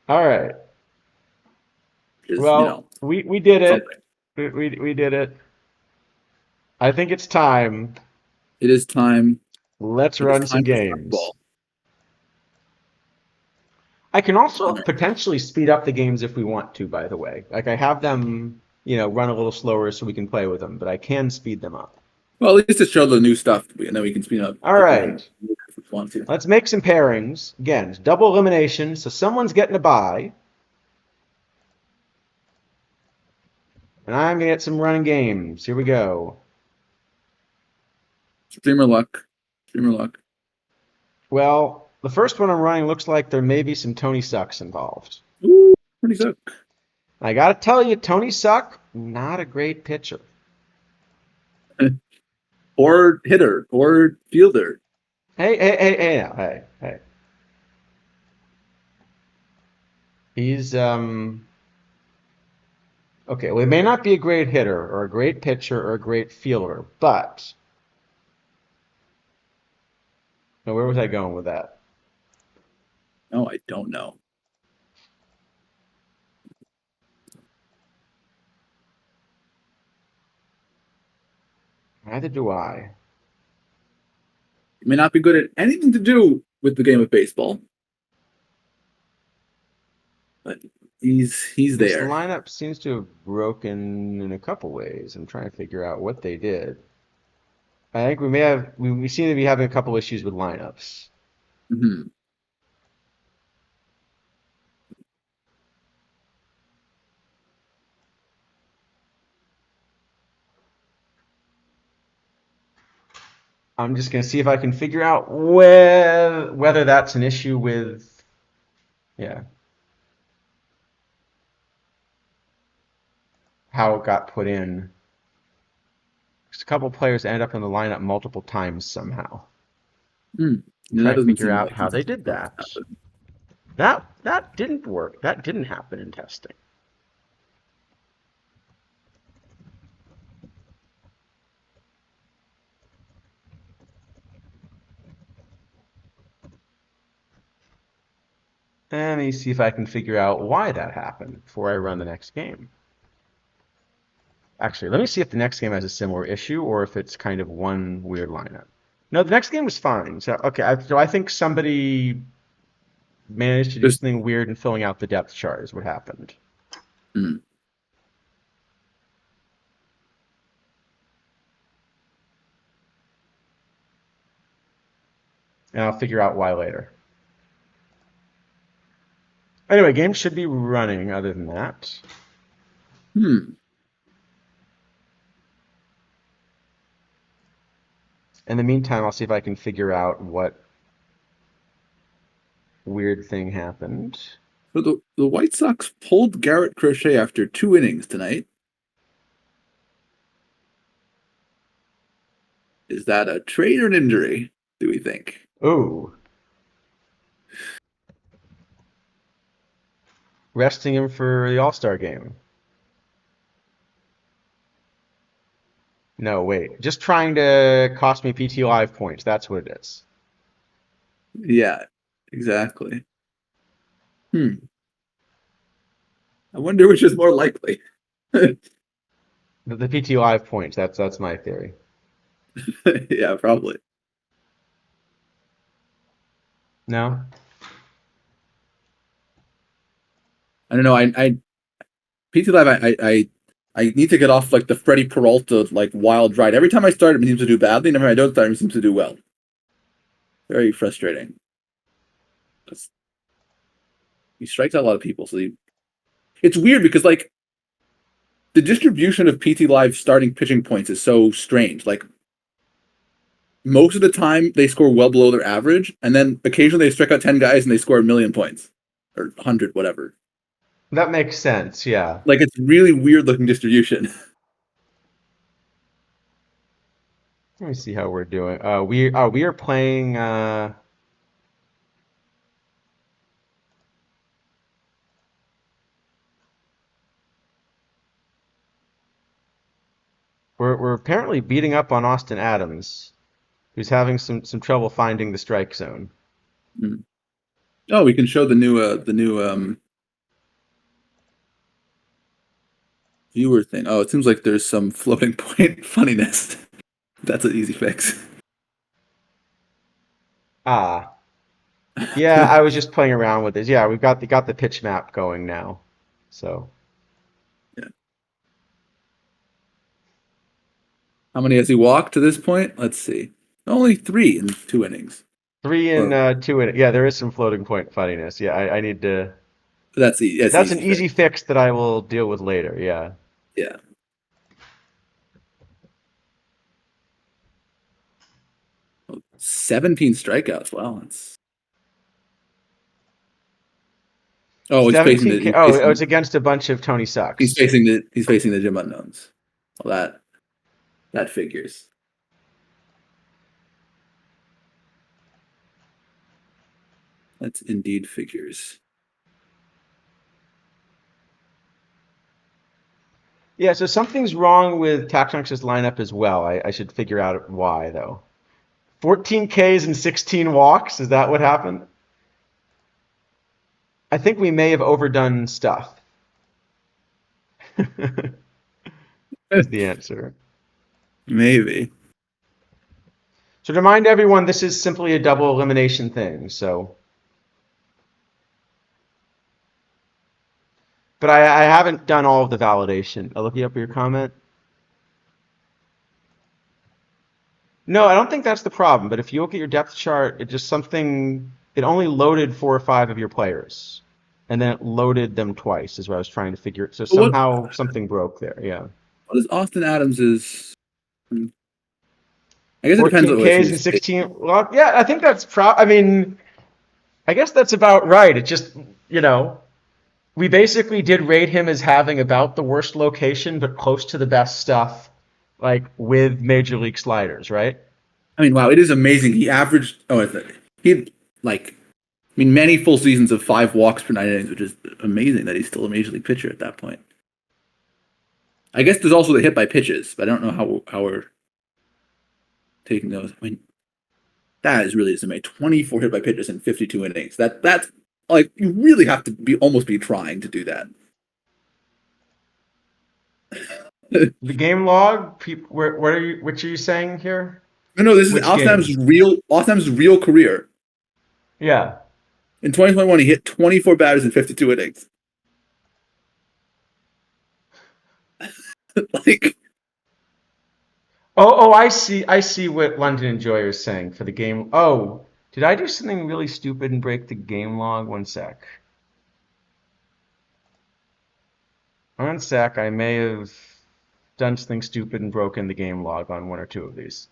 All right. Which is, Well, we did it. something. We did it. I think it's time. It is time. Let's It is run some time for games. football. I can All also right. potentially speed up the games if we want to, by the way. Like I have them, run a little slower so we can play with them, but I can speed them up. Well, at least to show the new stuff, and then we can speed up All the right. game if we want to. Let's make some pairings. Again, it's double elimination, so someone's getting a bye. And I'm going to get some running games. Here we go. Streamer luck. Streamer luck. Well, the first one I'm running looks like there may be some Tony Sucks involved. Ooh, pretty good. I got to tell you, Tony Suck, not a great pitcher. Or hitter, or fielder. Hey. He's okay, well, he may not be a great hitter or a great pitcher or a great fielder, but now where was I going with that? No, I don't know. Neither do I. He may not be good at anything to do with the game of baseball, but he's This there. lineup seems to have broken in a couple ways. I'm trying to figure out what they did. I think we seem to be having a couple issues with lineups. Mm-hmm. I'm just gonna see if I can figure out whether that's an issue with, yeah, how it got put in. 'Cause a couple players end up in the lineup multiple times somehow. Mm. I'm Yeah, that trying to doesn't figure seem out like how they did consistent. that. That didn't work. That didn't happen in testing. Let me see if I can figure out why that happened before I run the next game. Actually, let me see if the next game has a similar issue or if it's kind of one weird lineup. No, the next game was fine. So okay, so I think somebody managed to do Just something weird in filling out the depth chart is what happened. mm. And I'll figure out why later. Anyway, game should be running other than that. Hmm. In the meantime, I'll see if I can figure out what weird thing happened. So the White Sox pulled Garrett Crochet after 2 innings tonight. Is that a trade or an injury, do we think? Oh, resting him for the All-Star game. No, wait. Just trying to cost me PT Live points. That's what it is. Yeah, exactly. Hmm. I wonder which is more likely. The PT Live points. That's my theory. Yeah, probably. No? I don't know. I PT Live. I need to get off like the Freddie Peralta like wild ride. Every time I start him, he seems to do badly. Never I don't start him, he seems to do well. Very frustrating. He strikes out a lot of people, so it's weird because like the distribution of PT Live starting pitching points is so strange. Like most of the time they score well below their average, and then occasionally they strike out 10 guys and they score 1,000,000 points or 100, whatever. That makes sense, yeah. Like it's really weird looking distribution. Let me see how we're doing. We are playing we're apparently beating up on Austin Adams, who's having some trouble finding the strike zone. Oh, we can show the new viewer thing. Oh, it seems like there's some floating point funniness. That's an easy fix. Ah, yeah, I was just playing around with this. Yeah, we've got the pitch map going now. So Yeah. How many has he walked to this point? Let's see. Only 3 in 2 innings. three and Or 2 in. Yeah, there is some floating point funniness. Yeah, I need to. that's That's an easy fix. easy fix that I will deal with later. Yeah. Yeah. 17 strikeouts. Wow, that's. Oh, 17 K. Oh, it's against a bunch of Tony Sucks. he's facing the gym unknowns. Well, that figures. That's indeed figures. Yeah, so something's wrong with Taxonix's lineup as well. I should figure out why though. 14 Ks and 16 walks. Is that what happened? I think we may have overdone stuff. Is the answer. Maybe. So to remind everyone, this is simply a double elimination thing. So, but I haven't done all of the validation. I'll look you up your comment. No, I don't think that's the problem. But if you look at your depth chart, it just something. It only loaded 4 or 5 of your players, and then it loaded them twice. Is what I was trying to figure. So But somehow something broke there. Yeah. what is Austin Adams's? I guess it depends 14 on what Ks and 16. Well, yeah, I think that's I mean, I guess that's about right. It just, we basically did rate him as having about the worst location, but close to the best stuff, like with major league sliders, right? I mean, wow, it is amazing. He averaged. He had like. I mean, many full seasons of 5 walks per 9 innings, which is amazing that he's still a major league pitcher at that point. I guess there's also the hit by pitches, but I don't know how we're taking those. I mean, that is really just amazing. 24 hit by pitches in 52 innings. That's Like you really have to be almost be trying to do that. No, The game log, what are you? Which are you saying here? no, this is Which game? Austin Adams' real career. Yeah. In 2021, he hit 24 batters in 52 innings. Like, Oh, I see. I see what London Enjoyer is saying for the game. Oh, did I do something really stupid and break the game log? One sec. One sec. I may have done something stupid and broken the game log on one or two of these.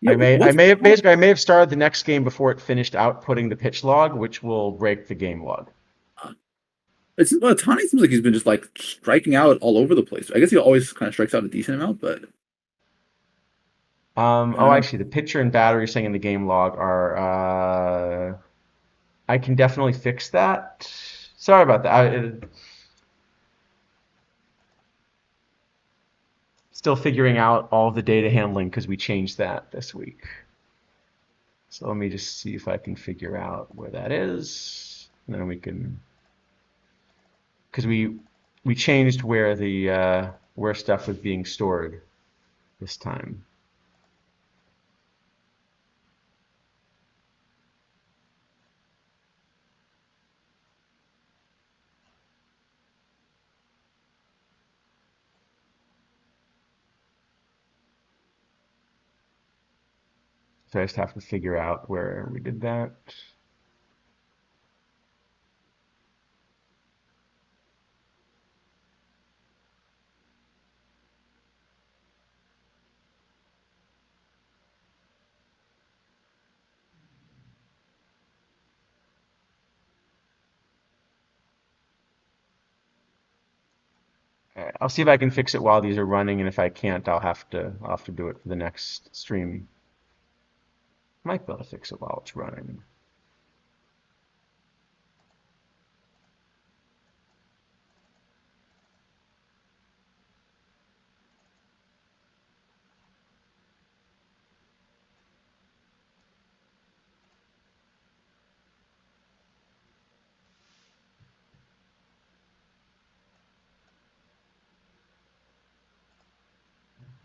yeah, I what's may have basically I may have started the next game before it finished outputting the pitch log, which will break the game log. it's well, Tani seems like he's been just like striking out all over the place. I guess he always kind of strikes out a decent amount, but I Oh, don't I know. see. The pitcher and batter you're saying in the game log are. I can definitely fix that. Sorry about that. Still figuring out all the data handling because we changed that this week. So let me just see if I can figure out where that is. And then we can, because we changed where the where stuff was being stored this time. So I just have to figure out where we did that. All right, I'll see if I can fix it while these are running, and if I can't, I'll have to do it for the next stream. Might be able to fix it while it's running.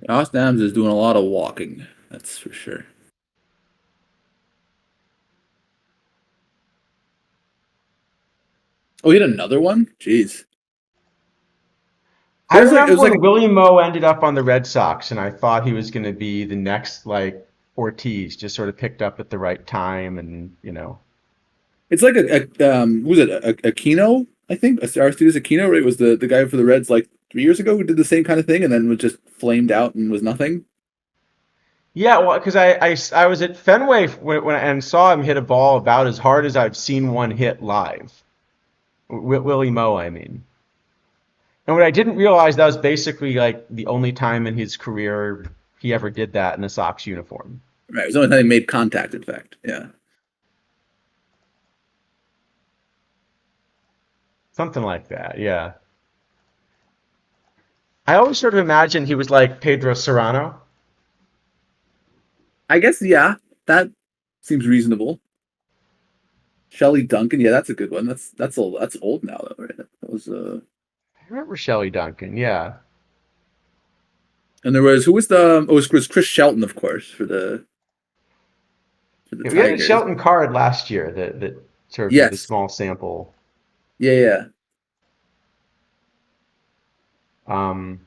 Austin Adams is doing a lot of walking. That's for sure. Oh, he had another one. Jeez. I It was remember like when Willie Moe ended up on the Red Sox, and I thought he was going to be the next like Ortiz, just sort of picked up at the right time, and it's like who was it? Aquino, I think. Aristides Aquino, right? Was the guy for the Reds like 3 years ago who did the same kind of thing and then was just flamed out and was nothing. yeah, well, because I was at Fenway and saw him hit a ball about as hard as I've seen one hit live. Willie Moe, I mean. And what I didn't realize that was basically like the only time in his career he ever did that in a Sox uniform. Right. It was the only time he made contact, in fact. Yeah. Something like that, yeah. I always sort of imagined he was like Pedro Serrano. I guess yeah, that seems reasonable. Shelly Duncan, yeah, that's a good one. That's old now though, right? That was I remember Shelley Duncan, yeah. and there was who was the oh it was Chris Shelton, of course, for the Yeah, we had a Tigers. Shelton card last year that sort of did the Yes. small sample. Yeah, yeah. Um,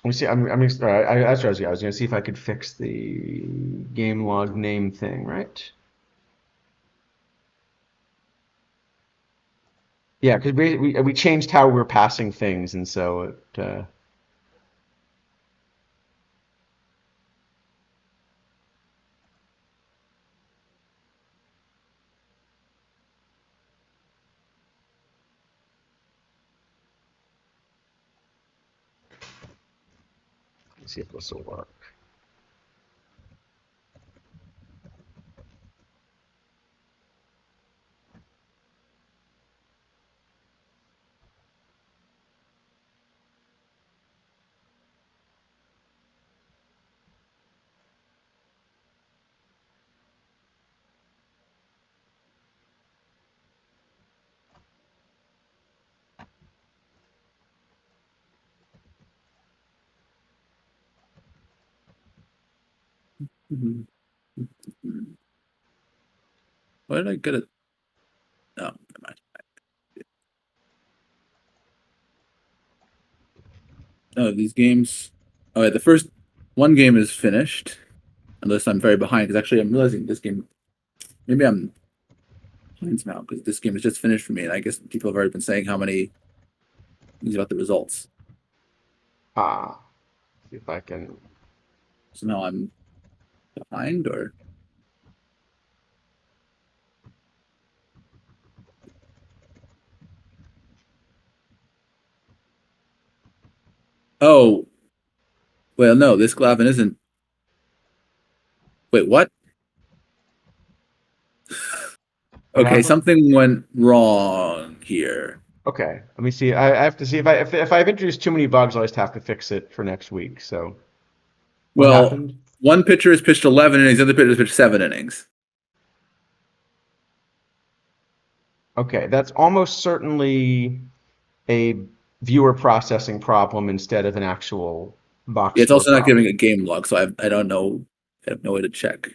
Let me see. That's what I was going to see if I could fix the game log name thing, right? Yeah, because we changed how we're passing things, and so it. Let's see if this will work. Mhm. Why did I get it? No, never mind. No, these games. Oh, yeah, the first one game is finished. Unless I'm very behind, because actually I'm realizing this game. Maybe I'm behind now because this game is just finished for me, and I guess people have already been saying how many things about the results. Ah, see if I can. So now I'm behind, or oh, well, no, this Glavin isn't. Wait, what? What Okay, happened? something went wrong here. Okay, let me see. I have to see if I've introduced too many bugs, I'll just have to fix it for next week. So what Well, happened? one pitcher has pitched 11 innings, the other pitcher has pitched 7 innings. Okay, that's almost certainly a viewer processing problem instead of an actual box Yeah, it's score also not giving problem. a game log, so I don't know. I have no way to check.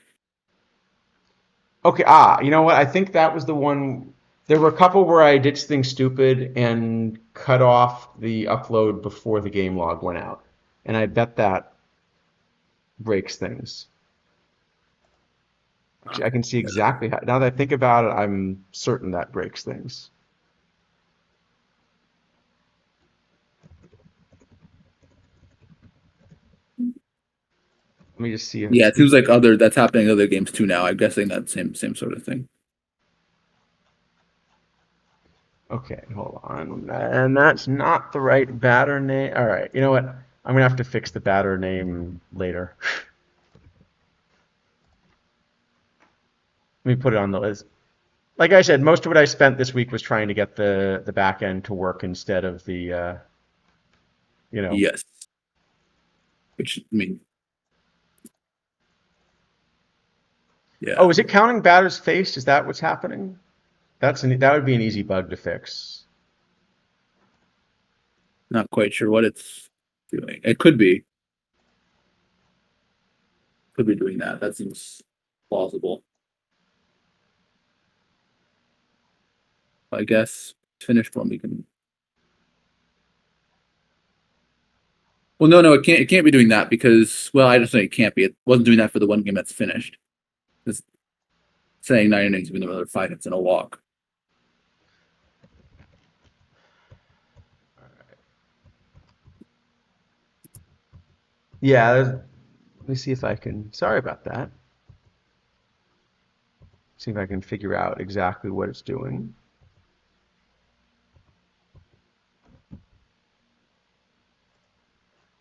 Okay, you know what? I think that was the one. There were a couple where I did something stupid and cut off the upload before the game log went out. And I bet that breaks things. Actually, I can see exactly how. Now that I think about it, I'm certain that breaks things. Let me just see. Yeah, it seems like other that's happening in other games too now. I'm guessing that same sort of thing. Okay, hold on. And that's not the right batter name. All right, you know what? I'm gonna have to fix the batter name later. Let me put it on the list. Like I said, most of what I spent this week was trying to get the back end to work instead of the you know. Yes, which I mean, Oh, yeah, is it counting batters faced? Is that what's happening? That would be an easy bug to fix. not quite sure what it's doing. It could be doing that. That seems plausible. I guess finished one we can. Well, no, it can't. It can't be doing that because I just say it can't be. It wasn't doing that for the one game that's finished. It's saying 9 innings, even though there are 5 hits and a walk. Yeah, let me see if I can. Sorry about that. See if I can figure out exactly what it's doing.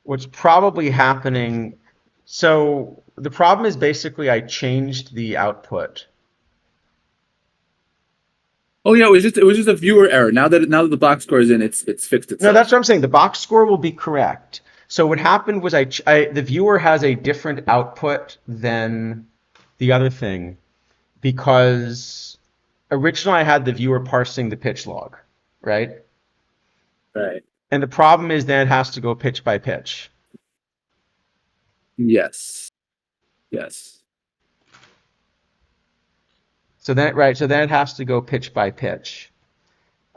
What's probably happening. So the problem is basically I changed the output. Oh yeah, it was just a viewer error. Now that the box score is in, it's fixed No, itself. that's what I'm saying. The box score will be correct. So what happened was the viewer has a different output than the other thing because originally I had the viewer parsing the pitch log, right? Right. And the problem is then it has to go pitch by pitch. Yes. Yes. So then it has to go pitch by pitch.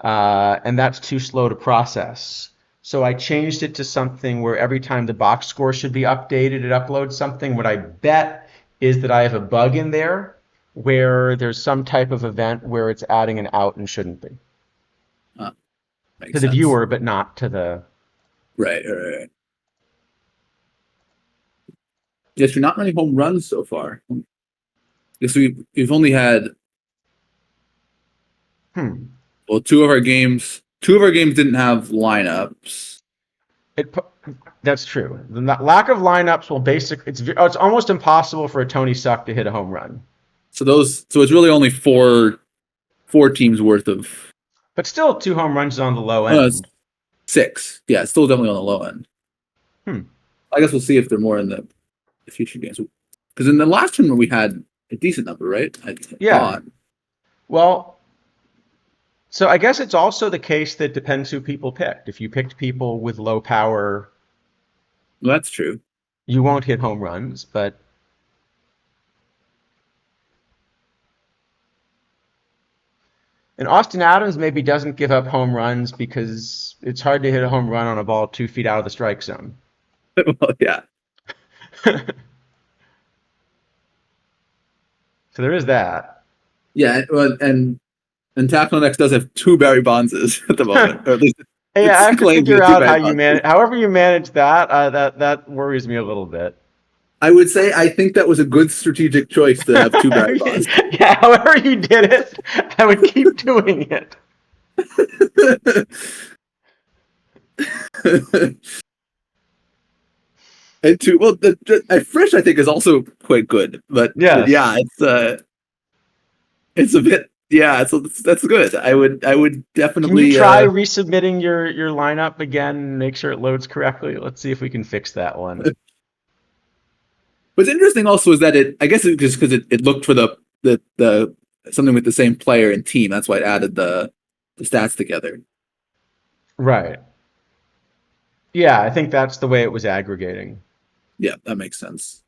And that's too slow to process. So I changed it to something where every time the box score should be updated, it uploads something. What I bet is that I have a bug in there where there's some type of event where it's adding an out and shouldn't be Uh, to makes the sense. viewer, but not to the. Right. Right. Right. Yes, you're not running home runs so far. Yes, we've only had Hmm. two of our games didn't have lineups. It that's true. The lack of lineups will it's almost impossible for a Tony Suck to hit a home run. So it's really only four teams worth of. But still, 2 home runs is on the low Oh, no, it's end. 6. Yeah, it's still definitely on the low end. Hmm. I guess we'll see if they're more in the future games. Because in the last tournament we had a decent number, right? I Yeah. thought. Well, so I guess it's also the case that depends who people picked. If you picked people with low power, Well, that's true. you won't hit home runs. But And Austin Adams maybe doesn't give up home runs because it's hard to hit a home run on a ball 2 feet out of the strike zone. Well, yeah. So there is that. Yeah, and Tackle Next does have two Barry Bondses at the moment, or at least Yeah, I it's have to claimed figure that two out how Barry you Bonds. manage, however you manage that. That worries me a little bit. I would say I think that was a good strategic choice to have two Barry Bonds. Yeah, however you did it, I would keep doing it. And two, well, Frisch I think is also quite good, but Yes. yeah, it's a bit yeah, that's good. I would Can you definitely try resubmitting your lineup again and make sure it loads correctly? Let's see if we can fix that one. What's interesting also is that I guess it's just because it looked for the something with the same player and team. That's why it added the stats together. Right. Yeah, I think that's the way it was aggregating. Yeah, that makes sense.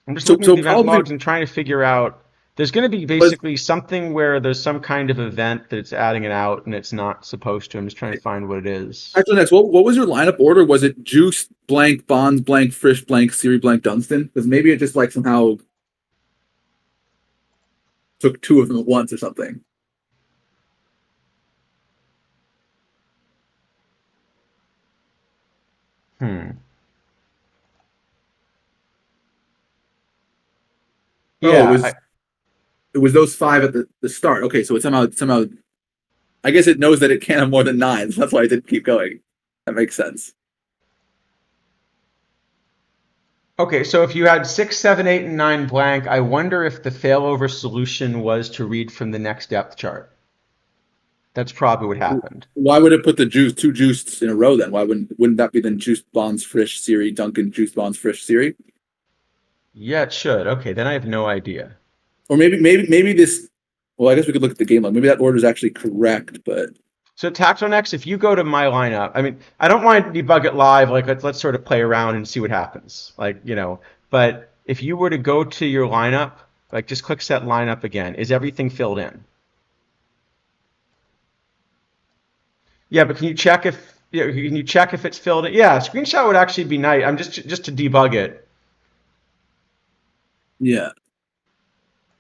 I'm just So looking at so the event probably logs and trying to figure out. There's going to be was basically something where there's some kind of event that it's adding it out and it's not supposed to. I'm just trying to find what it is. actually next. What was your lineup order? Was it Juice blank Bonds blank Frisch blank Siri blank Dunstan? Because maybe it just like somehow took two of them at once or something. Hmm. Oh, Yeah. it was those five at the start. Okay, so it somehow I guess it knows that it can't have more than nine. So that's why it didn't keep going. That makes sense. Okay, so if you had 6, 7, 8, and 9 blank, I wonder if the failover solution was to read from the next depth chart. That's probably what happened. Why would it put the two juiced in a row then? Why wouldn't that be then juiced Bonds Frisch Siri Duncan juiced Bonds Frisch Siri? Yeah, it should. Okay, then I have no idea. Or maybe this. Well, I guess we could look at the game log. Maybe that order is actually correct, but So Taxonex, if you go to my lineup, I mean, I don't want to debug it live. Like let's sort of play around and see what happens. But if you were to go to your lineup, like just click set lineup again, is everything filled in? Yeah, but can you check if can you check if it's filled in? Yeah, a screenshot would actually be nice. I'm just to debug it. yeah.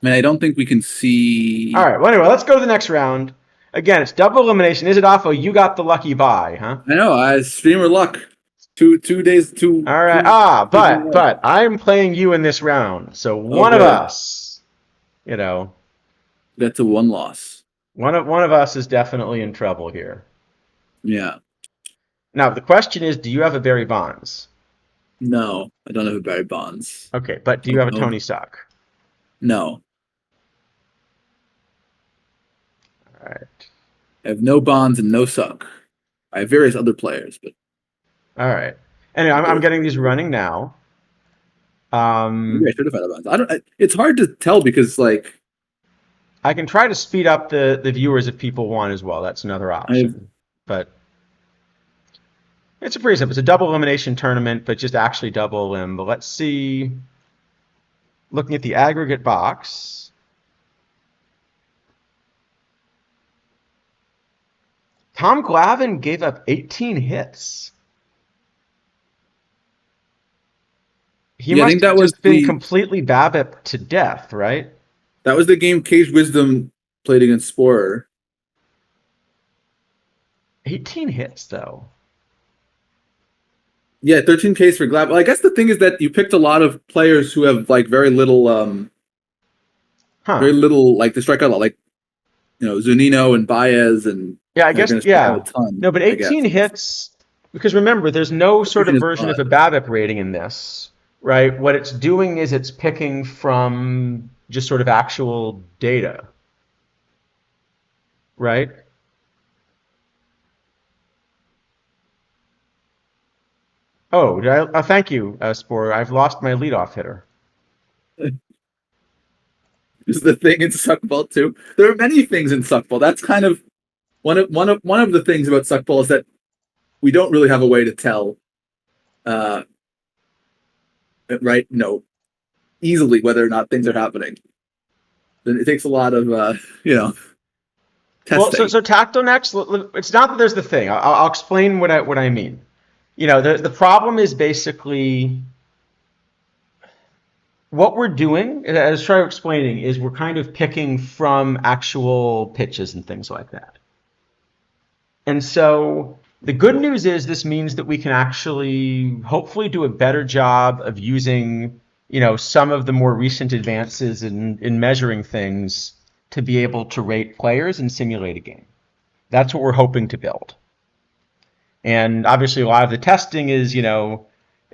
I mean, I don't think we can All see. right. Well, anyway, let's go to the next round. Again, it's double elimination. Isidafo, you got the lucky bye, huh? I know. I streamer luck. Two days. All right. But I'm playing you in this round. So Oh, one of good. us, you know, That's a one loss. one of us is definitely in trouble here. Yeah. Now the question is, do you have a Barry Bonds? No, I don't have a Barry Bonds. Okay, but do you Oh, have a no. Tony Sock? No, All right. I have no Bonds and no Suck. I have various other players, but All right. Anyway, I'm getting these running now. maybe I should have had a Bonds. I don't. It's hard to tell because like I can try to speed up the viewers if people want as well. That's another I have. option. But it's a pretty simple. It's a double elimination tournament, but just actually double elim. But let's see. Looking at the aggregate box, Tom Glavine gave up 18 hits. He Yeah, I must think have just been completely BABIP to death, right? that was the game Cage Wisdom played against Sporer. 18 hits, though. Yeah, 13 Ks for Glav. Well, I guess the thing is that you picked a lot of players who have like very Huh. little like they strike out a lot, like Zunino and Baez, and Yeah, I they're guess, going to strike out a yeah. ton. No, but I guess 18 hits, because remember, there's no sort confusion of is version of odd. a BABIP rating in this, right? What it's doing is it's picking from just sort of actual data, right? Oh, thank you, Spore. I've lost my leadoff hitter. Is the thing in Suckball too. There are many things in Suckball. That's kind of one of the things about Suckball is that we don't really have a way to tell, uh, right? No, easily whether or not things are happening. then it takes a lot of Well, so testing. tactile necks. It's not that there's the thing. I'll explain what I mean. The problem is basically what we're doing. As I try explaining, is we're kind of picking from actual pitches and things like that. And so the good news is this means that we can actually hopefully do a better job of using, some of the more recent advances in measuring things to be able to rate players and simulate a game. That's what we're hoping to build. And obviously a lot of the testing is,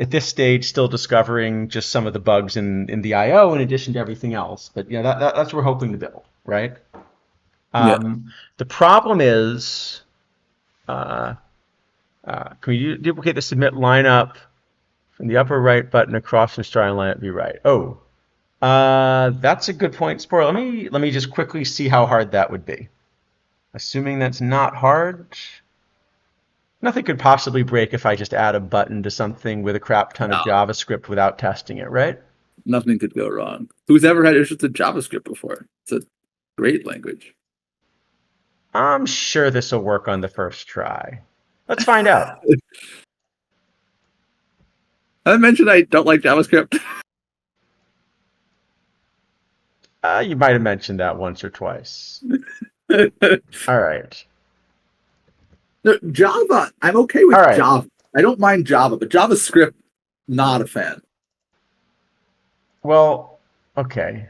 at this stage still discovering just some of the bugs in the IO in addition to everything else. But that's what we're hoping to build, right? Yeah. The problem is can we duplicate the submit lineup from the upper right button across and try and line up be right? Oh, that's a good point, Spore. Let me just quickly see how hard that would be. Assuming that's not hard, nothing could possibly break if I just add a button to something with a crap ton of No, JavaScript without testing it, right? nothing could go wrong. Who's ever had issues with JavaScript before? It's a great language. I'm sure this will work on the first try. Let's find out. I mentioned I don't like JavaScript. You might have mentioned that once or twice. All right. No, Java, I'm okay with All right. Java. I don't mind Java, but JavaScript, not a fan. Well, okay.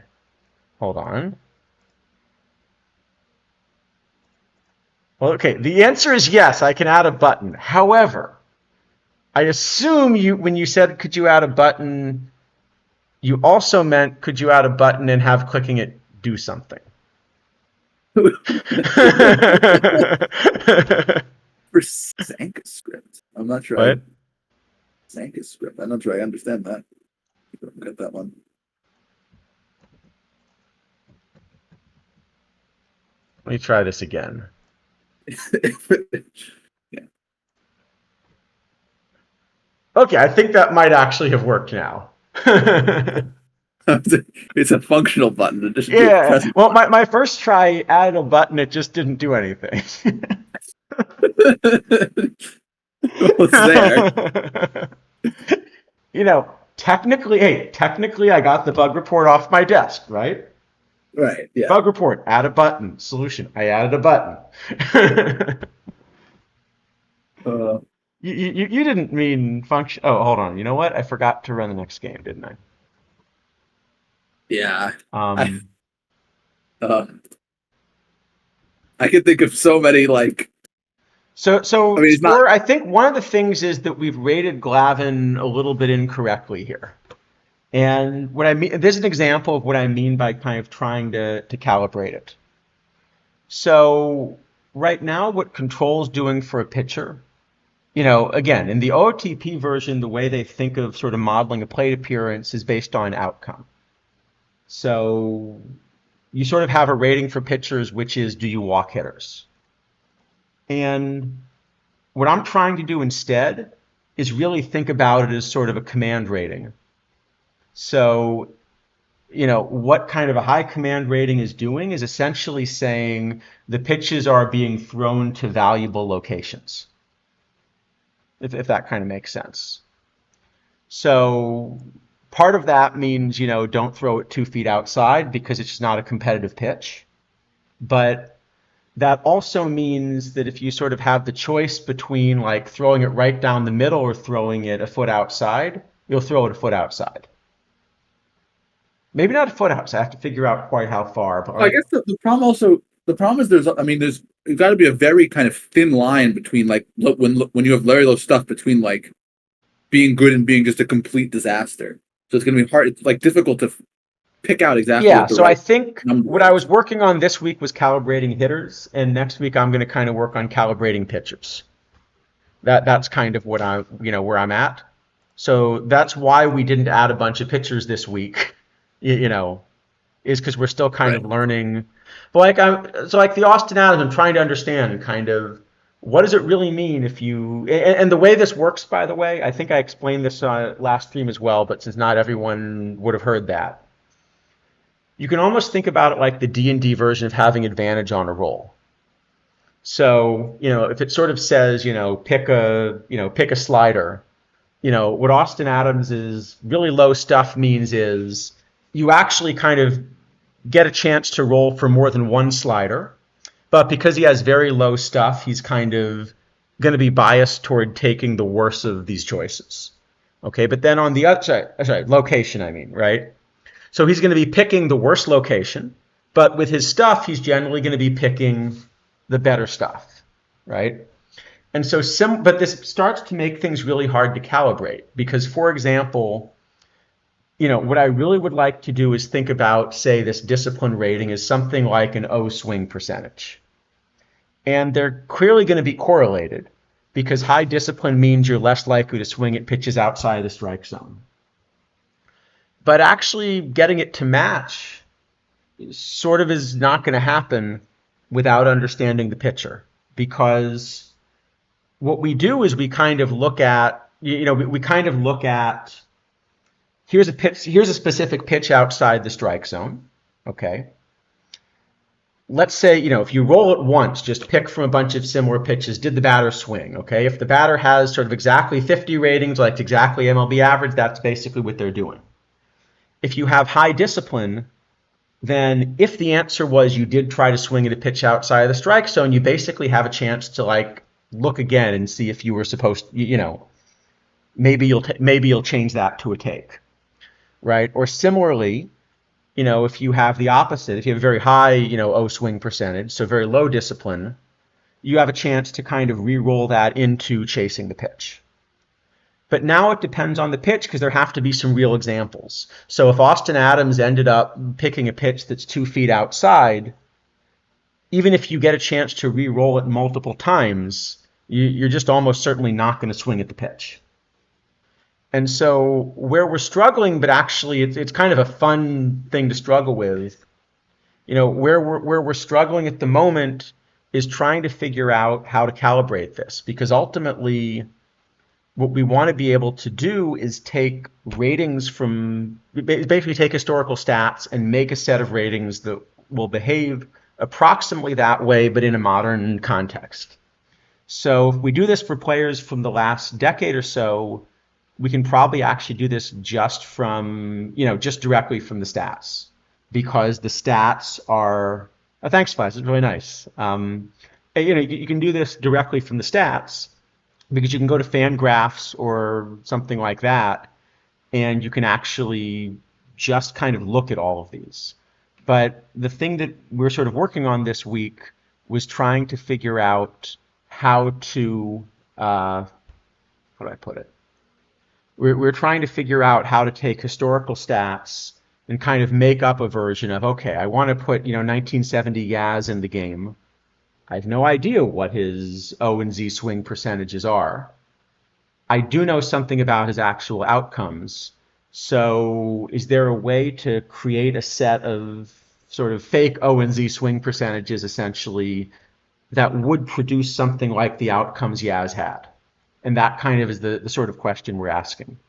Hold on. Well, okay. The answer is yes, I can add a button. However, I assume when you said could you add a button, you also meant could you add a button and have clicking it do something. For SankaScript. I'm not sure. What? SankaScript. I'm not sure I understand that. I don't get that one. Let me try this again. Yeah. Okay, I think that might actually have worked now. It's a functional button. Yeah. Well, my first try added a button, it just didn't do anything. It's there. Technically I got the bug report off my desk, right? Right. Yeah. Bug report, add a button. Solution, I added a button. You didn't mean function. Oh, hold on. You know what? I forgot to run the next game, didn't I? Yeah. Um, I can think of so many So, I mean, it's not. Spore, I think one of the things is that we've rated Glavin a little bit incorrectly here. And what I mean, there's an example of what I mean by kind of trying to calibrate it. So right now, what Control's doing for a pitcher, again, in the OOTP version, the way they think of sort of modeling a plate appearance is based on outcome. So you sort of have a rating for pitchers, which is do you walk hitters? And what I'm trying to do instead is really think about it as sort of a command rating. So, what kind of a high command rating is doing is essentially saying the pitches are being thrown to valuable locations, if that kind of makes sense. So part of that means, don't throw it 2 feet outside because it's just not a competitive pitch. But that also means that if you sort of have the choice between like throwing it right down the middle or throwing it a foot outside, you'll throw it a foot outside. Maybe not a foot outside. I have to figure out quite how far. But I guess the problem is there's got to be a very kind of thin line between like when you have Larry Lowe stuff between like being good and being just a complete disaster. So it's going to be hard. It's like difficult to pick out exactly. Yeah. So I think what I is. was working on this week was calibrating hitters, and next week I'm going to kind of work on calibrating pitchers. That's kind of what where I'm at. So that's why we didn't add a bunch of pitchers this week. Is because we're still kind of learning. But like the Austin Adams, I'm trying to understand kind of what does it really mean if you and the way this works, by the way, I think I explained this last stream as well, but since not everyone would have heard that. you can almost think about it like the D&D version of having advantage on a roll. So, if it sort of says, pick a slider, what Austin Adams' really low stuff means is you actually kind of get a chance to roll for more than one slider, but because he has very low stuff, he's kind of going to be biased toward taking the worst of these choices. Okay, but then on the other side, sorry, location, I mean, right? So he's going to be picking the worst location, but with his stuff, he's generally going to be picking the better stuff, right? And so, but this starts to make things really hard to calibrate because, for example, what I really would like to do is think about, say, this discipline rating as something like an O swing percentage. And they're clearly going to be correlated because high discipline means you're less likely to swing at pitches outside the strike zone. But actually getting it to match sort of is not going to happen without understanding the pitcher, because what we do is we kind of look at, here's a specific pitch outside the strike zone. Okay. Let's say, if you roll it once, just pick from a bunch of similar pitches, did the batter swing? Okay. If the batter has sort of exactly 50 ratings, like exactly MLB average, that's basically what they're doing. If you have high discipline, then if the answer was you did try to swing at a pitch outside of the strike zone, you basically have a chance to look again and see if you were supposed, maybe you'll change that to a take, right? Or similarly, if you have the opposite, if you have a very high, O swing percentage, so very low discipline, you have a chance to kind of re-roll that into chasing the pitch. But now it depends on the pitch because there have to be some real examples. So if Austin Adams ended up picking a pitch that's 2 feet outside, even if you get a chance to re-roll it multiple times, you're just almost certainly not going to swing at the pitch. And so where we're struggling, but actually it's kind of a fun thing to struggle with, where we're struggling at the moment is trying to figure out how to calibrate this, because ultimately what we want to be able to do is take ratings basically take historical stats and make a set of ratings that will behave approximately that way, but in a modern context. So if we do this for players from the last decade or so, we can probably actually do this just directly from the stats, because the stats are, oh, thanks, Flash, it's really nice. You can do this directly from the stats, because you can go to Fangraphs or something like that, and you can actually just kind of look at all of these. But the thing that we're sort of working on this week was trying to figure out how to, how do I put it? We're trying to figure out how to take historical stats and kind of make up a version of, okay, I want to put 1970 Yaz in the game. I have no idea what his O and Z swing percentages are. I do know something about his actual outcomes. So is there a way to create a set of sort of fake O and Z swing percentages, essentially, that would produce something like the outcomes Yaz had? And that kind of is the sort of question we're asking.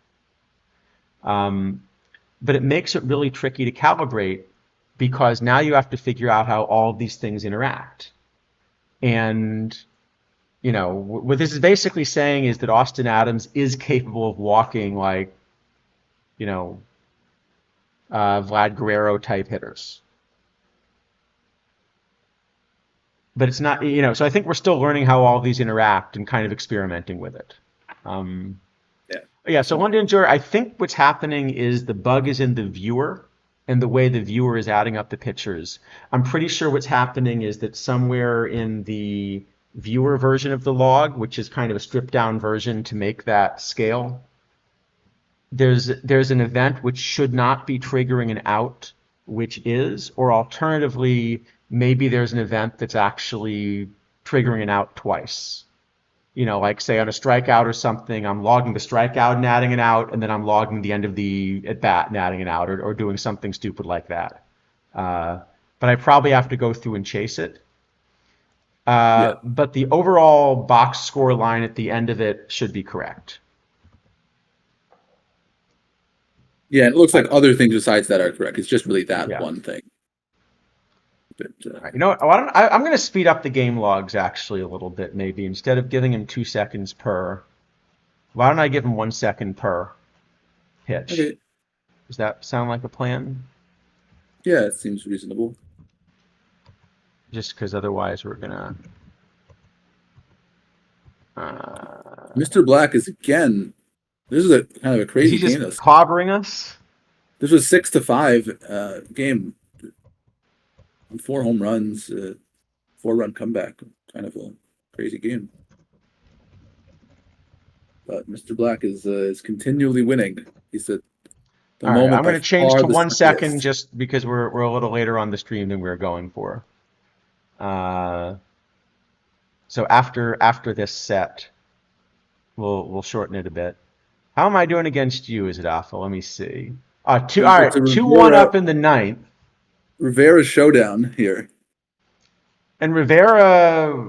But it makes it really tricky to calibrate, because now you have to figure out how all of these things interact. And, what this is basically saying is that Austin Adams is capable of walking like, Vlad Guerrero type hitters. But it's not, so I think we're still learning how all of these interact and kind of experimenting with it. So London Juror, I think what's happening is the bug is in the viewer and the way the viewer is adding up the pictures. I'm pretty sure what's happening is that somewhere in the viewer version of the log, which is kind of a stripped down version to make that scale, there's an event which should not be triggering an out, which is, or alternatively, maybe there's an event that's actually triggering an out twice. Like say on a strikeout or something, I'm logging the strikeout and adding it out, and then I'm logging the end of the at bat and adding it out, or doing something stupid like that. But I probably have to go through and chase it. But the overall box score line at the end of it should be correct. Yeah, it looks like other things besides that are correct. It's just really that Yeah. one thing. But All right, you know what? Why don't I'm going to speed up the game logs actually a little bit, maybe. Instead of giving him 2 seconds per, why don't I give him 1 second per pitch? okay, Does that sound like a plan? yeah, it seems reasonable. Just because otherwise we're gonna. Uh, Mr. Black is again. This is a kind of a is he crazy just game. clobbering us? This was 6-5 game. 4 home runs, 4-run comeback. Kind of a crazy game. But Mr. Black is continually winning. He's at the All right, moment I'm by going to change far to the 1 second steadiest. just because we're a little later on the stream than we were going for. Uh, so after this set, we'll shorten it a bit. How am I doing against you, isidafo? Let me see. Two. All It's a right, 2-1 Rivera up in the ninth. Rivera showdown here. And Rivera,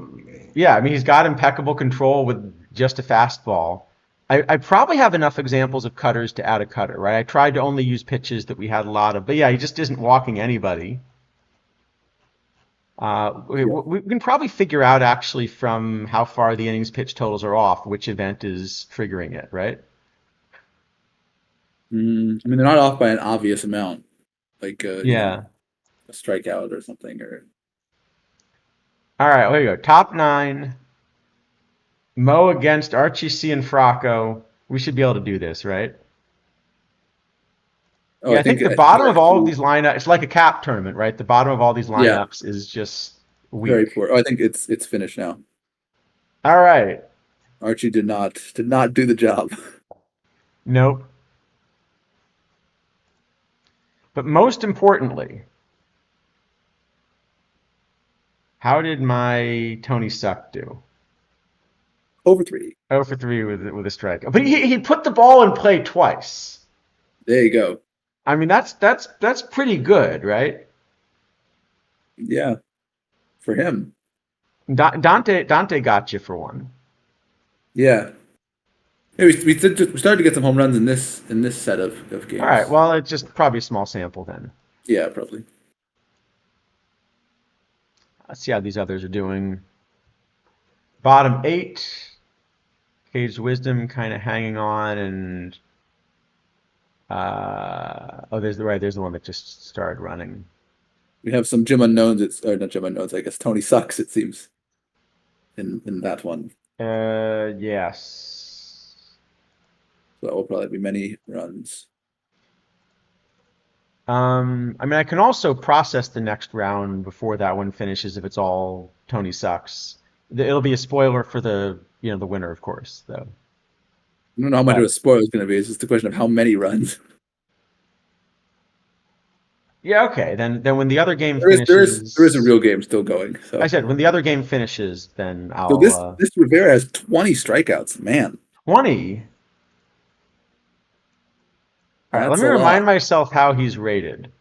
yeah, I mean, he's got impeccable control with just a fastball. I probably have enough examples of cutters to add a cutter, right? I tried to only use pitches that we had a lot of, but yeah, he just isn't walking anybody. Yeah. We can probably figure out actually from how far the innings pitch totals are off which event is triggering it, right? I mean, they're not off by an obvious amount, like Yeah. a strikeout or something. Or All right, there you go. Top nine. Mo against Archie C and Fracco. We should be able to do this, right? oh, Yeah, I I think think the I think bottom we're of all of actually these lineups, it's like a cap tournament, right? The bottom of all these yeah, lineups is just very weak. poor. Oh, I think it's finished now. All right. Archie did not do the job. Nope. But most importantly, how did my Tony Suck do? Over 3. 0 for 3 with a strike. But he put the ball in play twice. There you go. I mean, that's pretty good, right? Yeah, for him. Dante got you for one. Yeah. Yeah, we started to get some home runs in this set of All right. games. Well, it's just probably a small sample then. Yeah, probably. Let's see how these others are doing. Bottom 8, Cage Wisdom kind of hanging on, and there's the one that just started running. We have some Jim Unknowns. It's or not Jim Unknowns. I guess Tony Sucks. It seems in that one. Yes. So that will probably be many runs. I mean, I can also process the next round before that one finishes if it's all Tony Sucks. It'll be a spoiler for the winner, of course, though. I don't know how much of But a spoiler it's going to be. It's just a question of how many runs. yeah, okay. Then when the other game There is a finishes, real game still going. I So said when the other game finishes, then so I'll this Rivera has 20 strikeouts. Man, 20. All right, let that's me a lot. remind myself how he's rated,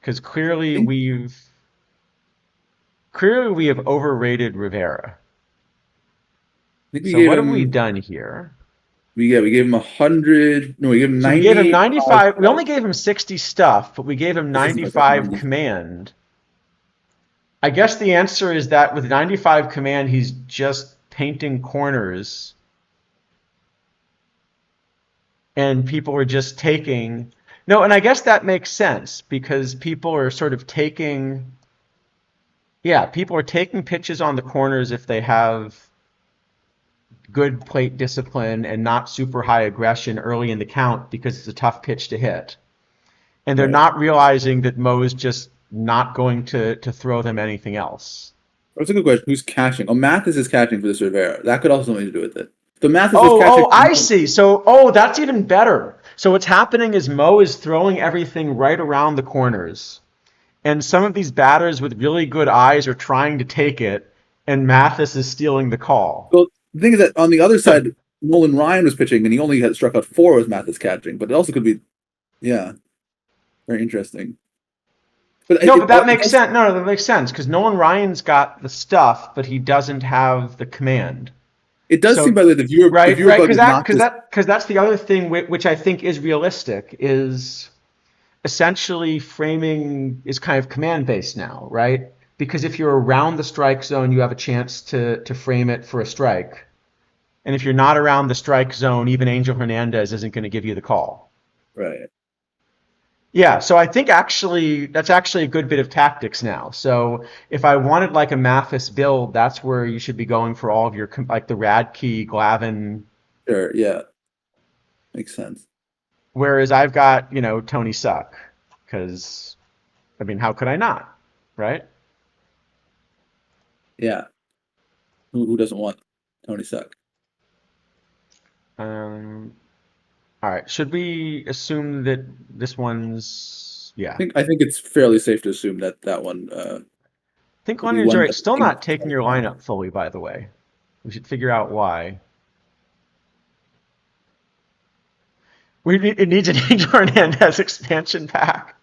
because I think clearly we have overrated Rivera. I think we So gave what have we him done here? we gave him 100. No, we gave him So we gave him 95. 95. We only gave him 60 stuff, but we gave him This isn't like that 95 90. command. I guess the answer is that with 95 command, he's just painting corners, and people are just taking. No, and I guess that makes sense because people are sort of taking. Yeah, people are taking pitches on the corners if they have good plate discipline and not super high aggression early in the count because it's a tough pitch to hit. And they're Right. not realizing that Mo's just not going to throw them anything else. That's a good question. Who's catching? Oh, Mathis is catching for this Rivera. That could also have something to do with it. So Mathis is catching. I see. So, that's even better. So what's happening is Mo is throwing everything right around the corners. And some of these batters with really good eyes are trying to take it, and Mathis is stealing the call. Well, the thing is that on the other side, Nolan Ryan was pitching, and he only had struck out 4 with Mathis catching. But it also could be, yeah, very interesting. But No, but that makes sense. No, that makes sense because Nolan Ryan's got the stuff, but he doesn't have the command. It does seem So by the way the right, viewer right, bug is not just because that's the other thing which I think is realistic is essentially framing is kind of command based now, right? Because if you're around the strike zone, you have a chance to frame it for a strike. And if you're not around the strike zone, even Angel Hernandez isn't going to give you the call. right. Yeah, so I think actually that's actually a good bit of tactics now. So if I wanted like a Mathis build, that's where you should be going for all of your like the Radke, Glavin. Sure. Yeah. Makes sense. Whereas I've got Tony Suck, because I mean, how could I not, right? Yeah. Who doesn't want Tony Suck? Um, all right. Should we assume that this one's yeah? I think it's fairly safe to assume that that one I think will be Lanyard's one right. that Still the not taking your lineup fully, by the way. We should figure out why. It needs an Angel Hernandez expansion pack.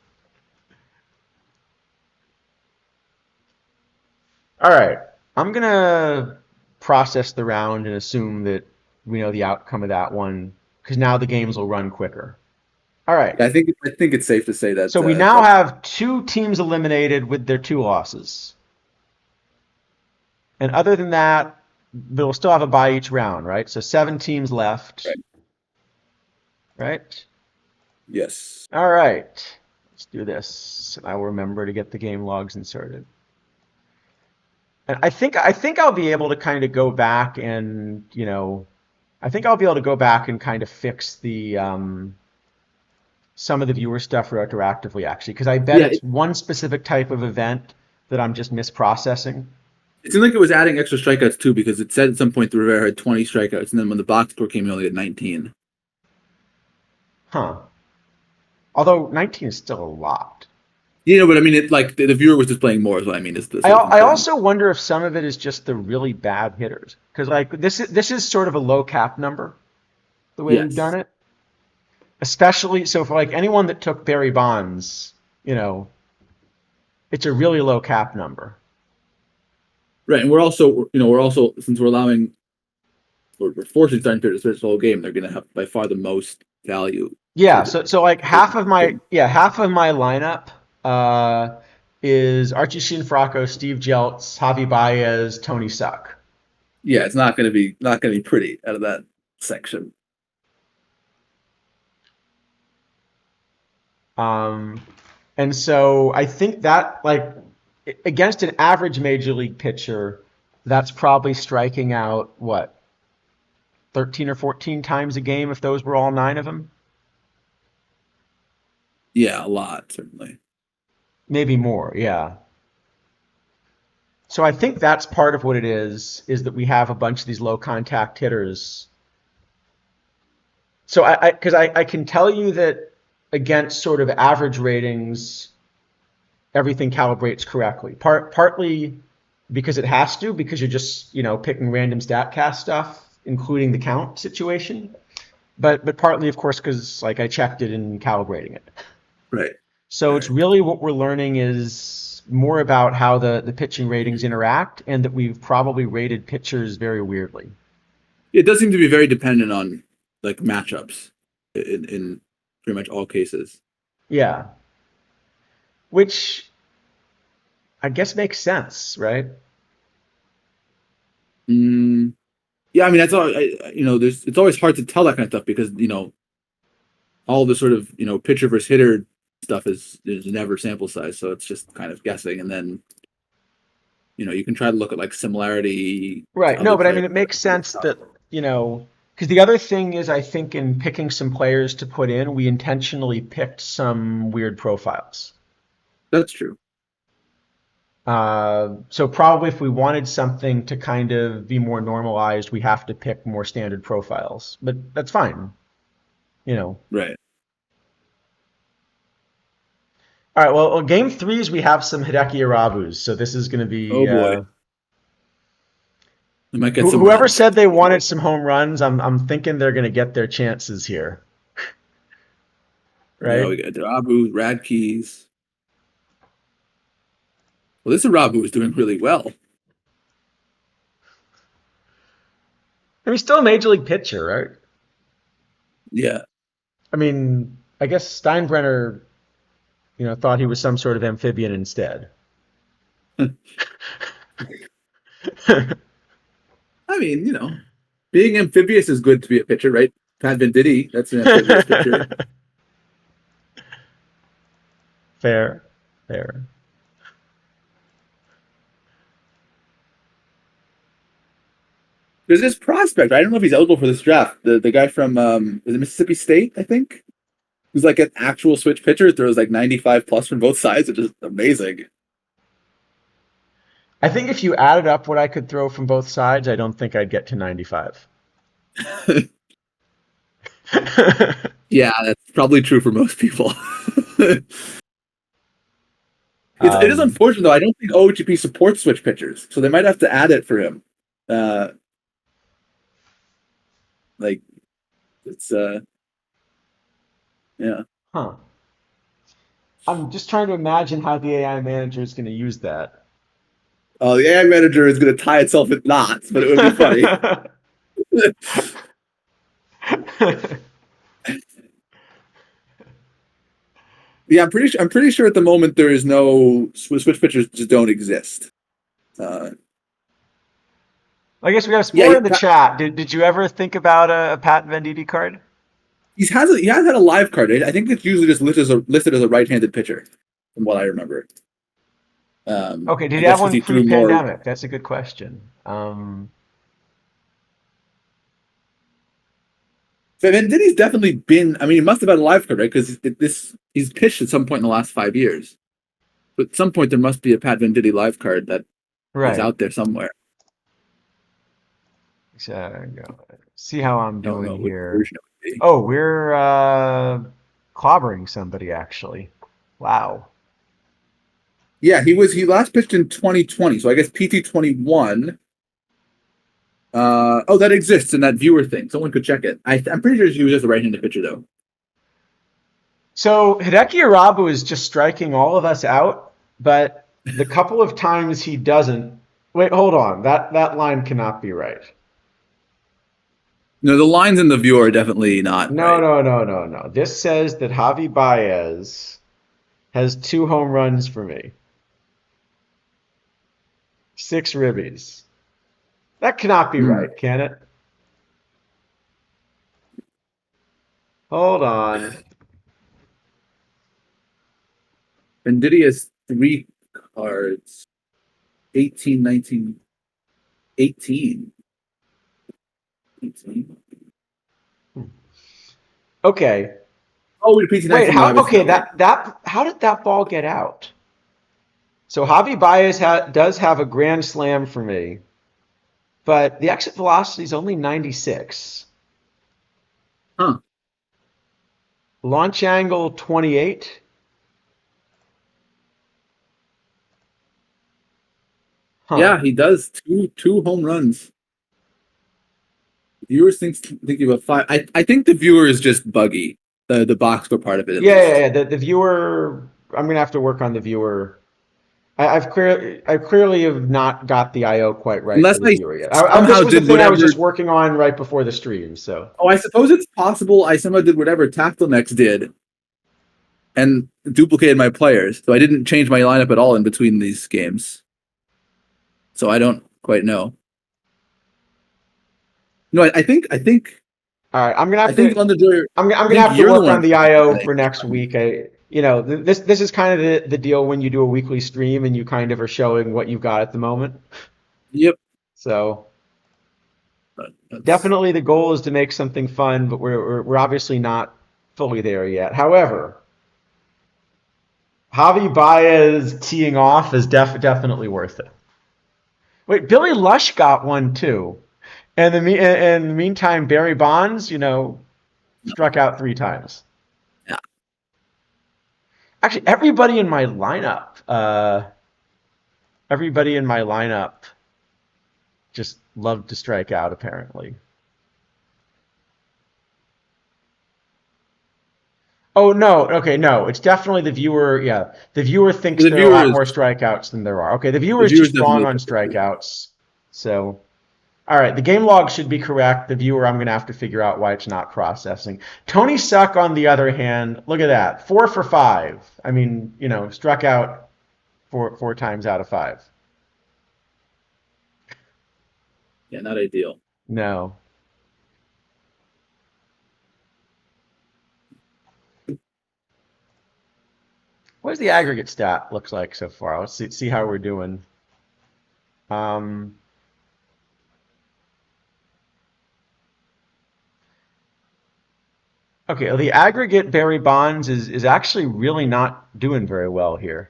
All right. I'm gonna process the round and assume that we know the outcome of that one because now the games will run quicker. All right. I think it's safe to say that So we now have two teams eliminated with their two losses. And other than that, we'll still have a bye each round, right? So 7 teams left, right. right? Yes. All right. Let's do this. I will remember to get the game logs inserted. And I think I'll be able to kind of go back and, I think I'll be able to go back and kind of fix the some of the viewer stuff retroactively actually because I bet Yeah. it's one specific type of event that I'm just misprocessing. It seemed like it was adding extra strikeouts too because it said at some point the Rivera had 20 strikeouts, and then when the box score came, he only had 19. Huh. Although 19 is still a lot. You know, but I mean, it like the viewer was displaying more. Is what I mean. Is the I, sort of I important. also wonder if some of it is just the really bad hitters because like this is sort of a low cap number the way we've done Yes. it, especially so for like anyone that took Barry Bonds, you know, it's a really low cap number. Right, and we're also since we're allowing we're forcing starting pitchers to pitch the whole game, they're going to have by far the most value. Yeah, So so like half of my lineup uh, is Archie Shinfracco, Steve Jeltz, Javi Baez, Tony Suck. yeah, it's not going to be pretty out of that section. Um, and so I think that like against an average major league pitcher, that's probably striking out what 13 or 14 times a game if those were all 9 of them, Yeah, a lot certainly. maybe more. Yeah. So I think that's part of what it is that we have a bunch of these low contact hitters. So I can tell you that against sort of average ratings, everything calibrates correctly. Partly because it has to, because you're just picking random Statcast stuff, including the count situation. But partly, of course, because like I checked it and calibrating it. Right. So it's Right. really what we're learning is more about how the pitching ratings interact, and that we've probably rated pitchers very weirdly. It does seem to be very dependent on like matchups in pretty much all cases. Yeah, which I guess makes sense, right? Mm, yeah, I mean that's all. There's it's always hard to tell that kind of stuff because all the sort of pitcher versus hitter stuff is never sample size, so it's just kind of guessing, and then you can try to look at like similarity to Right. No, other but I players. mean, it makes sense that, because the other thing is, I think in picking some players to put in, we intentionally picked some weird profiles. That's true. So probably if we wanted something to kind of be more normalized, we have to pick more standard profiles. But that's fine, you know. Right. All right. Well, game threes we have some Hideki Arabus, so this is going to Oh be boy, we might get some whoever runs. said they wanted some home runs. I'm thinking they're going to get their chances here, Yeah, right? we got Darabu, Radkeys. Well, this Arabu is doing really well. I mean, still a major league pitcher, right? Yeah. I mean, I guess Steinbrenner, thought he was some sort of amphibian instead. I mean, being amphibious is good to be a pitcher, right? Pat Venditti, that's an amphibious pitcher. Fair, fair. There's this prospect. I don't know if he's eligible for this draft. The guy from is it Mississippi State, I think, who's like an actual switch pitcher. Throws like 95 plus from both sides. It's just amazing. I think if you added up what I could throw from both sides, I don't think I'd get to 95. Yeah, that's probably true for most people. It is um, unfortunate though. I don't think OGP supports switch pitchers, so they might have to add it for him. Uh, like it's yeah. huh. I'm just trying to imagine how the AI manager is going to use that. Oh, the AI manager is going to tie itself in knots, but it would be funny. Yeah, I'm pretty sure at the moment there is no switch pitchers just don't exist. Uh, I guess we got a yeah, spoiler in the chat. Did you ever think about a Pat Venditti card? he has had a live card. I think it's usually just listed as a right-handed pitcher, from what I remember. Okay, did I he have guess because one he threw more. pre-pandemic? That's a good question. So Venditti's definitely been. I mean, he must have had a live card, right? Because he's pitched at some point in the last 5 years. But at some point, there must be a Pat Venditti live card that is Right. out there somewhere. So, see how I'm I don't doing know which here. version it would be. Oh, we're clobbering somebody actually. Wow. Yeah, he last pitched in 2020, so I guess PT 21. Oh, that exists in that viewer thing. Someone could check it. I'm pretty sure he was just a right-handed pitcher, though. So Hideki Arabu is just striking all of us out, but the couple of times he doesn't. Wait, hold on. That line cannot be right. No, the lines in the viewer are definitely not No, right. no, no, no, no. This says that Javi Baez has 2 home runs for me, 6 ribbies. That cannot be Hmm. right, can it? Hold on. Venditti has 3 cards: 18, 19, 18. 18. Okay. Oh, wait, PT Wait, 19 will how have his okay, okay. that how did that ball get out? So Javi Baez does have a grand slam for me, but the exit velocity is only 96. Huh. Launch angle 28. Huh. Yeah, he does two home runs. Viewers think about five. I think the viewer is just buggy. The box score part of it, at Yeah, yeah, least. yeah. The viewer. I'm gonna have to work on the viewer. I clearly have not got the IO quite right Unless for the I viewer yet. This somehow was the did thing I was whatever. just working on right before the stream. So Oh, I suppose it's possible I somehow did whatever Tactilenex did and duplicated my players. So I didn't change my lineup at all in between these games. So I don't quite know. No, all right, I'm gonna I have think to. London Joy. I'm I gonna think have to you're the work one. on the IO for next week. This is kind of the deal when you do a weekly stream and you kind of are showing what you've got at the moment. Yep. So That's definitely the goal is to make something fun, but we're obviously not fully there yet. However, Javi Baez teeing off is definitely worth it. Wait, Billy Lush got one too. And in the meantime, Barry Bonds, struck out 3 times. yeah. Actually, everybody in my lineup just loved to strike out. Apparently. Oh no, okay, no, it's definitely the viewer. Yeah, the viewer thinks The there are a lot viewers more strikeouts than there are. Okay, the viewer the is viewers just wrong definitely on picked the strikeouts. So All right, the game log should be correct. The viewer, I'm going to have to figure out why it's not processing. Tony Suck, on the other hand, look at that, 4 for 5. I mean, struck out four times out of 5. Yeah, not ideal. No. What does the aggregate stat looks like so far? Let's see how we're doing. Um, okay, well, the aggregate Barry Bonds is actually really not doing very well here.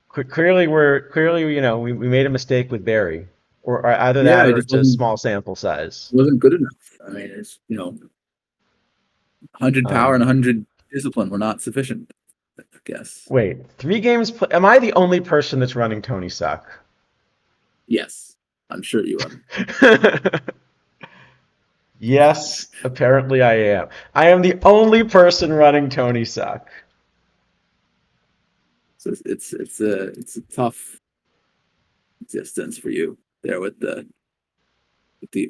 Clearly, we made a mistake with Barry, or either Yeah, that it or just it's a small sample size. wasn't good enough. I mean, it's 100 power and Um, 100 discipline were not sufficient, I guess. Wait, 3 games. Am I the only person that's running Tony Suck? Yes, I'm sure you are. Yes, apparently I am. I am the only person running Tony Suck. So it's a tough existence for you there with the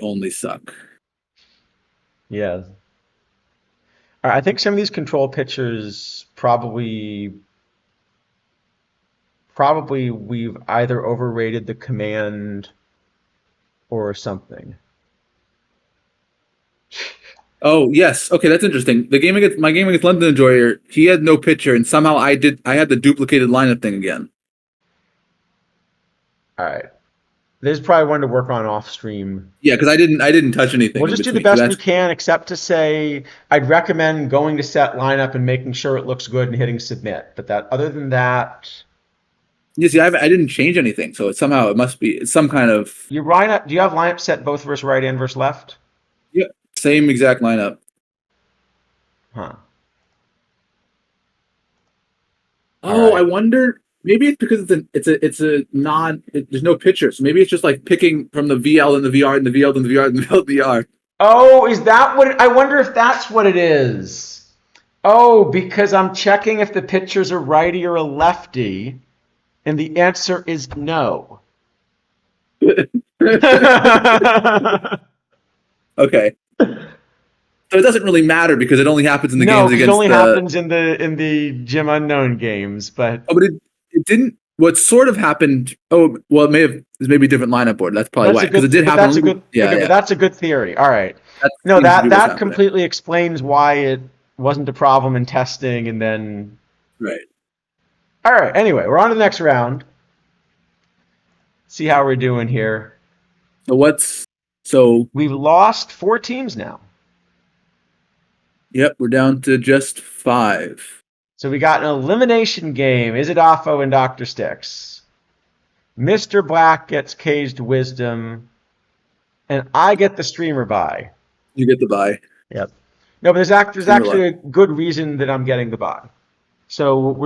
only suck. Yeah. All right, I think some of these control pictures probably we've either overrated the command or something. Oh yes, okay, that's interesting. My game against London Enjoyer, he had no pitcher, and somehow I had the duplicated lineup thing again. All right. This is probably one to work on off stream. Yeah, because I didn't touch anything We'll in just do the between. So best we that's can, except to say I'd recommend going to set lineup and making sure it looks good and hitting submit. But other than that, you see, I didn't change anything, so it must be some kind of your lineup. Do you have lineup set both versus right and versus left? yeah, same exact lineup. Huh. All Oh, I right. wonder. Maybe it's because it's a non. There's no pitcher, so maybe it's just like picking from the VL and the VR and the VL and the VR and the VL and the VR. Oh, is that what? I wonder if that's what it is. Oh, because I'm checking if the pitcher's a righty or a lefty, and the answer is no. Okay, so it doesn't really matter because it only happens in the No, games because it against only the. happens in the Jim Unknown games. But Oh, but it didn't. What sort of happened? Oh, well, it may have. There's maybe a different lineup board. That's probably that's why, a because it good. did But happen that's a only. good. Yeah, Okay, but yeah. that's a good theory. All right. That No, seems to that be what's that happening. completely explains why it wasn't a problem in testing, and then. Right. All right. Anyway, we're on to the next round. See how we're doing here. So what's so? We've lost 4 teams now. Yep, we're down to just 5. So we got an elimination game. Isidafo and Dr. Sticks. Mr. Black gets Caged Wisdom, and I get the streamer buy. You get the buy. Yep. No, but there's Streamer luck. actually a good reason that I'm getting the buy. So what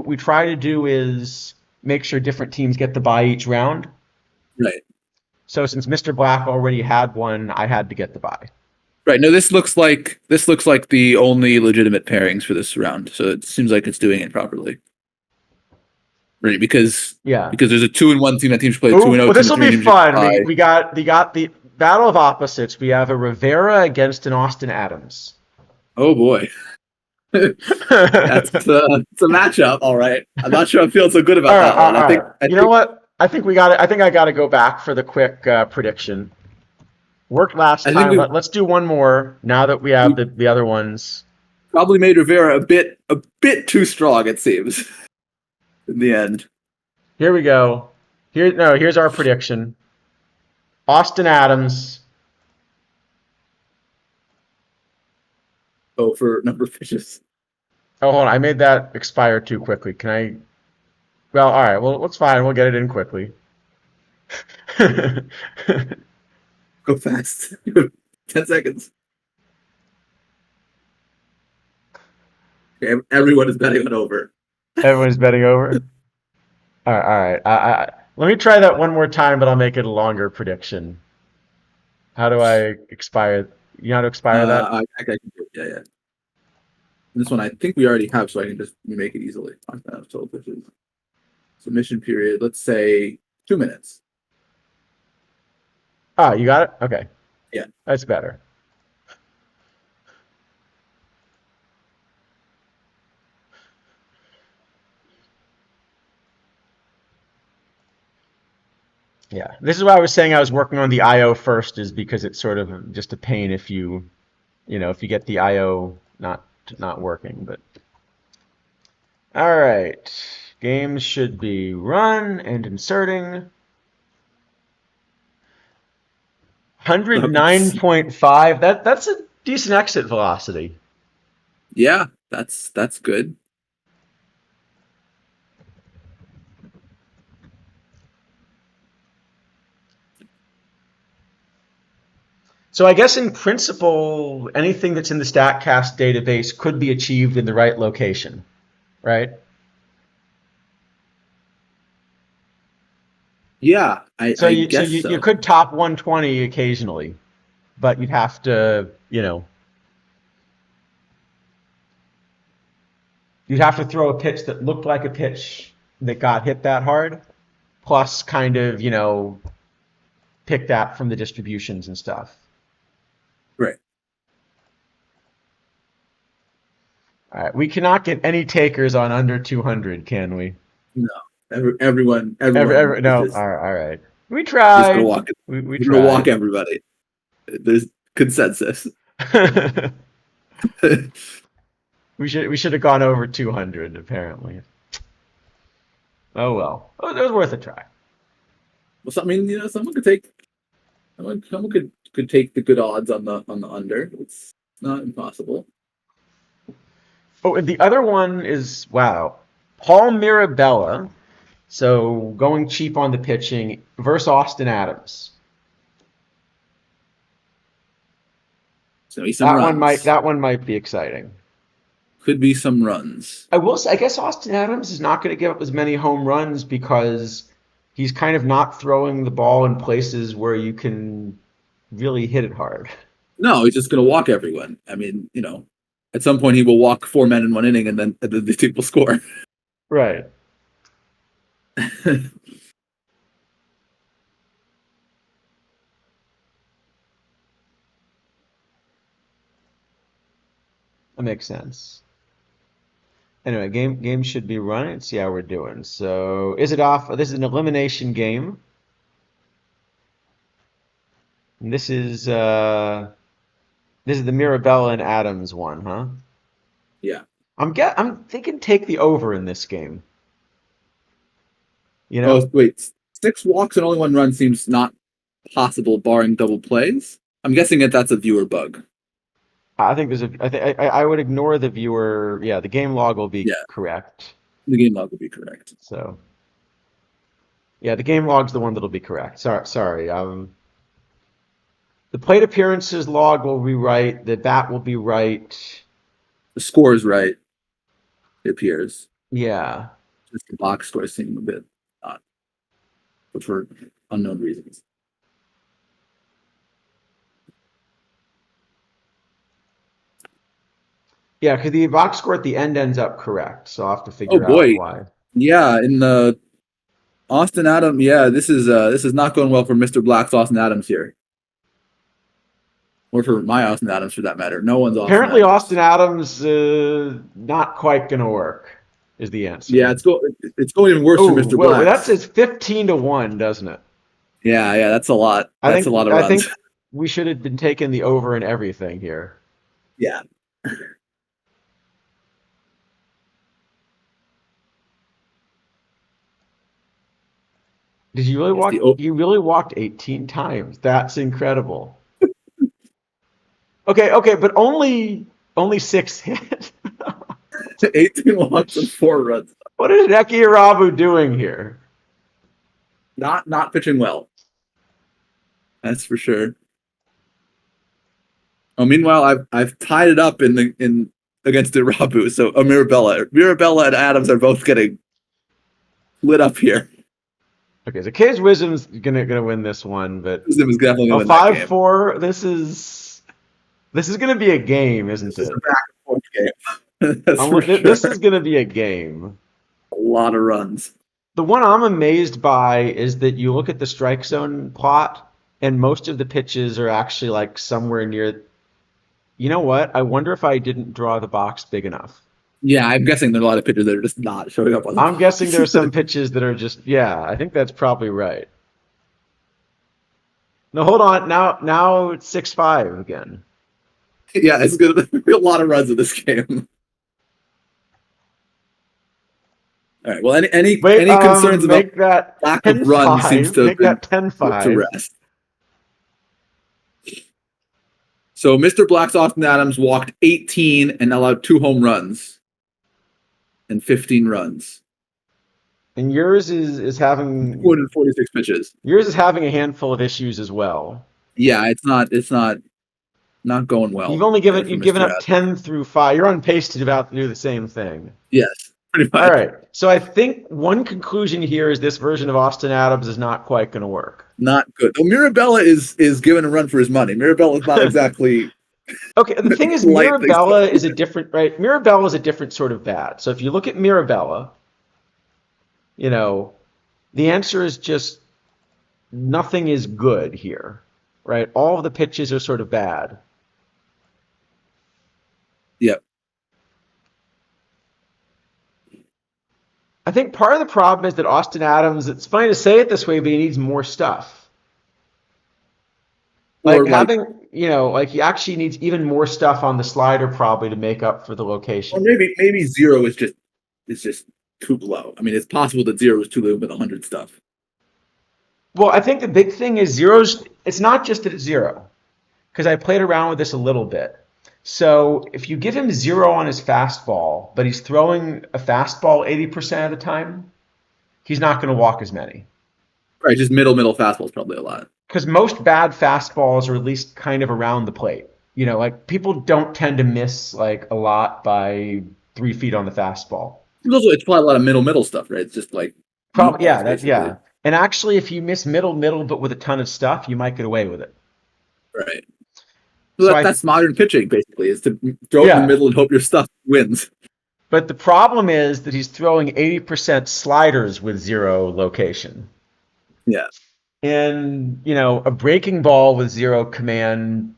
we try to do is make sure different teams get the buy each round. Right. So since Mr. Black already had one, I had to get the buy. Right. No, this looks like the only legitimate pairings for this round. So it seems like it's doing it properly. Right, because Yeah. there's a 2-1 team. That team should play a Ooh, 2-0 well, team. this A will 3 be team should fun. tie. We got the battle of opposites. We have a Rivera against an Austin Adams. Oh boy, that's it's a matchup. All right. I'm not sure I feel so good All about right, that one. all I think right. I You know think what? I think I got to go back for the quick prediction. Worked last I think time. Let's do one more now that we have we the other ones. probably made Rivera a bit too strong. It seems in the end. Here we go. Here's our prediction. Austin Adams. Oh, for number of fishes. Oh, hold on. I made that expire too quickly. Can I? Well, all right. Well, it's fine. We'll get it in quickly. Go fast. 10 seconds. Okay, everyone is betting on over. Everyone's betting over. All right, all right. Let me try that one more time, but I'll make it a longer prediction. How do I expire? You know how to expire that? I can do it. Yeah. This one I think we already have, so I can just make it easily. Total fishes. Submission period. Let's say 2 minutes. Ah, you got it? Okay. Yeah. That's better. Yeah. This is why I was saying I was working on the IO first, is because it's sort of just a pain if if you get the IO not working. But all right. Games should be run and inserting. Oops. 109.5. That's a decent exit velocity. Yeah, that's good. So I guess in principle, anything that's in the StatCast database could be achieved in the right location, right? Yeah, So I you so guess you so. could top 120 occasionally, but you'd have to throw a pitch that looked like a pitch that got hit that hard, plus kind of, pick that from the distributions and stuff. Right. All right, we cannot get any takers on under 200, can we? No. Everyone is No. just All right. We just gonna tried. walk it. We We're gonna walk tried. everybody. There's consensus. We should have gone over 200 apparently. Oh well. Oh, it was worth a try. Well, so, I mean, someone could take someone could take the good odds on the under. It's not impossible. Oh, and the other one is wow. Paul Mirabella. So going cheap on the pitching versus Austin Adams. So maybe some That one might runs. that one might be exciting. Could be some runs. I will say, I guess Austin Adams is not going to give up as many home runs because he's kind of not throwing the ball in places where you can really hit it hard. No, he's just gonna walk everyone. I mean, at some point he will walk four men in one inning, and then the team will score. Right. That makes sense. Anyway, game should be running. Let's see how we're doing. So is it off? This is an elimination game. And this is the Mirabella and Adams one, huh? Yeah. I'm thinking take the over in this game. You Oh know? wait, six walks and only one run seems not possible, barring double plays. I'm guessing that's a viewer bug. I think there's a. I think I would ignore the viewer. Yeah, the game log will be Yeah, correct. the game log will be correct. So yeah, the game log's the one that'll be correct. Sorry. The plate appearances log will be right. The bat will be right. The score is right. It appears. Yeah. Just the box score seem a bit odd, but for unknown reasons. Yeah, because the box score at the end ends up correct, so I'll have to Oh figure out boy, why. yeah. In the Austin Adams, yeah, this is not going well for Mr. Black's Austin Adams here, or for my Austin Adams for that matter. No one's Austin Apparently, Adams. Austin Adams not quite gonna work is the Yeah, answer. it's going even worse for Oh, Mr. well, that Black's. says 15-1, doesn't it? Yeah, that's a lot. I That's a lot think of I runs. think we should have been taking the over and everything here. Yeah. Did you really Yes, walk? You really walked 18 times. That's incredible. Okay, but only six hit. 18 walks and four runs. What is Neki Arabu doing here? Not pitching well. That's for sure. Oh, meanwhile, I've tied it up in against Irabu. So Mirabella and Adams are both getting lit up here. Okay, so K's Wisdom's gonna win this one, but Wisdom is definitely gonna a win that five game. four. This is gonna be a game, isn't This is a it? back and forth game. That's for This sure. is gonna be a game. A lot of runs. The one I'm amazed by is that you look at the strike zone plot. and most of the pitches are actually like somewhere near. You know what? I wonder if I didn't draw the box big enough. Yeah, I'm guessing there are a lot of pitchers that are just not showing up on the I'm guessing box. there are some pitches that are just, yeah, I think that's probably right. No, hold on. Now it's 6-5 again. Yeah, it's going to be a lot of runs in this game. All right. Well, Wait, any concerns about make that lack of runs seems 10-5. to have Make been that put to 10-5. rest. So Mr. Black's Austin Adams walked 18 and allowed 2 home runs and 15 runs. And yours is having 246 pitches. yours is having a handful of issues as well. Yeah, it's not going You've well only there given for you've given Mr. up Adams. 10 through 5. You're on pace to about to do the same thing. Yes, pretty All much. right. So I think one conclusion here is this version of Austin Adams is not quite going to work. Not good. Well, Mirabella is given a run for his money. Mirabella is not exactly Okay, the thing is, light things. Mirabella is a different, right? Mirabella is a different sort of bad. So if you look at Mirabella, you know, the answer is just nothing is good here, right? All of the pitches are sort of bad. Yep. I think part of the problem is that Austin Adams, it's funny to say it this way, but he needs more stuff. Or Like like, having, like he actually needs even more stuff on the slider probably to make up for the or location. maybe zero is just too low. I mean, it's possible that zero is too low with 100 stuff. Well, I think the big thing is zeros. It's not just that it's zero, because I played around with this a little bit. So if you give him zero on his fastball, but he's throwing a fastball 80% of the time, he's not going to walk as many. Right, just middle fastball is probably a lot. Because most bad fastballs are at least kind of around the plate. Like people don't tend to miss like a lot by 3 feet on the fastball. It's probably a lot of middle stuff, right? It's just like Probably, yeah, meatballs, that, basically. yeah. And actually, if you miss middle, but with a ton of stuff, you might get away with it. Right. So So I, that's modern pitching, basically, is to throw it in the yeah. middle and hope your stuff wins. But the problem is that he's throwing 80% sliders with zero location. Yeah. And, a breaking ball with zero command,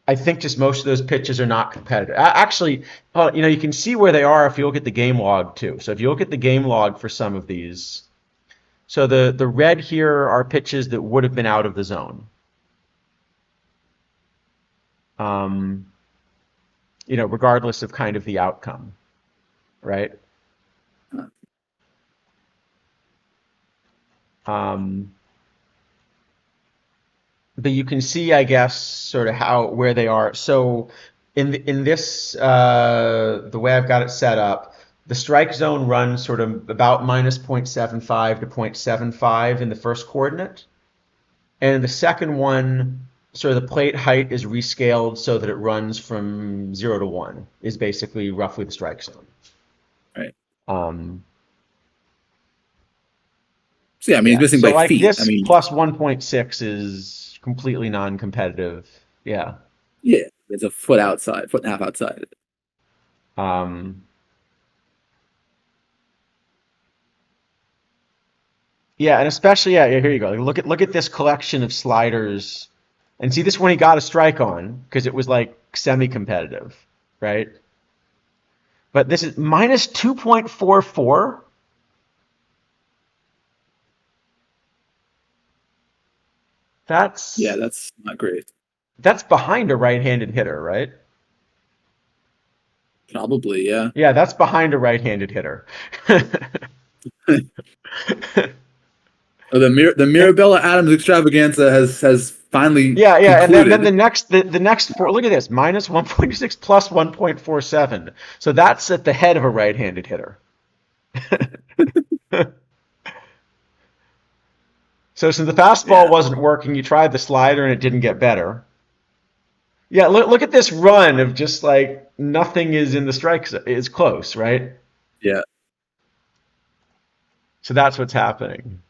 I think just most of those pitches are not competitive. Actually, you can see where they are if you look at the game log too. So if you look at the game log for some of these, so the red here are pitches that would have been out of the zone. Regardless of kind of the outcome, right? But you can see, I guess, sort of where they are. So in this, the way I've got it set up, the strike zone runs sort of about minus 0.75 to 0.75 in the first coordinate. And the second one, sort of the plate height is rescaled so that it runs from 0 to 1, is basically roughly the strike zone. Right. So yeah, I mean, Yeah. he's missing So by like feet. I this mean, plus 1.6 is completely non-competitive. Yeah. yeah, it's a foot outside, foot and a half outside. Um, yeah, and especially, yeah, here you go. Look at this collection of sliders, and see this one he got a strike on because it was like semi-competitive, right? But this is minus 2.44. Yeah, That's that's not great. that's behind a right-handed hitter, right? Probably, yeah. Yeah, that's behind a right-handed hitter. Oh, the And Mirabella Adams extravaganza has finally yeah, and then concluded. the next four. Look at this, minus 1.6 plus 1.47. So that's at the head of a right-handed hitter. So since the fastball Yeah. wasn't working, you tried the slider and it didn't get better. Yeah, look at this run of just like nothing is in the strike zone. It's close, right? Yeah. So that's what's happening.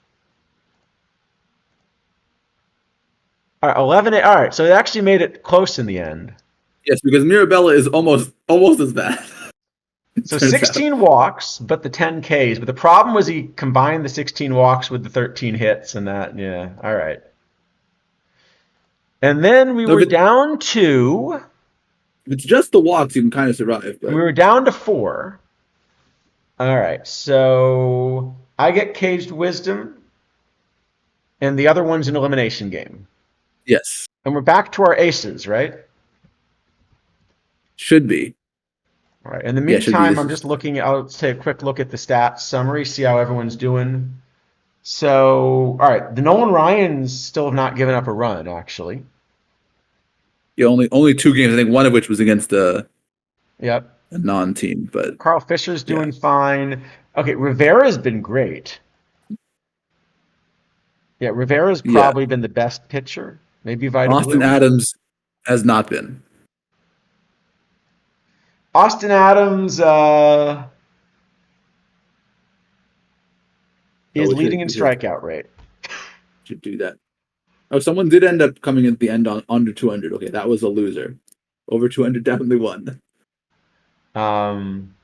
All right, 11. All right, so it actually made it close in the end. Yes, because Mirabella is almost as bad. So Turns out. 16 walks, but the 10 Ks. But the problem was he combined the 16 walks with the 13 hits, and that, yeah, all right. And then we So were down to if it's just the walks, you can kind of survive. we But were down to 4. All right, so I get caged wisdom, and the other one's an elimination game. yes, And we're back to our aces, right? should be. All right. In the Yeah, should be. meantime, This I'm is just looking. I'll take a quick look at the stats summary, see how everyone's doing. So, all right, the Nolan Ryans still have not given up a run, actually. yeah, only 2 games. I think one of which was against Yep. a non-team. But Carl Fisher's yeah, doing fine. Okay, Rivera's been great. Yeah, Rivera's yeah. probably been the best pitcher. Maybe Vita Austin Blue. Adams has not been. Austin Adams Oh, is leading in strikeout rate. should do that. Oh, someone did end up coming at the end on under 200. Okay, that was a loser. Over 200 definitely won. Um,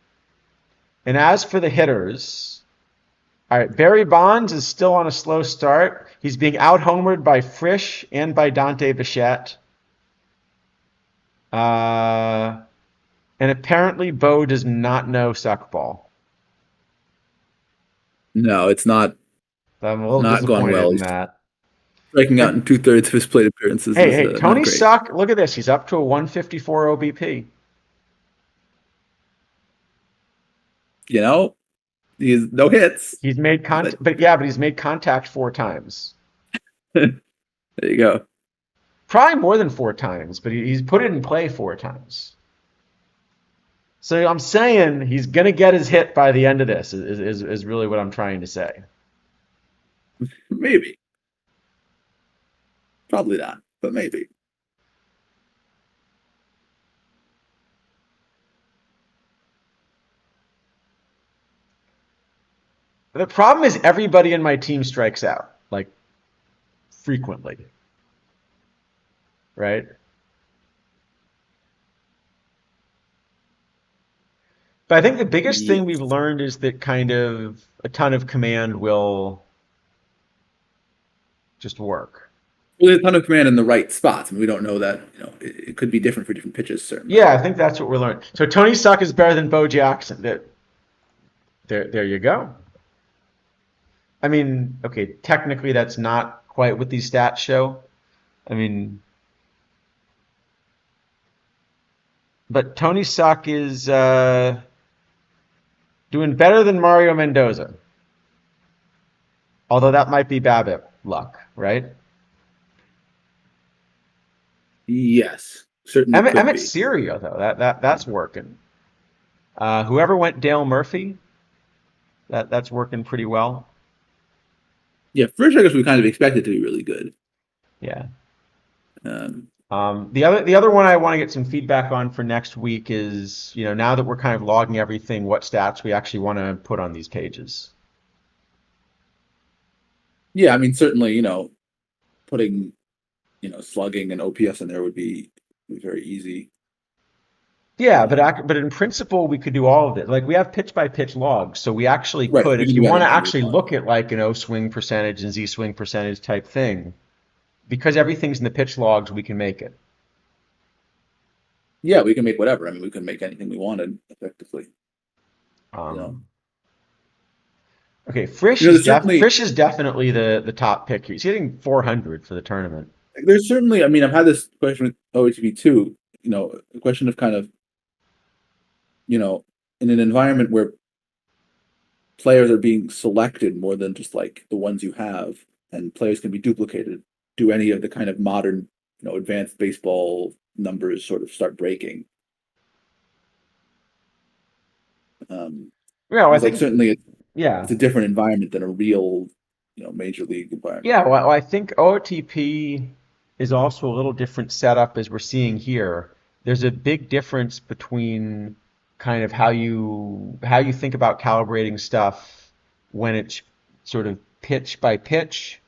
and as for the hitters, all right, Barry Bonds is still on a slow start. He's being out-homered by Frisch and by Dante Bichette. Uh, and apparently Bo does not know suckball. No, it's I'm a little not going disappointed well. in He's that. striking out And in 2/3 of his plate appearances hey, is hey, not Tony great. Suck, look at this. He's up to a 154 OBP. You know, he's no hits, He's made but contact, but he's made contact 4 times. there you go. Probably more than 4 times, but he's put it in play 4 times. So I'm saying he's gonna get his hit by the end of this. Is really what I'm trying to say. Maybe, probably not, but maybe. The problem is everybody in my team strikes out, like frequently, right? But I think the biggest Yeah. thing we've learned is that kind of a ton of command will just work. Well, there's a ton of command in the right spots, and we don't know that. It could be different for different pitches, certainly. Yeah, I think that's what we're learning. So Tony Suck is better than Bo Jackson. There you go. I mean, okay, technically that's not quite what these stats show. I mean, but Tony Suck is doing better than Mario Mendoza. Although that might be BABIP luck, right? Yes, certainly could Emmett be. Serio though, that's working. Whoever went Dale Murphy, that's working pretty well. Yeah, first I guess we kind of expected to be really good. Yeah. Um, The other one I want to get some feedback on for next week is, now that we're kind of logging everything, what stats we actually want to put on these pages. yeah, I mean, certainly, putting, slugging and OPS in there would be very easy. Yeah, but in principle we could do all of it. Like we have pitch by pitch logs, so we actually Right, could, we if can you do want to anything we actually want. look at like an O swing percentage and Z swing percentage type thing, because everything's in the pitch logs, we can make it. Yeah, we can make whatever. I mean, we can make anything we wanted effectively. Um, okay, Frisch There's certainly Frisch is definitely the top pick here. He's hitting 400 for the tournament. there's certainly. I mean, I've had this question with OHB too. A question of kind of, in an environment where players are being selected more than just like the ones you have, and players can be duplicated. Do any of the kind of modern, advanced baseball numbers sort of start breaking? Yeah, well, I It's like think certainly it's yeah. a different environment than a real, major league environment. Yeah, well, I think OOTP is also a little different setup as we're seeing here. There's a big difference between kind of how you think about calibrating stuff when it's sort of pitch by pitch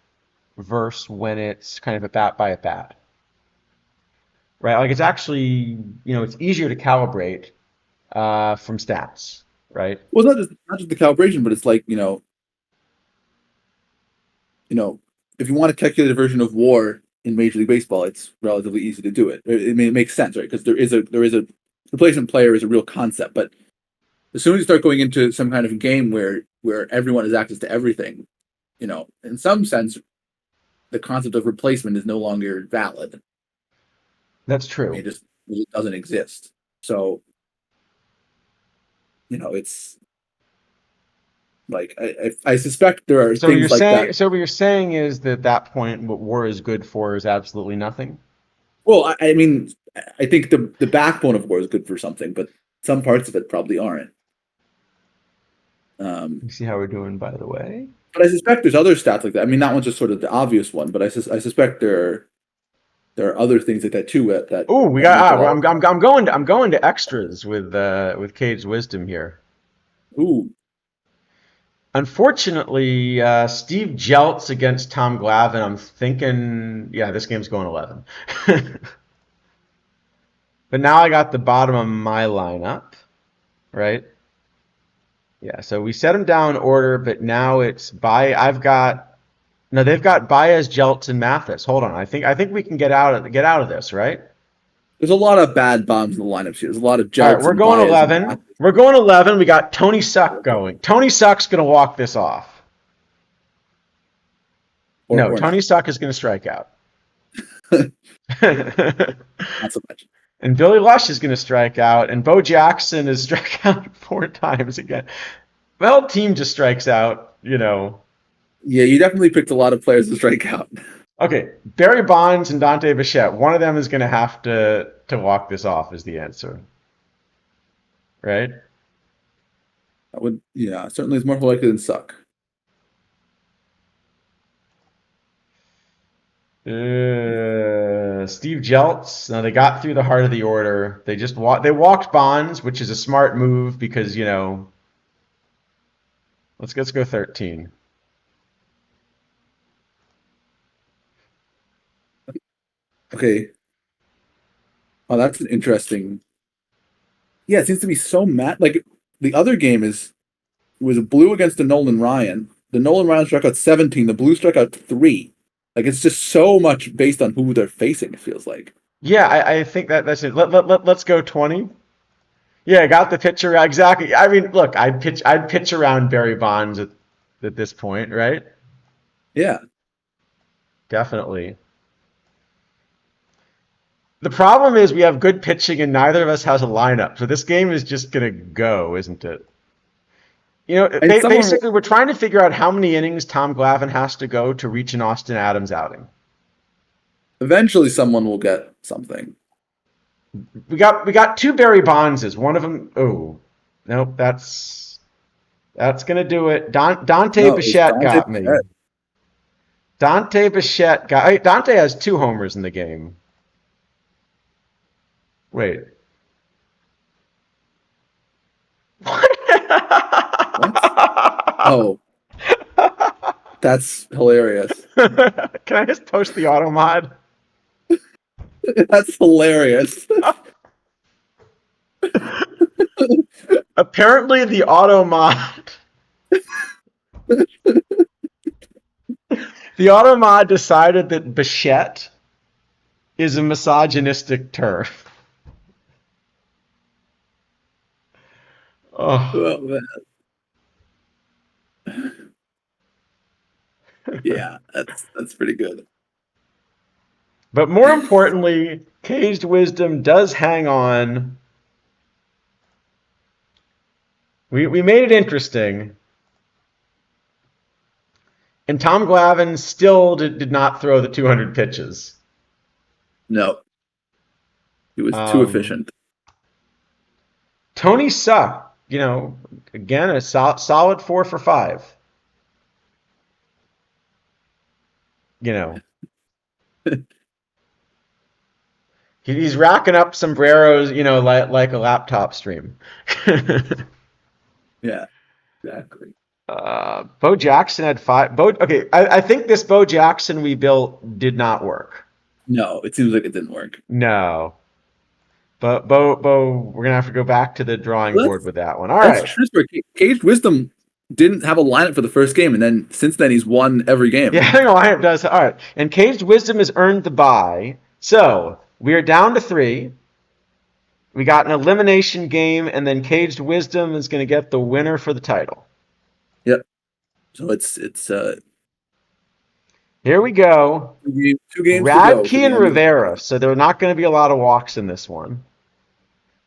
versus when it's kind of a bat by a bat. Right? Like it's actually, it's easier to calibrate from stats, right? Well, it's not just the calibration, but it's like if you want to calculate a version of WAR in Major League Baseball, it's relatively easy to do it. It makes sense, right? Because there is a replacement player is a real concept, but as soon as you start going into some kind of game where everyone has access to everything, in some sense, the concept of replacement is no longer valid. That's I mean, true. it just doesn't exist. So, it's like I suspect there are So you're things like that. saying, so what you're saying is that at that point, what war is good for is absolutely nothing. Well, I mean, I think the backbone of war is good for something, but some parts of it probably aren't. You see how we're doing, by the way. But I suspect there's other stats like that. I mean, that one's just sort of the obvious one, but I suspect there are other things like that too Oh, we that got. make a lot of I'm going to extras with Cade's wisdom here. ooh. Unfortunately, Steve Jeltz against Tom Glavine. I'm thinking, yeah, this game's going 11. But now I got the bottom of my lineup, right? Yeah, so we set them down order, but now it's by I've got no, they've got Baez, Jeltz, and Mathis. Hold on, I think we can get out of this, right? There's a lot of bad bombs in the lineups here. There's a lot of All right, Jelts we're and going Baez and 11. We're going 11. We got Tony Suck going. Tony Suck's going to walk this off. No, or Tony not. Suck is going to strike out. Not so much. And Billy Lush is going to strike out, and Bo Jackson has struck out 4 times again. The whole team just strikes out. Yeah, you definitely picked a lot of players to strike out. Okay, Barry Bonds and Dante Bichette. One of them is going to have to walk this off is the answer. Right? That would, yeah, certainly is more likely than Suck. Steve Jeltz. Now they got through the heart of the order. They walked Bonds, which is a smart move because let's go 13. Okay. Oh, that's an interesting. Yeah, it seems to be so mad. Like the other game was a blue against the Nolan Ryan. The Nolan Ryan struck out 17. The blue struck out 3. Like it's just so much based on who they're facing. It feels like. Yeah, I think that's it. Let's go 20. Yeah, I got the pitch around exactly. I mean, look, I'd pitch around Barry Bonds at this point, right? Yeah. Definitely. The problem is we have good pitching and neither of us has a lineup. So this game is just going to go, isn't it? And someone Basically, we're trying to figure out how many innings Tom Glavine has to go to reach an Austin Adams outing. eventually someone will get something. We got 2 Barry Bondses. One of them. Oh, nope. That's gonna do it. Dante No, it's Bichette Dante got me. Bichette. Dante Bichette got. Dante has 2 homers in the game. Wait. What? Oh, that's hilarious. Can I just post the auto mod? That's hilarious. Apparently, the auto mod. The auto mod decided that Bichette is a misogynistic term. Oh. Oh, man. Yeah, that's pretty good. But more importantly, Caged Wisdom does hang on. We made it interesting. And Tom Glavine still did not throw the 200 pitches. No, he was too efficient. Tony Suck, again, a solid 4 for 5. He's racking up sombreros, like a laptop stream. Yeah, exactly. Bo Jackson had 5. Okay, I think this Bo Jackson we built did not work. No, it seems like it didn't work. No. But Bo, we're gonna have to go back to the drawing Well, board with that one. All that's right. true. Caged Wisdom didn't have a lineup for the first game, and then since then he's won every game. Yeah, I think the lineup does. All right. And Caged Wisdom has earned the bye. So we are down to 3. We got an elimination game, and then Caged Wisdom is going to get the winner for the title. Yep. So it's Here we go. 2 games to go. Radke and Rivera. So there are not going to be a lot of walks in this one.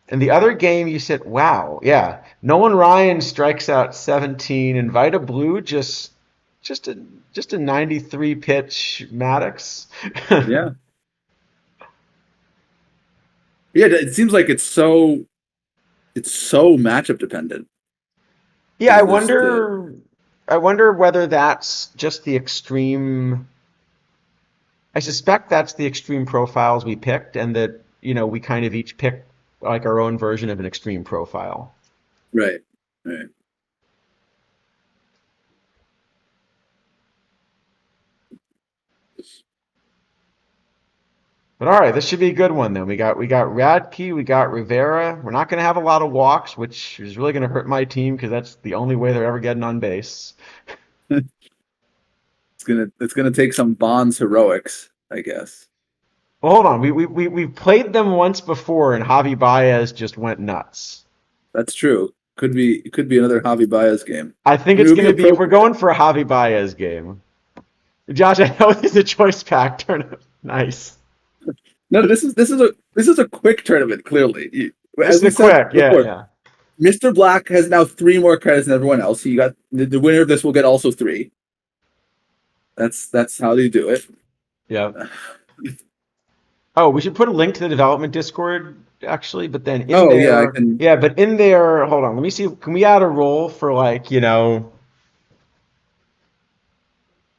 And the other game, you said, wow, yeah. Nolan Ryan strikes out 17, and Vita Blue just a 93 pitch Maddox. Yeah. Yeah, it seems like it's so matchup dependent. Yeah, I wonder whether that's just the extreme. I suspect that's the extreme profiles we picked, and that we kind of each picked like our own version of an extreme profile. Right. Right. But all right, this should be a good one then. We got Radke, we got Rivera. We're not going to have a lot of walks, which is really going to hurt my team because that's the only way they're ever getting on base. It's gonna take some Bonds heroics, I guess. Well, hold on. We've played them once before, and Javi Baez just went nuts. That's true. Could be another Javi Baez game. I think it's going to be. We're going for a Javi Baez game. Josh, I know this is a choice pack tournament. Nice. No, this is a quick tournament. Clearly, This is quick. Yeah. Mr. Black has now 3 more credits than everyone else. He got the winner of this will get also 3. That's how they do it. Yeah. Oh, we should put a link to the development Discord actually, but then in there, yeah, I can. Yeah, but in there, hold on. Let me see. Can we add a role for like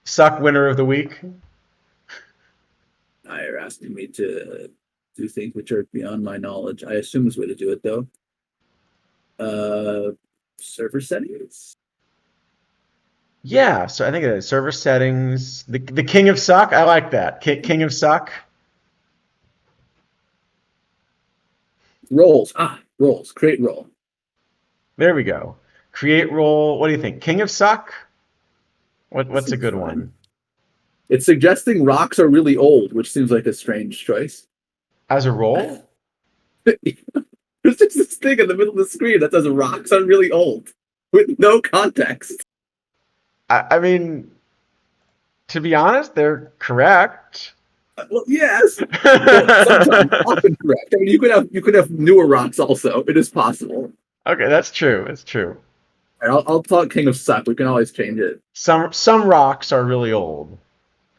suck winner of the week? You're asking me to do things which are beyond my knowledge. I assume this way to do it though. Server settings. Yeah, so I think it is server settings. The King of Suck. I like that. King of Suck. Roles. Roles. Create role. There we go. Create role. What do you think? King of Suck? What's a good one? It's suggesting rocks are really old, which seems like a strange choice. As a role? There's just this thing in the middle of the screen that says rocks are really old with no context. I mean, to be honest, they're correct. Well, yes. Well, sometimes often correct. I mean, you could have newer rocks also. It is possible. Okay, that's true. It's true. I'll talk King of Suck. We can always change it. Some rocks are really old.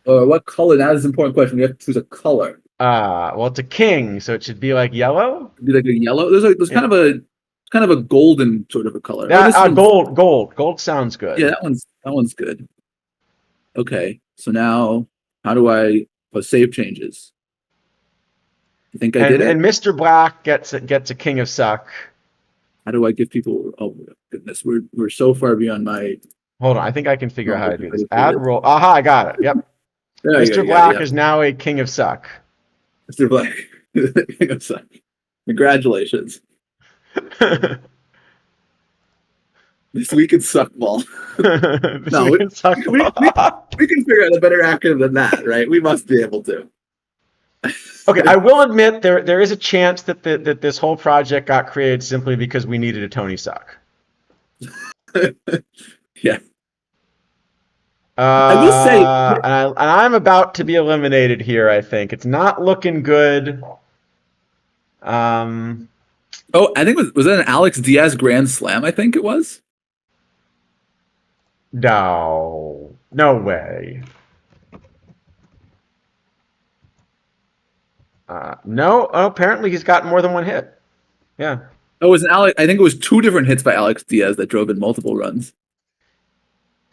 What color? That is an important question. We have to choose a color. Well, it's a king, so it should be like yellow. It'd be like a yellow. There's kind of a golden sort of a color. Gold sounds good. Yeah, that one's good. Okay, so now how do I save changes? I think I did it. And Mr. Black gets a King of Suck. How do I give people? Oh goodness, we're so far beyond my. Hold on, I think I can figure out how to do this. Add roll. Aha, I got it. Yep. Mr. Black is now a King of Suck. Mr. Black, King of Suck. Congratulations. This week in Suckball. We can figure out a better acronym than that, right? We must be able to. Okay, I will admit there is a chance that this whole project got created simply because we needed a Tony Suck. Yeah. I will say, and I'm about to be eliminated here. I think it's not looking good. I think was that an Alex Diaz Grand Slam? I think it was. No way. No. Apparently he's got more than one hit. Yeah. Oh, it was an Alex. I think it was 2 different hits by Alex Diaz that drove in multiple runs.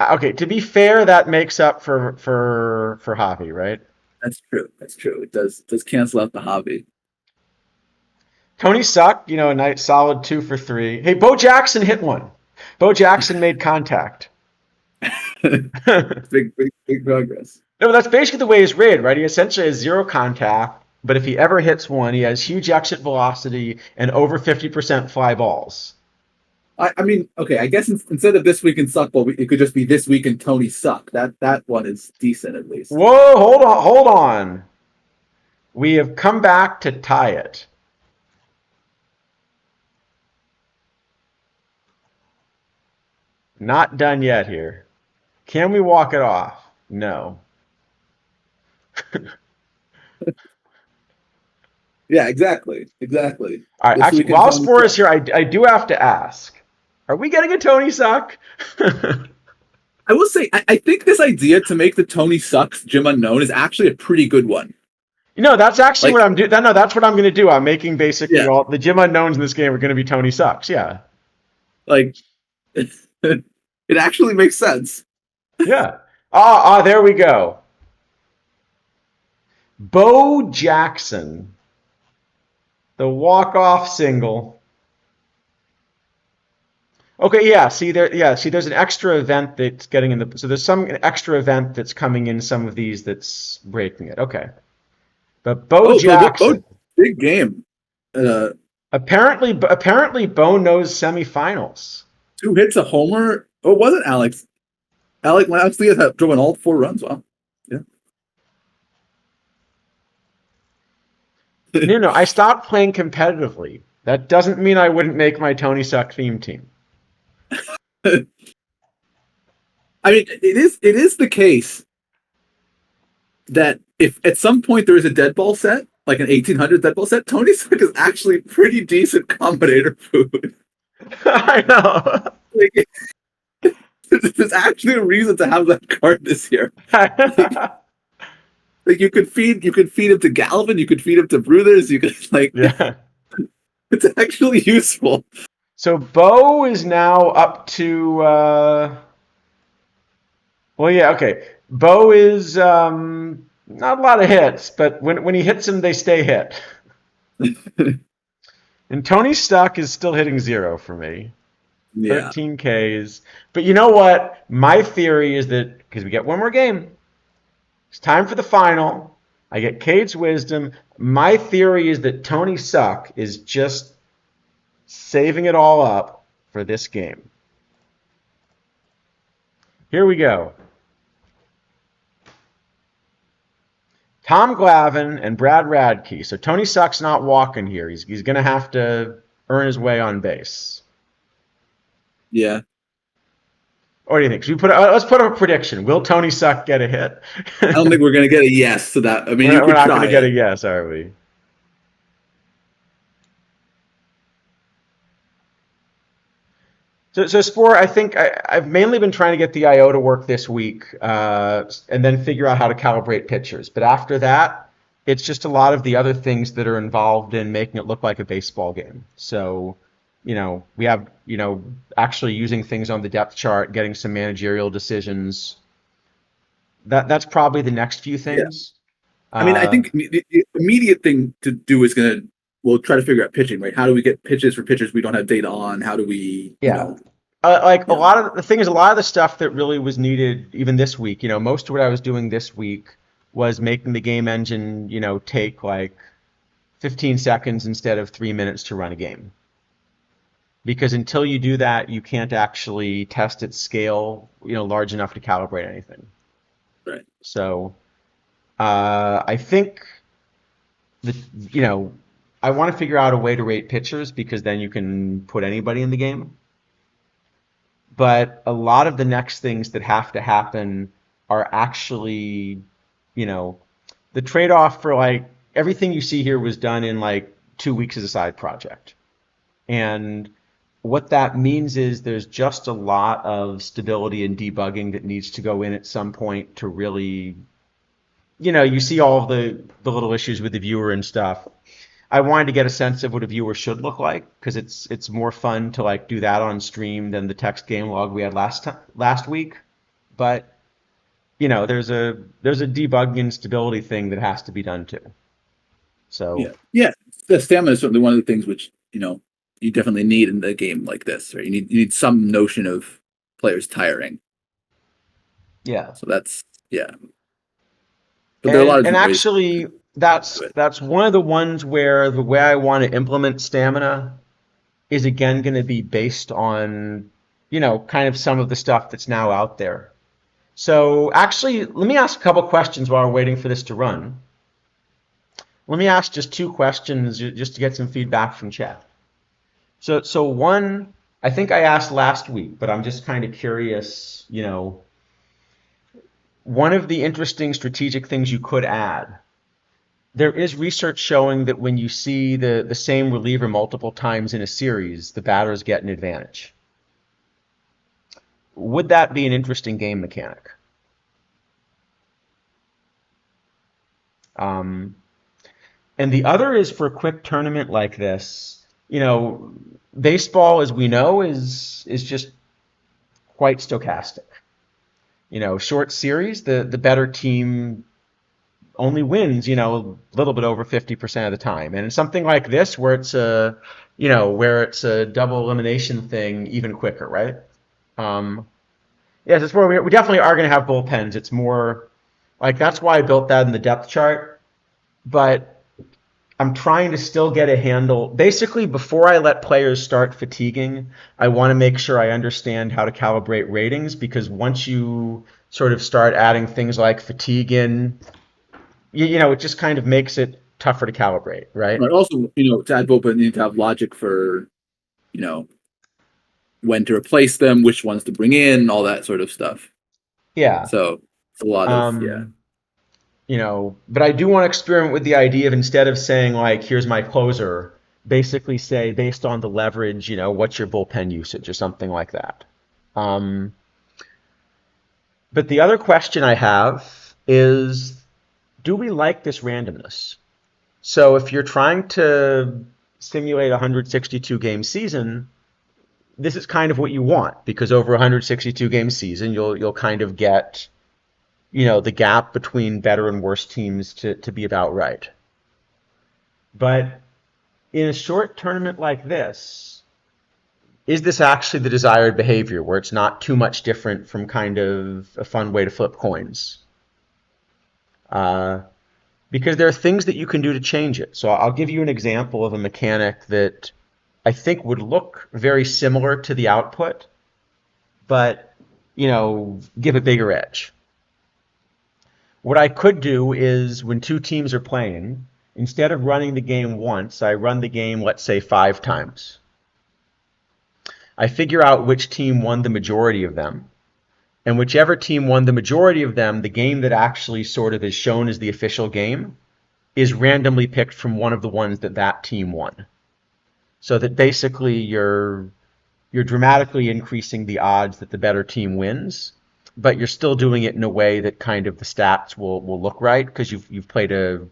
Okay, to be fair, that makes up for Javi, right? That's true. It does cancel out the Javi. Tony Suck, a nice solid 2 for 3. Hey, Bo Jackson hit one. Bo Jackson made contact. big progress. No, that's basically the way he's rated, right? He essentially has 0 contact, but if he ever hits one, he has huge exit velocity and over 50% fly balls. I mean, okay, I guess instead of this week in suck, but it could just be this week in Tony suck. That one is decent at least. Whoa, hold on, hold on. We have come back to tie it. Not done yet here. Can we walk it off? No. Yeah, exactly. All right. This Actually, week in while Tony Spore is suck. here, I do have to ask: are we getting a Tony suck? I will say, I think this idea to make the Tony sucks Jim Unknown is actually a pretty good one. That's actually what Like, I'm doing. No, that's what I'm going to do. I'm making basically yeah, all the Gym unknowns in this game are going to be Tony sucks. Yeah, like it actually makes sense. yeah. There we go. Bo Jackson, the walk-off single. Okay, yeah. See there, yeah. See, there's an extra event that's getting in the. So there's some extra event that's coming in some of these that's breaking it. Okay, but Bo Oh, Bo, Jackson. big game. Uh, Apparently, Bo knows semifinals. 2 hits, a homer. Oh, was it Alex? Alex Diaz had driven all 4 runs. Wow. Yeah. No, no, I stopped playing competitively. That doesn't mean I wouldn't make my Tony Suck theme team. I mean, it is the case that if at some point there is a dead ball set, like an 1800 dead ball set, Tony Suck is actually pretty decent combinator food. I know. Like, there's actually a reason to have that card this year. Like, like you could feed him to Galvin, you could feed him to Bruthers, you could like Yeah. it's actually useful. So Bo is now up to. Well, yeah, okay. Bo is not a lot of hits, but when he hits them, they stay hit. And Tony Stuck is still hitting zero for me. Yeah. 13 Ks. But you know what? My theory is that because we get one more game, it's time for the final. I get Cade's wisdom. My theory is that Tony Suck is just saving it all up for this game. Here we go. Tom Glavine and Brad Radke. So Tony Suck's not walking here. He's going to have to earn his way on base. Yeah. What do you think? Let's put up a prediction. Will Tony Suck get a hit? I don't think we're gonna get a yes to that. I mean, we're you not, could not going to try get a it. yes, are we? So Spore, I think I've mainly been trying to get the IO to work this week, and then figure out how to calibrate pictures. But after that, it's just a lot of the other things that are involved in making it look like a baseball game. So, we have, actually using things on the depth chart, getting some managerial decisions. That's probably the next few Yeah. things. I mean, I Uh, think the immediate thing to do is we'll try to figure out pitching, right? How do we get pitches for pitchers we don't have data on? How do we, yeah. you know, A lot of the stuff that really was needed even this week, most of what I was doing this week was making the game engine, take like 15 seconds instead of 3 minutes to run a game. Because until you do that, you can't actually test its scale, large enough to calibrate anything. right? So I think that, I want to figure out a way to rate pitchers because then you can put anybody in the game. But a lot of the next things that have to happen are actually, the trade-off for like everything you see here was done in like 2 weeks as a side project. And what that means is there's just a lot of stability and debugging that needs to go in at some point to really, you see all of the little issues with the viewer and stuff. I wanted to get a sense of what a viewer should look like because it's more fun to like do that on stream than the text game log we had last week. But there's a debugging and stability thing that has to be done too. So Yeah. The stamina is certainly one of the things which you definitely need in a game like this, right? You need some notion of players tiring. yeah, So that's yeah. But there are a lot of and different ways actually to do it. that's one of the ones where the way I want to implement stamina is again going to be based on, kind of some of the stuff that's now out there. So actually, let me ask a couple questions while we're waiting for this to run. Let me ask just two questions just to get some feedback from chat. So one, I think I asked last week, but I'm just kind of curious, one of the interesting strategic things you could add. There is research showing that when you see the same reliever multiple times in a series, the batters get an advantage. Would that be an interesting game mechanic? Um, and the other is for a quick tournament like this, baseball, as we know, is just quite stochastic. Short series, the better team only wins, a little bit over 50% of the time. And in something like this, where it's a double elimination thing, even quicker, right? Um, yes, it's where we definitely are going to have bullpens. It's more like that's why I built that in the depth chart. But I'm trying to still get a handle. Basically, before I let players start fatiguing, I want to make sure I understand how to calibrate ratings, because once you sort of start adding things like fatigue in, it just kind of makes it tougher to calibrate, right? But also, to add bullpen, you need to have logic for, you know, when to replace them, which ones to bring in, all that sort of stuff. Yeah. So it's a lot of, yeah. Um, but I do want to experiment with the idea of, instead of saying like, here's my closer, basically say based on the leverage, what's your bullpen usage or something like that. Um, but the other question I have is, do we like this randomness? So if you're trying to simulate a 162 game season, this is kind of what you want, because over a 162 game season, you'll kind of get, the gap between better and worse teams to be about right. But in a short tournament like this, is this actually the desired behavior where it's not too much different from kind of a fun way to flip coins? Uh, because there are things that you can do to change it. So I'll give you an example of a mechanic that I think would look very similar to the output, but, give a bigger edge. What I could do is, when two teams are playing, instead of running the game once, I run the game, let's say, 5 times. I figure out which team won the majority of them. And whichever team won the majority of them, the game that actually sort of is shown as the official game is randomly picked from one of the ones that team won. So that basically you're dramatically increasing the odds that the better team wins, but you're still doing it in a way that kind of the stats will look right, because you've played a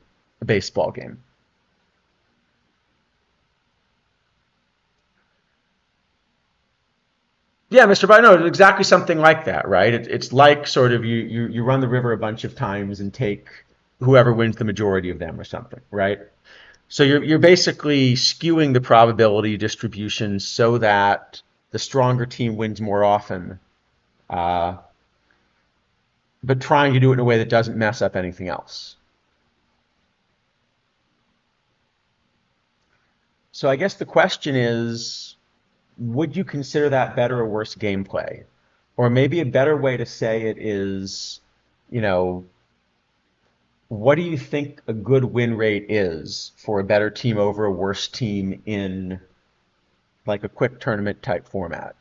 baseball game. Yeah, Mr. Biden, no, exactly something like that, right? It's like sort of you run the river a bunch of times and take whoever wins the majority of them or something, right? So you're basically skewing the probability distribution so that the stronger team wins more often, uh, but trying to do it in a way that doesn't mess up anything else. So I guess the question is, would you consider that better or worse gameplay? Or maybe a better way to say it is, you know, what do you think a good win rate is for a better team over a worse team in like a quick tournament type format?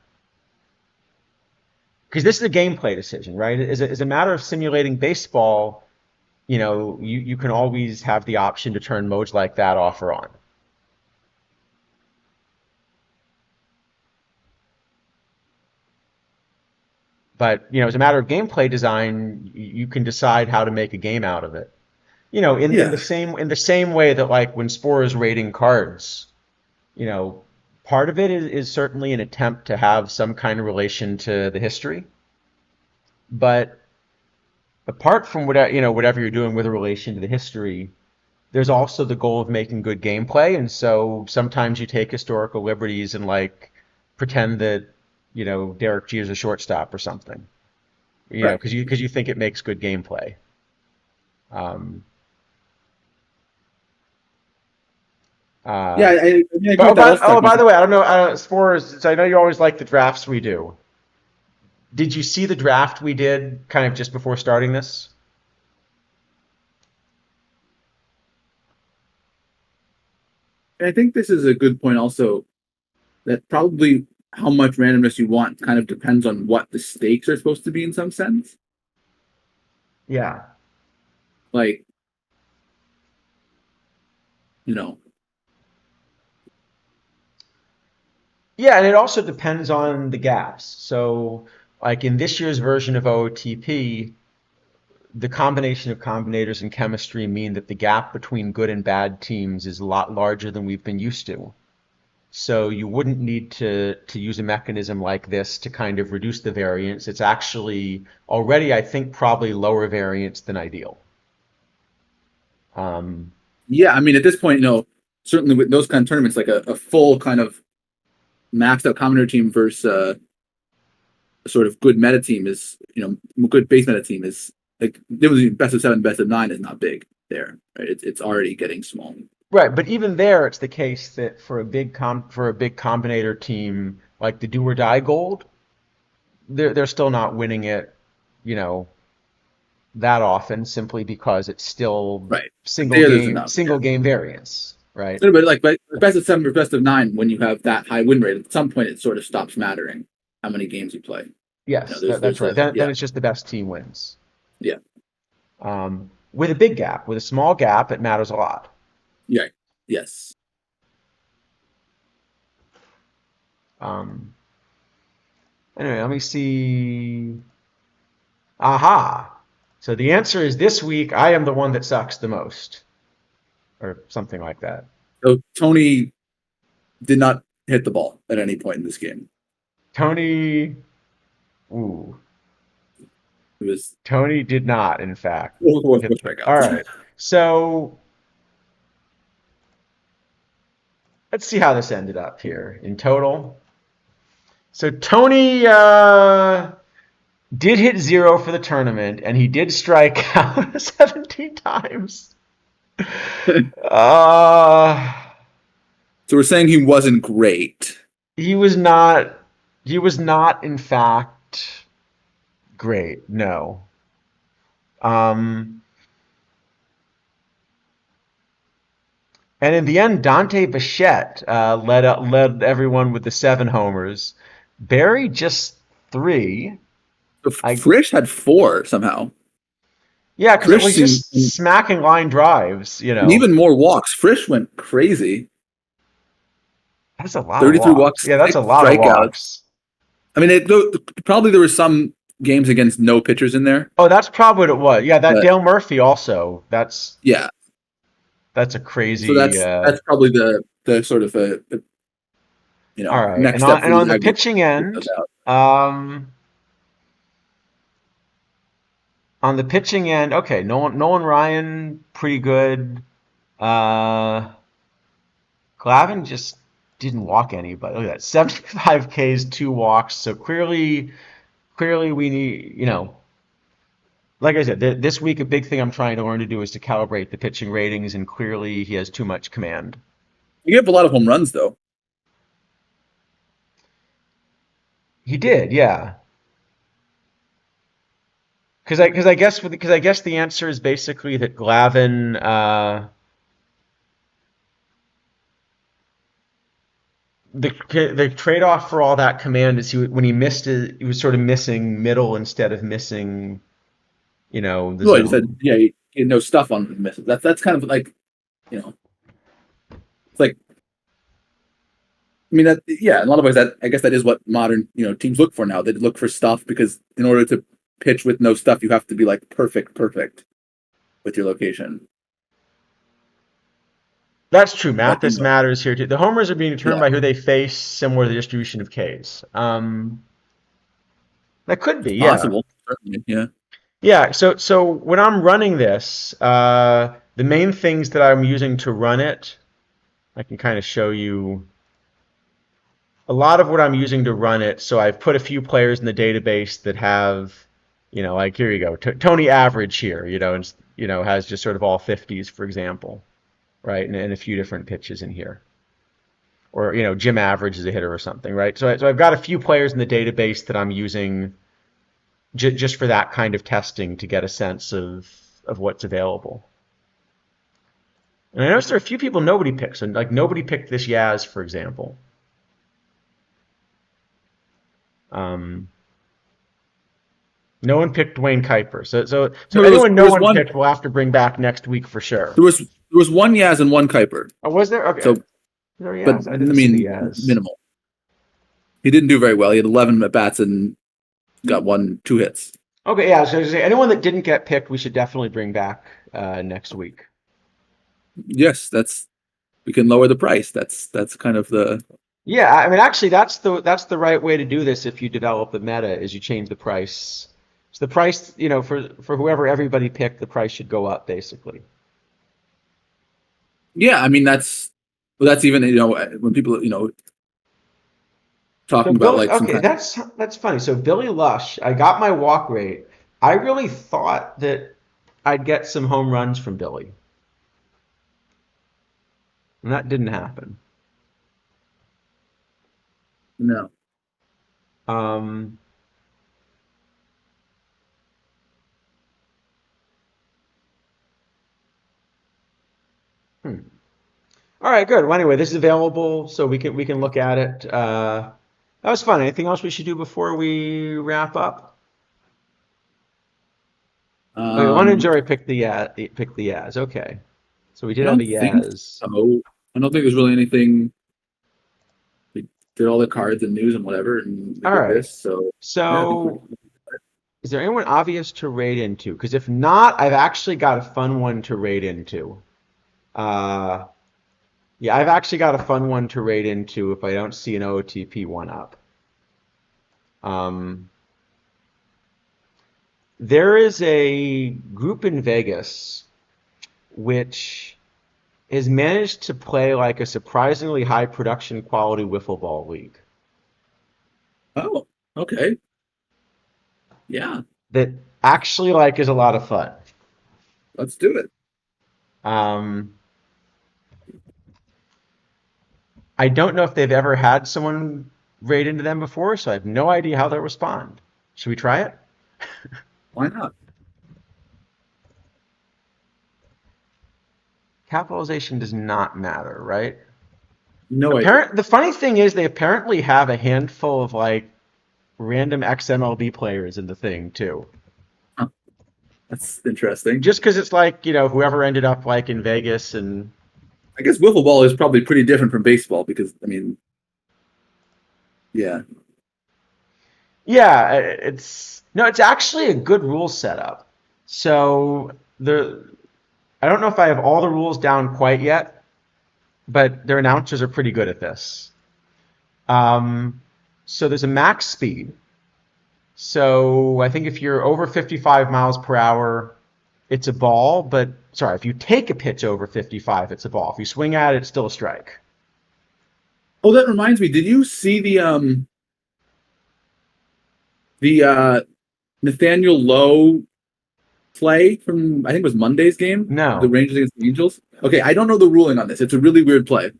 Because this is a gameplay decision, right? As a matter of simulating baseball, you can always have the option to turn modes like that off or on. But, as a matter of gameplay design, you can decide how to make a game out of it. In the Yeah. same way that, like, when Spore is rating cards, you know, part of it is certainly an attempt to have some kind of relation to the history. But apart from whatever you're doing with a relation to the history, there's also the goal of making good gameplay. And so sometimes you take historical liberties and like pretend that, Derek Jeter's a shortstop or something, Right. because you think it makes good gameplay. Um, Yeah, Uh, I mean, I agree but with that also by talking. the way, I don't know. As far as so I know, you always like the drafts we do. Did you see the draft we did kind of just before starting this? I think this is a good point also, that probably how much randomness you want kind of depends on what the stakes are supposed to be in some sense. Yeah. Like, you know, Yeah, and it also depends on the gaps. So, like in this year's version of OOTP, the combination of combinators and chemistry mean that the gap between good and bad teams is a lot larger than we've been used to. So you wouldn't need to use a mechanism like this to kind of reduce the variance. It's actually already, I think, probably lower variance than ideal. Um, yeah, I mean, at this point, certainly with those kind of tournaments, like a full kind of maxed out commoner team versus a sort of good meta team is, good base meta team is like, there was best of seven, best of nine is not big there, right? It's already getting small. right, but even there, it's the case that for a big combinator team like the do or die gold, they're still not winning it, you know, that often simply because it's still Right. There is enough. Yeah. single game variance, right? But like best of seven or best of nine, when you have that high win rate, at some point it sort of stops mattering how many games you play. Yes, that's There's right. a Then yeah, it's just the best team wins. yeah, With a big gap, with a small gap, it matters a lot. yeah, yes. Um, anyway, let me see. Aha. So the answer is this week I am the one that sucks the most, or something like that. So Tony did not hit the ball at any point in this game. Tony, ooh, It was Tony did not, in fact. four All strikeouts. right. So let's see how this ended up here in total. So Tony did hit zero for the tournament, and he did strike out 17 times. Uh, So we're saying he wasn't great. he was not. He was not, in fact, great. No. Um, and in the end, Dante Bichette led everyone with the 7 homers. Barry just 3. I Frisch had four somehow. Yeah, because it Frisch was seemed, just smacking line drives. and even more walks. Frisch went crazy. That's a lot of 33 walks. walks, Yeah, that's six a lot of strikeouts. walks. I mean, probably there were some games against no pitchers in there, Oh, that's probably what it was. Yeah, that but Dale Murphy also. yeah. That's a So crazy. that's probably the sort of All right, next step for and these on the aggregates. pitching end, um, okay, Nolan Ryan, pretty good. Uh, Glavine just didn't walk anybody. Look at that, 75 Ks, 2 walks. So clearly we need, like I said, this week a big thing I'm trying to learn to do is to calibrate the pitching ratings, and clearly he has too much command. You have a lot of home runs though. He did, yeah. Because I guess the answer is basically that Glavine the trade off for all that command is when he missed it, he was sort of missing middle instead of missing the Well, you said zone. yeah, you know stuff on the misses. That's kind of like you know it's like I mean that yeah in a lot of ways that I guess that is what modern teams look for now. They look for stuff because in order to pitch with no stuff, you have to be like perfect with your location. That's true. But Mathis matters here too. The homers are being determined yeah, by who they face, similar to the distribution of Ks. That could be, it's yeah. possible. Certainly, yeah. Yeah, so when I'm running this, the main things that I'm using to run it, I can kind of show you a lot of what I'm using to run it. So I've put a few players in the database that have, like here you go, Tony Average here, and has just sort of all 50s, for example. right? And a few different pitches in here. Or, Jim Average is a hitter or something, right? So I've got a few players in the database that I'm using just for that kind of testing to get a sense of what's available. And I noticed there are a few people nobody picks, and like nobody picked this Yaz, for example. No one picked Dwayne Kuiper. So No, anyone there no was one one. picked, we'll have to bring back next week for sure. There was one Yaz and one Kuiper. Oh, was there? Okay. So, Was there but Yaz? I I didn't see the mean, Yaz. minimal. He didn't do very well. He had 11 at bats and got 2 hits. Okay, yeah. So anyone that didn't get picked, we should definitely bring back next week. Yes, we can lower the price. That's kind of the. Yeah, I mean, actually, that's the right way to do this. If you develop the meta, is you change the price. So the price, for whoever everybody picked, the price should go up basically. Yeah, I mean that's even when people So talking about Billy, like okay, sometimes. that's funny. So Billy Lush, I got my walk rate. I really thought that I'd get some home runs from Billy, and that didn't happen. No. Um, hmm. All right, good. Well, anyway, this is available, so we can look at it. That was fun. Anything else we should do before we wrap up? Okay, one Um, injury picked the Yaz. Okay, so we I did have a don't think Yaz. so. I don't think there's really anything. We did all the cards and news and whatever, and we All did right. this. So yeah, I think So is there anyone obvious to raid into? Because if not, I've actually got a fun one to raid into. Uh, yeah, I've actually got a fun one to raid into if I don't see an OTP one up. Um, there is a group in Vegas which has managed to play like a surprisingly high production quality wiffle ball league oh, okay, yeah, that actually like is a lot of fun. let's do it. Um, I don't know if they've ever had someone raid into them before, so I have no idea how they'll respond. Should we try it? Why not? Capitalization does not matter, right? No idea. The funny thing is they apparently have a handful of like random XMLB players in the thing too. Huh, that's interesting. Just because it's like, whoever ended up like in Vegas and I guess wiffle ball is probably pretty different from baseball because I mean, yeah. yeah, it's actually a good rule setup. So I don't know if I have all the rules down quite yet, but their announcers are pretty good at this. So there's a max speed. So I think if you're over 55 miles per hour, it's a ball. But sorry, if you take a pitch over 55, it's a ball. If you swing at it, it's still a strike. Oh, that reminds me. Did you see the Nathaniel Lowe play from I think it was Monday's game, the No. Rangers against the Angels? Okay, I don't know the ruling on this. It's a really weird play.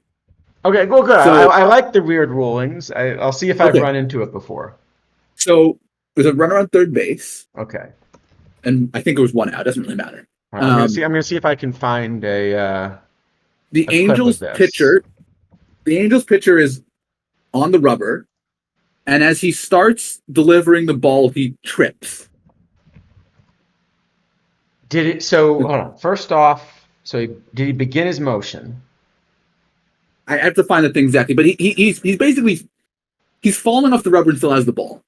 Okay, well, good. I, So I like the weird rulings. I'll see if I've okay, run into it before. so there's a runner on third base, Okay. and I think it was 1 out. Doesn't really matter. All right, I'm gonna see if I can find The a clip of Angels this. pitcher, the Angels pitcher is on the rubber, and as he starts delivering the ball, he trips. Did it? So hold on. First off, did he begin his motion? I have to find the thing exactly, but he's basically he's falling off the rubber and still has the ball.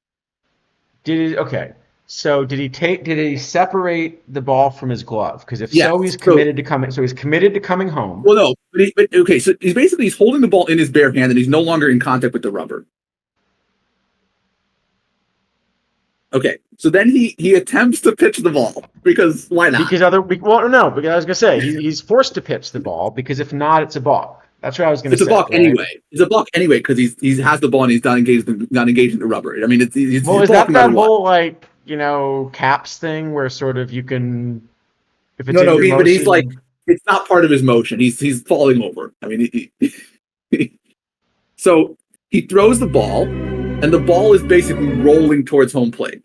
Did he? Okay. So did he separate the ball from his glove? Because if Yes. so, he's So committed to coming. So he's committed to coming home. well, no, but okay. So he's holding the ball in his bare hand, and he's no longer in contact with the rubber. Okay, so then he attempts to pitch the ball because why not? Because because I was gonna say he's forced to pitch the ball because if not, it's a balk. That's what I was gonna It's a say. balk Right? anyway. It's a balk anyway because he has the ball and he's not engaged in the rubber. I mean, he's Well, a is balk that no matter what. whole caps thing where sort of you can if it's No, in no, your but he's like motion? It's not part of his motion. He's falling over. I mean, so he throws the ball, and the ball is basically rolling towards home plate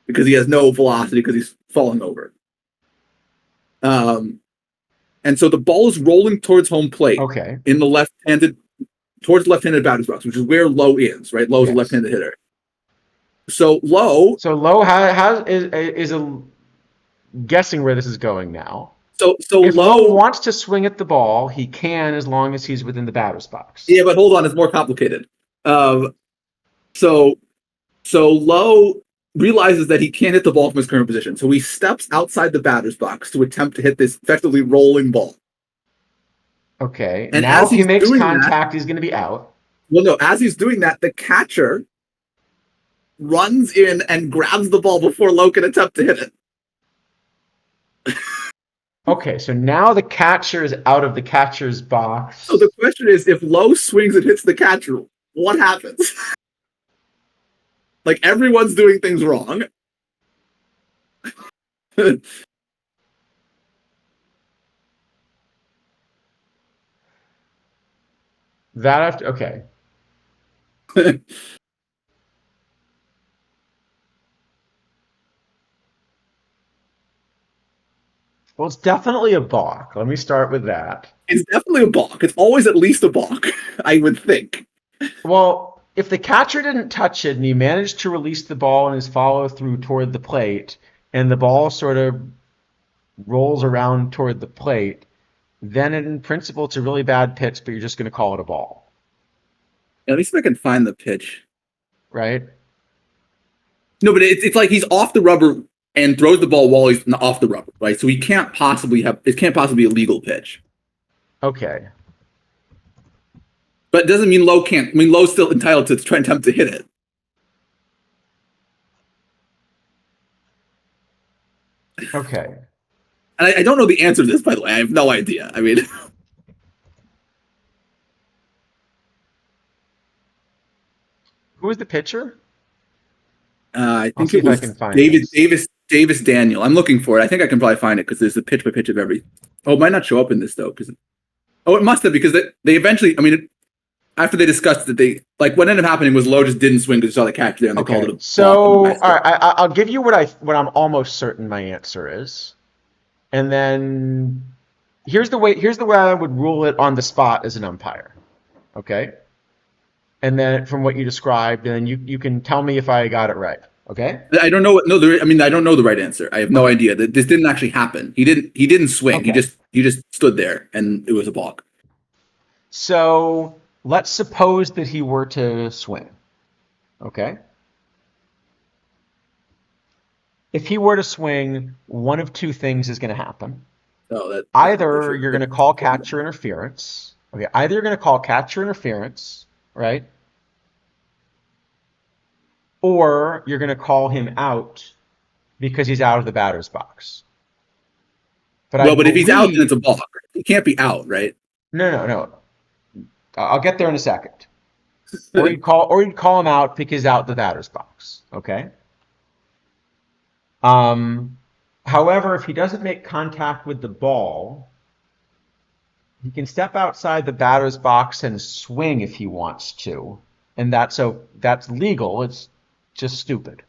because he has no velocity because he's falling over. And so the ball is rolling towards home plate Okay. in the left-handed, towards the left-handed batter's box, which is where Lowe is, right? Lowe's a Yes. left-handed hitter. So Lowe, So Lowe is a guessing where this is going now. so If Lowe Lowe, wants to swing at the ball, he can as long as he's within the batter's box. yeah, but hold on, it's more complicated. So Lowe realizes that he can't hit the ball from his current position, so he steps outside the batter's box to attempt to hit this effectively rolling ball. Okay. And Now as if he he's makes doing contact, he's going to be out. well, no, as he's doing that, the catcher runs in and grabs the ball before Lowe can attempt to hit it. Okay, so now the catcher is out of the catcher's box. So the question is, if Lowe swings and hits the catcher, what happens? Like everyone's doing things wrong. That after okay. Well, it's definitely a balk. Let me start with that. It's definitely a balk. It's always at least a balk, I would think. Well, if the catcher didn't touch it and he managed to release the ball in his follow through toward the plate, and the ball sort of rolls around toward the plate, then in principle it's a really bad pitch, but you're just going to call it a ball, At least if I can find the pitch. right? No, but it's like he's off the rubber and throws the ball while he's off the rubber, right? So he can't possibly it can't possibly be a legal pitch. Okay. But it doesn't mean Lowe can't. I mean, Lowe's still entitled to try and attempt to hit it. Okay. And I don't know the answer to this, by the way. I have no idea. I mean, Who is the pitcher? I I'll think see it if I was can find Davis Daniel. I'm looking for it. I think I can probably find it because there's a pitch by pitch of every. Oh, it might not show up in this though. It must have because they eventually. I mean, after they discussed that like what ended up happening was Lowe just didn't swing because he saw the catch there and they called it a So, balk. all right, I'll give you what I'm almost certain my answer is, and then here's the way I would rule it on the spot as an umpire, okay? And then from what you described, then you can tell me if I got it right, okay? I don't know. I mean, I don't know the right answer. I have no idea that this didn't actually happen. He didn't swing. Okay. He just stood there and it was a balk. So let's suppose that he were to swing, okay? If he were to swing, one of two things is going to happen. Oh, Either you're going to call catcher interference. Okay, either you're going to call catcher interference, right? Or you're going to call him out because he's out of the batter's box. But if he's out, then it's a balk. He can't be out, right? No. I'll get there in a second. Or you'd call him out because he's out the batter's box. Okay. However, if he doesn't make contact with the ball, he can step outside the batter's box and swing if he wants to, and that's legal. It's just stupid,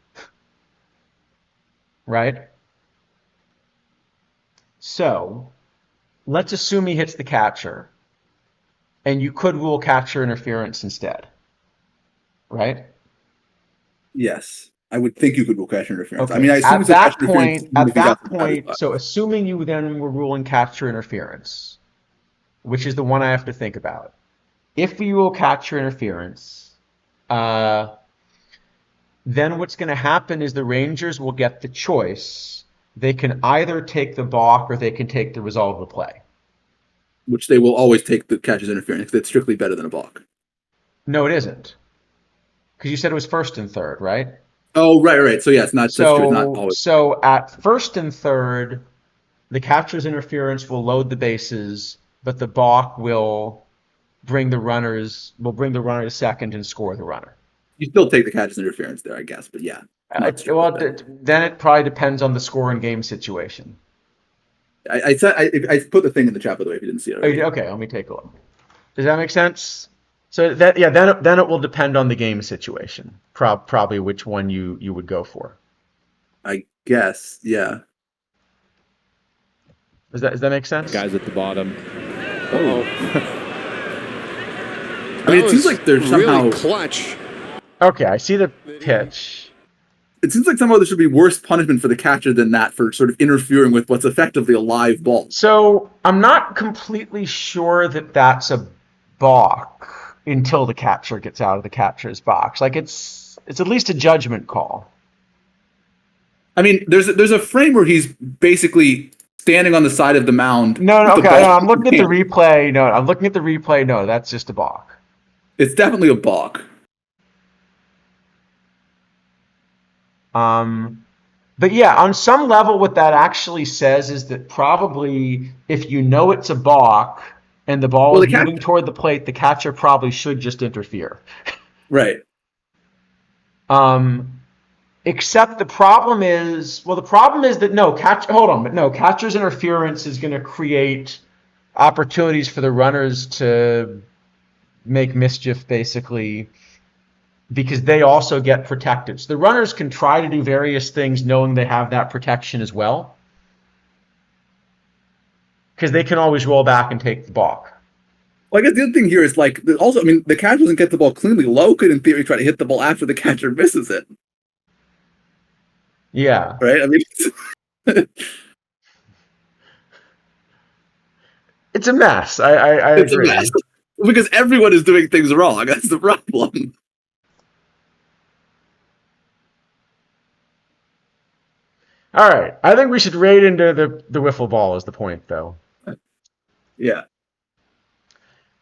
right? So, let's assume he hits the catcher, and you could rule catcher interference instead, right? Yes. I would think you could rule catcher interference. Okay. I mean, I assume at it's a that catcher point, interference at that if point, so assuming you then were ruling catcher interference, which is the one I have to think about. If we rule catcher interference, then what's going to happen is the Rangers will get the choice. They can either take the balk or they can take the result of the play. which they will always take the catcher's interference. That's strictly better than a balk. No, it isn't. Because you said it was first and third, right? Oh, right. So yeah, it's not. That's true. It's not always. So at first and third, the catcher's interference will load the bases, but the balk will bring the runner to second and score the runner. You still take the catcher's interference there, I guess. But yeah. Then it probably depends on the score and game situation. I put the thing in the chat, by the way, if you didn't see it already. Okay, let me take a look. Does that make sense? So then it will depend on the game situation. Probably which one you would go for. I guess, yeah. Does that make sense? Guys at the bottom. Oh, I mean, it seems like they're somehow really clutch. Okay, I see the pitch. It seems like somehow there should be worse punishment for the catcher than that for sort of interfering with what's effectively a live ball. So I'm not completely sure that that's a balk until the catcher gets out of the catcher's box. Like it's at least a judgment call. I mean, there's a frame where he's basically standing on the side of the mound. No, with the okay. ball No, I'm looking at in the hand. replay. No, I'm looking at the replay. No, that's just a balk. It's definitely a balk. But yeah, on some level, what that actually says is that probably if you know it's a balk and the ball Well, is the moving toward the plate, the catcher probably should just interfere. Right. Except the problem is that catcher's interference is going to create opportunities for the runners to make mischief, basically, because they also get protected. So the runners can try to do various things knowing they have that protection as well, because they can always roll back and take the balk. Well, I guess the other thing here is also, I mean, the catcher doesn't get the ball cleanly. Lowe could, in theory, try to hit the ball after the catcher misses it. Yeah. Right? I mean, It's a mess. I it's a agree. mess. Because everyone is doing things wrong. That's the problem. All right. I think we should raid into the wiffle ball is the point, though. Yeah.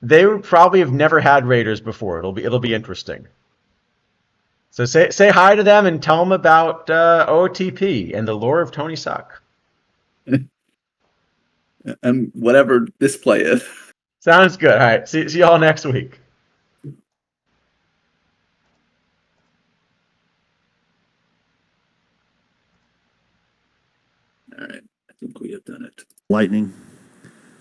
They probably have never had raiders before. It'll be interesting. So say hi to them and tell them about OTP and the lore of Tony Suck. And whatever this play is. Sounds good. All right. See y'all next week. All right. I think we have done it. Lightning.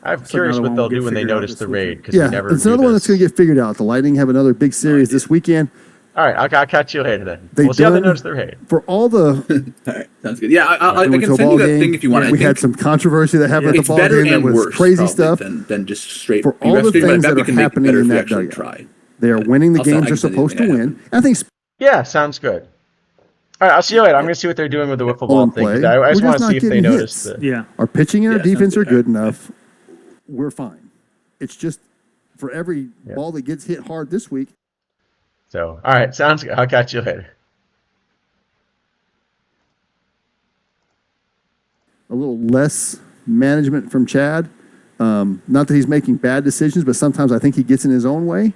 I'm curious another what one they'll will get do when they figured out notice this the weekend. raid, because we Yeah, never it's do another one this. that's going to get figured out. The Lightning have another big series this weekend. All right. I'll catch you later then. They We'll see how they done- notice the raid. For all the All right. Sounds good. Yeah, I we went can to a send you ball that game, thing if you want. I we think had some controversy that happened at the it's ball better game that and was worse crazy probably, stuff. than just straight. For all the rest of it, but I things bet that we are can make it happening better in if we that actually dugout. try. They are winning the I'll send- I games can they're send you supposed to the win. ad. I think Yeah, sounds good. All right, I'll see you later. I'm going to see what they're doing with the wiffle ball in thing. play. 'Cause I just We're want just to see not if they getting notice hits. the. Yeah. our pitching and our Yeah, sounds defense are good. good enough. We're fine. It's just for every Yeah. ball that gets hit hard this week, So, all right, sounds good. I'll catch you later. a little less management from Chad. Not that he's making bad decisions, but sometimes I think he gets in his own way.